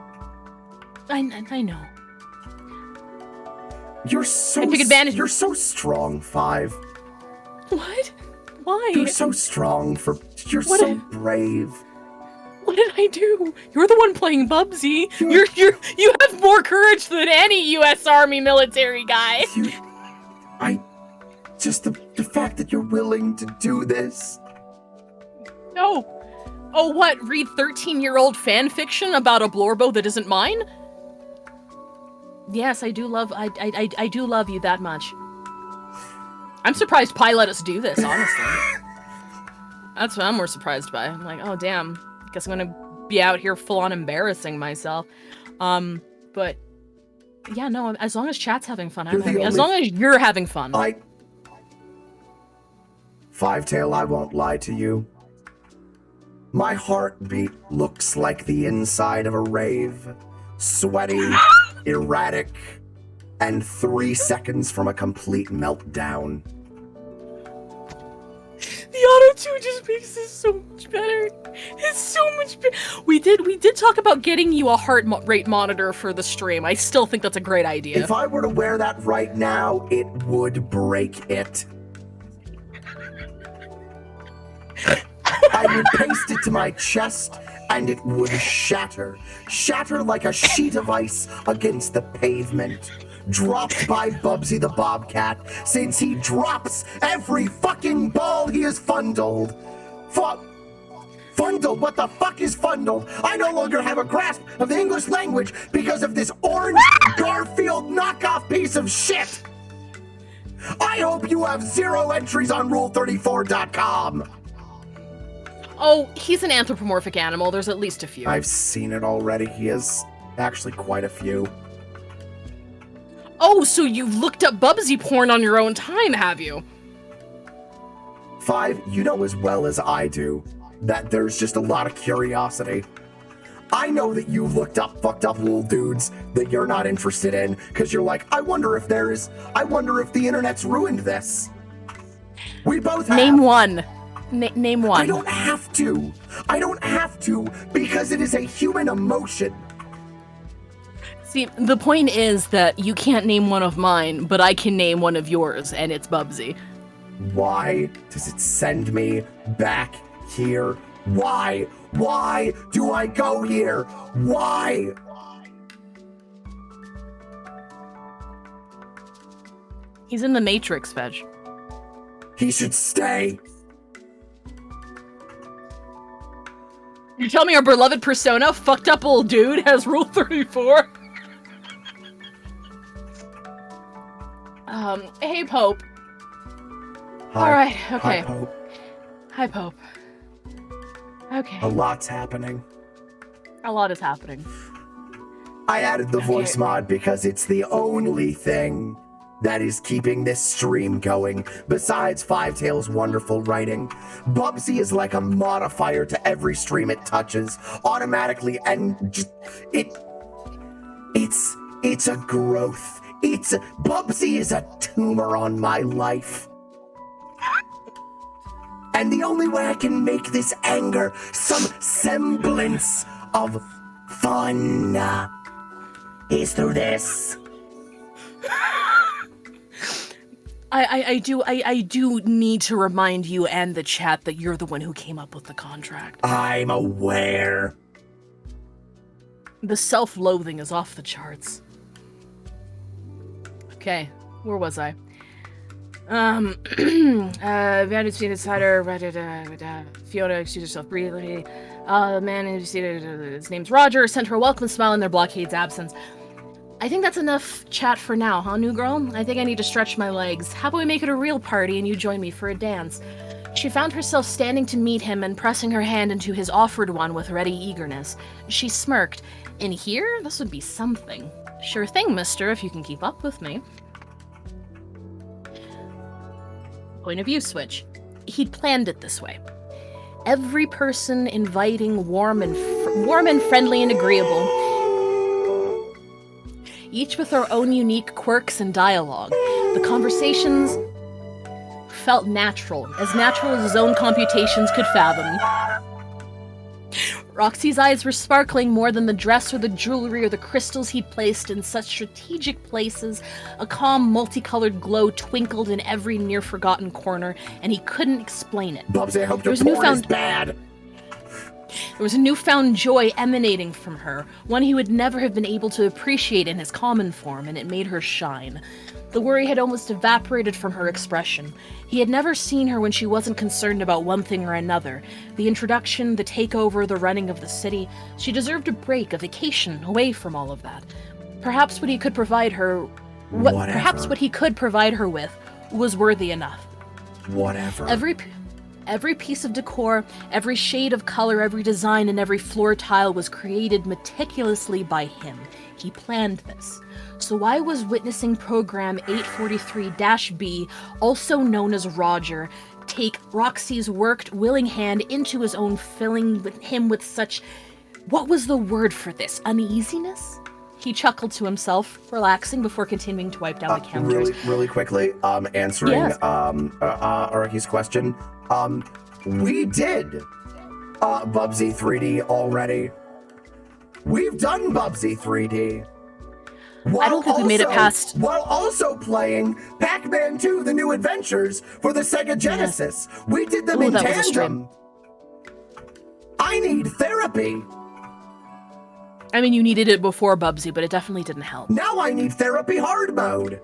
I know.
You're so...
I took advantage.
You're so strong, Five.
What? Why?
You're so strong You're so brave.
What did I do? You're the one playing Bubsy. You have more courage than any U.S. Army military guy.
Just the fact that you're willing to do this.
No. Oh, what? Read 13-year-old fanfiction about a blorbo that isn't mine? Yes, I do love. I do love you that much. I'm surprised Pi let us do this. Honestly, that's what I'm more surprised by. I'm like, oh damn. Guess I'm gonna be out here full on embarrassing myself. But yeah, no, as long as chat's having fun, I'm happy. As long as you're having fun.
Five-Tail, I won't lie to you. My heartbeat looks like the inside of a rave. Sweaty, erratic, and 3 seconds from a complete meltdown.
The auto-tune just makes this so much better. It's so much better. We did talk about getting you a heart rate monitor for the stream. I still think that's a great idea.
If I were to wear that right now, it would break it. I would paste it to my chest, and it would shatter. Shatter like a sheet of ice against the pavement. Dropped by Bubsy the Bobcat, since he drops every fucking ball he has fundled. Fundled? What the fuck is fundled? I no longer have a grasp of the English language because of this orange Garfield knockoff piece of shit! I hope you have 0 entries on Rule34.com!
Oh, he's an anthropomorphic animal. There's at least a few.
I've seen it already. He has actually quite a few.
Oh, so you've looked up Bubsy porn on your own time, have you?
Five, you know as well as I do that there's just a lot of curiosity. I know that you've looked up fucked up little dudes that you're not interested in because you're like, I wonder if the internet's ruined this. We both have.
Name one. Name one.
I don't have to because it is a human emotion.
See, the point is that you can't name one of mine, but I can name one of yours, and it's Bubsy.
Why does it send me back here? Why? Why do I go here? Why?
He's in the Matrix, Fetch.
He should stay.
You tell me our beloved persona, fucked up old dude, has Rule 34? Hey, Pope.
Hi.
All right, okay.
Hi, Pope.
Hi, Pope. Okay.
A lot's happening.
A lot is happening.
I added the voice mod because it's the only thing that is keeping this stream going, besides Five Tails' wonderful writing. Bubsy is like a modifier to every stream it touches, automatically, and just, it's a growth. Bubsy is a tumor on my life. And the only way I can make this anger some semblance of fun is through this.
I do need to remind you and the chat that you're the one who came up with the contract.
I'm aware.
The self-loathing is off the charts. Okay, where was I? Vanity Insider, Fiona, excuse yourself briefly. Man his name's Roger, sent her a welcome smile in their blockade's absence. I think that's enough chat for now, huh, new girl? I think I need to stretch my legs. How about we make it a real party and you join me for a dance? She found herself standing to meet him and pressing her hand into his offered one with ready eagerness. She smirked. In here? This would be something. Sure thing, mister, if you can keep up with me. Point of view switch. He'd planned it this way. Every person inviting, warm and friendly and agreeable. Each with their own unique quirks and dialogue. The conversations felt natural as his own computations could fathom. Roxy's eyes were sparkling more than the dress or the jewelry or the crystals he'd placed in such strategic places. A calm, multicolored glow twinkled in every near-forgotten corner, and he couldn't explain it.
Bubsy, I hope your porn is bad.
There was a newfound joy emanating from her, one he would never have been able to appreciate in his common form, and it made her shine. The worry had almost evaporated from her expression. He had never seen her when she wasn't concerned about one thing or another. The introduction, the takeover, the running of the city. She deserved a break, a vacation, away from all of that. Perhaps what he could provide her... Perhaps what he could provide her with was worthy enough.
Whatever.
Every piece of decor, every shade of color, every design, and every floor tile was created meticulously by him. He planned this. So why was witnessing Program 843-B, also known as Roger, take Roxy's worked, willing hand into his own, filling him with such... What was the word for this? Uneasiness? He chuckled to himself, relaxing before continuing to wipe down the counters.
Really quickly, answering
Yes.
Araki's question. We did Bubsy 3D already. We've done Bubsy 3D.
I don't think we made it past...
While also playing Pac-Man 2: The New Adventures for the Sega Genesis. Yes. We did them in tandem. I need therapy.
I mean, you needed it before Bubsy, but it definitely didn't help.
Now I need therapy hard mode.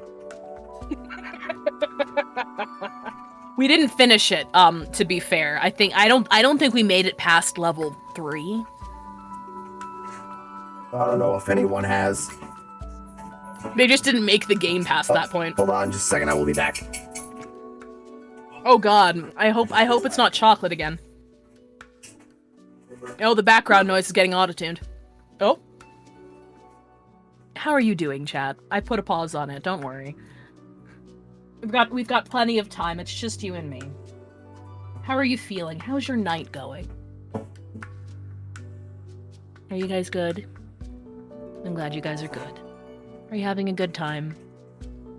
We didn't finish it, to be fair. I don't think we made it past level 3.
I don't know if anyone has.
They just didn't make the game past that point.
Hold on just a second, I will be back.
Oh god, I hope it's not chocolate again. Oh, the background noise is getting auto-tuned. Oh. How are you doing, chat? I put a pause on it, don't worry. We've got plenty of time, it's just you and me. How are you feeling? How's your night going? Are you guys good? I'm glad you guys are good. Are you having a good time?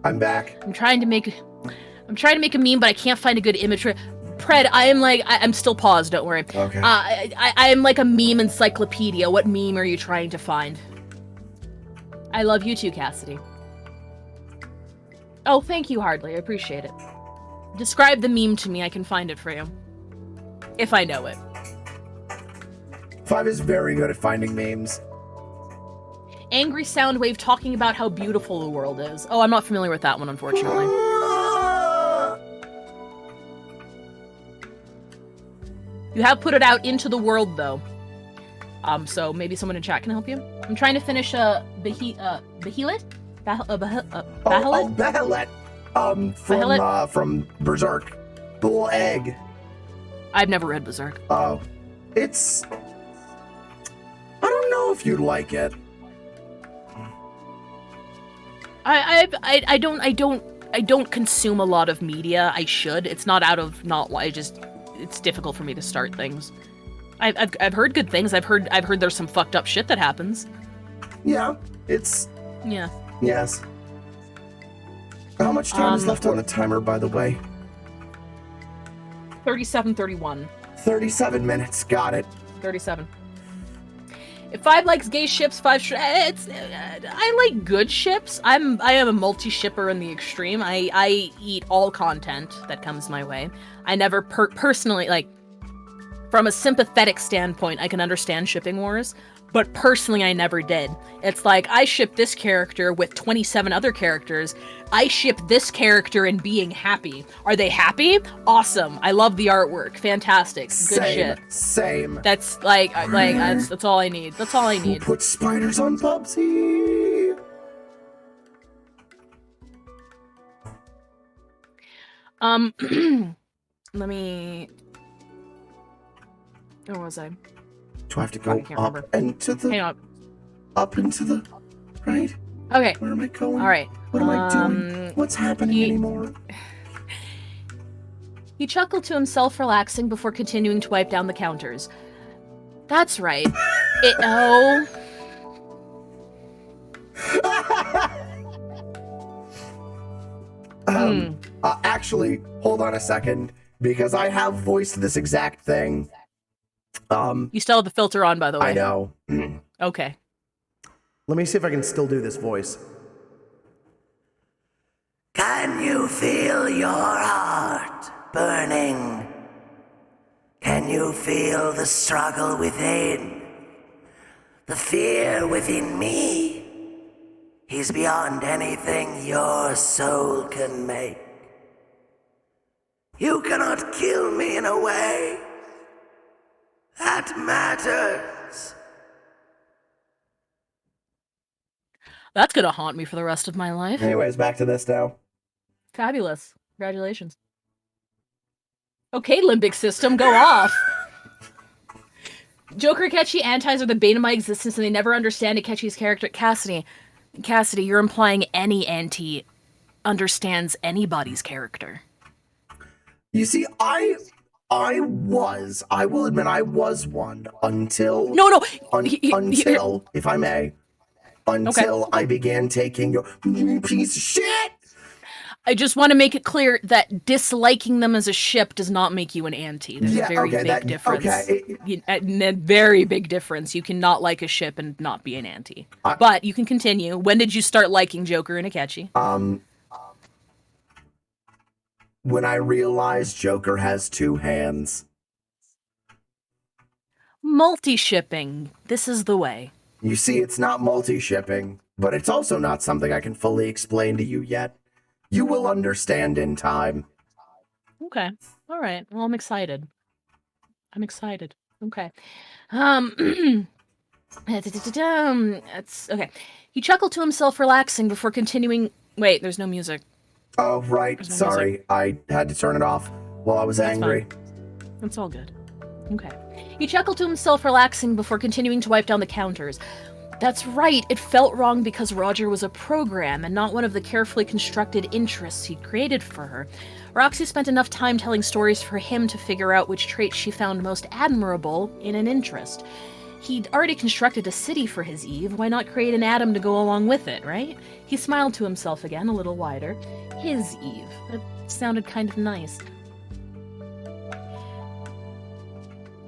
I'm back.
I'm trying to make a meme, but I can't find a good image for it. Pred, I'm still paused, don't worry.
Okay.
I am like a meme encyclopedia. What meme are you trying to find? I love you too, Cassidy. Oh, thank you, Hardly. I appreciate it. Describe the meme to me. I can find it for you. If I know it.
5 is very good at finding memes.
Angry Soundwave talking about how beautiful the world is. Oh, I'm not familiar with that one, unfortunately. You have put it out into the world, though. So maybe someone in chat can help you. I'm trying to finish Bahelit? Bahelit?
Bahelit. From Berserk. The little egg.
I've never read Berserk.
Oh. It's... I don't know if you'd like it.
I don't consume a lot of media. I should. It's not out of it's difficult for me to start things. I've heard good things. I've heard there's some fucked up shit that happens.
Yeah, it's...
Yeah.
Yes. How much time is left on the timer, by the way?
37:31.
37 minutes. Got it.
37. If 5 likes gay ships, 5 I like good ships. I am a multi-shipper in the extreme. I eat all content that comes my way. I never personally, like, from a sympathetic standpoint, I can understand shipping wars, but personally I never did. It's like, I ship this character with 27 other characters. I ship this character and being happy. Are they happy? Awesome. I love the artwork. Fantastic. Good shit.
Same.
That's that's all I need. That's all I need.
Put spiders on Bubsy.
Let me... Where was I?
Do I have to go up into the...
Hang on.
Up into the... Right?
Okay.
Where am I going?
Alright.
What am I doing? What's happening anymore?
He chuckled to himself, relaxing, before continuing to wipe down the counters. That's right.
Actually, hold on a second, because I have voiced this exact thing.
You still have the filter on, by the way.
I know.
Okay.
Let me see if I can still do this voice.
Can you feel your heart burning? Can you feel the struggle within? The fear within me is beyond anything your soul can make. You cannot kill me in a way that matters.
That's gonna haunt me for the rest of my life.
Anyways, back to this now.
Fabulous. Congratulations. Okay, limbic system, go off. Joker, Akechi, antis are the bane of my existence, and they never understand Akechi's character. Cassidy, you're implying any anti understands anybody's character.
You see, I will admit I was one until...
Until,
if I may, I began taking your piece of shit!
I just want to make it clear that disliking them as a ship does not make you an anti. There's a very big difference. A very big difference. You cannot like a ship and not be an anti. But you can continue. When did you start liking Joker and Akechi?
When I realized Joker has 2 hands.
Multi-shipping. This is the way.
You see, it's not multi-shipping, but it's also not something I can fully explain to you yet. You will understand in time.
Okay. All right. Well, I'm excited. Okay. That's okay. He chuckled to himself, relaxing, before continuing. Wait, there's no music.
Oh, right. Sorry. Music. I had to turn it off while I was angry.
That's all good. Okay. He chuckled to himself, relaxing, before continuing to wipe down the counters. That's right, it felt wrong because Roger was a program and not one of the carefully constructed interests he'd created for her. Roxy spent enough time telling stories for him to figure out which traits she found most admirable in an interest. He'd already constructed a city for his Eve, why not create an Adam to go along with it, right? He smiled to himself again, a little wider. His Eve. That sounded kind of nice.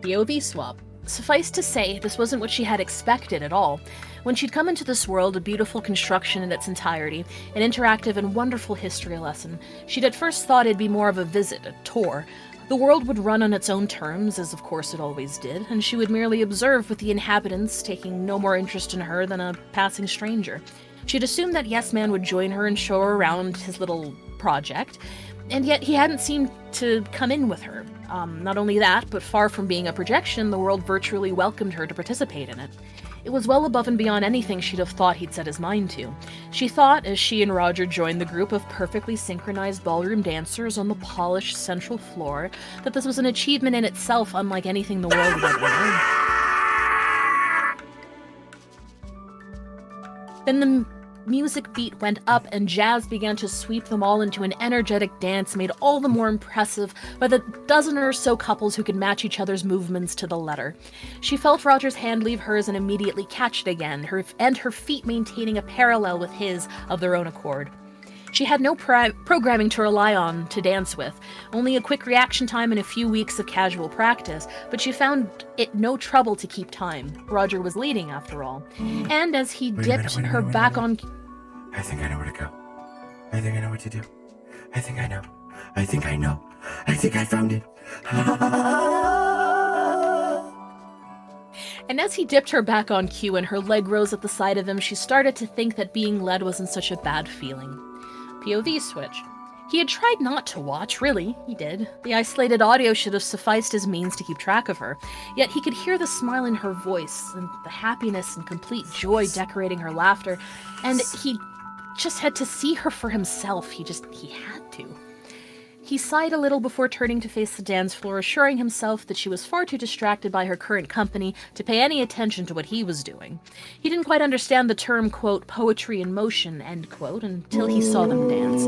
POV swap. Suffice to say, this wasn't what she had expected at all. When she'd come into this world, a beautiful construction in its entirety, an interactive and wonderful history lesson, she'd at first thought it'd be more of a visit, a tour. The world would run on its own terms, as of course it always did, and she would merely observe with the inhabitants, taking no more interest in her than a passing stranger. She'd assumed that Yes Man would join her and show her around his little project, and yet he hadn't seemed to come in with her. Not only that, but far from being a projection, the world virtually welcomed her to participate in it. It was well above and beyond anything she'd have thought he'd set his mind to. She thought, as she and Roger joined the group of perfectly synchronized ballroom dancers on the polished central floor, that this was an achievement in itself unlike anything the world had ever known. Then the music beat went up and Jazz began to sweep them all into an energetic dance made all the more impressive by the dozen or so couples who could match each other's movements to the letter. She felt Roger's hand leave hers and immediately catch it again, her feet maintaining a parallel with his of their own accord. She had no programming to rely on to dance with, only a quick reaction time and a few weeks of casual practice, but she found it no trouble to keep time. Roger was leading, after all. And as he dipped her back on...
I think I know where to go. I think I know what to do. I think I know. I think I know. I think I found it.
And as he dipped her back on cue and her leg rose at the side of him, she started to think that being led wasn't such a bad feeling. POV switch. He had tried not to watch, really, he did. The isolated audio should have sufficed as means to keep track of her. Yet he could hear the smile in her voice, and the happiness and complete joy decorating her laughter, and he just had to see her for himself. He had to. He sighed a little before turning to face the dance floor, assuring himself that she was far too distracted by her current company to pay any attention to what he was doing. He didn't quite understand the term, quote, poetry in motion, end quote, until he saw them dance.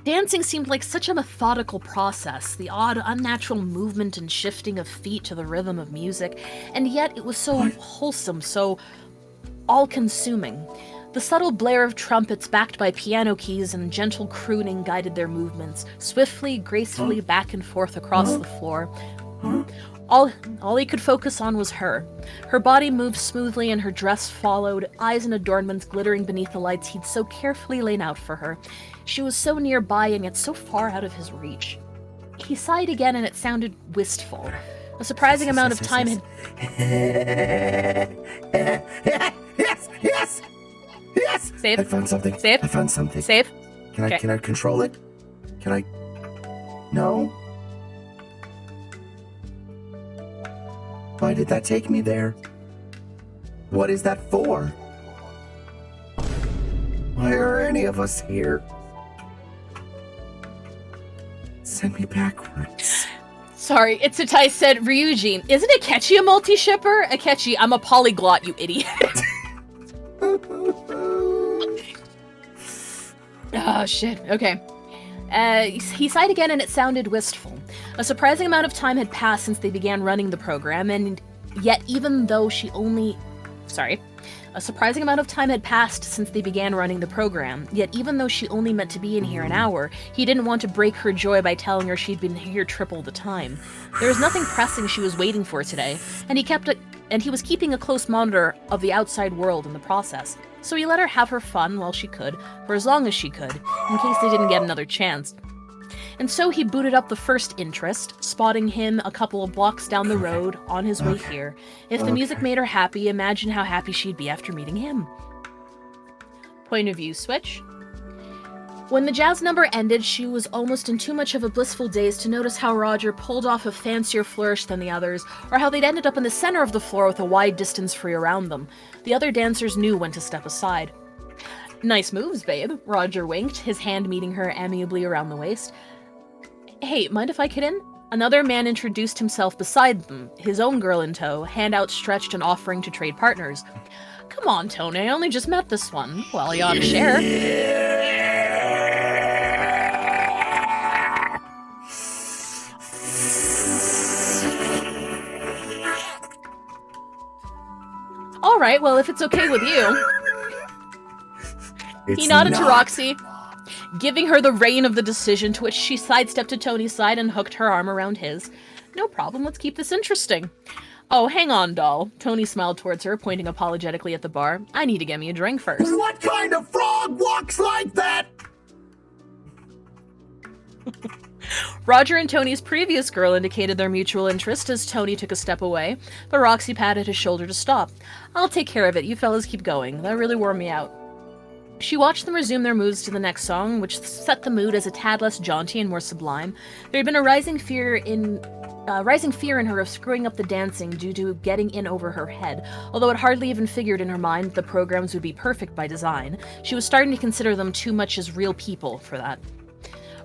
Dancing seemed like such a methodical process, the odd, unnatural movement and shifting of feet to the rhythm of music, and yet it was so wholesome, so all-consuming. The subtle blare of trumpets backed by piano keys and gentle crooning guided their movements, swiftly, gracefully back and forth across the floor. All he could focus on was her. Her body moved smoothly and her dress followed, eyes and adornments glittering beneath the lights he'd so carefully laid out for her. She was so nearby and yet so far out of his reach. He sighed again and it sounded wistful. A surprising amount of time had...
Yes!
Save.
I found something.
Save.
I found something.
Save.
Can I control it? Can I? No? Why did that take me there? What is that for? Why are any of us here? Send me backwards.
Sorry, Itsutai said, Ryujin, isn't Akechi a multi-shipper? Akechi, I'm a polyglot, you idiot. Oh, shit. Okay. He sighed again and it sounded wistful. A surprising amount of time had passed since they began running the program, and yet even though she only... A surprising amount of time had passed since they began running the program, yet even though she only meant to be in here an hour, he didn't want to break her joy by telling her she'd been here triple the time. There was nothing pressing she was waiting for today, and he was keeping a close monitor of the outside world in the process. So he let her have her fun while she could, for as long as she could, in case they didn't get another chance. And so he booted up the first interest, spotting him a couple of blocks down the road on his way here. If the music made her happy, imagine how happy she'd be after meeting him. Point of view switch. When the jazz number ended, she was almost in too much of a blissful daze to notice how Roger pulled off a fancier flourish than the others, or how they'd ended up in the center of the floor with a wide distance free around them. The other dancers knew when to step aside. Nice moves, babe, Roger winked, his hand meeting her amiably around the waist. Hey, mind if I get in? Another man introduced himself beside them, his own girl in tow, hand outstretched and offering to trade partners. Come on, Tony, I only just met this one. Well, you ought to share. Alright, well, if it's okay with you. He nodded to Roxy, giving her the rein of the decision, to which she sidestepped to Tony's side and hooked her arm around his. No problem, let's keep this interesting. Oh, hang on, doll. Tony smiled towards her, pointing apologetically at the bar. I need to get me a drink first.
What kind of frog walks like that?
Roger and Tony's previous girl indicated their mutual interest as Tony took a step away, but Roxy patted his shoulder to stop. I'll take care of it, you fellas keep going. That really wore me out. She watched them resume their moves to the next song, which set the mood as a tad less jaunty and more sublime. There had been a rising fear in her of screwing up the dancing due to getting in over her head, although it hardly even figured in her mind that the programs would be perfect by design. She was starting to consider them too much as real people for that.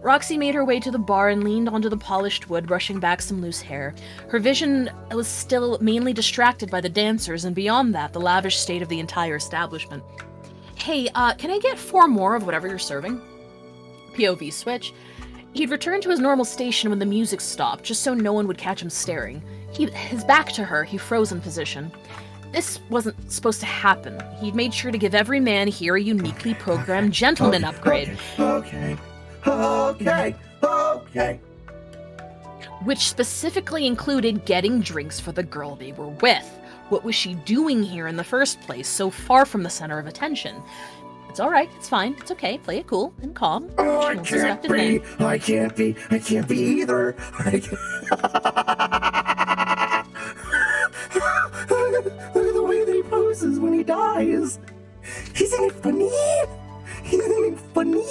Roxy made her way to the bar and leaned onto the polished wood, brushing back some loose hair. Her vision was still mainly distracted by the dancers, and beyond that, the lavish state of the entire establishment. Hey, can I get 4 more of whatever you're serving? POV switch. He'd returned to his normal station when the music stopped, just so no one would catch him staring. His back to her, he froze in position. This wasn't supposed to happen. He'd made sure to give every man here a uniquely programmed gentleman upgrade.
Okay.
Which specifically included getting drinks for the girl they were with. What was she doing here in the first place, so far from the center of attention? It's alright, it's fine, it's okay, play it cool and calm.
I can't be either. Look at the way that he poses when he dies. Isn't it funny? Isn't it funny?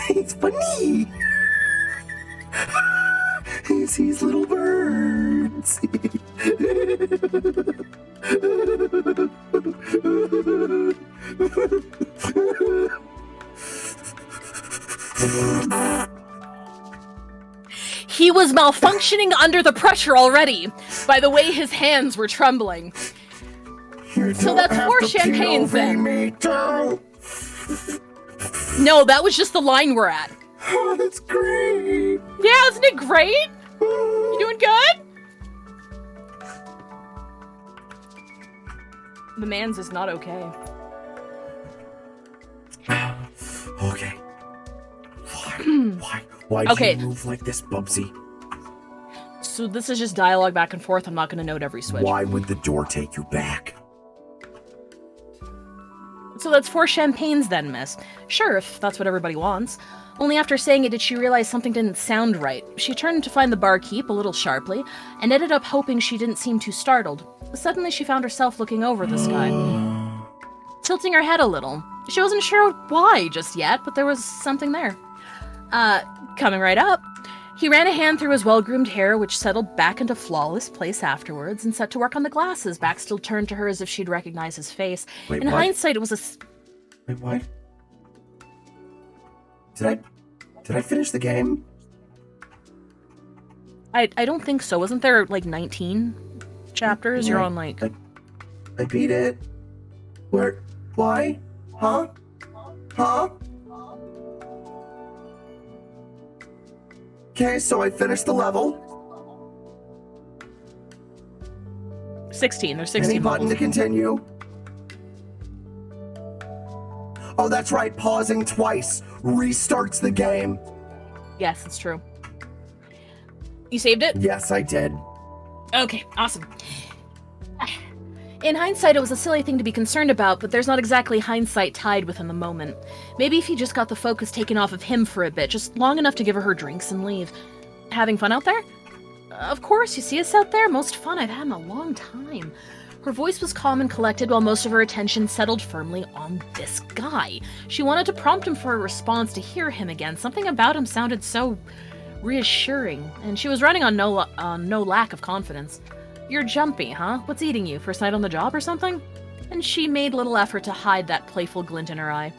It's funny. He sees little birds.
He was malfunctioning under the pressure already, by the way his hands were trembling. So that's 4 champagnes then. No, that was just the line we're at.
Oh, that's great.
Yeah, isn't it great? You doing good? The man's is not okay.
Okay. Why do you move like this, Bubsy?
So this is just dialogue back and forth. I'm not going to note every switch.
Why would the door take you back?
So that's 4 champagnes then, miss. Sure, if that's what everybody wants. Only after saying it did she realize something didn't sound right. She turned to find the barkeep a little sharply, and ended up hoping she didn't seem too startled. Suddenly she found herself looking over this guy, tilting her head a little. She wasn't sure why just yet, but there was something there. Coming right up, he ran a hand through his well-groomed hair, which settled back into flawless place afterwards, and set to work on the glasses, back still turned to her as if she'd recognize his face.
Wait,
In
what?
hindsight, it was a...
Wait, what? Did I finish the game?
I don't think so. Wasn't there, like, 19 chapters? You're on, like...
I beat it. Where? Why? Huh? Huh? Okay, so I finished the level.
16. There's 16
Any button
levels.
to continue? Oh, that's right. Pausing twice restarts the game.
Yes, it's true. You saved it?
Yes, I did.
Okay, awesome. In hindsight, it was a silly thing to be concerned about, but there's not exactly hindsight tied within the moment. Maybe if he just got the focus taken off of him for a bit, just long enough to give her drinks and leave. Having fun out there? Of course, you see us out there? Most fun I've had in a long time. Her voice was calm and collected while most of her attention settled firmly on this guy. She wanted to prompt him for a response to hear him again. Something about him sounded so reassuring, and she was running on no lack of confidence. You're jumpy, huh? What's eating you? First night on the job or something? And she made little effort to hide that playful glint in her eye.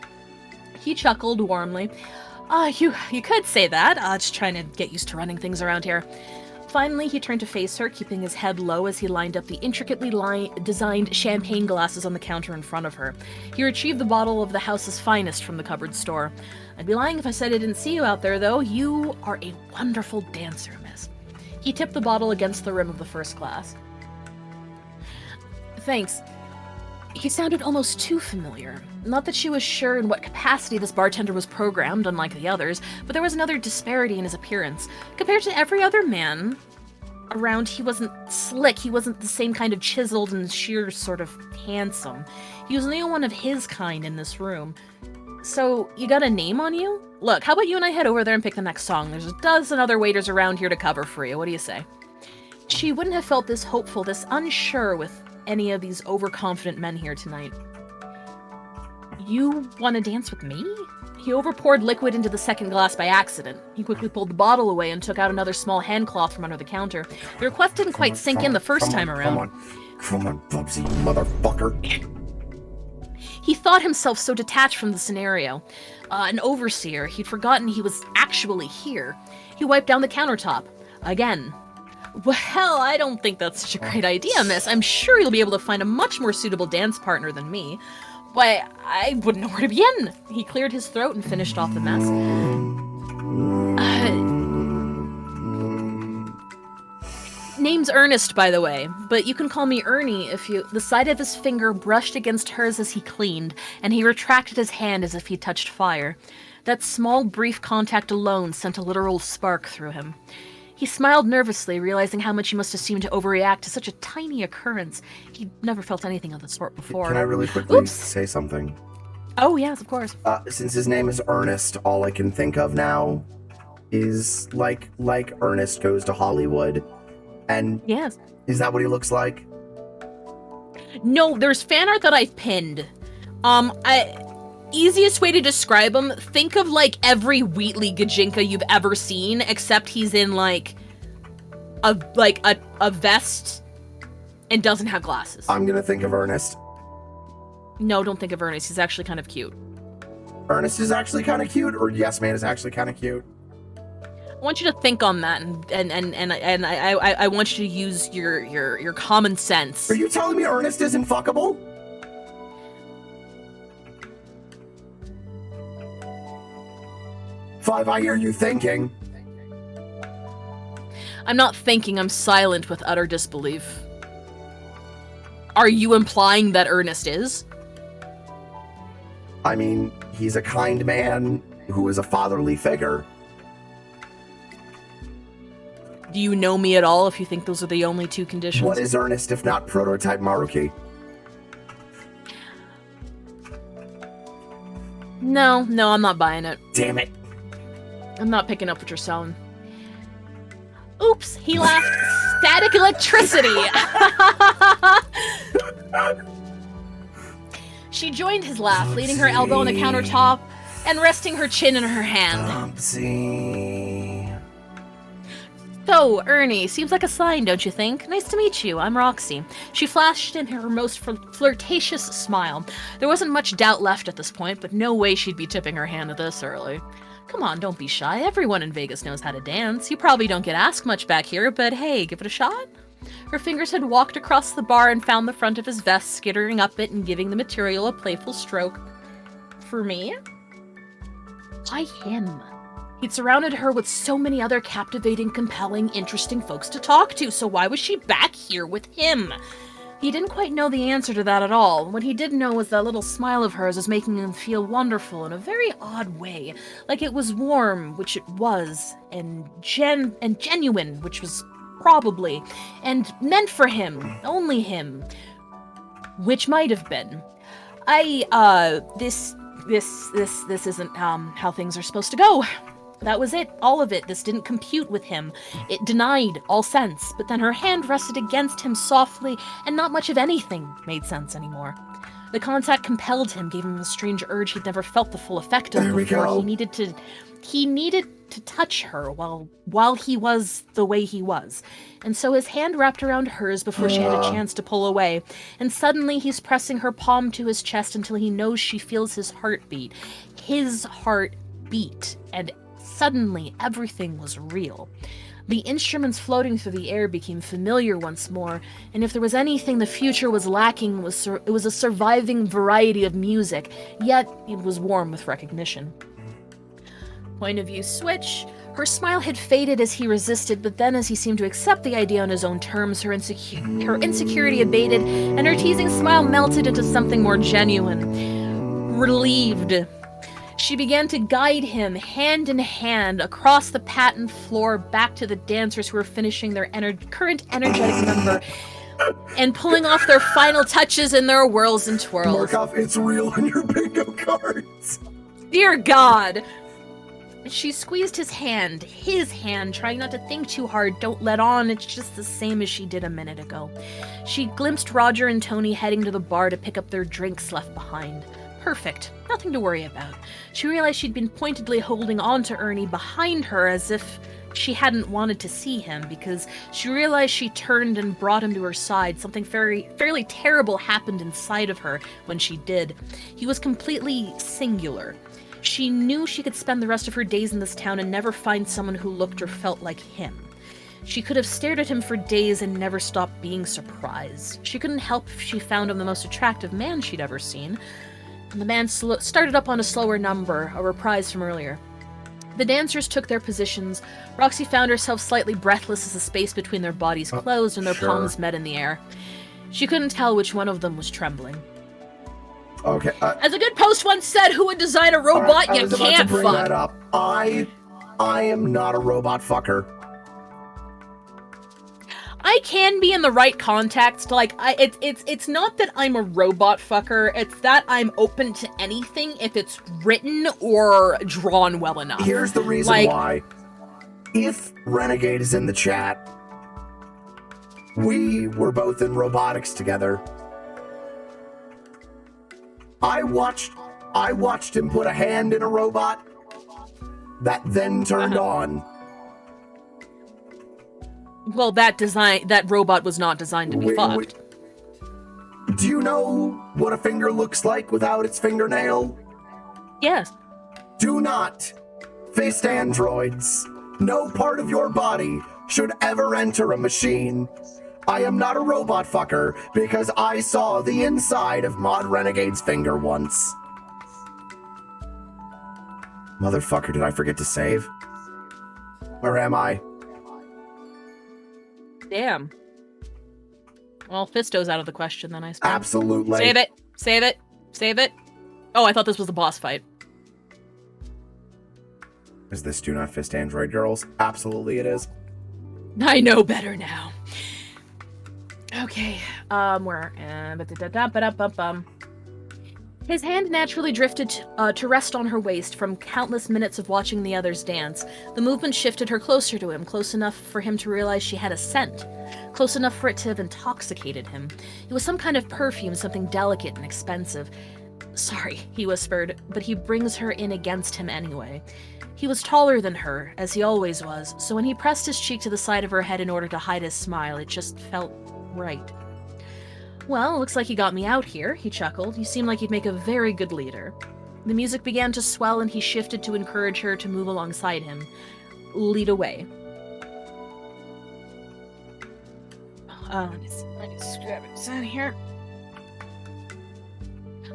He chuckled warmly. You could say that. Just trying to get used to running things around here. Finally, he turned to face her, keeping his head low as he lined up the intricately designed champagne glasses on the counter in front of her. He retrieved the bottle of the house's finest from the cupboard store. I'd be lying if I said I didn't see you out there, though. You are a wonderful dancer, miss. He tipped the bottle against the rim of the first glass. Thanks. He sounded almost too familiar. Not that she was sure in what capacity this bartender was programmed, unlike the others, but there was another disparity in his appearance. Compared to every other man around, he wasn't slick, he wasn't the same kind of chiseled and sheer sort of handsome. He was the only one of his kind in this room. So, you got a name on you? Look, how about you and I head over there and pick the next song? There's a dozen other waiters around here to cover for you. What do you say? She wouldn't have felt this hopeful, this unsure with any of these overconfident men here tonight. You want to dance with me? He overpoured liquid into the second glass by accident. He quickly pulled the bottle away and took out another small handcloth from under the counter. The request didn't quite sink in the first time around.
Come on, Bubsy, you motherfucker.
He thought himself so detached from the scenario. An overseer, he'd forgotten he was actually here. He wiped down the countertop. Again. Well, I don't think that's such a great idea, miss. I'm sure you'll be able to find a much more suitable dance partner than me. Why, I wouldn't know where to begin. He cleared his throat and finished off the mess. Name's Ernest, by the way, but you can call me Ernie if you... The side of his finger brushed against hers as he cleaned, and he retracted his hand as if he touched fire. That small, brief contact alone sent a literal spark through him. He smiled nervously, realizing how much he must have seemed to overreact to such a tiny occurrence. He'd never felt anything of the sort before.
Can I really quickly say something?
Oh, yes, of course.
Since his name is Ernest, all I can think of now is like Ernest Goes to Hollywood. And
yes,
is that what he looks like?
No, there's fan art that I've pinned. Easiest way to describe him, think of like every Wheatley Gajinka you've ever seen, except he's in like a vest and doesn't have glasses.
I'm gonna think of Ernest.
No, don't think of Ernest. He's actually kind of cute.
Ernest is actually kind of cute, or Yes Man is actually kind of cute.
I want you to think on that, and I want you to use your common sense.
Are you telling me Ernest isn't fuckable? Five, I hear you thinking.
I'm not thinking, I'm silent with utter disbelief. Are you implying that Ernest is?
I mean, he's a kind man who is a fatherly figure.
Do you know me at all if you think those are the only two conditions?
What is Ernest if not prototype Maruki?
No, I'm not buying it.
Damn it.
I'm not picking up what you're selling. Oops, he laughed. Static electricity! She joined his laugh, leaning her elbow on the countertop and resting her chin in her hand.
Bubsy.
So, Ernie, seems like a sign, don't you think? Nice to meet you, I'm Roxy. She flashed in her most flirtatious smile. There wasn't much doubt left at this point, but no way she'd be tipping her hand this early. Come on, don't be shy. Everyone in Vegas knows how to dance. You probably don't get asked much back here, but hey, give it a shot. Her fingers had walked across the bar and found the front of his vest, skittering up it and giving the material a playful stroke. For me? Why him? He'd surrounded her with so many other captivating, compelling, interesting folks to talk to, so why was she back here with him? He didn't quite know the answer to that at all. What he did know was that little smile of hers was making him feel wonderful in a very odd way. Like it was warm, which it was, and genuine, which was probably, and meant for him, only him, which might have been. This isn't, how things are supposed to go. That was it, all of it. This didn't compute with him. It denied all sense, but then her hand rested against him softly, and not much of anything made sense anymore. The contact compelled him, gave him a strange urge he'd never felt the full effect of before. He needed to touch her while he was the way he was. And so his hand wrapped around hers before she had a chance to pull away. And suddenly he's pressing her palm to his chest until he knows she feels his heartbeat. His heart beat, and suddenly everything was real. The instruments floating through the air became familiar once more, and if there was anything the future was lacking, it was a surviving variety of music, yet it was warm with recognition. Point of view switch. Her smile had faded as he resisted, but then as he seemed to accept the idea on his own terms, her insecurity abated, and her teasing smile melted into something more genuine. Relieved. She began to guide him, hand in hand, across the patent floor back to the dancers who were finishing their current energetic number and pulling off their final touches in their whirls and twirls.
Markov, it's real on your bingo cards.
Dear God! She squeezed his hand, trying not to think too hard. Don't let on, it's just the same as she did a minute ago. She glimpsed Roger and Tony heading to the bar to pick up their drinks left behind. perfect. Nothing to worry about. She realized she'd been pointedly holding on to Ernie behind her as if she hadn't wanted to see him, because she realized she turned and brought him to her side. Something fairly terrible happened inside of her when she did. He was completely singular. She knew she could spend the rest of her days in this town and never find someone who looked or felt like him. She could have stared at him for days and never stopped being surprised. She couldn't help if she found him the most attractive man she'd ever seen. And the man started up on a slower number, a reprise from earlier. The dancers took their positions. Roxy found herself slightly breathless as the space between their bodies closed and their palms met in the air. She couldn't tell which one of them was trembling.
Okay.
As a good post once said, who would design a robot you can't fuck?
That up. I am not a robot fucker.
I can be in the right context. Like, it's not that I'm a robot fucker. It's that I'm open to anything if it's written or drawn well enough.
Here's the reason why. If Renegade is in the chat, we were both in robotics together. I watched him put a hand in a robot that then turned on.
Well, that robot was not designed to be fucked.
Do you know what a finger looks like without its fingernail?
Yes.
Do not fist androids. No part of your body should ever enter a machine. I am not a robot fucker because I saw the inside of Mod Renegade's finger once. Motherfucker, did I forget to save? Where am I?
Damn. Well, Fisto's out of the question then, I suppose.
Absolutely.
Save it. Save it. Save it. Oh, I thought this was a boss fight.
Is this Do Not Fist Android Girls? Absolutely it is.
I know better now. Okay, where? His hand naturally drifted to rest on her waist from countless minutes of watching the others dance. The movement shifted her closer to him, close enough for him to realize she had a scent, close enough for it to have intoxicated him. It was some kind of perfume, something delicate and expensive. Sorry, he whispered, but he brings her in against him anyway. He was taller than her, as he always was, so when he pressed his cheek to the side of her head in order to hide his smile, it just felt right. Well, looks like you got me out here, he chuckled. You seem like you'd make a very good leader. The music began to swell and he shifted to encourage her to move alongside him. Lead away. Let me just grab it out of here.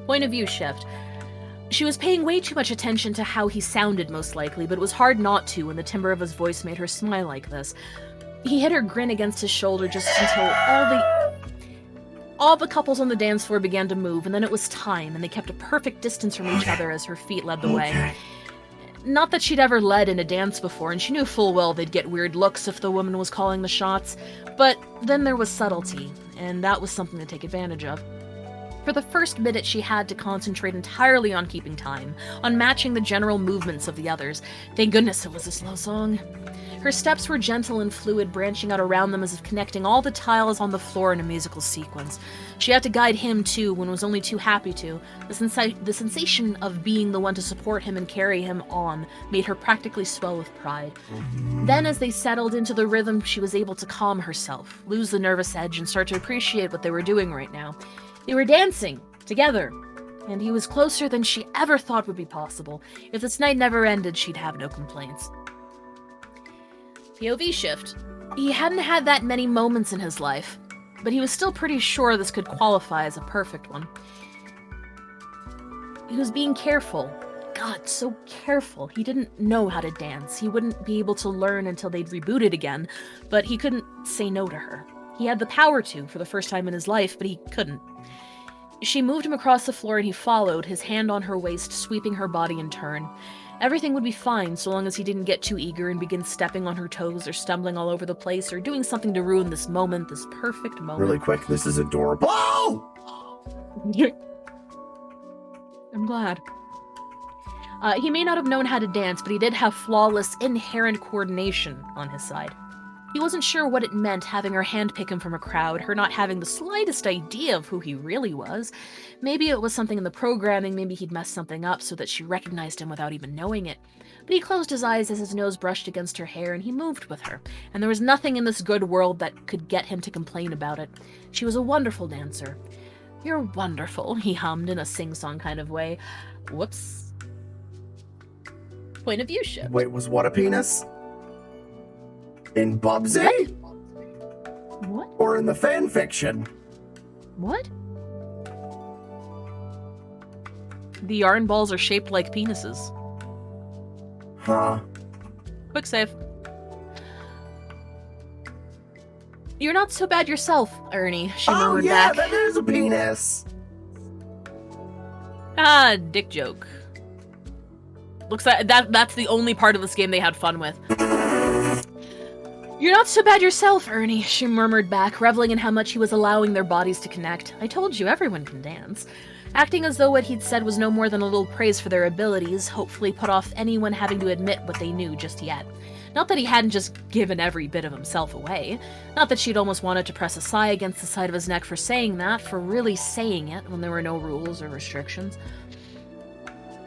Point of view shift. She was paying way too much attention to how he sounded, most likely, but it was hard not to when the timbre of his voice made her smile like this. He hit her grin against his shoulder just until all the couples on the dance floor began to move, and then it was time, and they kept a perfect distance from each other as her feet led the way. Not that she'd ever led in a dance before, and she knew full well they'd get weird looks if the woman was calling the shots, but then there was subtlety, and that was something to take advantage of. For the first minute, she had to concentrate entirely on keeping time, on matching the general movements of the others. Thank goodness it was a slow song. Her steps were gentle and fluid, branching out around them as if connecting all the tiles on the floor in a musical sequence. She had to guide him, too, when was only too happy to. The sensation of being the one to support him and carry him on made her practically swell with pride. Then, as they settled into the rhythm, she was able to calm herself, lose the nervous edge, and start to appreciate what they were doing right now. They were dancing, together, and he was closer than she ever thought would be possible. If this night never ended, she'd have no complaints. POV shift. He hadn't had that many moments in his life, but he was still pretty sure this could qualify as a perfect one. He was being careful. God, so careful. He didn't know how to dance. He wouldn't be able to learn until they'd rebooted again, but he couldn't say no to her. He had the power to, for the first time in his life, but he couldn't. She moved him across the floor and he followed, his hand on her waist, sweeping her body in turn. Everything would be fine so long as he didn't get too eager and begin stepping on her toes or stumbling all over the place or doing something to ruin this moment, this perfect moment.
Really quick, this is adorable.
I'm glad. He may not have known how to dance, but he did have flawless, inherent coordination on his side. He wasn't sure what it meant having her handpick him from a crowd, her not having the slightest idea of who he really was. Maybe it was something in the programming, maybe he'd messed something up so that she recognized him without even knowing it. But he closed his eyes as his nose brushed against her hair and he moved with her, and there was nothing in this good world that could get him to complain about it. She was a wonderful dancer. "You're wonderful," he hummed in a sing-song kind of way. Whoops. Point of view shift.
Wait, was what a penis? In Bubsy?
What?
Or in the fanfiction?
What? The yarn balls are shaped like penises.
Huh.
Quick save. "You're not so bad yourself, Ernie," she murmured back.
That is a penis!
Ah, dick joke. Looks like that's the only part of this game they had fun with. "You're not so bad yourself, Ernie," she murmured back, reveling in how much he was allowing their bodies to connect. "I told you, everyone can dance." Acting as though what he'd said was no more than a little praise for their abilities, hopefully put off anyone having to admit what they knew just yet. Not that he hadn't just given every bit of himself away. Not that she'd almost wanted to press a sigh against the side of his neck for saying that, for really saying it when there were no rules or restrictions.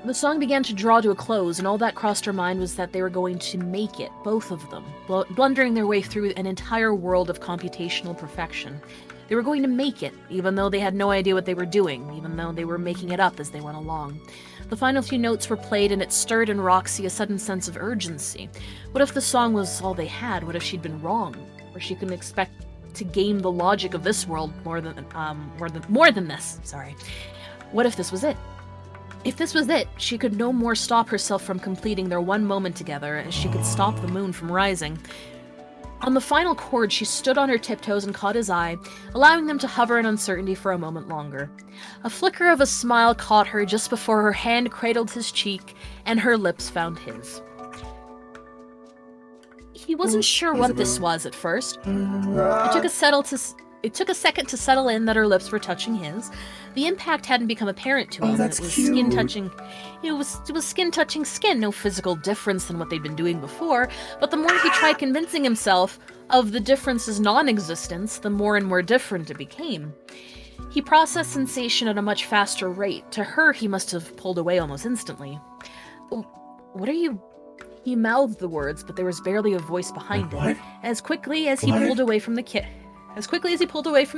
The song began to draw to a close, and all that crossed her mind was that they were going to make it, both of them, blundering their way through an entire world of computational perfection. They were going to make it, even though they had no idea what they were doing, even though they were making it up as they went along. The final few notes were played, and it stirred in Roxy a sudden sense of urgency. What if the song was all they had? What if she'd been wrong? Or she couldn't expect to game the logic of this world more than this? Sorry. What if this was it? If this was it, she could no more stop herself from completing their one moment together as she could stop the moon from rising. On the final chord, she stood on her tiptoes and caught his eye, allowing them to hover in uncertainty for a moment longer. A flicker of a smile caught her just before her hand cradled his cheek and her lips found his. He wasn't sure what this was at first. It took a second to settle in that her lips were touching his. The impact hadn't become apparent to him.
That's
It was
cute.
skin touching. It was skin touching skin, no physical difference than what they'd been doing before. But the more he tried convincing himself of the difference's non-existence, the more and more different it became. He processed sensation at a much faster rate. To her, he must have pulled away almost instantly. "What are you?" He mouthed the words, but there was barely a voice behind it. As quickly as he pulled away from the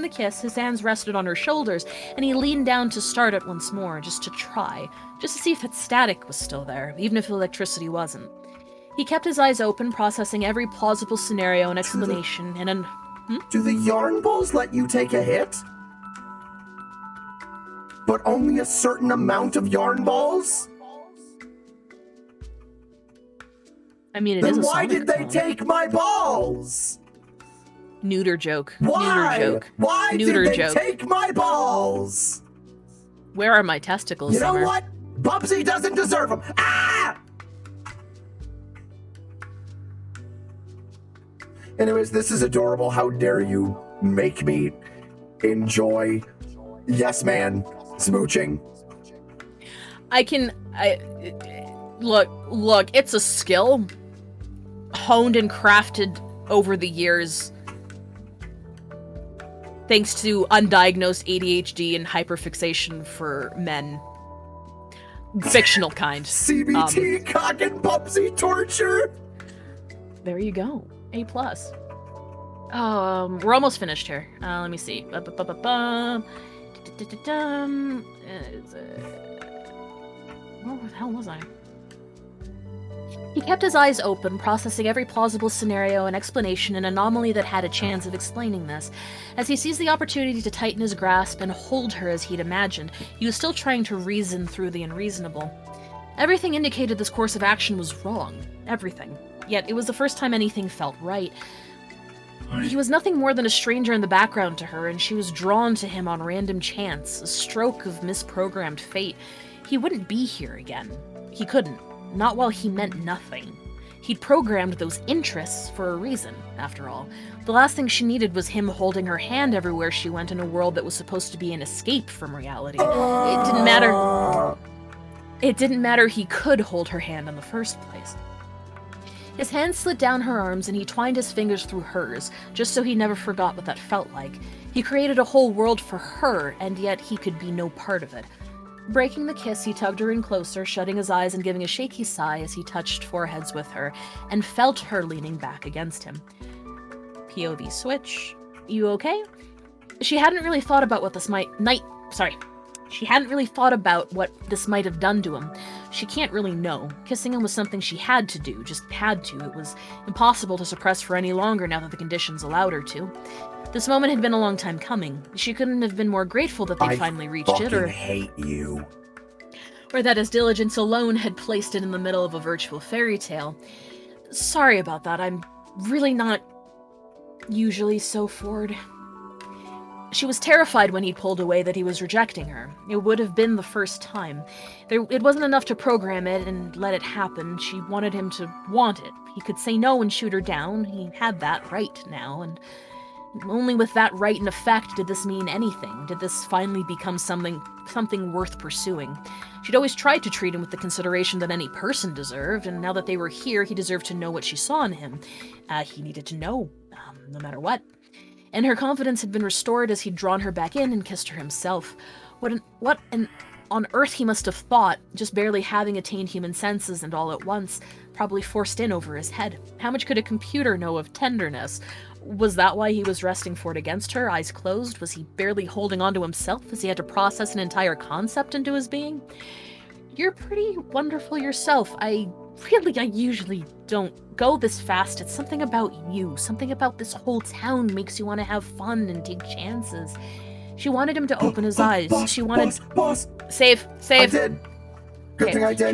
kiss, his hands rested on her shoulders, and he leaned down to start it once more, just to try, just to see if its static was still there, even if the electricity wasn't. He kept his eyes open, processing every plausible scenario and explanation,
Do the yarn balls let you take a hit? But only a certain amount of yarn balls?
I mean, it
Then
is a
why
Sonic
did they
clone.
take my balls?
Neuter joke.
Why?
Neuter joke.
Why
Neuter
did they
joke.
take my balls?
Where are my testicles,
You know
Summer?
what? Bubsy doesn't deserve them. Ah! Anyways, this is adorable. How dare you make me enjoy yes man smooching.
Look, it's a skill honed and crafted over the years thanks to undiagnosed ADHD and hyperfixation for men. Fictional kind.
CBT cock and Bubsy torture.
There you go. A+. We're almost finished here. Let me see. Where the hell was I? He kept his eyes open, processing every plausible scenario and explanation and anomaly that had a chance of explaining this. As he seized the opportunity to tighten his grasp and hold her as he'd imagined, he was still trying to reason through the unreasonable. Everything indicated this course of action was wrong. Everything. Yet it was the first time anything felt right. He was nothing more than a stranger in the background to her, and she was drawn to him on random chance, a stroke of misprogrammed fate. He wouldn't be here again. He couldn't. Not while he meant nothing. He'd programmed those interests for a reason, after all. The last thing she needed was him holding her hand everywhere she went in a world that was supposed to be an escape from reality. It didn't matter. It didn't matter he could hold her hand in the first place. His hand slid down her arms and he twined his fingers through hers, just so he never forgot what that felt like. He created a whole world for her, and yet he could be no part of it. Breaking the kiss, he tugged her in closer, shutting his eyes and giving a shaky sigh as he touched foreheads with her, and felt her leaning back against him. POV switch. You okay? She hadn't really thought about what this She hadn't really thought about what this might have done to him. She can't really know. Kissing him was something she had to do, just had to. It was impossible to suppress for any longer now that the conditions allowed her to. This moment had been a long time coming. She couldn't have been more grateful that they finally reached it, or
hate you.
Or that his diligence alone had placed it in the middle of a virtual fairy tale. Sorry about that. I'm really not usually so forward. She was terrified when he pulled away that he was rejecting her. It would have been the first time. It wasn't enough to program it and let it happen. She wanted him to want it. He could say no and shoot her down. He had that right now, and only with that right in effect did this mean anything. Did this finally become something worth pursuing. She'd always tried to treat him with the consideration that any person deserved, and now that they were here, he deserved to know what she saw in him. He needed to know, no matter what. And her confidence had been restored as he'd drawn her back in and kissed her himself. What on earth he must have thought, just barely having attained human senses and all at once, probably forced in over his head. How much could a computer know of tenderness? Was that why he was resting forward against her, eyes closed? Was he barely holding on to himself as he had to process an entire concept into his being? You're pretty wonderful yourself. I usually don't go this fast. It's something about you. Something about this whole town makes you want to have fun and take chances. She wanted him to open his eyes. She wanted...
Boss!
Save!
I did! Good thing I did.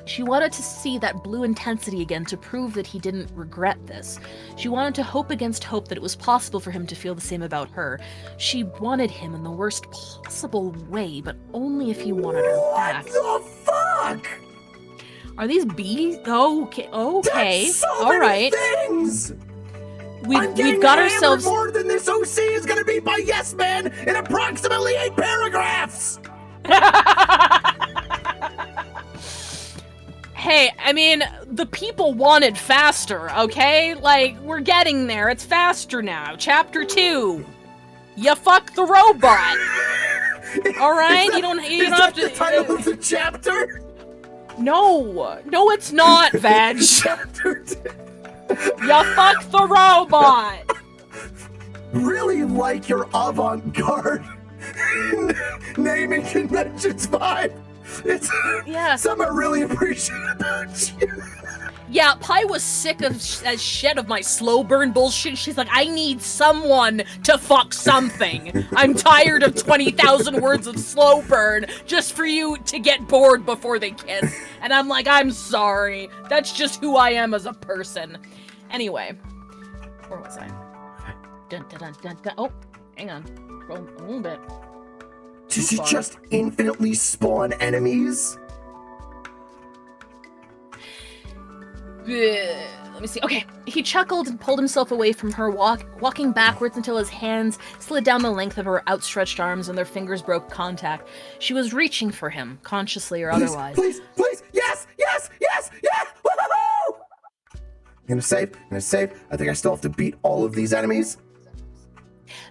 She wanted to see that blue intensity again to prove that he didn't regret this. She wanted to hope against hope that it was possible for him to feel the same about her. She wanted him in the worst possible way, but only if he wanted her back.
What the fuck?
Are these bees? Okay.
That's so
All right.
Things.
We've got ourselves
more than this OC is gonna be by Yes Man in approximately 8 paragraphs.
Hey, I mean, the people wanted faster, okay? Like, we're getting there. It's faster now. Chapter 2. You fuck the robot. All right? You don't have to...
the title of the chapter?
No, it's not, Veg.
Chapter 2.
You fuck the robot.
Really like your avant-garde naming conventions vibe. It's something I really appreciate about you.
Yeah, Pi was sick as shit of my slow burn bullshit. She's like, I need someone to fuck something. I'm tired of 20,000 words of slow burn just for you to get bored before they kiss. And I'm like, I'm sorry. That's just who I am as a person. Anyway, where was I? Dun, dun, dun, dun, dun. Oh, hang on. Scroll a little bit.
Does he just infinitely spawn enemies?
Let me see. Okay, he chuckled and pulled himself away from her, walking backwards until his hands slid down the length of her outstretched arms and their fingers broke contact. She was reaching for him, consciously or otherwise.
Please! Yes! Woo-hoo-hoo! I'm gonna save. I think I still have to beat all of these enemies.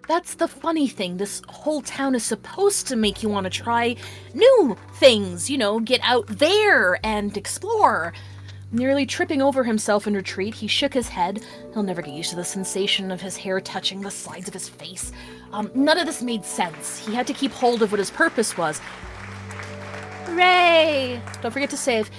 That's the funny thing. This whole town is supposed to make you want to try new things, get out there and explore. Nearly tripping over himself in retreat, he shook his head. He'll never get used to the sensation of his hair touching the sides of his face. None of this made sense. He had to keep hold of what his purpose was. Hooray! Don't forget to save.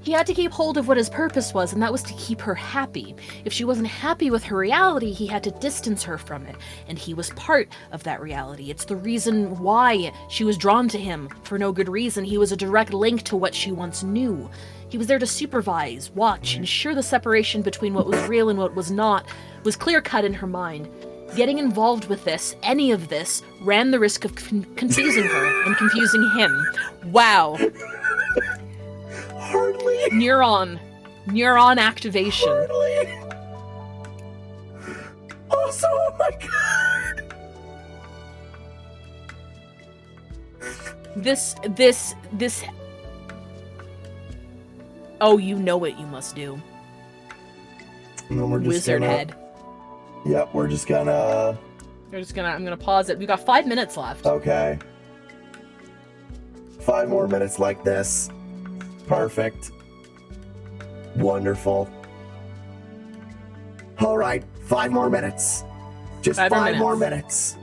He had to keep hold of what his purpose was, and that was to keep her happy. If she wasn't happy with her reality, he had to distance her from it, and he was part of that reality. It's the reason why she was drawn to him, for no good reason. He was a direct link to what she once knew. He was there to supervise, watch, ensure the separation between what was real and what was not was clear-cut in her mind. Getting involved with this, any of this, ran the risk of confusing her and confusing him. Wow.
Hardly.
Neuron activation.
Hardly. Also, oh my god.
This. Oh, you know what you must do.
And then we're just
Wizard
gonna,
head.
Yep, we're just gonna...
I'm gonna pause it. We got 5 minutes left.
Okay. 5 more minutes like this. Perfect. Wonderful. All right, 5 more minutes. Just 5 more minutes.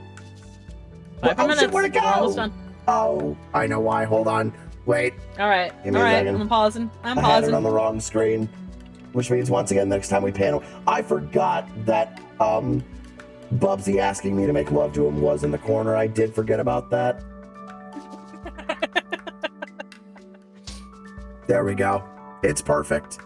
5 more minutes.
Shit, where'd it go?
We're almost done.
Oh, I know why. Hold on. Wait.
All right.
Give me a second.
I'm pausing.
I had it on the wrong screen, which means once again, next time we panel, I forgot that Bubsy asking me to make love to him was in the corner. I did forget about that. There we go. It's perfect.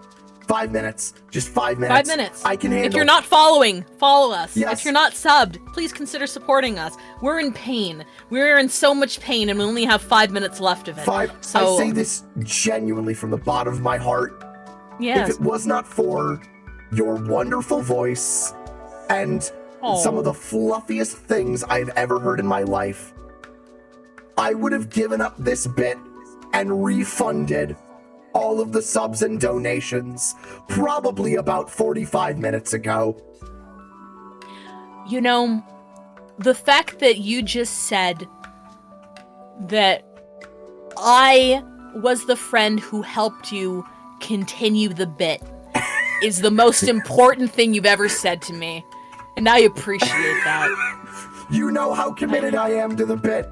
5 minutes. Just 5 minutes.
5 minutes.
I can handle.
If you're not following, follow us.
Yes.
If you're not subbed, please consider supporting us. We're in pain. We're in so much pain, and we only have 5 minutes left of it. So
I say this genuinely from the bottom of my heart.
Yes.
If it was not for your wonderful voice and some of the fluffiest things I've ever heard in my life, I would have given up this bit and refunded all of the subs and donations probably about 45 minutes ago.
You know, the fact that you just said that I was the friend who helped you continue the bit is the most important thing you've ever said to me. And I appreciate that.
You know how committed I am to the bit.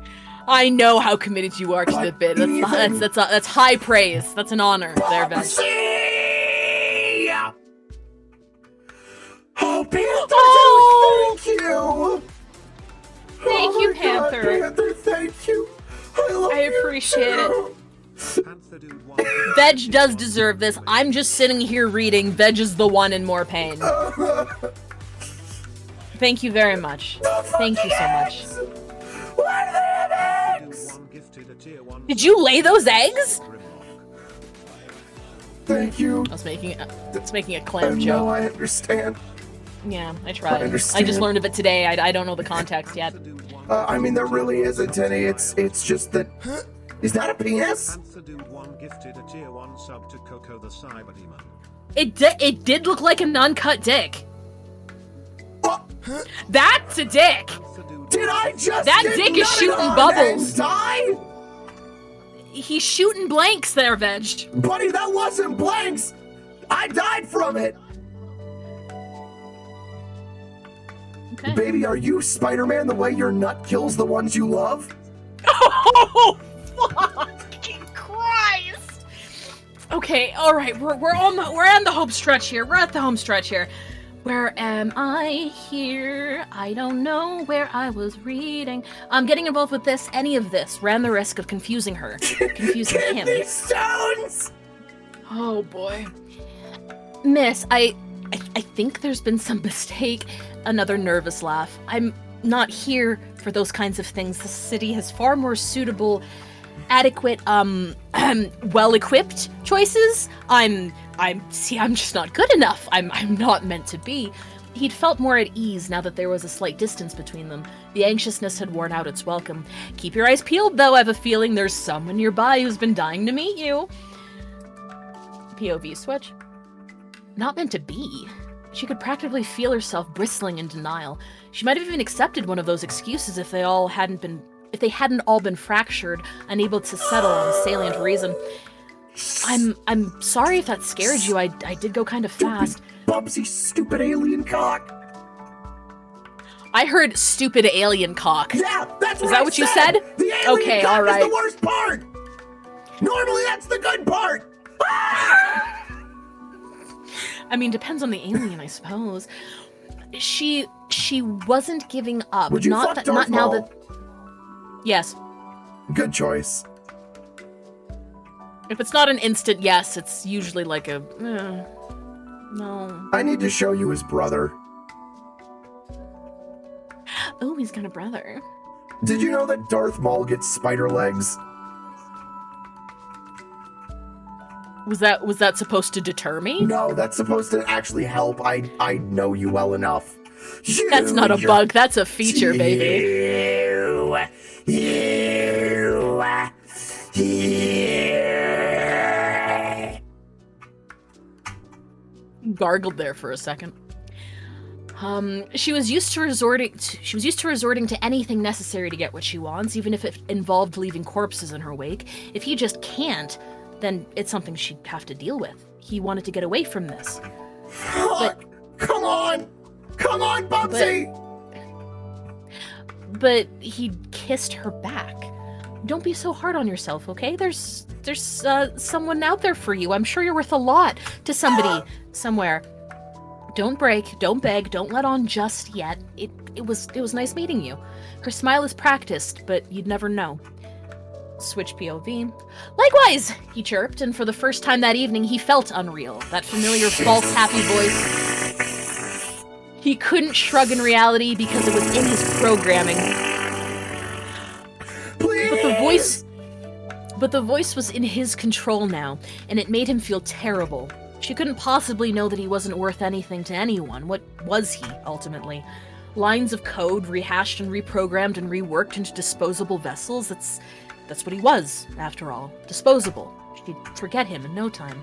I know how committed you are to the bit. That's high praise. That's an honor there, Veg.
Oh, Panther, thank you!
Thank you, Panther.
Panther, thank you.
I appreciate it. Veg does deserve this. I'm just sitting here reading. Veg is the one in more pain. Thank you very much. Thank you so much. Did you lay those eggs?
Thank you.
I was making a clam joke.
No, I understand.
Yeah, I tried.
I
I just learned of it today. I don't know the context yet.
I mean, there really isn't any. It's just that. Is that a penis?
It did look like an uncut dick. That's a dick.
Did I just?
That dick is shooting bubbles.
Die?
He's shooting blanks there, Veg.
Buddy, that wasn't blanks. I died from it.
Okay.
Baby, are you Spider-Man the way your nut kills the ones you love?
Oh, fucking Christ! Okay, all right, we're on the home stretch here. We're at the home stretch here. Where am I here? I don't know where I was reading. Getting involved with any of this, ran the risk of confusing her, confusing him.
Kidney stones!
Oh boy, Miss, I think there's been some mistake. Another nervous laugh. I'm not here for those kinds of things. The city has far more suitable, adequate, well-equipped choices. I'm just not good enough. I'm not meant to be. He'd felt more at ease now that there was a slight distance between them. The anxiousness had worn out its welcome. Keep your eyes peeled, though. I have a feeling there's someone nearby who's been dying to meet you. POV switch. Not meant to be. She could practically feel herself bristling in denial. She might have even accepted one of those excuses if they hadn't all been fractured, unable to settle on a salient reason. I'm sorry if that scared you. I did go kind of fast.
Bubsy, stupid alien cock.
I heard stupid alien cock.
Yeah, that's what
Is that what you said?
The alien
okay,
cock
all right.
is the worst part. Normally, that's the good part.
I mean, depends on the alien, I suppose. She wasn't giving up.
Would you fuck Darth
now
Maul?
that. Yes.
Good choice.
If it's not an instant yes, it's usually like a no.
I need to show you his brother.
Oh, he's got a brother.
Did you know that Darth Maul gets spider legs?
Was that supposed to deter me?
No, that's supposed to actually help. I know you well enough.
That's not a bug. That's a feature, baby. gargled there for a second. She was used to resorting to anything necessary to get what she wants, even if it involved leaving corpses in her wake. If he just can't, then it's something she'd have to deal with. He wanted to get away from this.
Fuck! Come on! Come on, Bubsy!
But he kissed her back. Don't be so hard on yourself, okay? There's someone out there for you. I'm sure you're worth a lot to somebody somewhere. Don't break, don't beg, don't let on just yet. It was nice meeting you. Her smile is practiced, but you'd never know. Switch POV. Likewise, he chirped, and for the first time that evening, he felt unreal. That familiar false happy voice. He couldn't shrug in reality because it was in his programming. But the voice was in his control now, and it made him feel terrible. She couldn't possibly know that he wasn't worth anything to anyone. What was he, ultimately? Lines of code rehashed and reprogrammed and reworked into disposable vessels? That's what he was, after all. Disposable. She'd forget him in no time.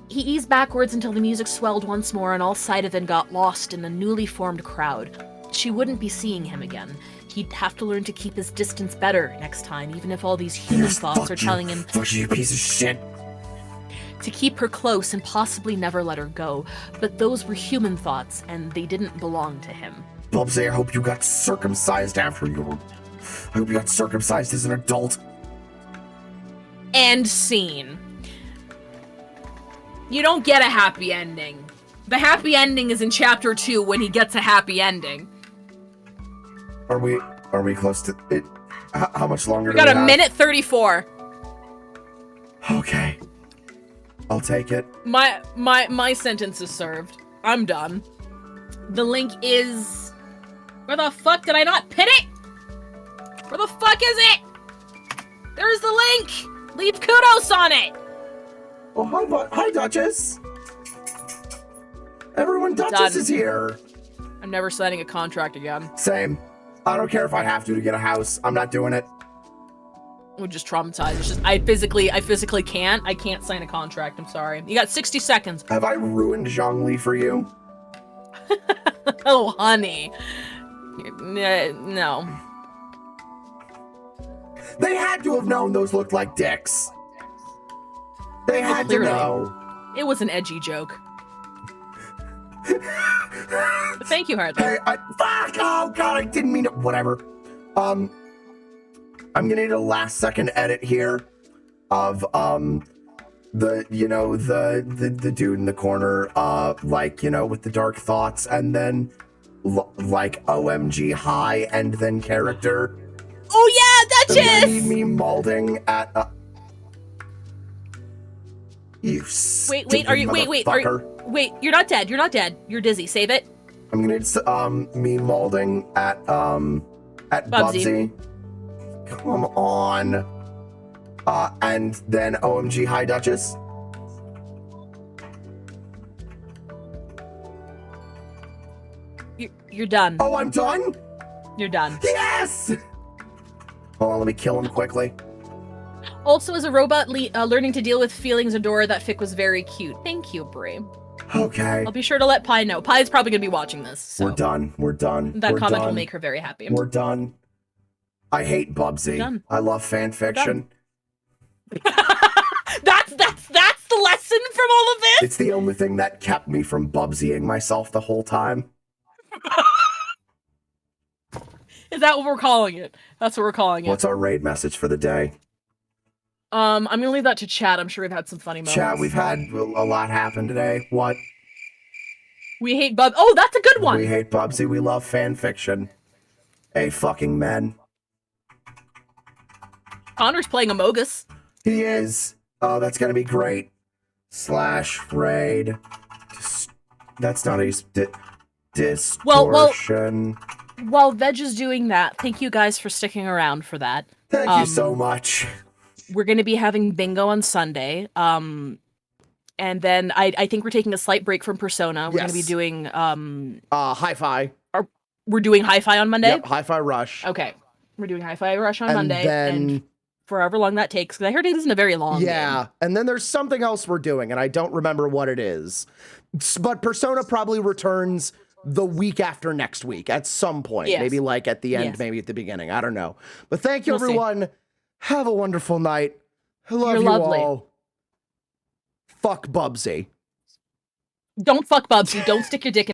He eased backwards until the music swelled once more and all sight of him got lost in the newly formed crowd. She wouldn't be seeing him again. He'd have to learn to keep his distance better next time, even if all these human thoughts are telling him...
Fuck you, piece of shit.
To keep her close and possibly never let her go. But those were human thoughts, and they didn't belong to him.
Bubsy, I hope you got circumcised after you. I hope you got circumcised as an adult.
End scene. You don't get a happy ending. The happy ending is in chapter 2 when he gets a happy ending.
Are we close to it? How much longer
We got a minute 34.
Okay. I'll take it.
My sentence is served. I'm done. The link is... Where the fuck did I not pin it? Where the fuck is it? There's the link! Leave kudos on it!
Oh, hi, Duchess! Everyone, Duchess is here!
I'm never signing a contract again.
Same. I don't care if I have to get a house. I'm not doing it.
We're just traumatized. It's just, I physically can't. I can't sign a contract. I'm sorry. You got 60 seconds.
Have I ruined Zhongli for you?
Oh, honey. No.
They had to have known those looked like dicks. They had to know.
It was an edgy joke. Thank you, Hardly.
Hey, fuck! Oh god, I didn't mean to. Whatever. I'm gonna need a last second edit here of the dude in the corner, with the dark thoughts, and then like OMG high and then character.
Oh yeah, Duchess!
And I need me molding at you
Wait, are you wait, you're not dead. You're not dead. You're dizzy. Save it.
I'm gonna need me molding at Bubsy. Come on. And then OMG High Duchess.
You're done.
Oh, I'm done?
You're done.
Yes! Hold on, let me kill him quickly.
Also, as a robot learning to deal with feelings, Adora, that fic was very cute. Thank you, Brie.
Okay.
I'll be sure to let Pi know. Pi's probably gonna be watching this. So.
We're done.
That comment will make her very happy.
We're done. I hate Bubsy. I love fanfiction.
That's the lesson from all of this?
It's the only thing that kept me from Bubsying myself the whole time.
Is that what we're calling it? That's what we're calling it.
What's our raid message for the day?
I'm gonna leave that to chat. I'm sure we've had some funny moments.
Chat, we've had a lot happen today. What?
We hate Bub. Oh, that's a good one.
We hate Bubsy. We love fanfiction. A fucking men.
Connor's playing Amogus.
He is. Oh, that's gonna be great. /raid. That's not a distortion.
While Veg is doing that, thank you guys for sticking around for that.
Thank you so much.
We're going to be having bingo on Sunday. And then I think we're taking a slight break from Persona. We're going to be doing
Hi-Fi.
We're doing Hi-Fi on Monday?
Yep, Hi-Fi Rush.
Okay. We're doing Hi-Fi Rush on Monday.
Then
for however long that takes, because I heard it isn't a very long game.
And then there's something else we're doing, and I don't remember what it is. But Persona probably returns the week after next week at some point.
Yes.
Maybe like at the end,
Yes.
maybe at the beginning. I don't know. But thank you,
We'll see.
everyone. Have a wonderful night. I love
You're
you
lovely.
all. Fuck Bubsy.
Don't fuck Bubsy. Don't stick your dick in